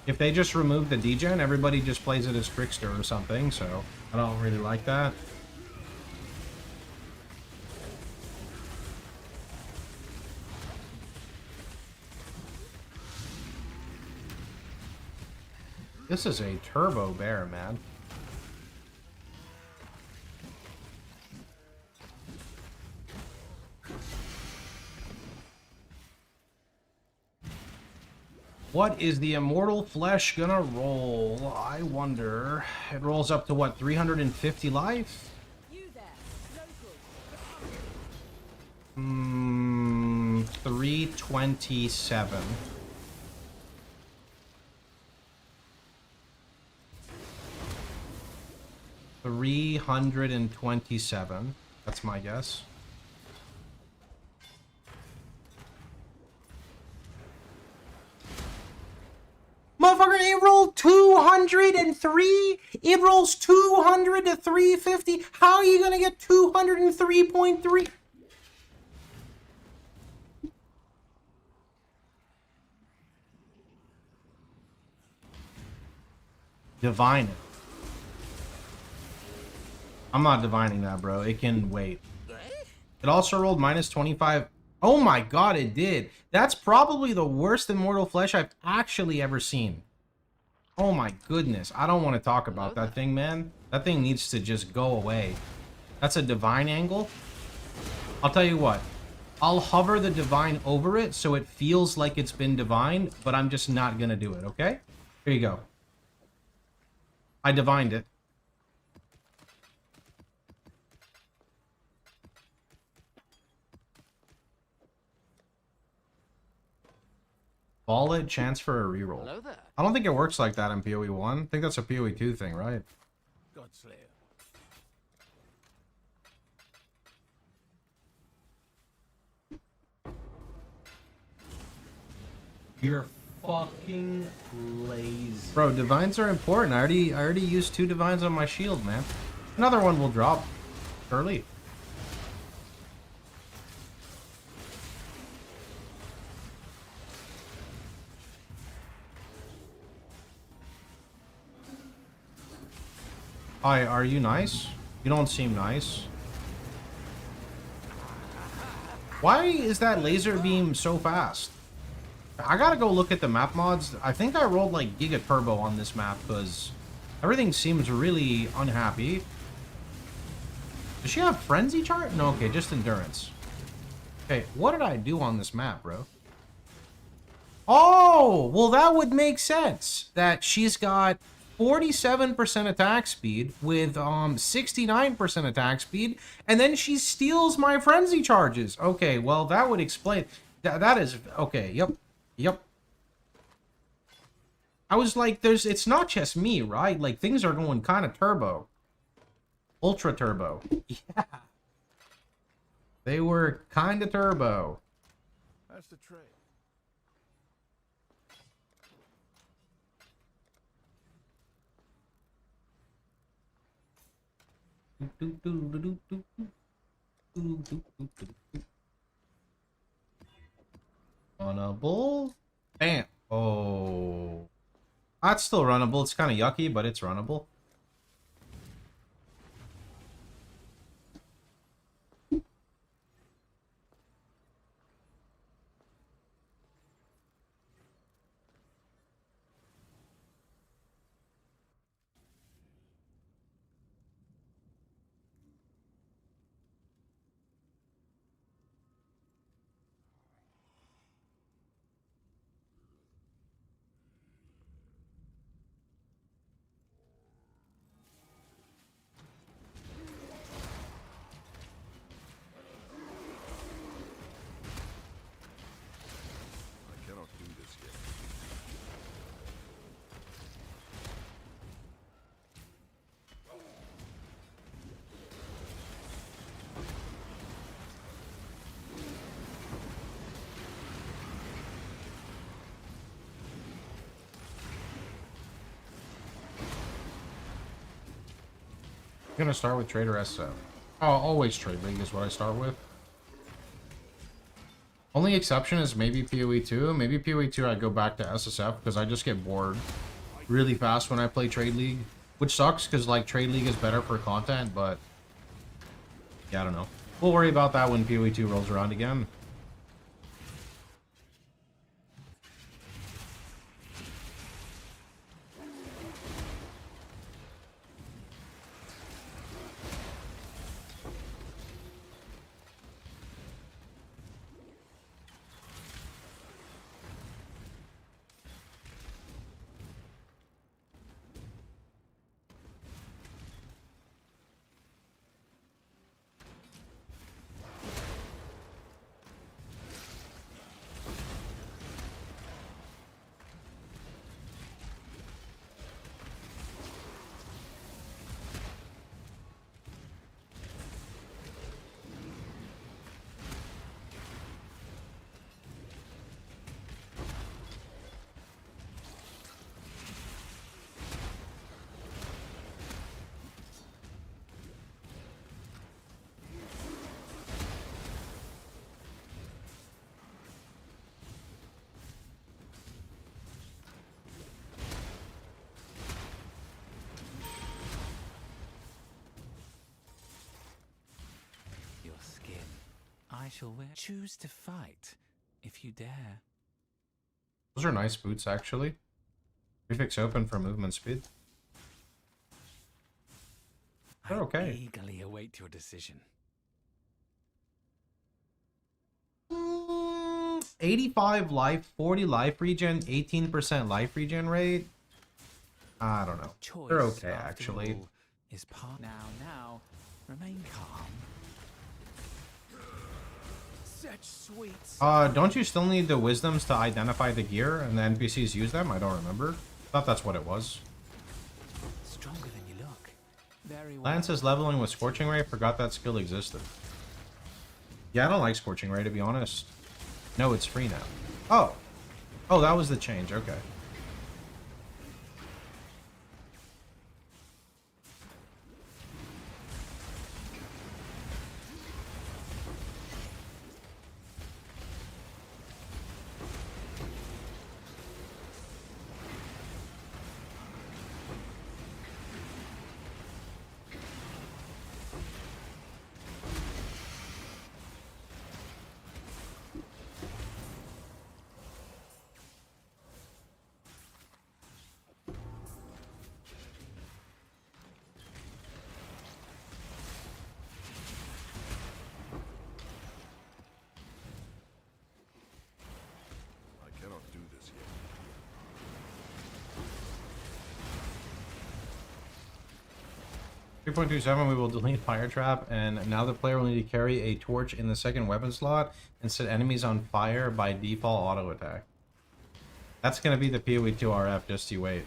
If they just remove the degen, everybody just plays it as Trickster or something, so I don't really like that. This is a turbo bear, man. What is the immortal flesh gonna roll? I wonder. It rolls up to what, 350 life? You there, local. 327. $327. That's my guess. Motherfucker, it rolled 203. It rolls 200 to 350. How are you gonna get 203.3? Divine it. I'm not divining that, bro. It can wait. It also rolled minus 25. Oh my god, it did. That's probably the worst Immortal Flesh I've actually ever seen. Oh my goodness. I don't want to talk about that thing, man. That thing needs to just go away. That's a divine angle. I'll tell you what. I'll hover the divine over it so it feels like it's been divine, but I'm just not going to do it, okay? Here you go. I divined it. Ball it, chance for a reroll. Hello there. I don't think it works like that in POE1. I think that's a POE2 thing, right? Godslayer. You're fucking lazy. Bro, divines are important. I already used 2 divines on my shield, man. Another one will drop early. Hi, are you nice? You don't seem nice. Why is that laser beam so fast? I gotta go look at the map mods. I think I rolled like Giga Turbo on this map because everything seems really unhappy. Does she have Frenzy chart? No, okay, just Endurance. Okay, what did I do on this map, bro? Oh, well that would make sense. That she's got 47% attack speed with 69% attack speed, and then she steals my Frenzy charges. Okay, well that would explain. That is okay. Yep. I was like, it's not just me, right? Like things are going kind of turbo. Ultra turbo. Yeah. They were kind of turbo. How's the trade? Runnable. Bam. Oh. That's still runnable. It's kind of yucky, but it's runnable. I'm gonna start with Trader SSF. Oh, always Trade League is what I start with. Only exception is maybe POE2. Maybe POE2 I go back to SSF because I just get bored really fast when I play Trade League. Which sucks because like Trade League is better for content, but yeah, I don't know. We'll worry about that when POE2 rolls around again. Your skin. I shall wear. Choose to fight, if you dare. Those are nice boots, actually. Prefix open for movement speed. They're okay. I eagerly await your decision. 85 life, 40 life regen, 18% life regen rate. I don't know. Choice, They're okay, after actually. all, is part now. Remain calm. Such sweets. Don't you still need the wisdoms to identify the gear and the NPCs use them? I don't remember. Thought that's what it was. Stronger than you look. Very well. Lance is leveling with Scorching Ray. Forgot that skill existed. Yeah, I don't like Scorching Ray, to be honest. No, it's free now. Oh. Oh, that was the change. Okay. I cannot do this yet. 3.27, we will delete Fire Trap, and now the player will need to carry a torch in the second weapon slot and set enemies on fire by default auto attack. That's going to be the PoE2 RF, just you wait.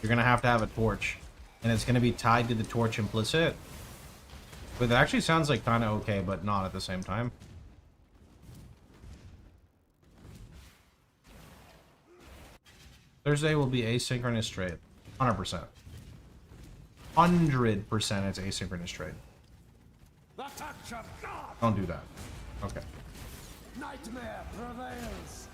You're going to have a torch, and it's going to be tied to the torch implicit. But it actually sounds like kind of okay, but not at the same time. Thursday will be asynchronous trade. 100%. 100% it's asynchronous trade. The touch of God! Don't do that. Okay. Nightmare prevails!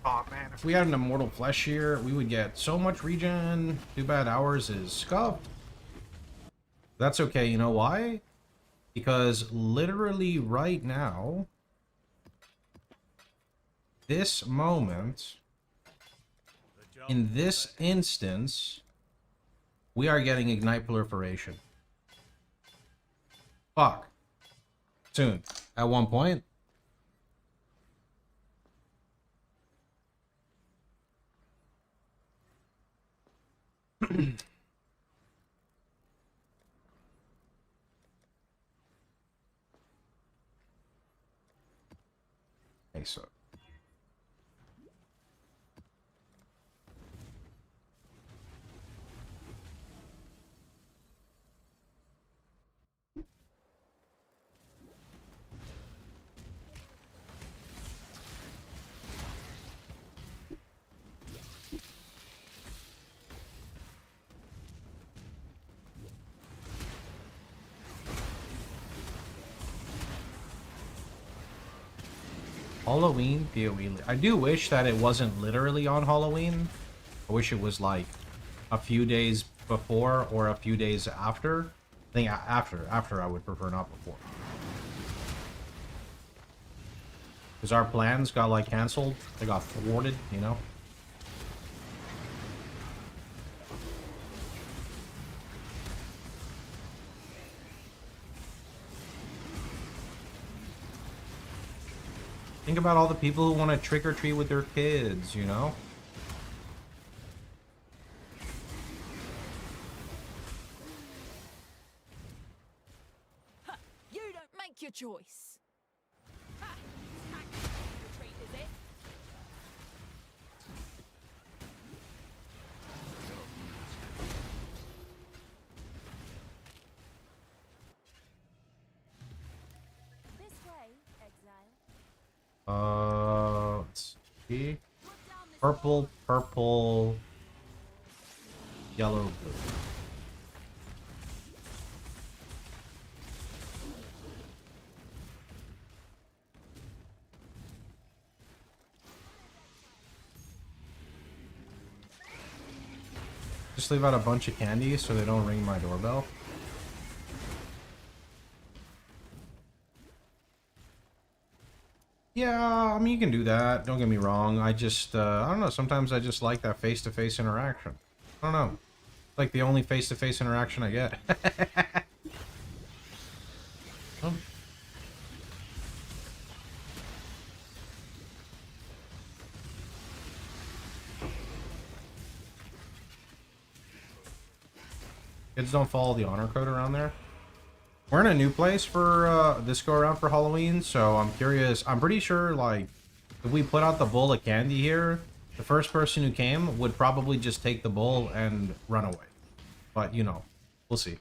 Oh man, if we had an Immortal Flesh here, we would get so much regen. Too bad ours is scuffed. That's okay, you know why? Because literally right now, this moment, in this instance, we are getting Ignite Proliferation. Fuck. Soon. At one point. Okay, so Halloween POE. I do wish that it wasn't literally on Halloween. I wish it was like a few days before or a few days after. I think after I would prefer, not before. Because our plans got like canceled. They got thwarted, you know? Think about all the people who want to trick or treat with their kids, you know? You don't make your choice. Ha! Your treat, is it? This way, exile. Let's see. Purple, purple, yellow, blue. Just leave out a bunch of candy so they don't ring my doorbell. Yeah, I mean, you can do that. Don't get me wrong. I just, I don't know. Sometimes I just like that face-to-face interaction. I don't know. It's like the only face-to-face interaction I get. Oh. Kids don't follow the honor code around there. We're in a new place for this go around for Halloween, so I'm curious. I'm pretty sure, like, if we put out the bowl of candy here, the first person who came would probably just take the bowl and run away. But, you know, we'll see.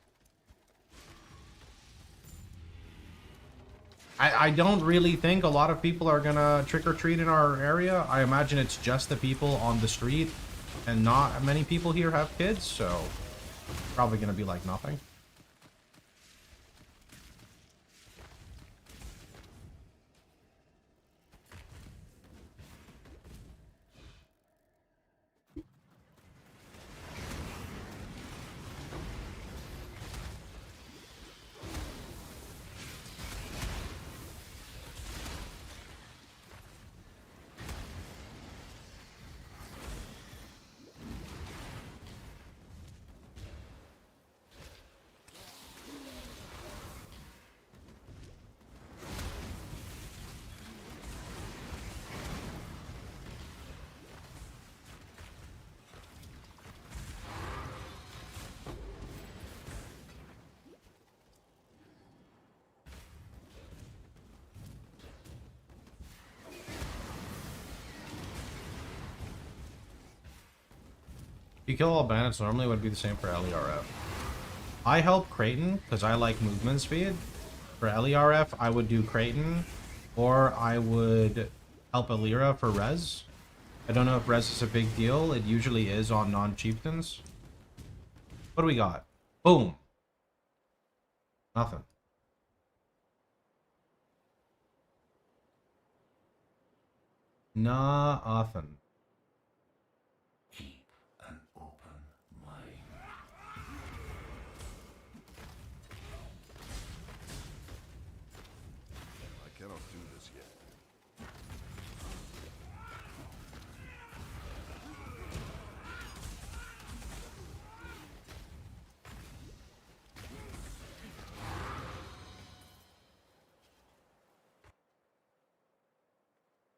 I don't really think a lot of people are gonna trick-or-treat in our area. I imagine it's just the people on the street, and not many people here have kids, so probably gonna be like nothing. If you kill all bandits, normally it would be the same for LERF. I help Creighton because I like movement speed. For LERF, I would do Creighton, or I would help Alira for res. I don't know if res is a big deal. It usually is on non-chieftains. What do we got? Boom. Nothing. Nothing. Keep an open mind. I cannot do this yet.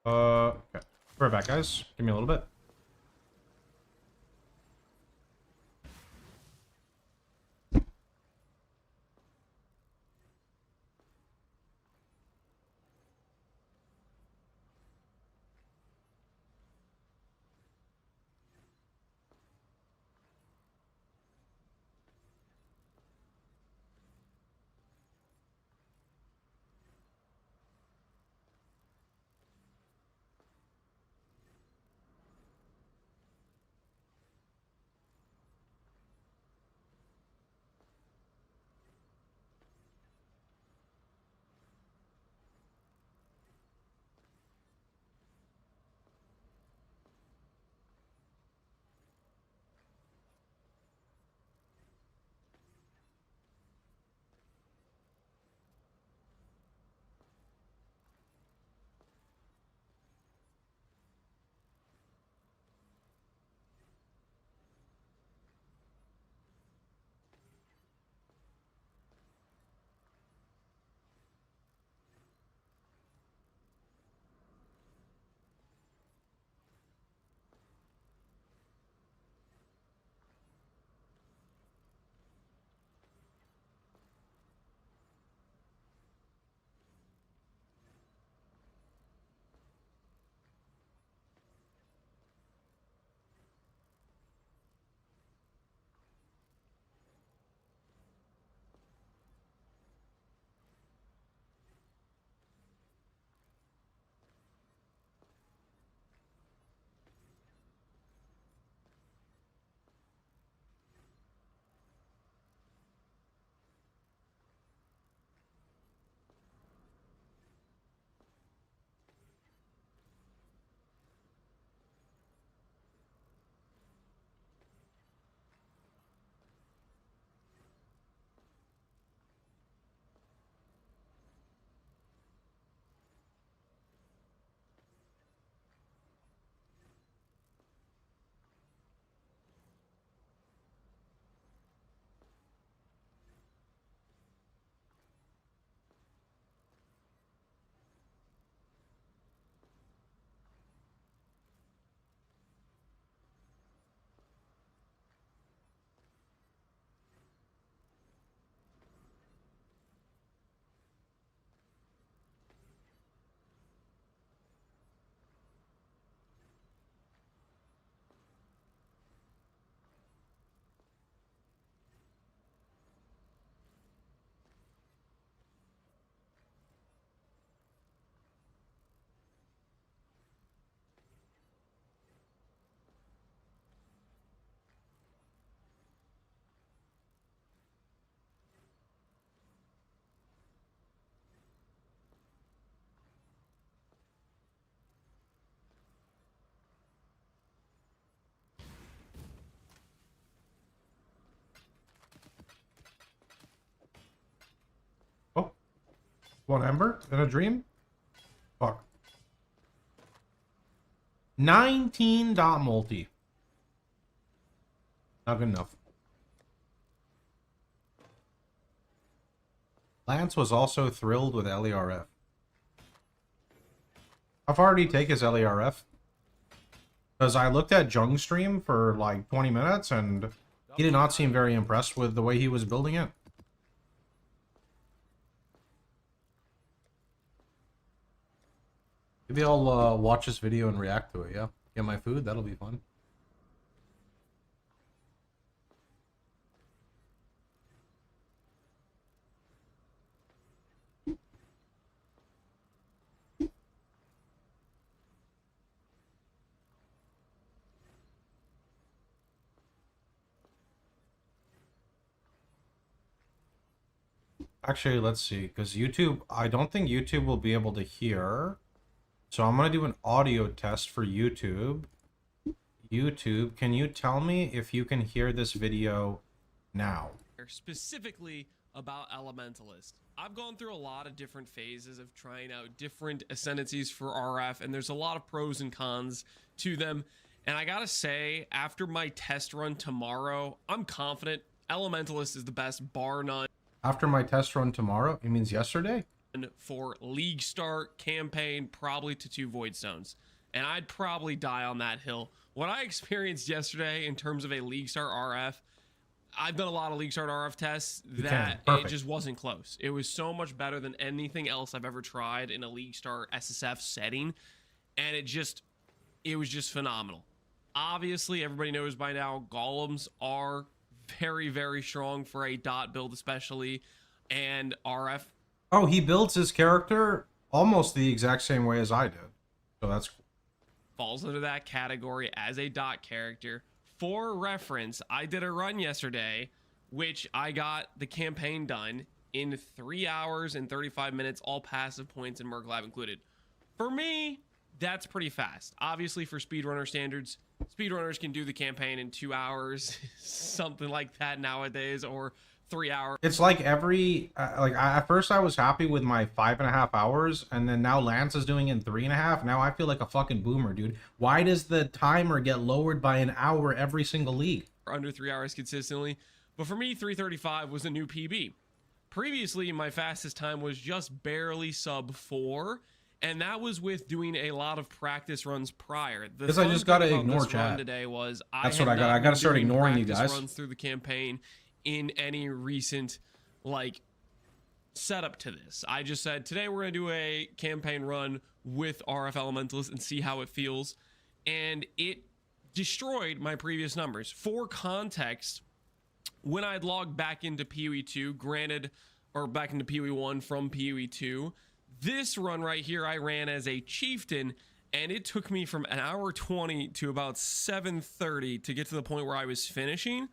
Okay. We're back, guys. Give me a little bit. What, Ember? In a dream? Fuck. 19 dot multi. Not good enough. Lance was also thrilled with LERF. How far did he take his LERF? Because I looked at Jung's stream for like 20 minutes and he did not seem very impressed with the way he was building it. Maybe I'll watch this video and react to it, yeah? Get my food, that'll be fun. Actually, let's see, because YouTube, I don't think YouTube will be able to hear. So I'm going to do an audio test for YouTube. YouTube, can you tell me if you can hear this video now? Specifically about Elementalist. I've gone through a lot of different phases of trying out different ascendancies for RF, and there's a lot of pros and cons to them. And I gotta say, after my test run tomorrow, I'm confident Elementalist is the best, bar none. After my test run tomorrow? It means yesterday? For League start, campaign, probably to 2 Void Stones. And I'd probably die on that hill. What I experienced yesterday in terms of a League start RF, I've done a lot of League start RF tests that it just wasn't close. It was so much better than anything else I've ever tried in a League start SSF setting. And it was just phenomenal. Obviously, everybody knows by now, golems are very, very strong for a dot build especially, and RF. Oh, he builds his character almost the exact same way as I did. So that's cool. Falls under that category as a dot character. For reference, I did a run yesterday, which I got the campaign done in 3 hours and 35 minutes, all passive points and Merc Lab included. For me, that's pretty fast. Obviously, for speedrunner standards, speedrunners can do the campaign in 2 hours, something like that nowadays, or 3 hours. It's like at first I was happy with my 5.5 hours, and then now Lance is doing it in 3.5. Now I feel like a fucking boomer, dude. Why does the timer get lowered by an hour every single league? Under 3 hours consistently. But for me, 3:35 was a new PB. Previously, my fastest time was just barely sub 4. And that was with doing a lot of practice runs prior. Because I just gotta ignore chat. Today was That's what I got. I gotta start ignoring you guys. Runs through the campaign in any recent setup to this. I just said today we're gonna do a campaign run with RF Elementalist and see how it feels, and it destroyed my previous numbers. For context, when I'd logged back into POE2, back into POE1 from POE2. This run right here, I ran as a chieftain, and it took me from an hour 20 to about 7:30 to get to the point where I was finishing.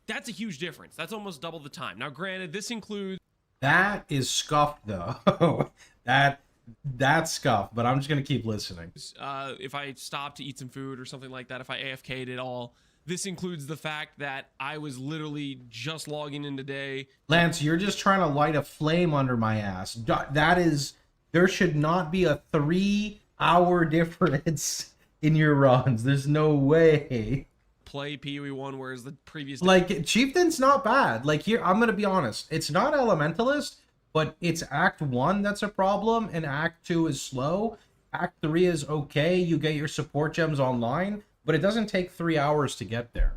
That's a huge difference. That's almost double the time. Now, granted, this includes... That is scuffed, though. That's scuffed, but I'm just going to keep listening. If I stopped to eat some food or something like that, if I AFK'd at all, this includes the fact that I was literally just logging in today. Lance, you're just trying to light a flame under my ass. There should not be a 3-hour difference in your runs. There's no way. Play POE1, whereas the previous... Like, Chieftain's not bad. Like, here, I'm going to be honest. It's not Elementalist, but it's Act 1 that's a problem, and Act 2 is slow. Act 3 is okay. You get your support gems online, but it doesn't take 3 hours to get there.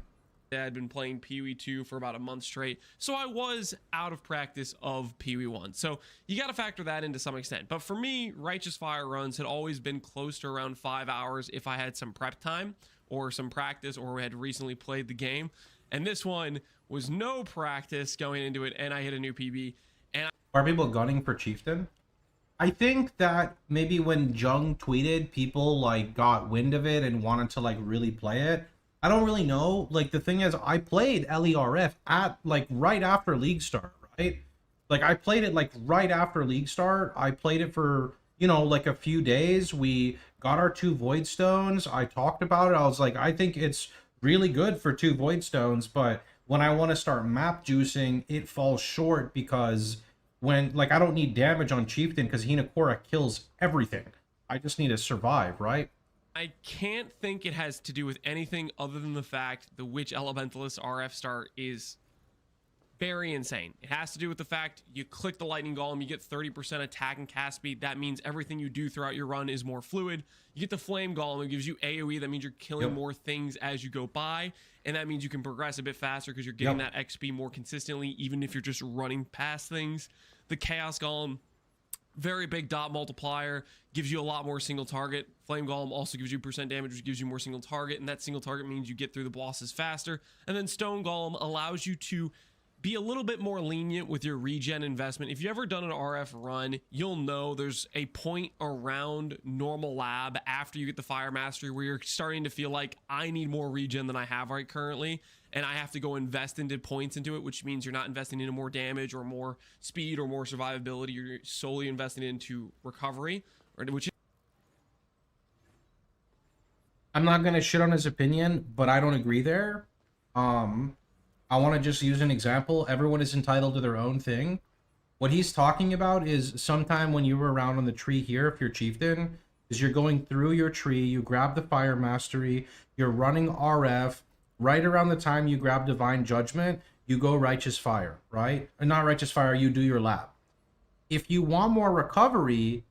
I had been playing POE2 for about a month straight, so I was out of practice of POE1. So you got to factor that into some extent. But for me, Righteous Fire runs had always been close to around 5 hours if I had some prep time or some practice or had recently played the game. And this one was no practice going into it, and I hit a new PB. And Are people gunning for Chieftain? I think that maybe when Jung tweeted, people like got wind of it and wanted to like really play it. I don't really know. Like, the thing is, I played LERF at like right after League Start, right? Like, I played it like right after League Start. I played it for, you know, like a few days. We got our 2 Void Stones. I talked about it. I was like, I think it's really good for 2 Void Stones, but when I want to start map juicing, it falls short because when, like, I don't need damage on Chieftain because Hinakora kills everything. I just need to survive, right? I can't think it has to do with anything other than the fact the Witch Elementalist RF start is very insane. It has to do with the fact you click the Lightning Golem, you get 30% attack and cast speed. That means everything you do throughout your run is more fluid. You get the Flame Golem, it gives you AoE. That means you're killing more things as you go by. And that means you can progress a bit faster because you're getting that XP more consistently, even if you're just running past things. The Chaos Golem, very big dot multiplier, gives you a lot more single target. Flame Golem also gives you % damage, which gives you more single target, and that single target means you get through the bosses faster. And then Stone Golem allows you to be a little bit more lenient with your regen investment. If you've ever done an RF run, you'll know there's a point around normal lab after you get the Fire Mastery where you're starting to feel like, I need more regen than I have right currently, and I have to go invest into points into it, which means you're not investing into more damage or more speed or more survivability. You're solely investing into recovery, which is... I'm not going to shit on his opinion, but I don't agree there. I want to just use an example. Everyone is entitled to their own thing. What he's talking about is sometime when you were around on the tree here, if you're Chieftain, is you're going through your tree, you grab the Fire Mastery, you're running RF, right around the time you grab Divine Judgment, you go Righteous Fire, right? Or not Righteous Fire, you do your lab. If you want more recovery,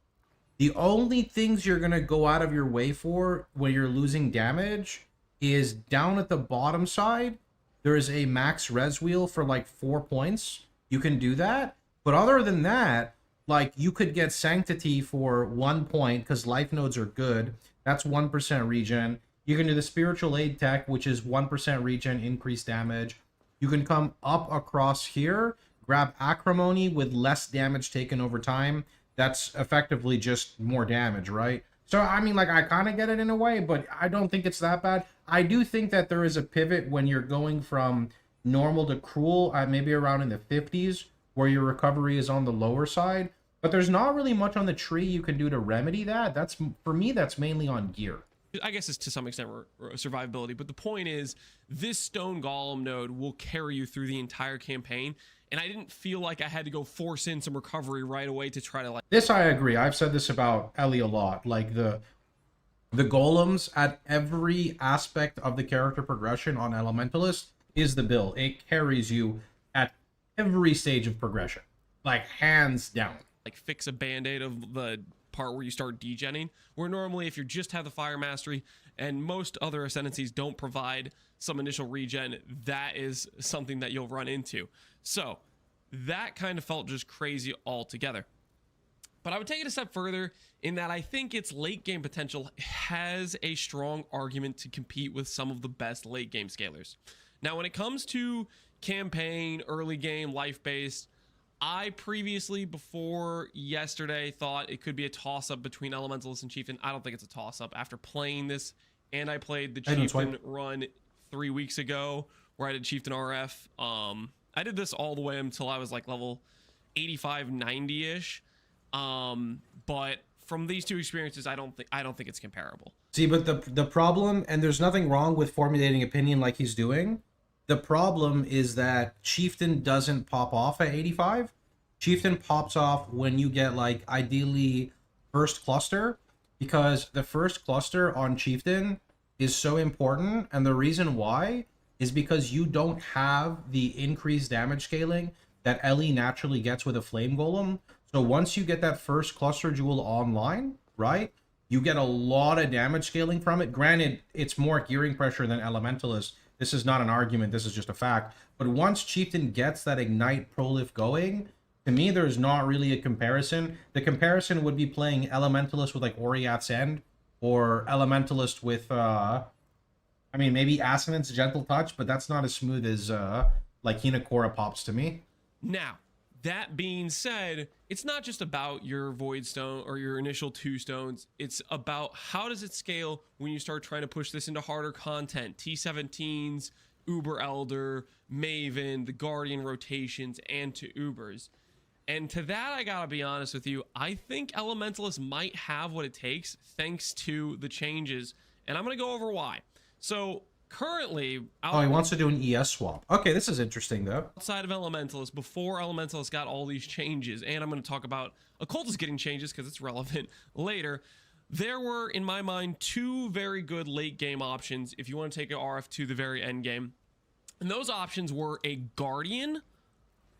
the only things you're going to go out of your way for when you're losing damage is down at the bottom side. There is a max res wheel for like 4 points. You can do that. But other than that, like, you could get Sanctity for 1 point because life nodes are good. That's 1% regen. You can do the Spiritual Aid Tech, which is 1% regen, increased damage. You can come up across here, grab Acrimony with less damage taken over time. That's effectively just more damage, right? So, I mean, like, I kind of get it in a way, but I don't think it's that bad. I do think that there is a pivot when you're going from normal to cruel, maybe around in the 50s, where your recovery is on the lower side. But there's not really much on the tree you can do to remedy that. That's, for me, that's mainly on gear. I guess it's to some extent survivability, but the point is this Stone Golem node will carry you through the entire campaign, and I didn't feel like I had to go force in some recovery right away to try to, like... This I agree. I've said this about Ellie a lot. Like, the golems at every aspect of the character progression on Elementalist is the bill. It carries you at every stage of progression. Like, hands down. Like, fix a band-aid of the part where you start degenning, where normally if you just have the Fire Mastery and most other ascendancies don't provide some initial regen, that is something that you'll run into. So that kind of felt just crazy altogether. But I would take it a step further in that I think its late game potential has a strong argument to compete with some of the best late game scalers. Now, when it comes to campaign, early game, life-based, I previously, before yesterday, thought it could be a toss-up between Elementalist and Chieftain. I don't think it's a toss-up. After playing this, and I played the Chieftain run 3 weeks ago, where I did Chieftain RF. I did this all the way until I was like level 85, 90-ish. But from these two experiences, I don't think it's comparable. See, but the problem, and there's nothing wrong with formulating opinion like he's doing. The problem is that Chieftain doesn't pop off at 85. Chieftain pops off when you get, like, ideally first cluster, because the first cluster on Chieftain is so important, and the reason why is because you don't have the increased damage scaling that Ellie naturally gets with a Flame Golem. So once you get that first cluster jewel online, right, you get a lot of damage scaling from it. Granted, it's more gearing pressure than Elementalist. This is not an argument, this is just a fact. But once Chieftain gets that Ignite Prolif going, to me, there's not really a comparison. The comparison would be playing Elementalist with, like, Oriath's End, or Elementalist with, I mean, maybe Ascendance Gentle Touch, but that's not as smooth as, like, Hinakora pops to me. Now, that being said, it's not just about your Void Stone or your initial 2 stones. It's about how does it scale when you start trying to push this into harder content. T17s, Uber Elder, Maven, the Guardian rotations, and to Ubers. And to that, I gotta be honest with you, I think Elementalist might have what it takes thanks to the changes. And I'm gonna go over why. So Currently, Oh, he wants to do an ES swap. Okay, this is interesting though. outside of Elementalist, before Elementalist got all these changes, and I'm going to talk about Occultist getting changes because it's relevant later, there were, in my mind, two very good late game options if you want to take an RF to the very end game. And those options were a Guardian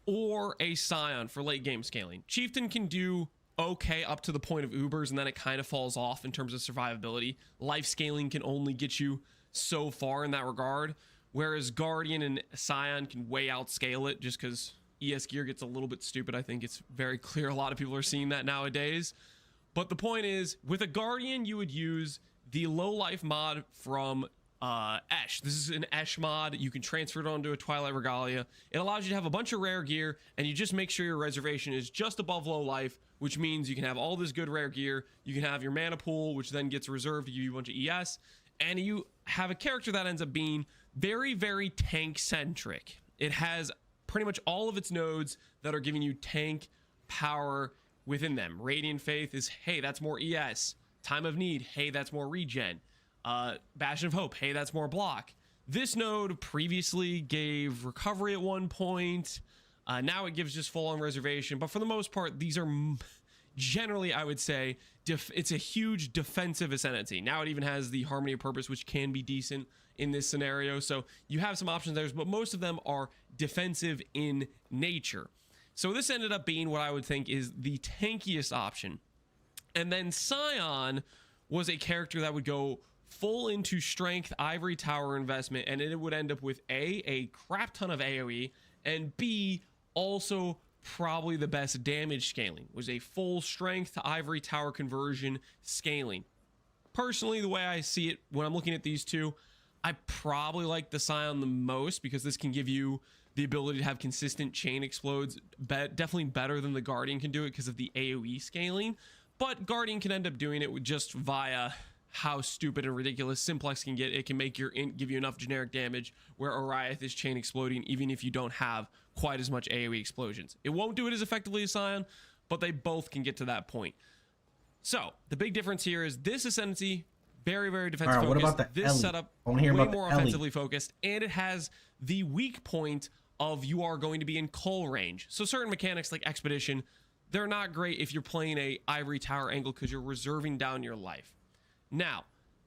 or a Scion for late game scaling. Chieftain can do okay up to the point of Ubers, and then it kind of falls off in terms of survivability. Life scaling can only get you so far in that regard, whereas Guardian and Scion can way outscale it just because ES gear gets a little bit stupid. I think it's very clear a lot of people are seeing that nowadays. But the point is, with a Guardian, you would use the low life mod from Esh. This is an Esh mod. You can transfer it onto a Twilight Regalia. It allows you to have a bunch of rare gear, and you just make sure your reservation is just above low life, which means you can have all this good rare gear. You can have your mana pool, which then gets reserved to give you a bunch of ES, and you have a character that ends up being very, very tank centric. It has pretty much all of its nodes that are giving you tank power within them. Radiant Faith is, hey, that's more ES. Time of Need, hey, that's more regen. Bastion of Hope, hey, that's more block. This node previously gave recovery at one point. Now it gives just full on reservation, but for the most part, these are generally, I would say, it's a huge defensive ascendancy. Now it even has the Harmony of Purpose, which can be decent in this scenario. So you have some options there, but most of them are defensive in nature. So this ended up being what I would think is the tankiest option. And then Scion was a character that would go full into strength ivory tower investment, and it would end up with a crap ton of AoE, and B, also probably the best damage scaling. Was a full strength to ivory tower conversion scaling. Personally, the way I see it when I'm looking at these two, I probably like the Scion the most because this can give you the ability to have consistent chain explodes, definitely better than the Guardian can do it because of the AoE scaling. But Guardian can end up doing it with just via how stupid and ridiculous Simplex can get. It can make your int give you enough generic damage where Oriath is chain exploding even if you don't have quite as much AoE explosions. It won't do it as effectively as Scion, but they both can get to that point. So the big difference here is this Ascendancy, very, very defensive focused. What about the this Ellie? setup, I want to hear way about more the Ellie. offensively focused, and it has the weak point of you are going to be in cull range. So certain mechanics like Expedition, they're not great if you're playing a ivory tower angle because you're reserving down your life. Now,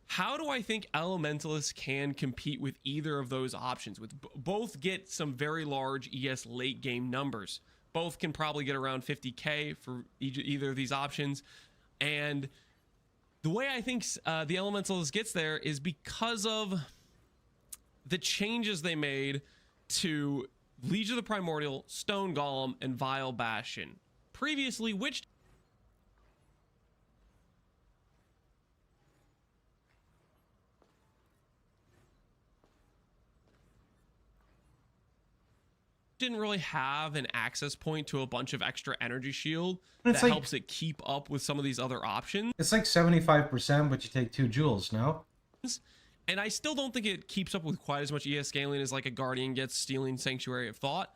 how do I think Elementalists can compete with either of those options? With both get some very large ES late game numbers. Both can probably get around 50k for either of these options. And the way I think the Elementalist gets there is because of the changes they made to Legion of the Primordial, Stone Golem, and Vile Bastion. Previously, which didn't really have an access point to a bunch of extra energy shield that helps it keep up with some of these other options. It's like 75%, but you take 2 joules, no? And I still don't think it keeps up with quite as much ES scaling as like a Guardian gets stealing Sanctuary of Thought,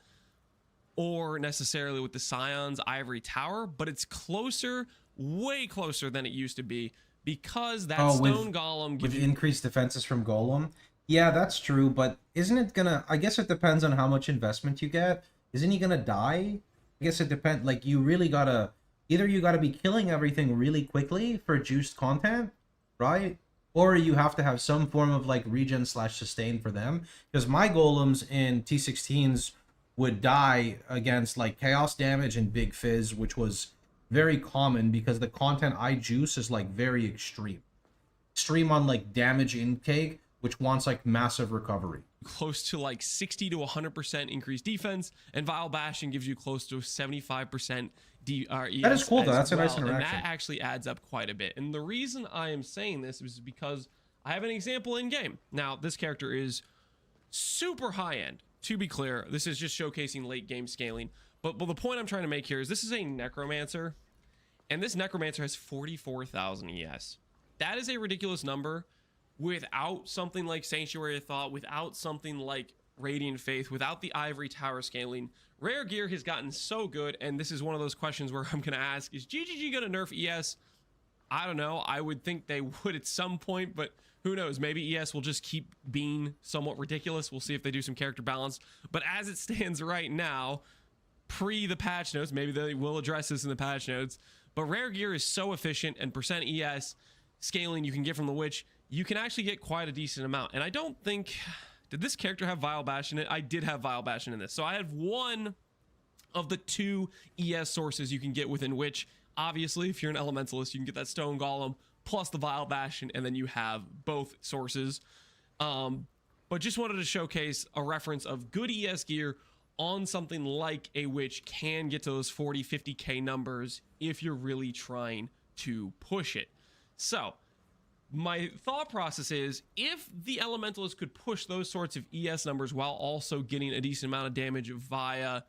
or necessarily with the Scion's Ivory Tower, but it's closer, way closer than it used to be because that Stone Golem gives with increased defenses from Golem. Yeah, that's true, but isn't it gonna... I guess it depends on how much investment you get. Isn't he gonna die? I guess it depends. Like, you really gotta... Either you gotta be killing everything really quickly for juiced content, right? Or you have to have some form of, like, regen / sustain for them. Because my Golems in T16s would die against, like, Chaos damage and Big Fizz, which was very common because the content I juice is, like, very extreme. Extreme on, like, damage intake, which wants like massive recovery. Close to like 60 to 100% increased defense, and Vile Bastion gives you close to 75% ES. That is cool though, that's a nice interaction. And that actually adds up quite a bit. And the reason I am saying this is because I have an example in game. Now, this character is super high end. To be clear, this is just showcasing late game scaling. But the point I'm trying to make here is this is a Necromancer, and this Necromancer has 44,000 ES. That is a ridiculous number. Without something like Sanctuary of Thought, without something like Radiant Faith, without the Ivory Tower scaling, rare gear has gotten so good, and this is one of those questions where I'm going to ask, is GGG going to nerf ES? I don't know. I would think they would at some point, but who knows? Maybe ES will just keep being somewhat ridiculous. We'll see if they do some character balance. But as it stands right now, pre the patch notes, maybe they will address this in the patch notes, but rare gear is so efficient, and percent ES scaling you can get from the Witch, you can actually get quite a decent amount. And I don't think, did this character have Vile Bastion in it? I did have Vile Bastion in this. So I had one of the 2 ES sources you can get within Witch. Obviously, if you're an Elementalist, you can get that Stone Golem plus the Vile Bastion, and then you have both sources. But just wanted to showcase a reference of good ES gear on something like a Witch can get to those 40, 50k numbers if you're really trying to push it. So my thought process is, if the Elementalist could push those sorts of ES numbers while also getting a decent amount of damage via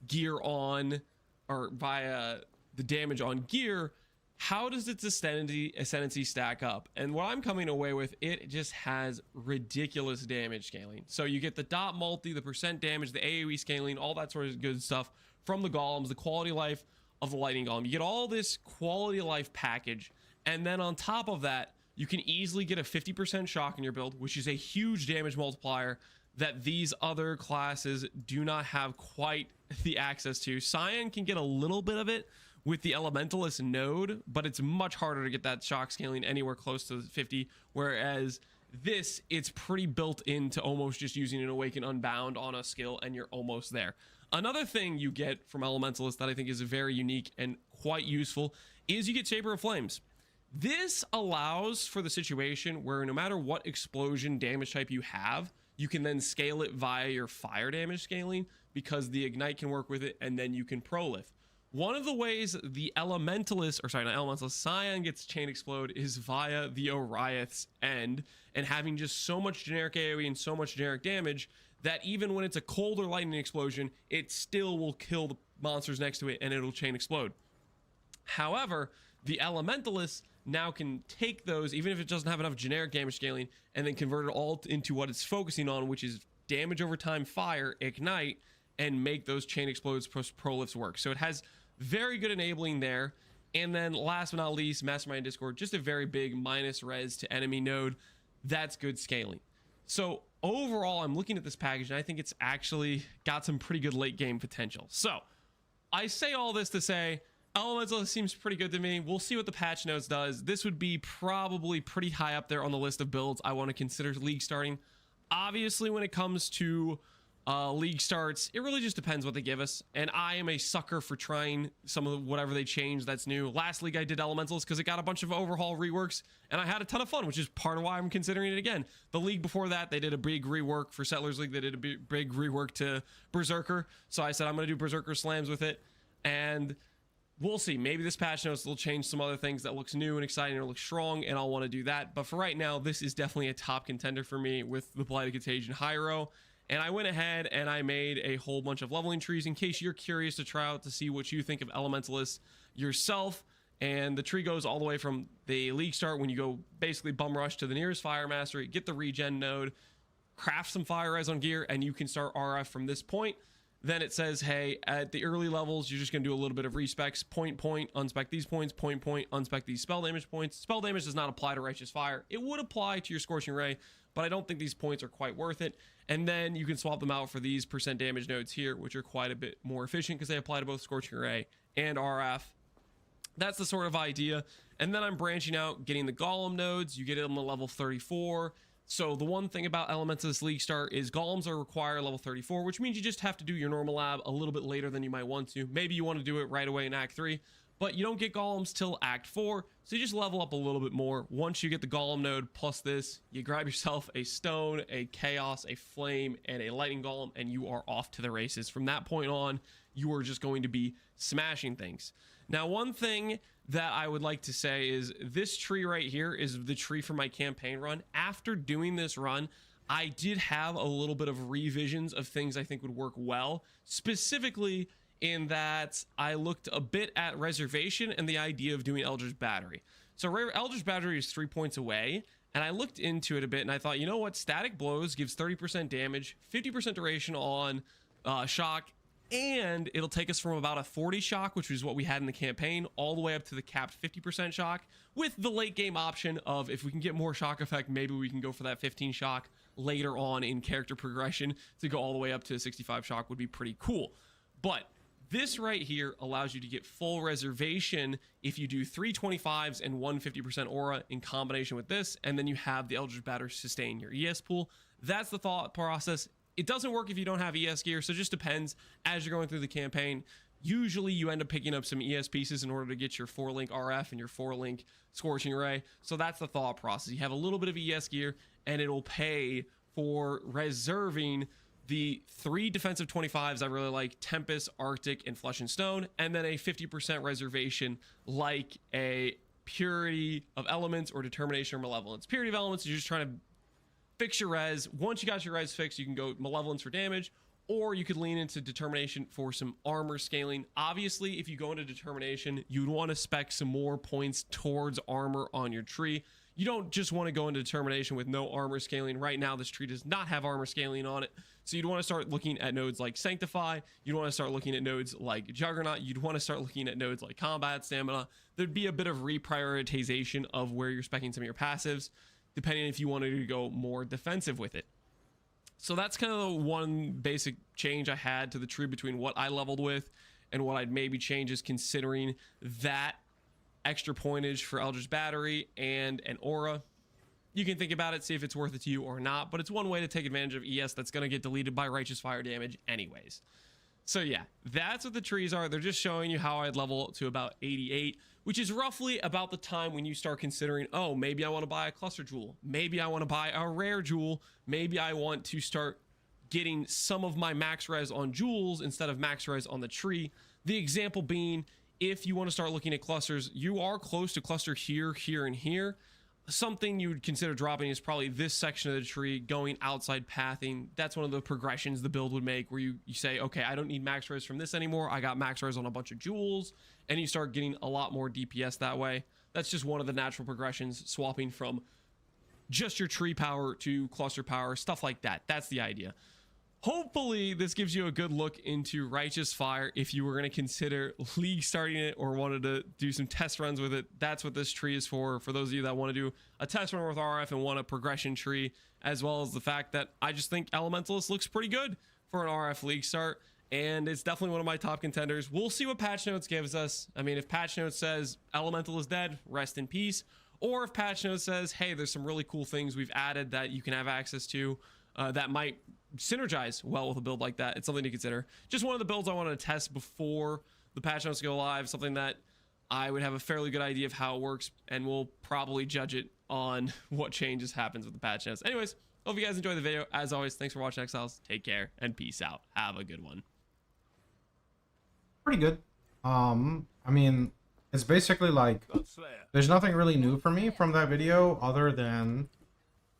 gear on, or via the damage on gear, how does its ascendancy stack up? And what I'm coming away with, it just has ridiculous damage scaling. So you get the dot multi, the percent damage, the AoE scaling, all that sort of good stuff from the golems, the quality of life of the lightning golem. You get all this quality of life package, and then on top of that, you can easily get a 50% shock in your build, which is a huge damage multiplier that these other classes do not have quite the access to. Cyan can get a little bit of it with the Elementalist node, but it's much harder to get that shock scaling anywhere close to 50, whereas this, it's pretty built into almost just using an Awaken Unbound on a skill and you're almost there. Another thing you get from Elementalist that I think is very unique and quite useful is you get Shaper of Flames. This allows for the situation where no matter what explosion damage type you have, you can then scale it via your fire damage scaling, because the Ignite can work with it, and then you can prolift. One of the ways the Elementalist, or sorry, not Elementalist, Cyan gets Chain Explode is via the Oriath's end, and having just so much generic AoE and so much generic damage that even when it's a cold or lightning explosion, it still will kill the monsters next to it and it'll Chain Explode. However, the Elementalist now can take those, even if it doesn't have enough generic damage scaling, and then convert it all into what it's focusing on, which is damage over time, fire, Ignite, and make those Chain Explodes plus prolifts work. So it has very good enabling there. And then last but not least, Mastermind Discord, just a very big minus res to enemy node. That's good scaling. So overall, I'm looking at this package and I think it's actually got some pretty good late game potential. So I say all this to say, Elemental seems pretty good to me. We'll see what the patch notes does. This would be probably pretty high up there on the list of builds I want to consider league starting. Obviously, when it comes to league starts, it really just depends what they give us, and I am a sucker for trying some of whatever they change that's new. Last league I did Elementals because it got a bunch of overhaul reworks and I had a ton of fun, which is part of why I'm considering it again. The league before that, they did a big rework for Settlers League. They did a big rework to Berserker, so I said I'm going to do Berserker slams with it, and we'll see. Maybe this patch notes will change some other things that looks new and exciting or looks strong, and I'll want to do that. But for right now, this is definitely a top contender for me with the Blighted Contagion Hyro. And I went ahead and I made a whole bunch of leveling trees in case you're curious to try out to see what you think of Elementalists yourself. And the tree goes all the way from the league start, when you go basically bum rush to the nearest fire mastery, get the regen node, craft some fire res on gear, and you can start RF from this point. Then it says, hey, at the early levels, you're just going to do a little bit of respecs. Point, unspec these points. Point, unspec these spell damage points. Spell damage does not apply to Righteous Fire. It would apply to your Scorching Ray, but I don't think these points are quite worth it. And then you can swap them out for these percent damage nodes here, which are quite a bit more efficient because they apply to both Scorching Ray and RF. That's the sort of idea. And then I'm branching out, getting the Golem nodes. You get them to level 34. So the one thing about Elementalist League Start is Golems are required level 34, which means you just have to do your normal lab a little bit later than you might want to. Maybe you want to do it right away in Act 3, but you don't get Golems till Act 4, so you just level up a little bit more. Once you get the Golem node plus this, you grab yourself a Stone, a Chaos, a Flame, and a Lightning Golem, and you are off to the races. From that point on, you are just going to be smashing things. Now, one thing that I would like to say is this tree right here is the tree for my campaign run. After doing this run, I did have a little bit of revisions of things I think would work well, specifically in that I looked a bit at Reservation and the idea of doing Eldritch Battery. So Eldritch Battery is 3 points away, and I looked into it a bit and I thought, you know what, Static Blows gives 30% damage, 50% duration on shock, And it'll take us from about a 40 shock, which is what we had in the campaign, all the way up to the capped 50% shock, with the late game option of if we can get more shock effect, maybe we can go for that 15 shock later on in character progression to go all the way up to 65 shock would be pretty cool. But this right here allows you to get full reservation if you do 325s and 150% aura in combination with this, and then you have the Eldritch Batter sustain your ES pool. That's the thought process. It doesn't work if you don't have ES gear, so it just depends as you're going through the campaign. Usually you end up picking up some ES pieces in order to get your 4-link RF and your 4-link Scorching Ray. So that's the thought process. You have a little bit of ES gear, and it'll pay for reserving the 3 defensive 25s I really like, Tempest, Arctic, and Flesh and Stone, and then a 50% reservation like a Purity of Elements or Determination or Malevolence. Purity of Elements is just trying to fix your res. Once you got your res fixed, you can go Malevolence for damage, or you could lean into Determination for some armor scaling. Obviously, if you go into Determination, you'd want to spec some more points towards armor on your tree. You don't just want to go into Determination with no armor scaling. Right now, this tree does not have armor scaling on it. So you'd want to start looking at nodes like Sanctify. You'd want to start looking at nodes like Juggernaut. You'd want to start looking at nodes like Combat, Stamina. There'd be a bit of reprioritization of where you're specing some of your passives, depending if you wanted to go more defensive with it. So that's kind of the one basic change I had to the tree between what I leveled with and what I'd maybe change is considering that extra pointage for Eldritch Battery and an aura. You can think about it, see if it's worth it to you or not, but it's one way to take advantage of ES that's going to get deleted by Righteous Fire damage anyways. So yeah, that's what the trees are. They're just showing you how I'd level to about 88, which is roughly about the time when you start considering, oh, maybe I want to buy a cluster jewel. Maybe I want to buy a rare jewel. Maybe I want to start getting some of my max res on jewels instead of max res on the tree. The example being, if you want to start looking at clusters, you are close to cluster here, here, and here. Something you would consider dropping is probably this section of the tree, going outside pathing. That's one of the progressions the build would make where you say, okay, I don't need max res from this anymore. I got max res on a bunch of jewels, and you start getting a lot more DPS that way. That's just one of the natural progressions, swapping from just your tree power to cluster power, stuff like that. That's the idea. Hopefully this gives you a good look into Righteous Fire if you were going to consider league starting it or wanted to do some test runs with it. That's what this tree is for those of you that want to do a test run with RF and want a progression tree, as well as the fact that I just think Elementalist looks pretty good for an RF league start, and it's definitely one of my top contenders. We'll see what patch notes gives us. I mean, if patch notes says Elemental is dead, rest in peace, or if patch notes says, hey, there's some really cool things we've added that you can have access to that might synergize well with a build like that, it's something to consider. Just one of the builds I wanted to test before the patch notes go live, something that I would have a fairly good idea of how it works, and we'll probably judge it on what changes happens with the patch notes. Anyways, hope you guys enjoyed the video. As always, thanks for watching, Exiles. Take care and peace out. Have a good one. Pretty good. I mean, it's basically like there's nothing really new for me from that video other than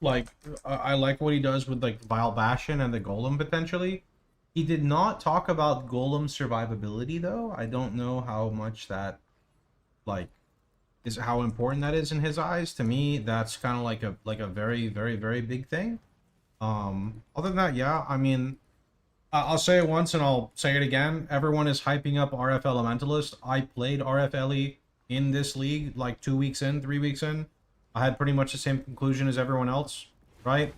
like I like what he does with like Vile Bastion and the Golem potentially. He did not talk about Golem survivability though. I don't know how much that like is, how important that is in his eyes. To me, that's kind of like a very, very, very big thing. Other than that, yeah, I mean, I'll say it once and I'll say it again. Everyone is hyping up RF Elementalist. I played RF Ele in this league like 2 weeks in, 3 weeks in. I had pretty much the same conclusion as everyone else, right?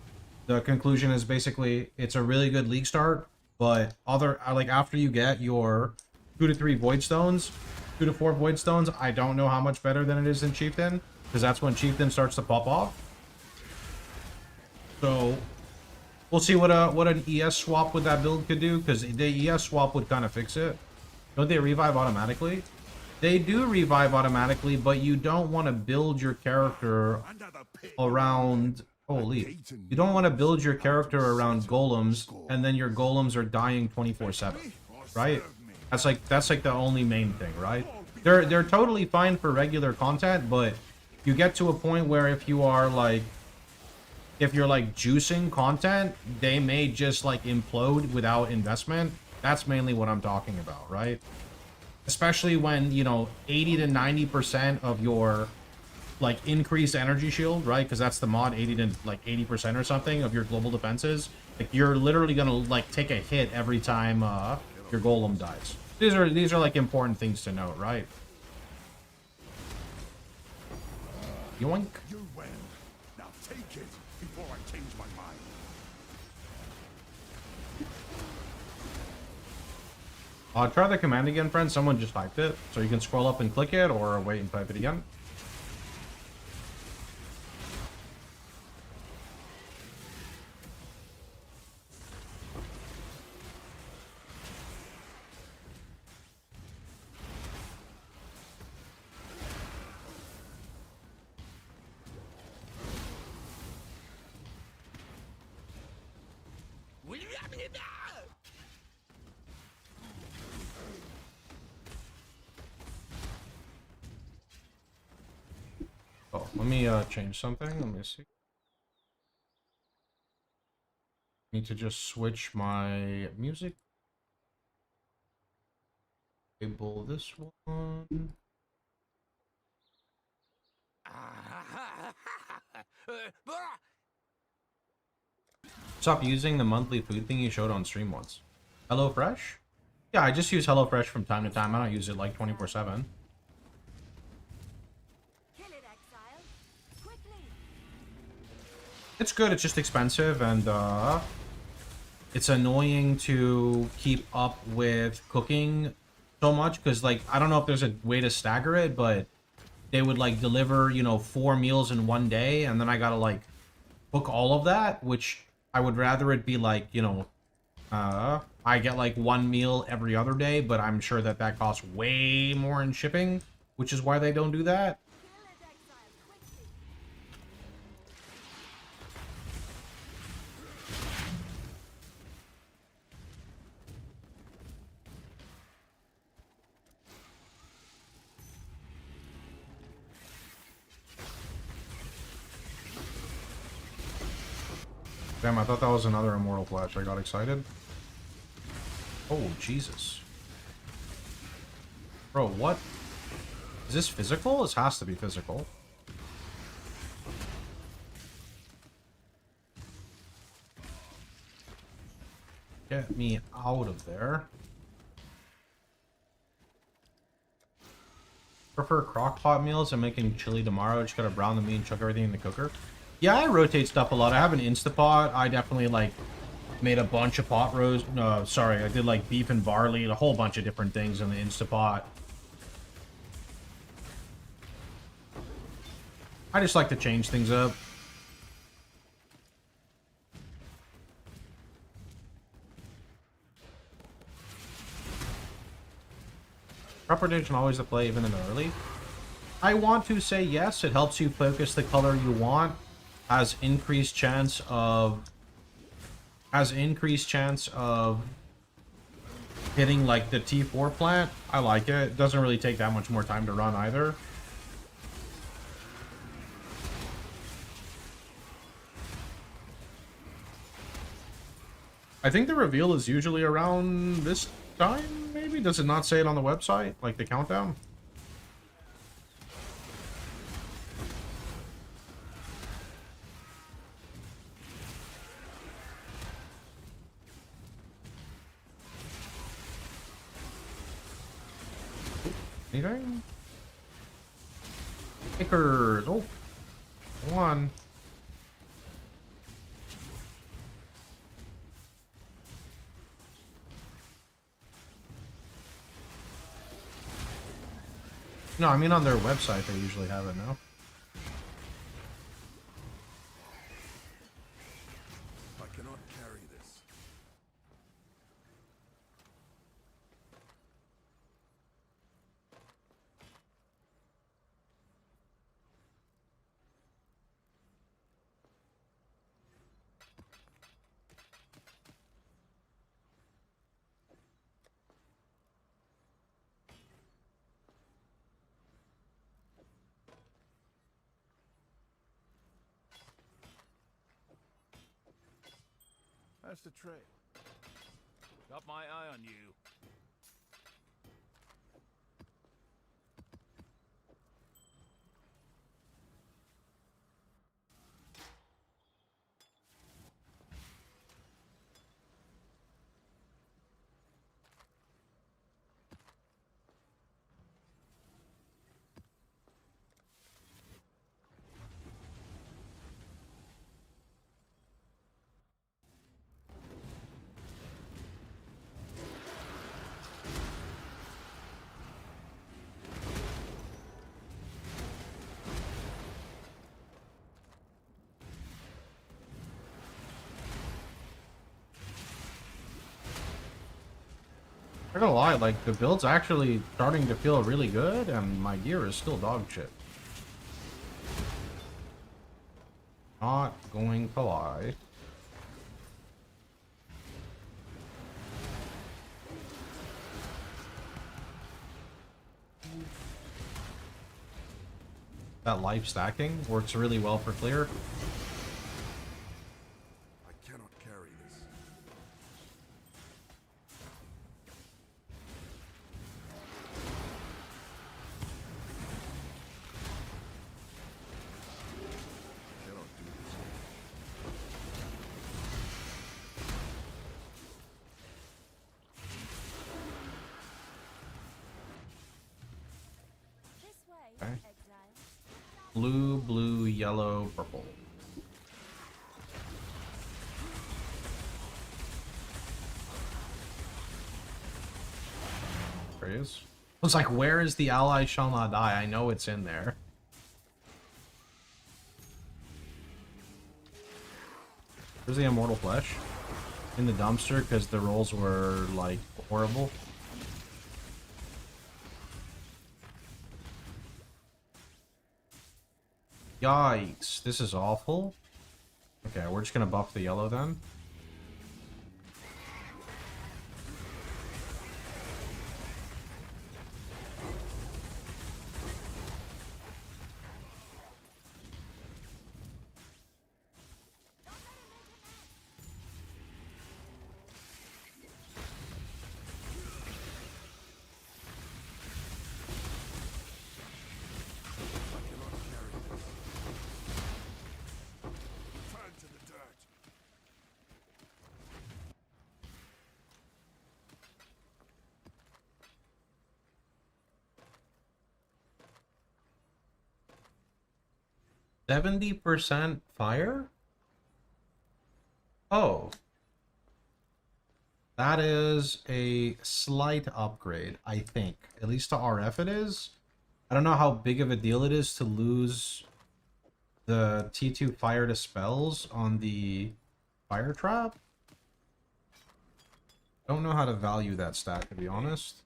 The conclusion is basically it's a really good league start, but like after you get your 2 to 3 Void Stones, 2 to 4 Void Stones, I don't know how much better than it is in Chieftain, because that's when Chieftain starts to pop off. So we'll see what an ES swap with that build could do, because the ES swap would kind of fix it. Don't they revive automatically? They do revive automatically, but you don't want to build your character around... Holy. You don't want to build your character around golems, and then your golems are dying 24/7, right? That's like the only main thing, right? They're totally fine for regular content, but you get to a point where if you're like juicing content, they may just like implode without investment. That's mainly what I'm talking about, right? Especially when, you know, 80 to 90% of your like increased energy shield, right? Because that's the mod, 80 to like 80% or something of your global defenses. Like you're literally gonna like take a hit every time your golem dies. These are like important things to note, right? Yoink. You win. Now take it before I change my mind. Try the command again, friend. Someone just typed it. So you can scroll up and click it, or wait and type it again. Oh, let me change something. Let me see. Need to just switch my music. Enable this one. Stop using the monthly food thing you showed on stream once. HelloFresh? Yeah, I just use HelloFresh from time to time. I don't use it like 24/7. It's good, it's just expensive, and it's annoying to keep up with cooking so much, because like I don't know if there's a way to stagger it, but they would like deliver, you know, 4 meals in one day, and then I gotta like cook all of that, which I would rather it be like, you know, I get like 1 meal every other day, but I'm sure that that costs way more in shipping, which is why they don't do that. Damn, I thought that was another Immortal Flash. I got excited. Oh, Jesus. Bro, what? Is this physical? This has to be physical. Get me out of there. Prefer crock-pot meals. I'm making chili tomorrow. Just gotta brown the meat and chuck everything in the cooker. Yeah, I rotate stuff a lot. I have an Instapot. I definitely, like, made a bunch of pot roast. No, sorry. I did, like, beef and barley. A whole bunch of different things in the Instapot. I just like to change things up. Crop rotation always the play, even in the early. I want to say yes. It helps you focus the color you want. Has increased chance of hitting like the T4 plant. I like it. It doesn't really take that much more time to run either. I think the reveal is usually around this time, maybe? Does it not say it on the website? Like the countdown? Anything? Kickers. Oh. One. No, I mean on their website they usually have it now. I cannot carry this. That's the tray. Got my eye on you. I'm not gonna lie, like, the build's actually starting to feel really good, and my gear is still dog shit. Not going to lie. That life stacking works really well for clear. I cannot carry this. Cannot do this. This way, Okay. exile. Blue, blue, yellow, purple. There he is. I was like, where is the ally shall not die? I know it's in there. Where's the immortal flesh? In the dumpster because the rolls were like horrible. Yikes, this is awful. Okay, we're just gonna buff the yellow then. Turn to the dirt. %70 fire? Oh. That is a slight upgrade, I think. At least to RF it is. I don't know how big of a deal it is to lose the T2 fire to spells on the fire trap. Don't know how to value that stat, to be honest.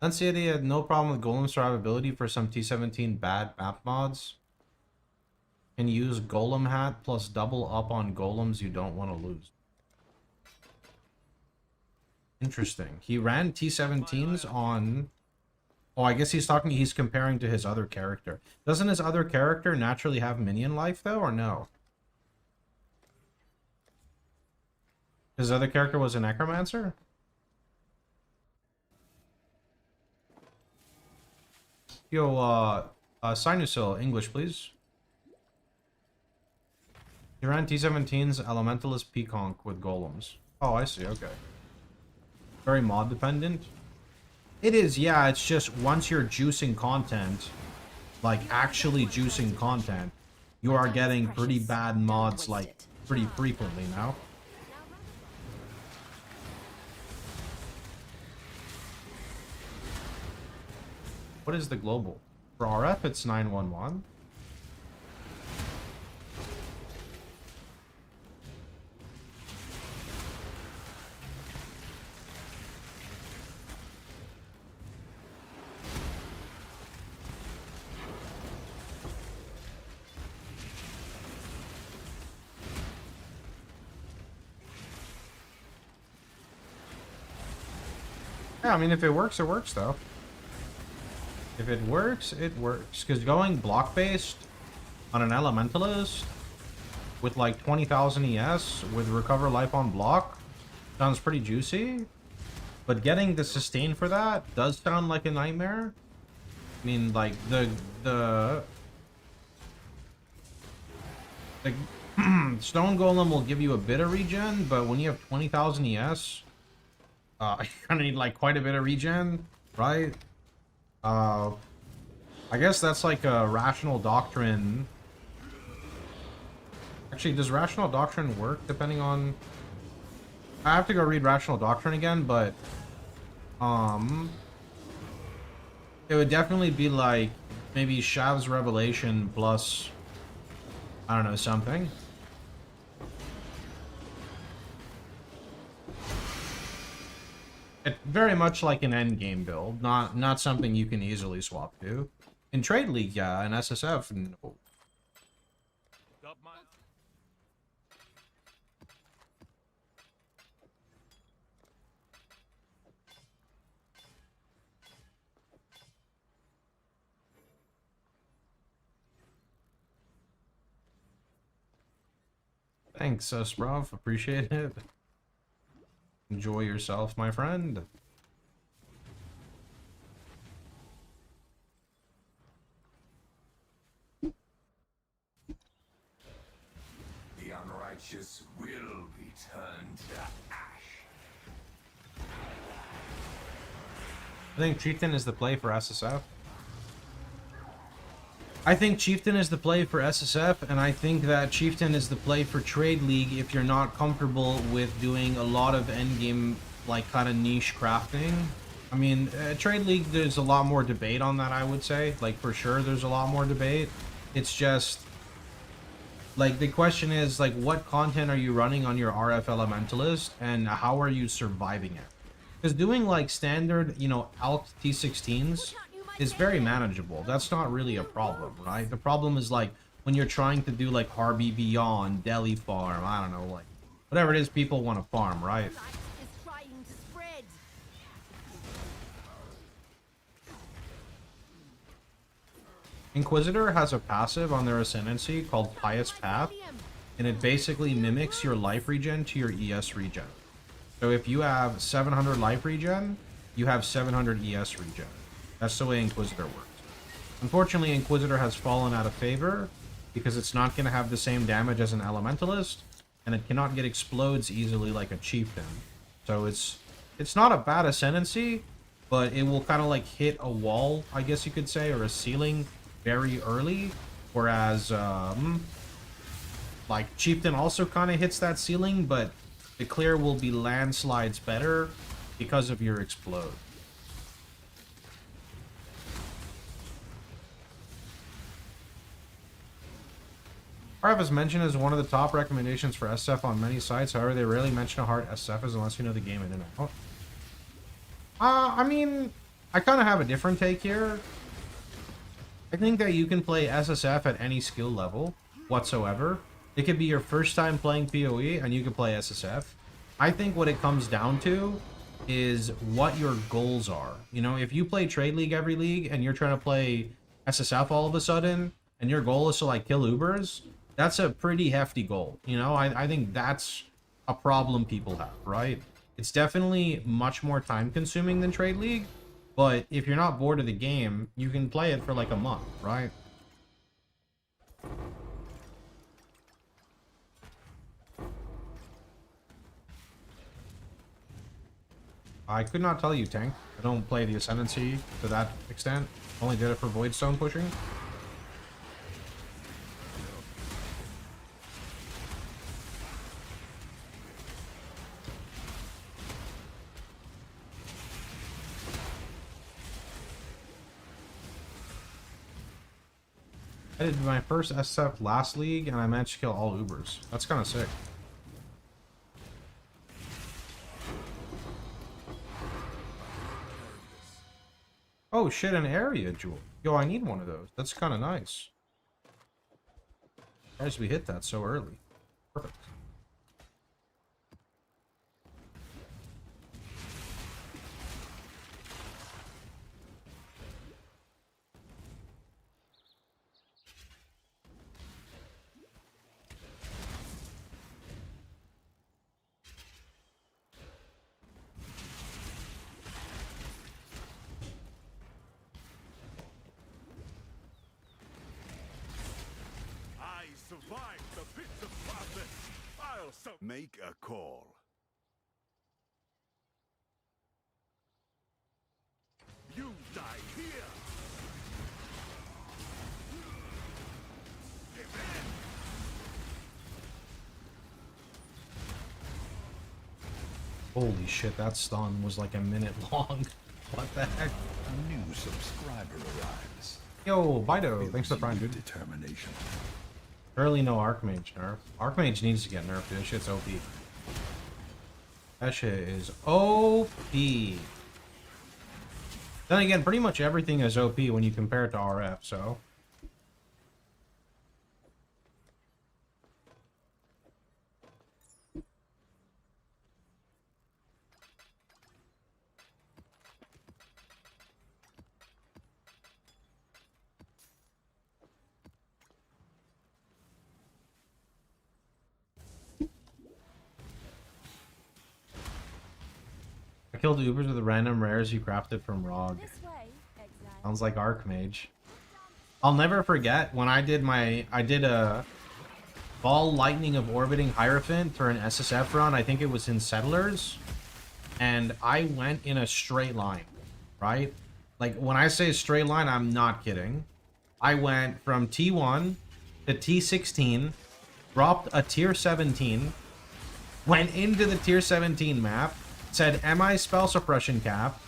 Anxiety had no problem with Golem survivability for some T17 bad map mods. Can use Golem Hat plus double up on golems you don't want to lose. Interesting. He ran T17s on... Oh, I guess he's comparing to his other character. Doesn't his other character naturally have minion life, though, or no? His other character was a necromancer? Yo, Sinusil, English, please. He ran T17's Elementalist Peaconk with golems. Oh, I see, okay. Very mod dependent. It is, yeah, it's just once you're juicing content, like actually juicing content, you are getting pretty bad mods like pretty frequently now. What is the global? For RF, it's 911. Yeah, I mean, if it works, though. If it works, it works. Because going block-based on an Elementalist with like 20,000 ES with Recover Life on block sounds pretty juicy. But getting the sustain for that does sound like a nightmare. I mean, like, the Stone Golem will give you a bit of regen, but when you have 20,000 ES... I kind of need like quite a bit of regen, right? I guess that's like a Rational Doctrine. Actually, does Rational Doctrine work depending on... I have to go read Rational Doctrine again, but... It would definitely be like maybe Shav's Revelation plus... I don't know, something. It's very much like an end game build, not something you can easily swap to. In Trade League, yeah, in SSF, no. Got my... Thanks, Sprov. Appreciate it. Enjoy yourself, my friend. The unrighteous will be turned to ash. I think Chieftain is the play for SSF. I think Chieftain is the play for SSF, and I think that Chieftain is the play for Trade League if you're not comfortable with doing a lot of endgame, like, kind of niche crafting. I mean, Trade League, there's a lot more debate on that, I would say. Like, for sure, there's a lot more debate. It's just, like, the question is, like, what content are you running on your RF Elementalist, and how are you surviving it? Because doing, like, standard, you know, Alt T16s is very manageable. That's not really a problem, right? The problem is, like, when you're trying to do, like, Harby Beyond, Deli Farm, I don't know, like, whatever it is people want to farm, right? Inquisitor has a passive on their Ascendancy called Pious Path, and it basically mimics your life regen to your ES regen. So if you have 700 life regen, you have 700 ES regen. That's the way Inquisitor works. Unfortunately, Inquisitor has fallen out of favor because it's not going to have the same damage as an Elementalist, and it cannot get explodes easily like a Chieftain. So it's not a bad Ascendancy, but it will kind of like hit a wall, I guess you could say, or a ceiling very early, whereas like Chieftain also kind of hits that ceiling, but the clear will be landslides better because of your explode. RF is mentioned as one of the top recommendations for SF on many sites. However, they rarely mention how hard SF is unless you know the game in and out. I mean, I kind of have a different take here. I think that you can play SSF at any skill level whatsoever. It could be your first time playing PoE and you can play SSF. I think what it comes down to is what your goals are. You know, if you play Trade League every league and you're trying to play SSF all of a sudden and your goal is to like kill Ubers, that's a pretty hefty goal. You know, I think that's a problem people have, right? It's definitely much more time consuming than Trade League, but if you're not bored of the game, you can play it for like a month, right? I could not tell you, Tank. I don't play the Ascendancy to that extent. Only did it for Voidstone pushing. I did my first SF last league, and I managed to kill all Ubers. That's kind of sick. Oh shit, an area jewel. Yo, I need one of those. That's kind of nice. As we hit that so early. Perfect. Survive the pits of profit. I'll make a call. You die here. Holy shit, that stun was like a minute long. What the heck? A new subscriber arrives. Yo, Bido, thanks for the prime, dude. Determination. Early no Archmage nerf. Archmage needs to get nerfed, dude. This shit's OP. That shit is OP. Then again, pretty much everything is OP when you compare it to RF, so... I killed Ubers with the random rares you crafted from ROG. This way, exile. Sounds like Archmage. I'll never forget when I did a Ball Lightning of Orbiting Hierophant for an SSF run. I think it was in Settlers. And I went in a straight line, right? Like, when I say straight line, I'm not kidding. I went from T1 to T16, dropped a tier 17, went into the tier 17 map, said, am I spell suppression cap?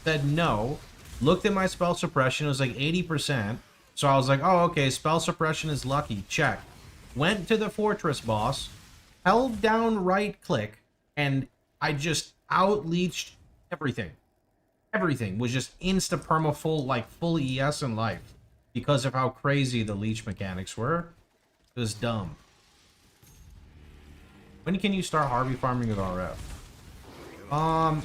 Said no. Looked at my spell suppression, it was like 80%. So I was like, oh, okay, spell suppression is lucky. Check. Went to the fortress boss, held down right click, and I just out-leeched everything. Everything was just insta-perma full, like full ES in life. Because of how crazy the leech mechanics were. It was dumb. When can you start Harvey farming with RF?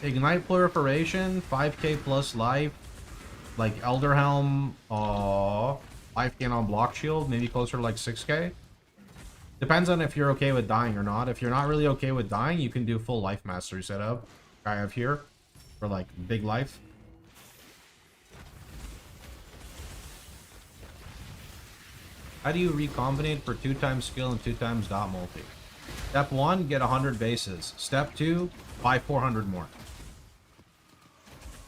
Ignite Proliferation, 5k plus life, like Elder Helm, 5k on Block Shield, maybe closer to like 6k. Depends on if you're okay with dying or not. If you're not really okay with dying, you can do full Life Mastery setup. I have here for like big life. How do you recombinate for 2x skill and 2x dot multi? Step 1, get 100 bases. Step 2, buy 400 more.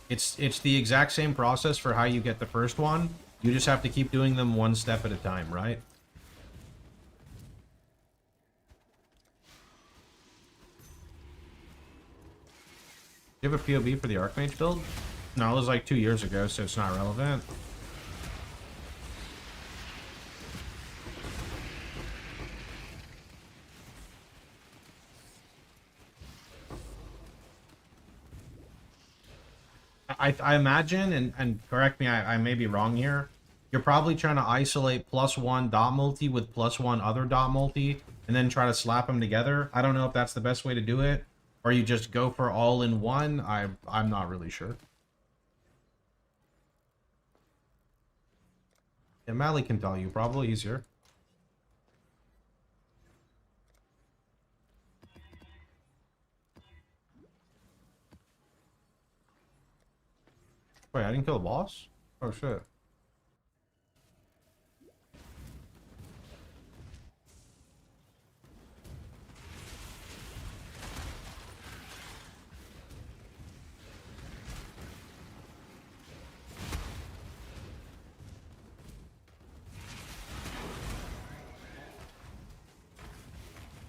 It's the exact same process for how you get the first one. You just have to keep doing them one step at a time, right? Do you have a POV for the Archmage build? No, it was like 2 years ago, so it's not relevant. I imagine, and correct me, I may be wrong here, you're probably trying to isolate +1 dot multi with +1 other dot multi, and then try to slap them together. I don't know if that's the best way to do it, or you just go for all in one. I'm not really sure. Yeah, Mally can tell you, probably easier. Wait, I didn't kill the boss? Oh shit.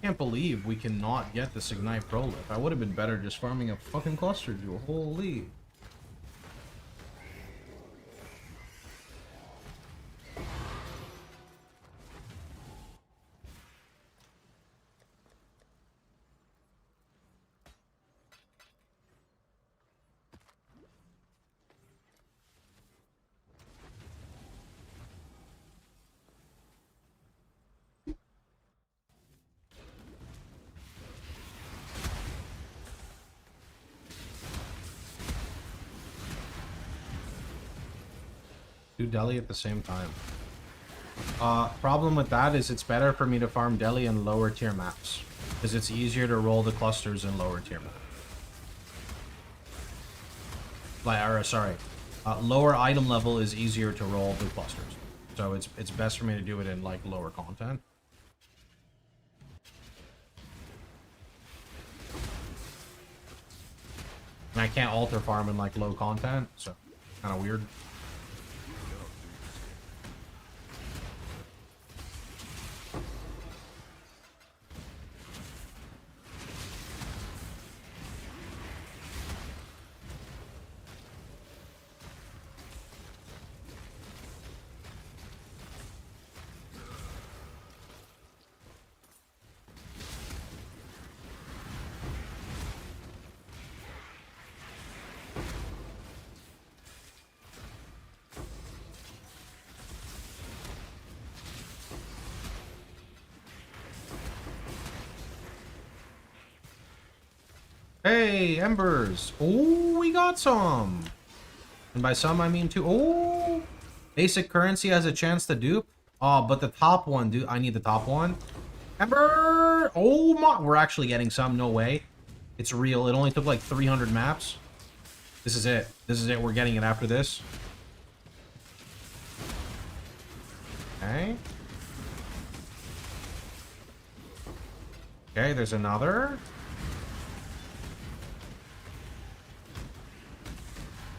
Can't believe we cannot get this Ignite Prolif. I would have been better just farming a fucking cluster jewel. Holy. Do Delhi at the same time. Problem with that is it's better for me to farm Delhi in lower tier maps, because it's easier to roll the clusters in lower tier maps. Lower item level is easier to roll the clusters, so it's best for me to do it in like lower content. And I can't alter farm in like low content, so kind of weird. Hey, embers. Oh, we got some. And by some, I mean two. Oh, basic currency has a chance to dupe. Oh, but the top one, dude. I need the top one. Ember. Oh my. We're actually getting some. No way. It's real. It only took like 300 maps. This is it. This is it. We're getting it after this. Okay. Okay, there's another.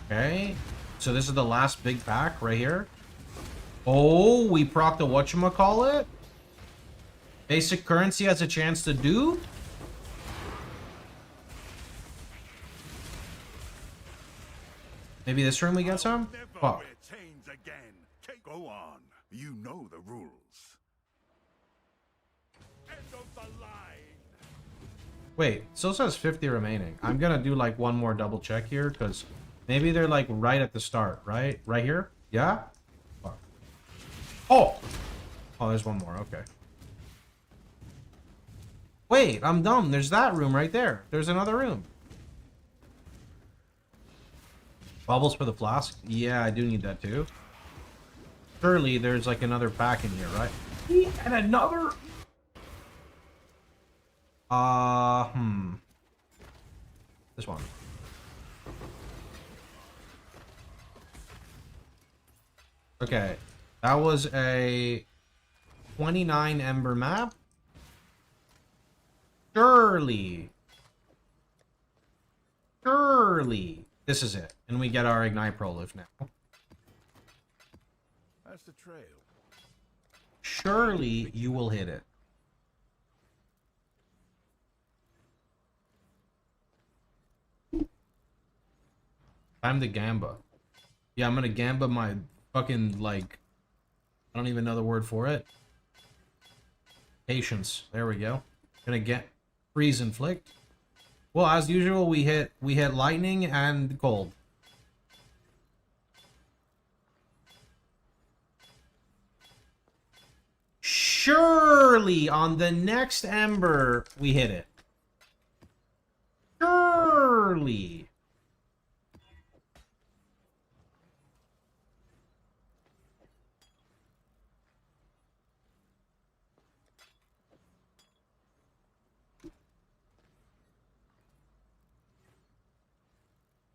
Okay. So this is the last big pack right here. Oh, we proc the whatchamacallit. Basic currency has a chance to do. Maybe this room we get some? Fuck. Wear chains again. Go on. You know the rules. End of the line. Wait, still says 50 remaining. I'm gonna do like one more double check here because maybe they're like right at the start, right? Right here? Yeah? Fuck. Oh! Oh, there's one more. Okay. Wait, I'm dumb. There's that room right there. There's another room. Bubbles for the flask? Yeah, I do need that too. Surely there's like another pack in here, right? And another... This one. Okay. That was a 29 ember map. Surely. Surely. This is it. And we get our Ignite Prolift now. That's the trail. Surely you will hit it. Time to Gamba. Yeah, I'm gonna Gamba my fucking, like... I don't even know the word for it. Patience. There we go. Gonna get Freeze Inflict. Well, as usual, we hit lightning and cold. Surely on the next ember we hit it. Surely.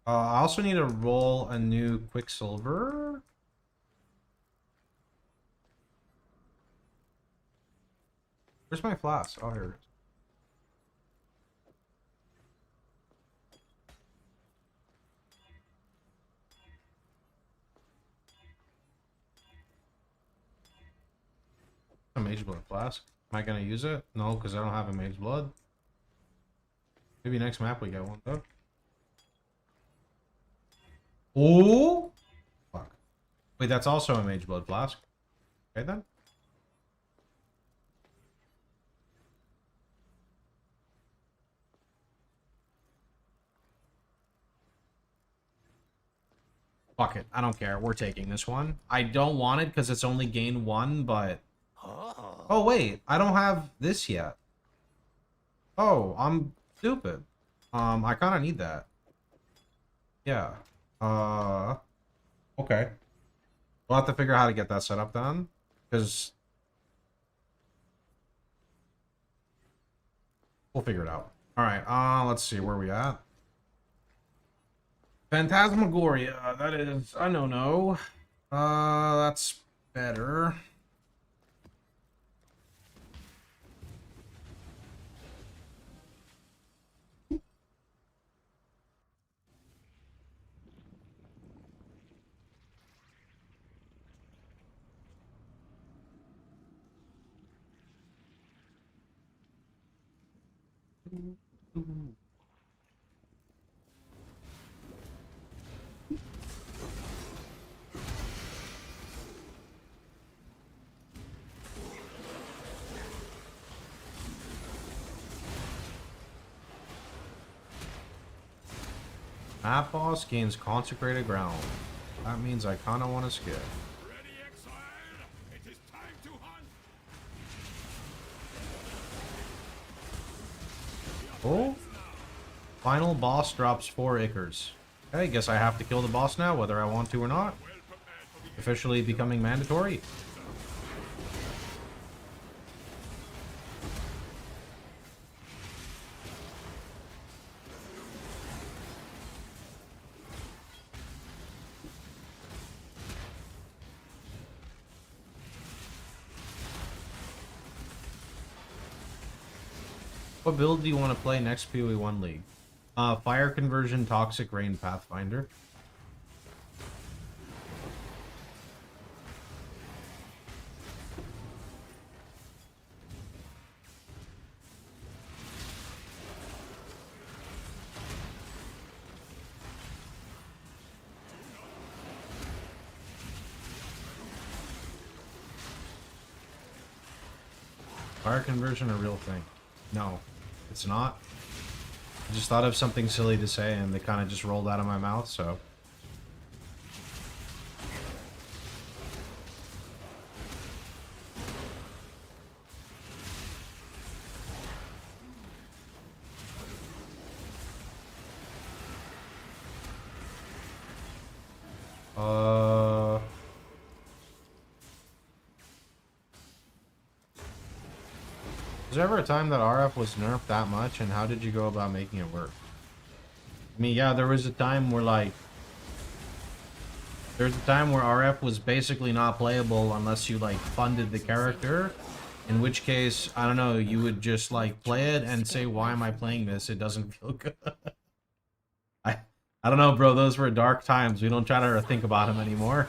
I also need to roll a new Quicksilver. Where's my flask? Oh, here it is. A Mage Blood flask. Am I gonna use it? No, because I don't have a Mage Blood. Maybe next map we get one though. Oh! Fuck. Wait, that's also a Mage Blood flask. Okay then. Fuck it. I don't care. We're taking this one. I don't want it because it's only gain 1, but... Oh, wait. I don't have this yet. Oh, I'm stupid. I kind of need that. Yeah. Okay. We'll have to figure out how to get that set up then. Because... we'll figure it out. Alright, let's see. Where are we at? Phantasmagoria, that is a no-no. That's better. Map boss gains consecrated ground. That means I kind of want to skip. Ready, exile? It is time to hunt. Oh? Final boss drops 4 Icers. Okay, guess I have to kill the boss now, whether I want to or not. Officially becoming mandatory. What build do you want to play next POE1 League? Fire Conversion, Toxic Rain, Pathfinder. Fire Conversion a real thing? No, it's not. I just thought of something silly to say and they kind of just rolled out of my mouth, so. Was there ever a time that RF was nerfed that much, and how did you go about making it work? I mean, yeah, there was a time where, like... There's a time where RF was basically not playable unless you, like, funded the character. In which case, I don't know, you would just, like, play it and say, why am I playing this? It doesn't feel good. I don't know, bro, those were dark times. We don't try to think about them anymore.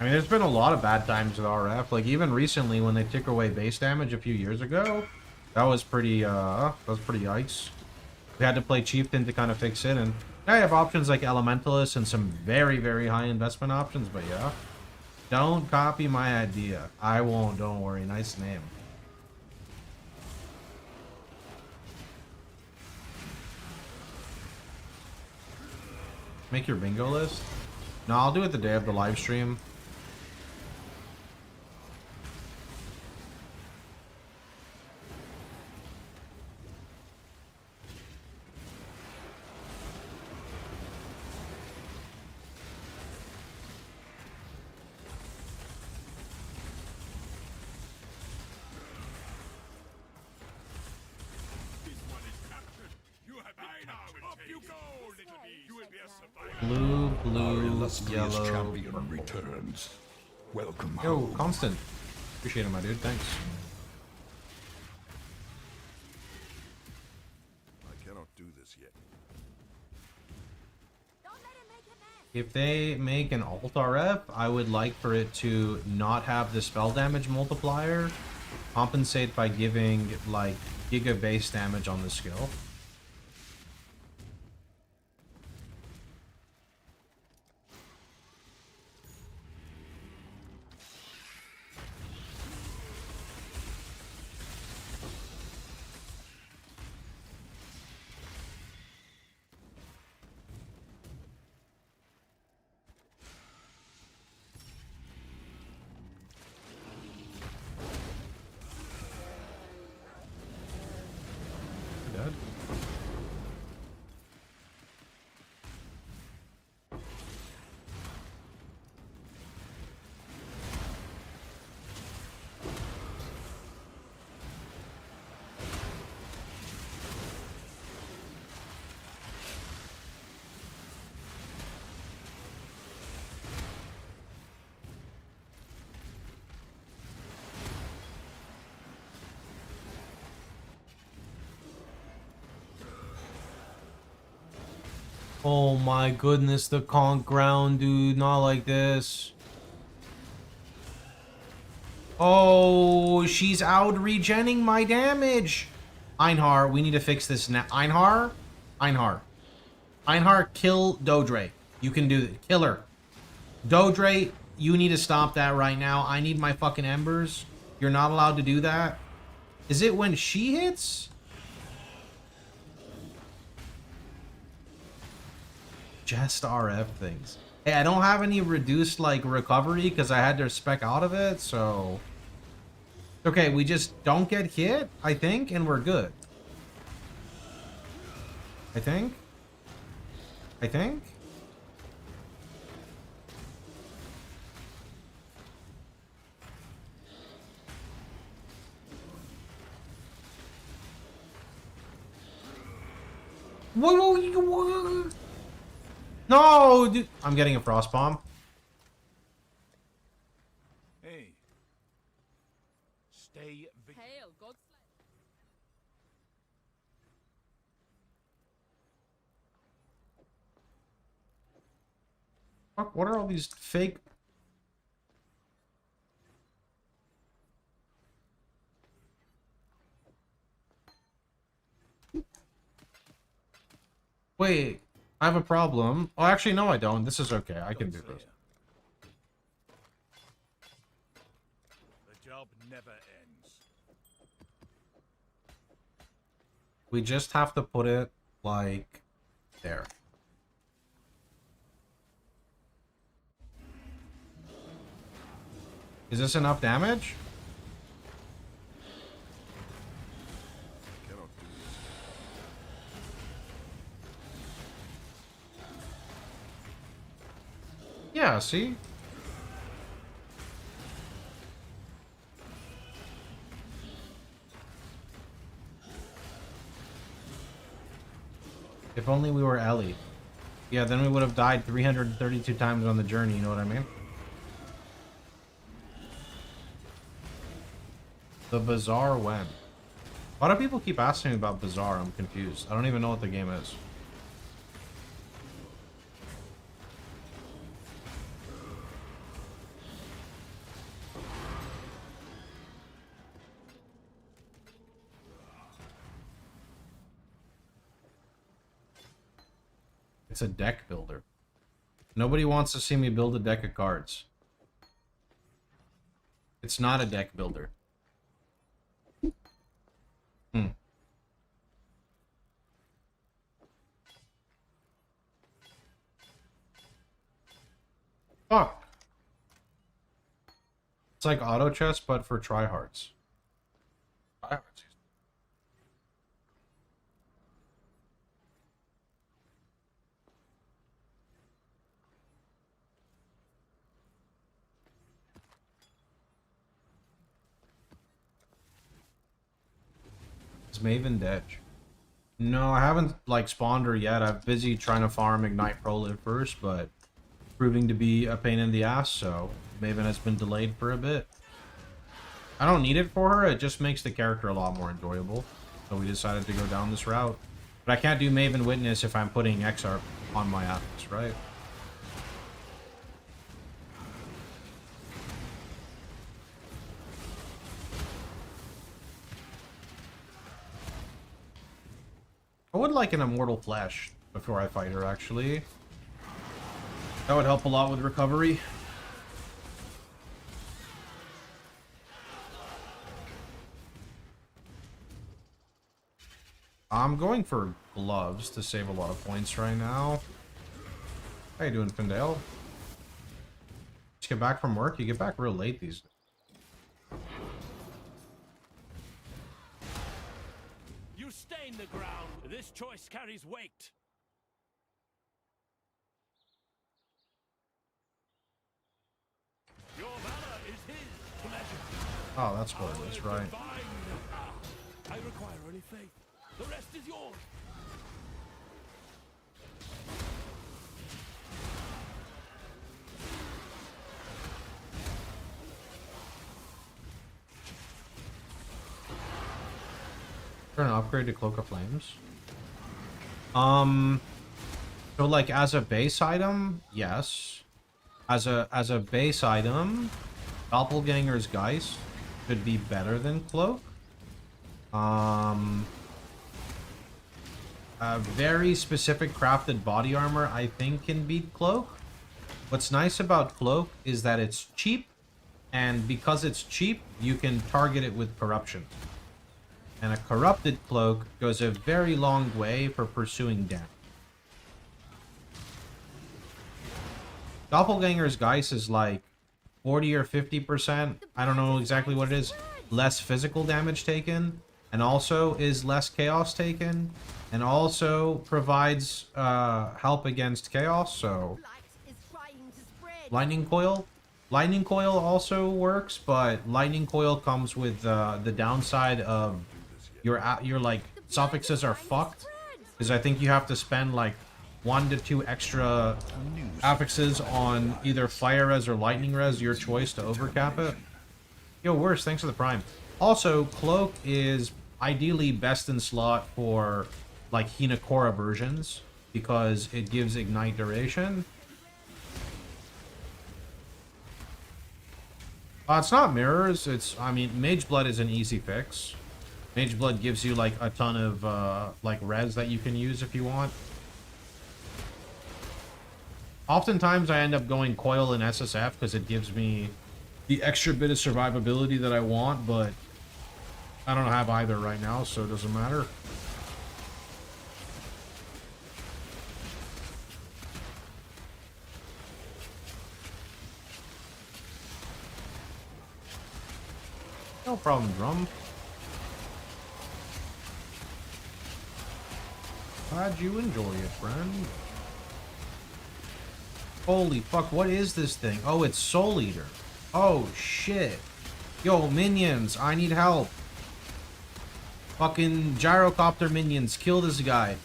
I mean, there's been a lot of bad times with RF. Like, even recently, when they took away base damage a few years ago, that was pretty yikes. We had to play Chieftain to kind of fix it, and I have options like Elementalist and some very, very high investment options, but yeah. Don't copy my idea. I won't, don't worry. Nice name. Make your bingo list? No, I'll do it the day of the live stream. Blue, yellow, champion returns. Welcome Yo, home. Constant. Appreciate it, my dude. Thanks. I cannot do this yet. If they make an alt RF, I would like for it to not have the spell damage multiplier. Compensate by giving, like, giga base damage on the skill. Dead. Oh my goodness, the conk ground, dude. Not like this. Oh, she's out regenning my damage. Einhar, we need to fix this now. Einhar, kill Dodre. You can do it. Kill her. Dodre, you need to stop that right now. I need my fucking embers. You're not allowed to do that. Is it when she hits? just RF things. Hey, I don't have any reduced like recovery because I had to spec out of it, so okay, we just don't get hit, I think, and we're good. I think. Whoa. No, dude. I'm getting a frost bomb. Hey. Stay Hail, God's Fuck, what are all these fake? Wait, I have a problem. Oh, actually, no, I don't. This is okay. I can do this. The job never ends. We just have to put it like there. Is this enough damage? Yeah, see? If only we were Ellie. Yeah, then we would have died 332 times on the journey, you know what I mean? The Bazaar when? Why do people keep asking me about Bazaar? I'm confused. I don't even know what the game is. It's a deck builder. Nobody wants to see me build a deck of cards. It's not a deck builder. Fuck. It's like auto chess, but for tryhards. Tryhards. Is Maven dead? No, I haven't like spawned her yet. I'm busy trying to farm Ignite Prolive first, but proving to be a pain in the ass, so Maven has been delayed for a bit. I don't need it for her, it just makes the character a lot more enjoyable. So we decided to go down this route. But I can't do Maven Witness if I'm putting XR on my Atlas, right? I would like an Immortal Flash before I fight her, actually. That would help a lot with recovery. I'm going for gloves to save a lot of points right now. How you doing, Findale? Just get back from work? You get back real late these days. You stain the ground. This choice carries weight. Your valor is his pleasure. Oh, that's what it is, right. I require only faith. The rest is yours. Turn an upgrade to Cloak of Flames. So like as a base item, yes. As a base item, Doppelganger's Geist could be better than Cloak. A very specific crafted body armor, I think, can beat Cloak. What's nice about Cloak is that it's cheap, and because it's cheap, you can target it with Corruption. And a Corrupted Cloak goes a very long way for pursuing damage. Doppelganger's Geist is like 40 or 50%. I don't know exactly what it is. Less physical damage taken, and also is less chaos taken, and also provides help against chaos. So lightning coil. Lightning coil also works, but lightning coil comes with the downside of your like suffixes are fucked, because I think you have to spend like 1 to 2 extra affixes on either fire res or lightning res, your choice, to overcap it. Yo, worse, thanks for the prime. Also, cloak is ideally best in slot for like Hinakora versions because it gives ignite duration. It's not mirrors. I mean, Mage Blood is an easy fix. Mage Blood gives you like a ton of like res that you can use if you want. Oftentimes I end up going Coil and SSF because it gives me the extra bit of survivability that I want, but I don't have either right now, so it doesn't matter. No problem, Drum. Glad you enjoy it, friend. Holy fuck, what is this thing? Oh, it's Soul Eater. Oh, shit. Yo, minions, I need help. Fucking gyrocopter minions, kill this guy.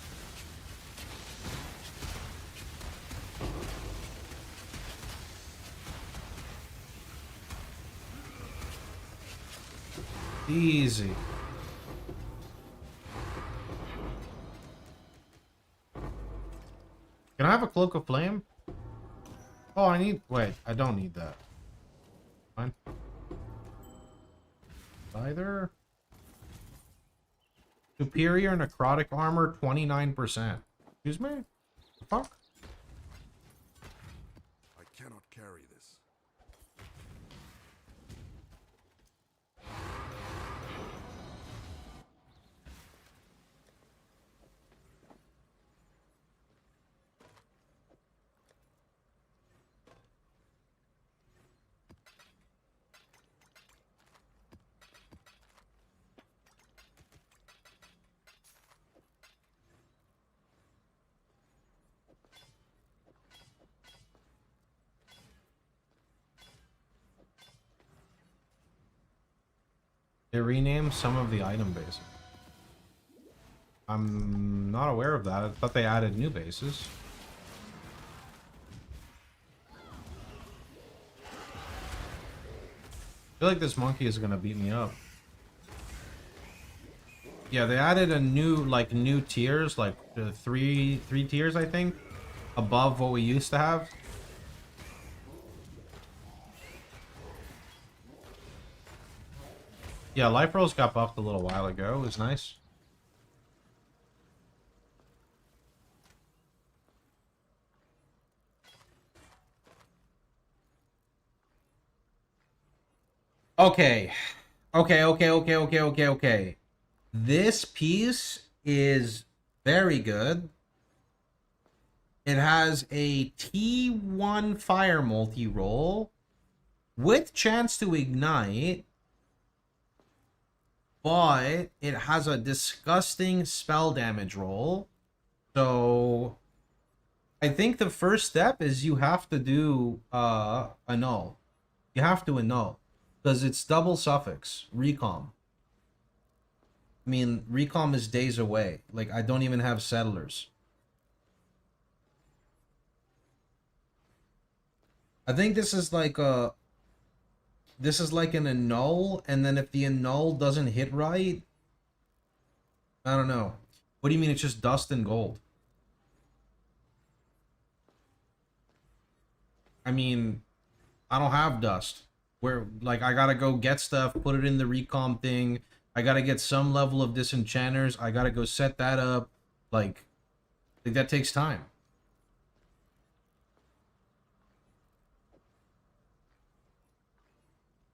Easy. Can I have a Cloak of Flame? Oh, I need... Wait, I don't need that. Fine. Either... Superior Necrotic Armor, 29%. Excuse me? The fuck? I cannot carry this. They renamed some of the item bases. I'm not aware of that. I thought they added new bases. I feel like this monkey is gonna beat me up. Yeah, they added a new, like, new tiers, like three tiers, I think, above what we used to have. Yeah, Life Rolls got buffed a little while ago. It was nice. Okay. Okay. This piece is very good. It has a T1 fire multi-roll with chance to ignite, but it has a disgusting spell damage roll. So I think the first step is you have to do annul. You have to annul because it's double suffix recom. I mean, recom is days away. Like, I don't even have settlers. I think this is like a... This is like an annul, and then if the annul doesn't hit right... I don't know. What do you mean it's just dust and gold? I mean, I don't have dust. Where, like, I gotta go get stuff, put it in the recom thing. I gotta get some level of disenchanters. I gotta go set that up. Like that takes time.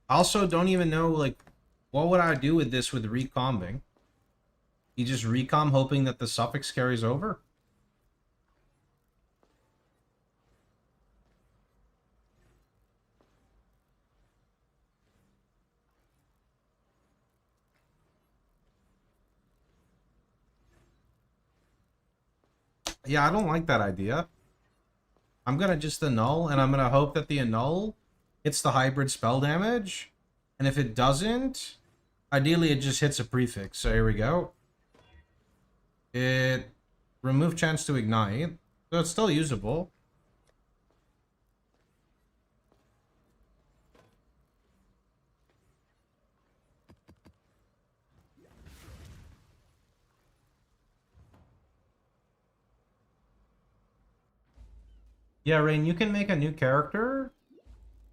Also, don't even know, like, what would I do with this with recombing? You just recom hoping that the suffix carries over? Yeah, I don't like that idea. I'm gonna just annul, and I'm gonna hope that the annul hits the hybrid spell damage. And if it doesn't, ideally it just hits a prefix. So here we go. It remove chance to ignite. So it's still usable. Yeah, Rain, you can make a new character,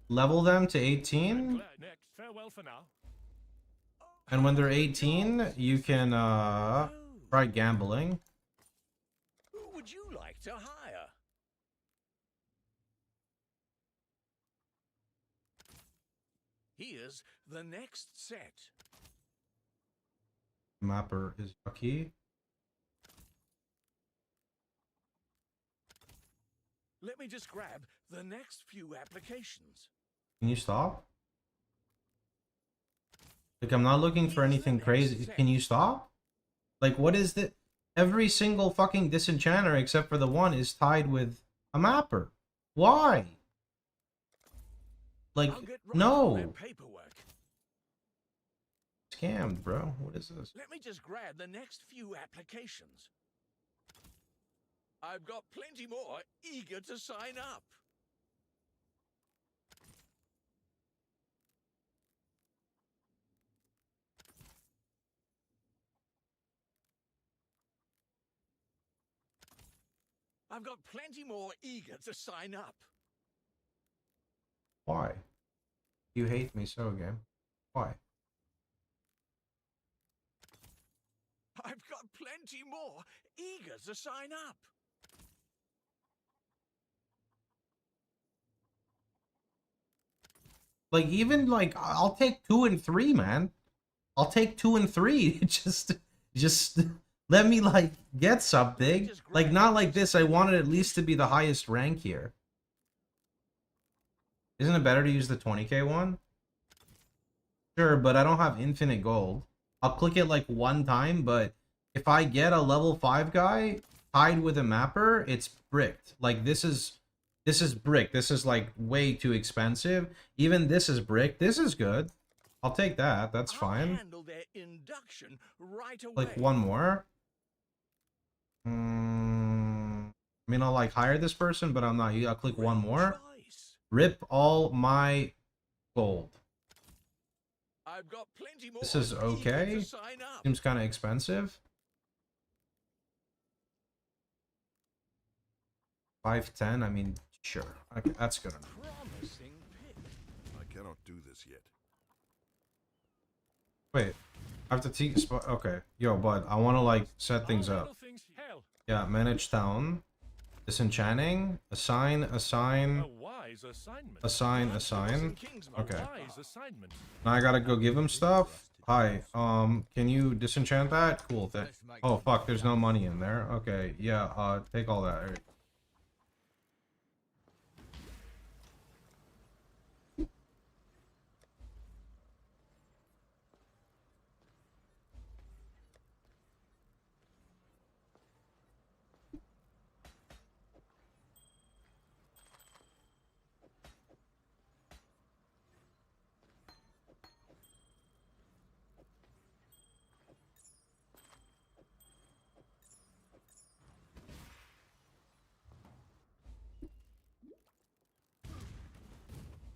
level them to 18, Next, farewell for now. and when they're 18, you can try gambling. Who would you like to hire? Here's the next set. Mapper is lucky. Let me just grab the next few applications. Can you stop? Like, I'm not looking for anything crazy. Can you stop? Like, what is the... Every single fucking disenchanter except for the one is tied with a mapper. Why? Like, I'll get right on no. that paperwork. Scammed, bro. What is this? Let me just grab the next few applications. I've got plenty more eager to sign up. I've got plenty more eager to sign up. Why? You hate me so, game. Why? I've got plenty more eager to sign up. Like, even, like, I'll take 2 and 3, man. I'll take 2 and 3. Just let me, like, get something. Like, not like this. I wanted at least to be the highest rank here. Isn't it better to use the 20k one? Sure, but I don't have infinite gold. I'll click it, like, one time, but if I get a level 5 guy tied with a mapper, it's bricked. Like, this is brick. This is, like, way too expensive. Even this is brick. This is good. I'll take that. That's fine. Handle their induction right away. Like, one more. I mean, I'll, like, hire this person, but I'm not. I'll click one more. Rip all my gold. I've got plenty more This is okay. to sign up. Seems kind of expensive. 510. I mean, sure. Okay, that's good enough. Promising pick. I cannot do this yet. Wait, I have to take. Okay, yo, bud, I want to like set things up. Yeah, manage town, disenchanting, assign, assign. Okay. Now I gotta go give him stuff. Hi, can you disenchant that? Cool. Oh fuck, there's no money in there. Okay, yeah, take all that.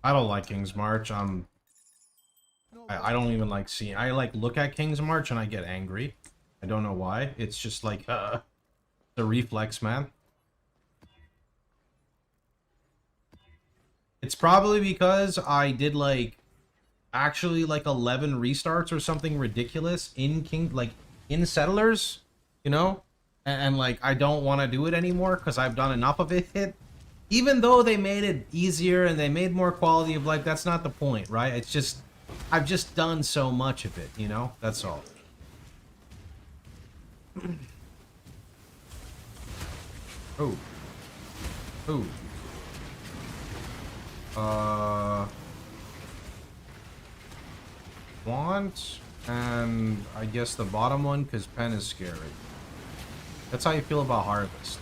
I don't like King's March. I don't even like seeing. I like look at King's March and I get angry. I don't know why. It's just like the reflex, man. It's probably because I did like actually like 11 restarts or something ridiculous in in Settlers, you know, and like I don't want to do it anymore because I've done enough of it. Even though they made it easier and they made more quality of life, that's not the point, right? It's just, I've just done so much of it, you know? That's all. Oh. Oh. Want, and I guess the bottom one, because pen is scary. That's how you feel about Harvest.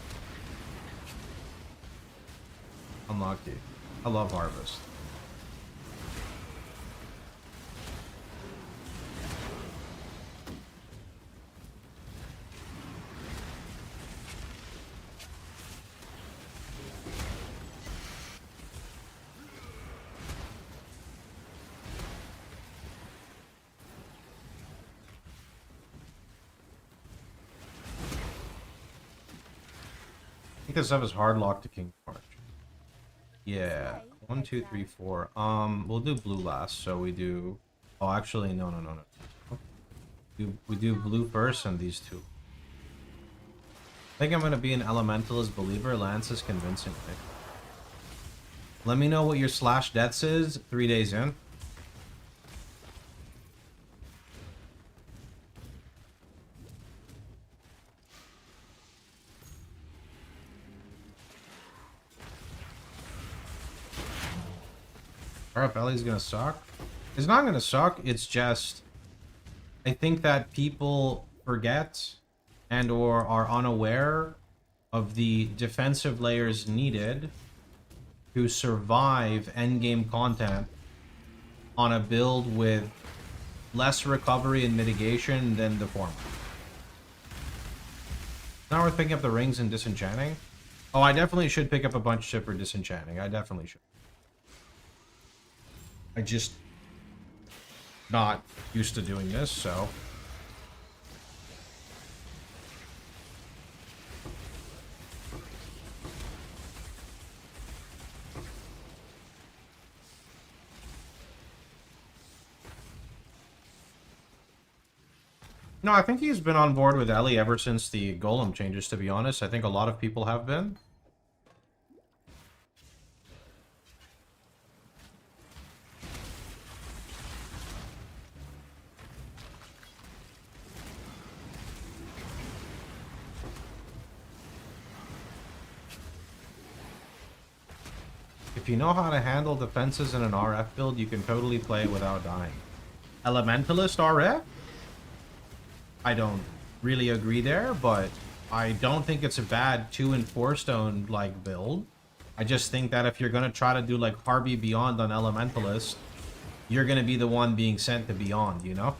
Unlucky. I love Harvest. I think this stuff is hard locked to King March. Yeah. 1, 2, 3, 4. We'll do blue last, so we do... Oh, actually, no. We do blue first and these two. I think I'm gonna be an Elementalist believer. Lance is convincing me. Let me know what your slash deaths is 3 days in. RFL's gonna suck. It's not gonna suck, it's just... I think that people forget and or are unaware of the defensive layers needed to survive endgame content on a build with less recovery and mitigation than the former. Now we're picking up the rings and disenchanting. Oh, I definitely should pick up a bunch of shit for disenchanting. I definitely should. I just not used to doing this, so... No, I think he's been on board with Ellie ever since the Golem changes, to be honest. I think a lot of people have been. If you know how to handle defenses in an RF build, you can totally play without dying. Elementalist RF? I don't really agree there, but I don't think it's a bad 2 and 4 stone like build. I just think that if you're gonna try to do like Harvey Beyond on Elementalist, you're gonna be the one being sent to Beyond, you know?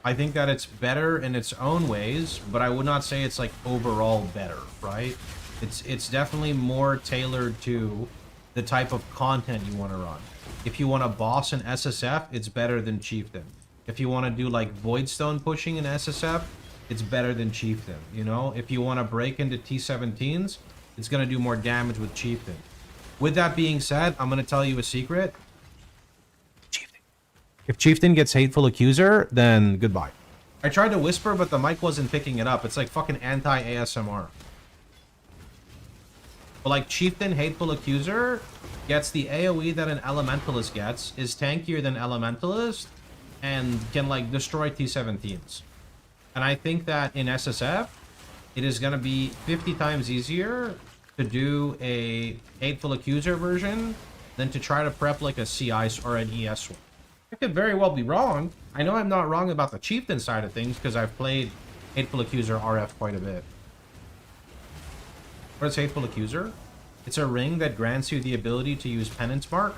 I think that it's better in its own ways, but I would not say it's like overall better, right? It's definitely more tailored to the type of content you want to run. If you want to boss in SSF, it's better than Chieftain. If you want to do like Voidstone pushing in SSF, it's better than Chieftain, you know? If you want to break into T17s, it's going to do more damage with Chieftain. With that being said, I'm going to tell you a secret. If Chieftain gets Hateful Accuser, then goodbye. I tried to whisper, but the mic wasn't picking it up. It's like fucking anti-ASMR. But like Chieftain Hateful Accuser gets the AoE that an Elementalist gets, is tankier than Elementalist, and can like destroy T17s. And I think that in SSF, it is going to be 50 times easier to do a Hateful Accuser version than to try to prep like a CI or an ES one. I could very well be wrong. I know I'm not wrong about the Chieftain side of things because I've played Hateful Accuser RF quite a bit. What is Hateful Accuser? It's a ring that grants you the ability to use Penance Mark,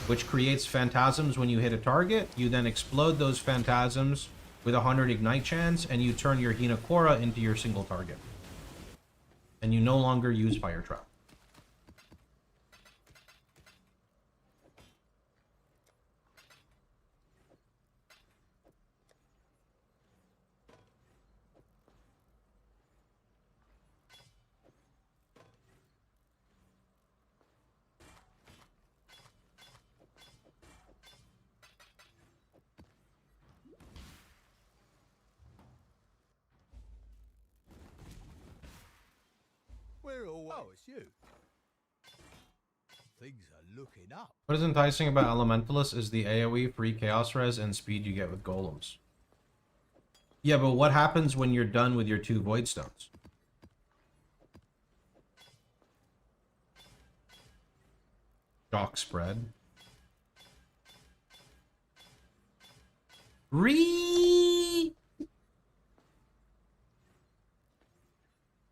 which creates phantasms when you hit a target. You then explode those phantasms with 100 ignite chance, and you turn your Hinokora into your single target. And you no longer use Fire Trap. Oh, it's you. Things are looking up. What is enticing about Elementalist is the AoE, free Chaos Res, and speed you get with Golems. Yeah, but what happens when you're done with your 2 Void Stones? Shock spread.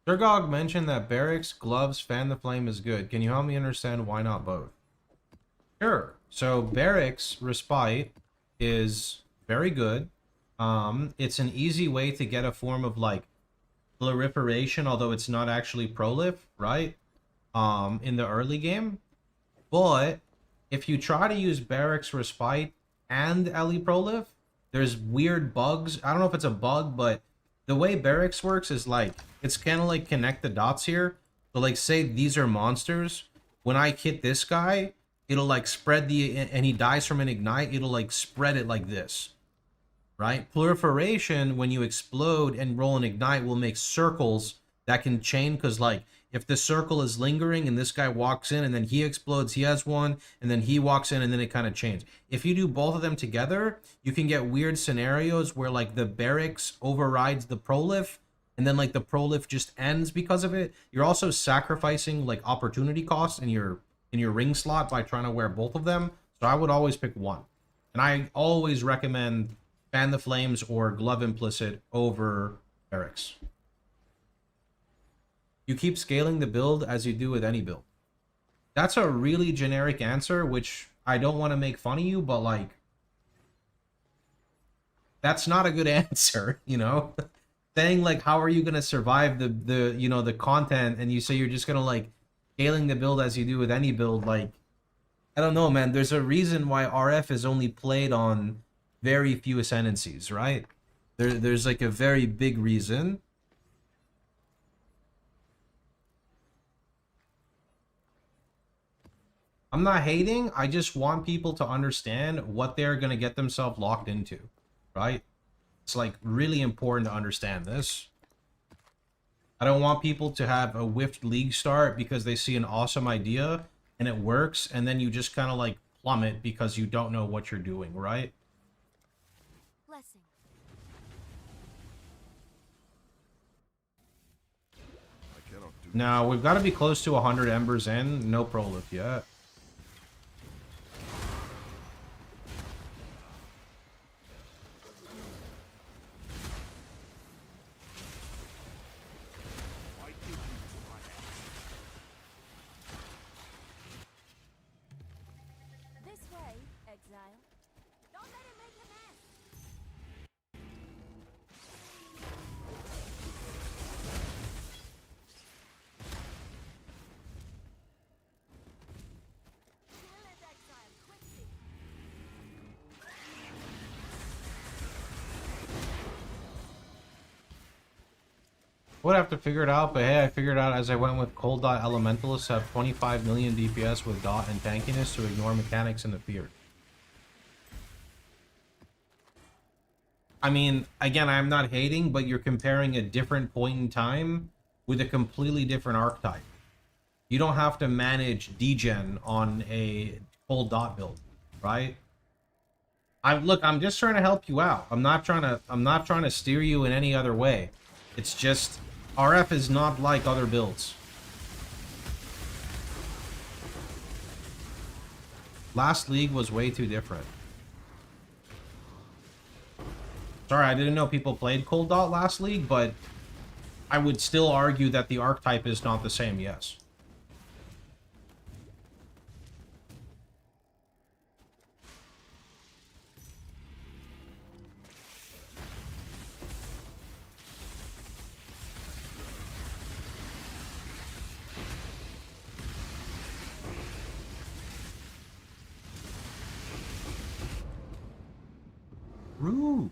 Durgog mentioned that barracks, gloves, fan the flame is good. Can you help me understand why not both? Sure. So barracks respite is very good. It's an easy way to get a form of like proliferation, although it's not actually prolif, right? In the early game. But if you try to use barracks respite and LE prolif, there's weird bugs. I don't know if it's a bug, but the way barracks works is like, it's kind of like connect the dots here. So like say these are monsters. When I hit this guy, it'll like spread and he dies from an ignite, it'll like spread it like this. Right? Proliferation, when you explode and roll an ignite, will make circles that can chain, because like if the circle is lingering and this guy walks in and then he explodes, he has one, and then he walks in and then it kind of chains. If you do both of them together, you can get weird scenarios where like the barracks overrides the prolif, and then like the prolif just ends because of it. You're also sacrificing like opportunity costs in your ring slot by trying to wear both of them. So I would always pick one. And I always recommend Fan the Flames or Glove Implicit over barracks. You keep scaling the build as you do with any build. That's a really generic answer, which I don't want to make fun of you, but like, that's not a good answer, you know? Saying like, how are you going to survive the you know, the content, and you say you're just going to like scaling the build as you do with any build, like, I don't know, man. There's a reason why RF is only played on very few ascendancies, right? There's like a very big reason. I'm not hating, I just want people to understand what they're going to get themselves locked into, right? It's like really important to understand this. I don't want people to have a whiffed league start because they see an awesome idea and it works, and then you just kind of like plummet because you don't know what you're doing, right? Blessing. Now, we've got to be close to 100 embers in. No prolif yet. This way, exile. Don't let it make a mess. Kill it, exile, quickly. Would have to figure it out, but hey, I figured out as I went with Cold Dot Elementalists have 25 million DPS with Dot and Tankiness to ignore mechanics in the field. I mean, again, I'm not hating, but you're comparing a different point in time with a completely different archetype. You don't have to manage degen on a Cold Dot build, right? Look, I'm just trying to help you out. I'm not trying to steer you in any other way. It's just RF is not like other builds. Last league was way too different. Sorry, I didn't know people played Cold Dot last league, but I would still argue that the archetype is not the same, yes. Rude.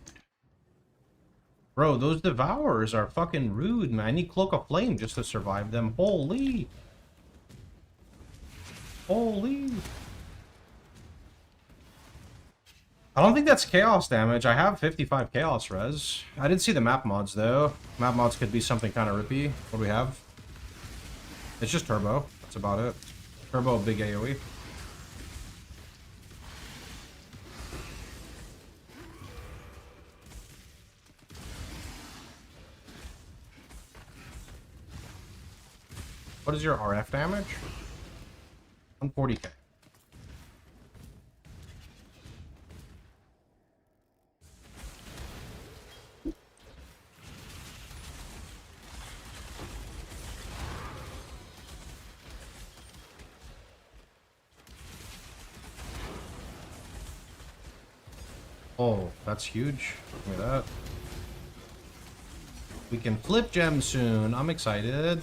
Bro, those Devourers are fucking rude, man. I need Cloak of Flame just to survive them. Holy. Holy. I don't think that's Chaos damage. I have 55 Chaos res. I didn't see the map mods, though. Map mods could be something kind of rippy. What do we have? It's just Turbo. That's about it. Turbo, big AoE. What is your RF damage? 140k. Oh, that's huge. Look at that. We can flip gems soon. I'm excited.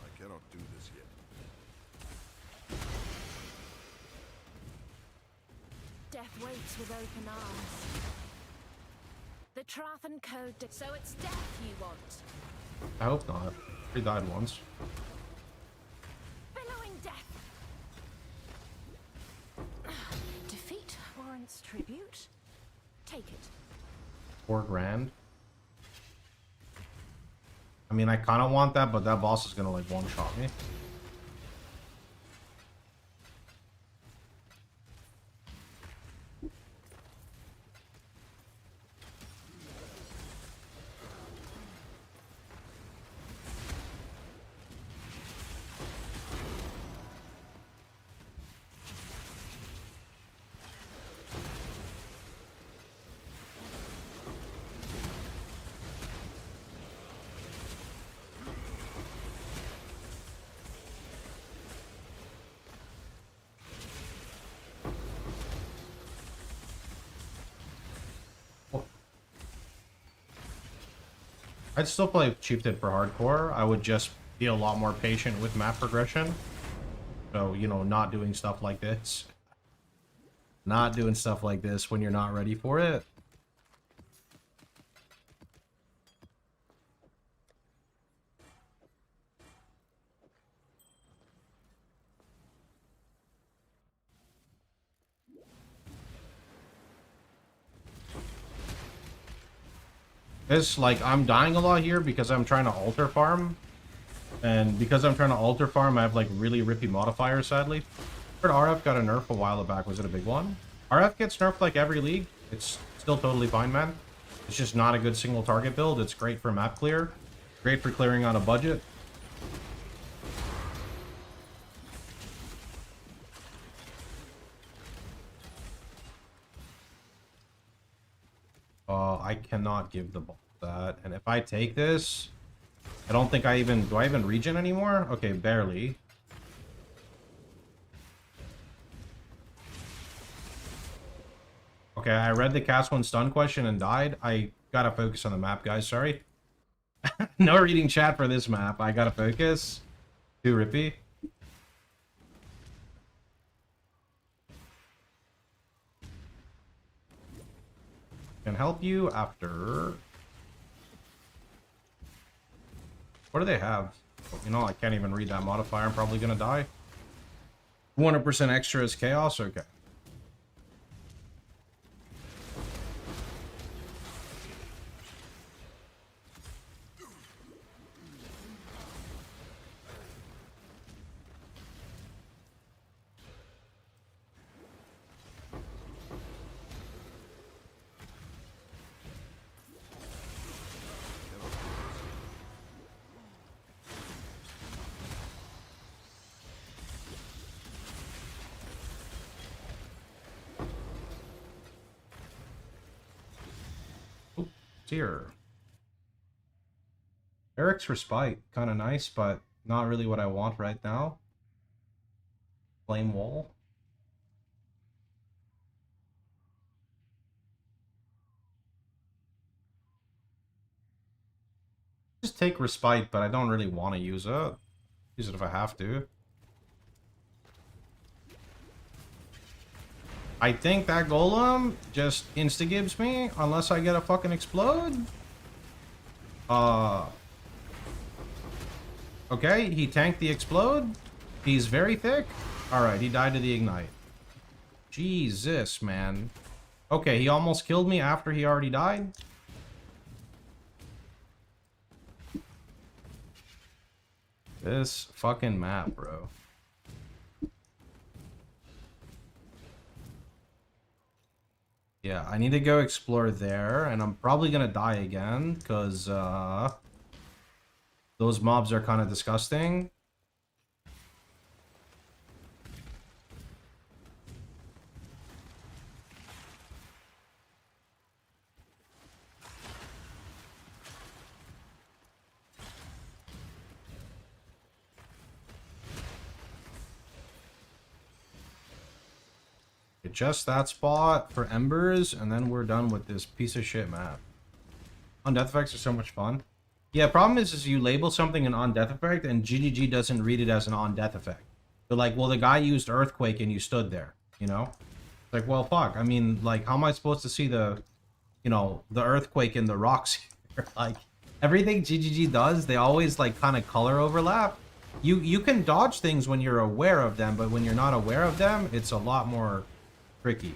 I cannot do this yet. Death waits with open arms. The Trathan Code. So it's death you want. I hope not. He died once. Billowing death. Defeat warrants tribute. Take it. 4 grand. I mean, I kind of want that, but that boss is gonna like one-shot me. I'd still play Chieftain for hardcore. I would just be a lot more patient with map progression. So, you know, not doing stuff like this. Not doing stuff like this when you're not ready for it. This, like, I'm dying a lot here because I'm trying to alter farm. And because I'm trying to alter farm, I have, like, really rippy modifiers, sadly. I heard RF got a nerf a while back. Was it a big one? RF gets nerfed, like, every league. It's still totally fine, man. It's just not a good single target build. It's great for map clear. Great for clearing on a budget. I cannot give the ball that. And if I take this, I don't think I even... Do I even regen anymore? Okay, barely. Okay, I read the cast one stun question and died. I gotta focus on the map, guys. Sorry. No reading chat for this map. I gotta focus. Too rippy. Can help you after. What do they have? You know, I can't even read that modifier. I'm probably gonna die. 100% extra is chaos? Okay. Here. Eric's Respite, kind of nice, but not really what I want right now. Flame Wall. Just take Respite, but I don't really want to use it. Use it if I have to. I think that golem just insta-gives me unless I get a fucking explode. Okay, he tanked the explode. He's very thick. Alright, he died to the ignite. Jesus, man. Okay, he almost killed me after he already died. This fucking map, bro. Yeah, I need to go explore there, and I'm probably gonna die again, because, those mobs are kind of disgusting. Get just that spot for embers, and then we're done with this piece of shit map. On-death effects are so much fun. Yeah, problem is you label something an on-death effect, and GGG doesn't read it as an on-death effect. They're like, well, the guy used Earthquake and you stood there, you know? It's like, well, fuck. I mean, like, how am I supposed to see the, you know, the Earthquake in the rocks here? Like, everything GGG does, they always, like, kind of color overlap. You can dodge things when you're aware of them, but when you're not aware of them, it's a lot more tricky.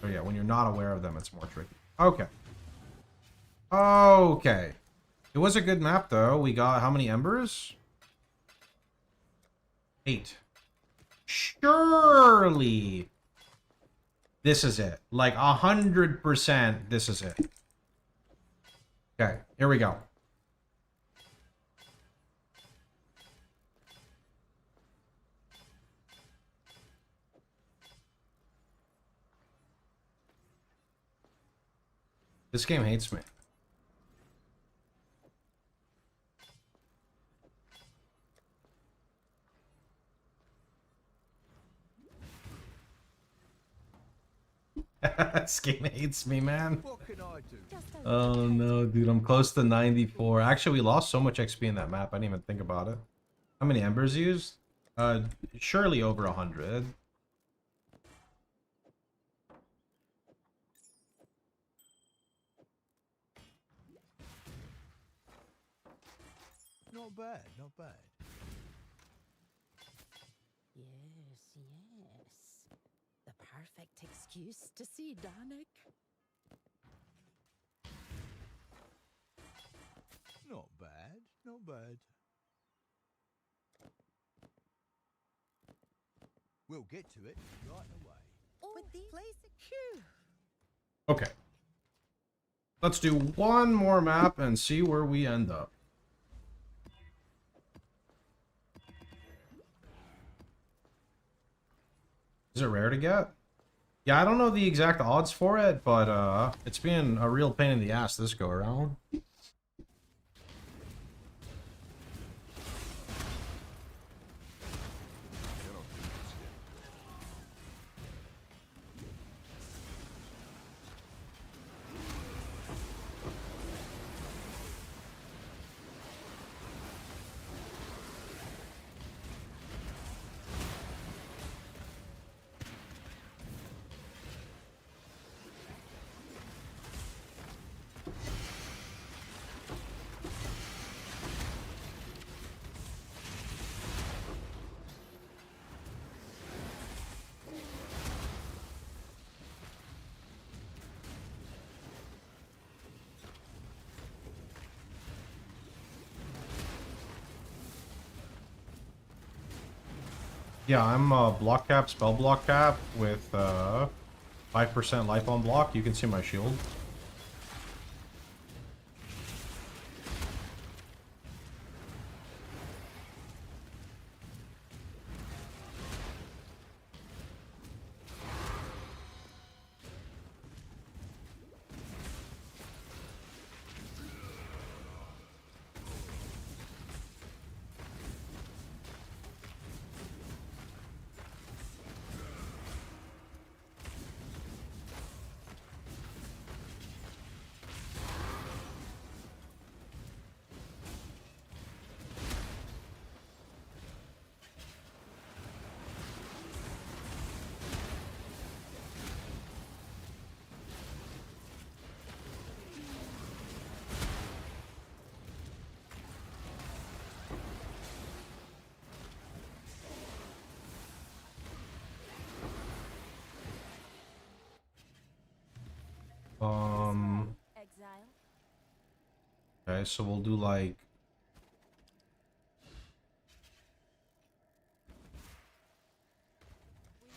So yeah, when you're not aware of them, it's more tricky. Okay. Okay. It was a good map, though. We got how many embers? 8. Surely this is it. Like 100% this is it. Okay, here we go. This game hates me. This game hates me, man. What can I do? Oh no, dude, I'm close to 94. Actually, we lost so much XP in that map, I didn't even think about it. How many embers used? Surely over 100. Not bad, not bad. Yes, yes. The perfect excuse to see Danik. Not bad, not bad. We'll get to it right away. With the place. Phew. Okay. Let's do one more map and see where we end up. Is it rare to get? Yeah, I don't know the exact odds for it, but it's been a real pain in the ass this go around. Yeah, I'm block cap, spell block cap with 5% life on block. You can see my shield. Exile. Okay, so we'll do like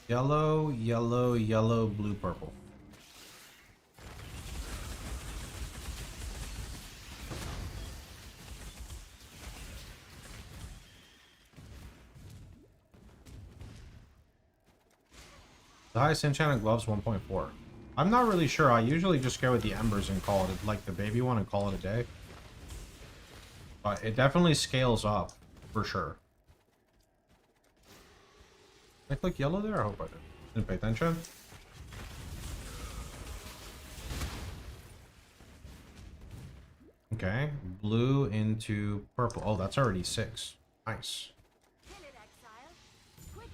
yellow, yellow, yellow, blue, purple. The highest enchanted gloves 1.4. I'm not really sure. I usually just go with the embers and call it like the baby one and call it a day. But it definitely scales up for sure. I click yellow there? I hope I didn't pay attention. Okay, blue into purple. Oh, that's already 6. Nice. Kill it, exile. Quickly.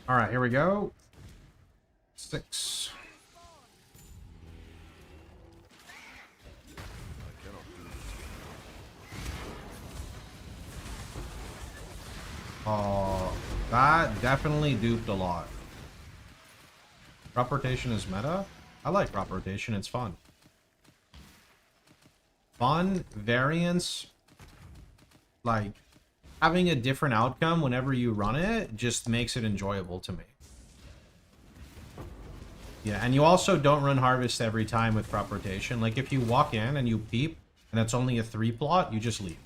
All right, here we go. 6. Oh, that definitely duped a lot. Crop rotation is meta. I like crop rotation. It's fun. Fun, variance, like having a different outcome whenever you run it just makes it enjoyable to me. Yeah, and you also don't run harvest every time with crop rotation. Like if you walk in and you peep and it's only a 3 plot, you just leave.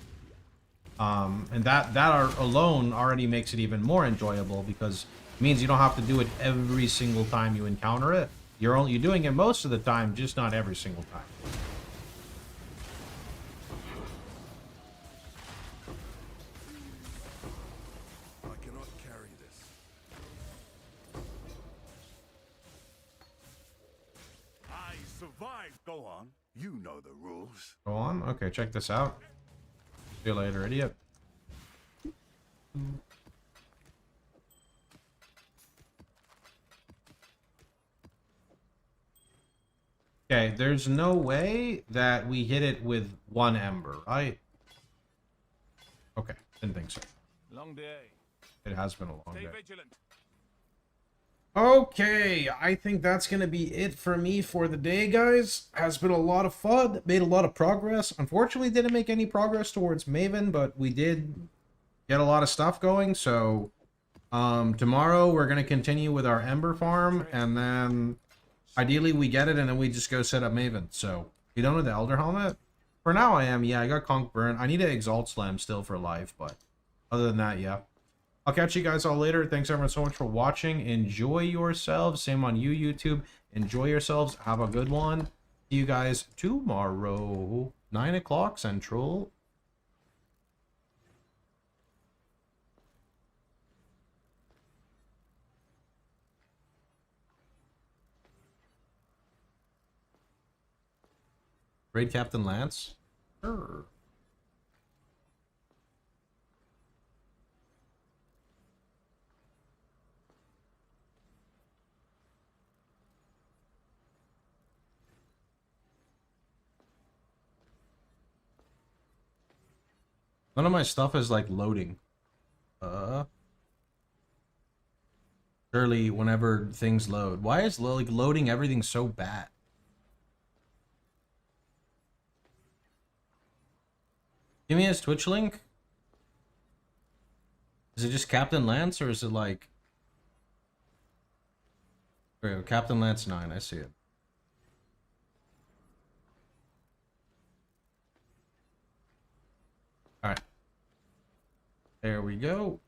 And that alone already makes it even more enjoyable because it means you don't have to do it every single time you encounter it. You're doing it most of the time, just not every single time. I cannot carry this. I survived. Go on. You know the rules. Go on. Okay, check this out. See you later, idiot. Okay, there's no way that we hit it with 1 ember, right? Okay, didn't think so. Long day. It has been a long Stay day. vigilant. Okay, I think that's going to be it for me for the day, guys. Has been a lot of fun, made a lot of progress. Unfortunately, didn't make any progress towards Maven, but we did get a lot of stuff going. So, tomorrow we're going to continue with our Ember farm, and then ideally we get it, and then we just go set up Maven. So, you don't know the Elder Helmet? For now, I am. Yeah, I got Conk Burn. I need to Exalt Slam still for life, but other than that, yeah. I'll catch you guys all later. Thanks everyone so much for watching. Enjoy yourselves. Same on you, YouTube. Enjoy yourselves. Have a good one. See you guys tomorrow. 9 o'clock Central. Raid Captain Lance? Sure. None of my stuff is like loading. Surely whenever things load. Why is like loading everything so bad? Give me his Twitch link. Is it just Captain Lance or is it like... Okay, Captain Lance 9, I see it. Alright. There we go.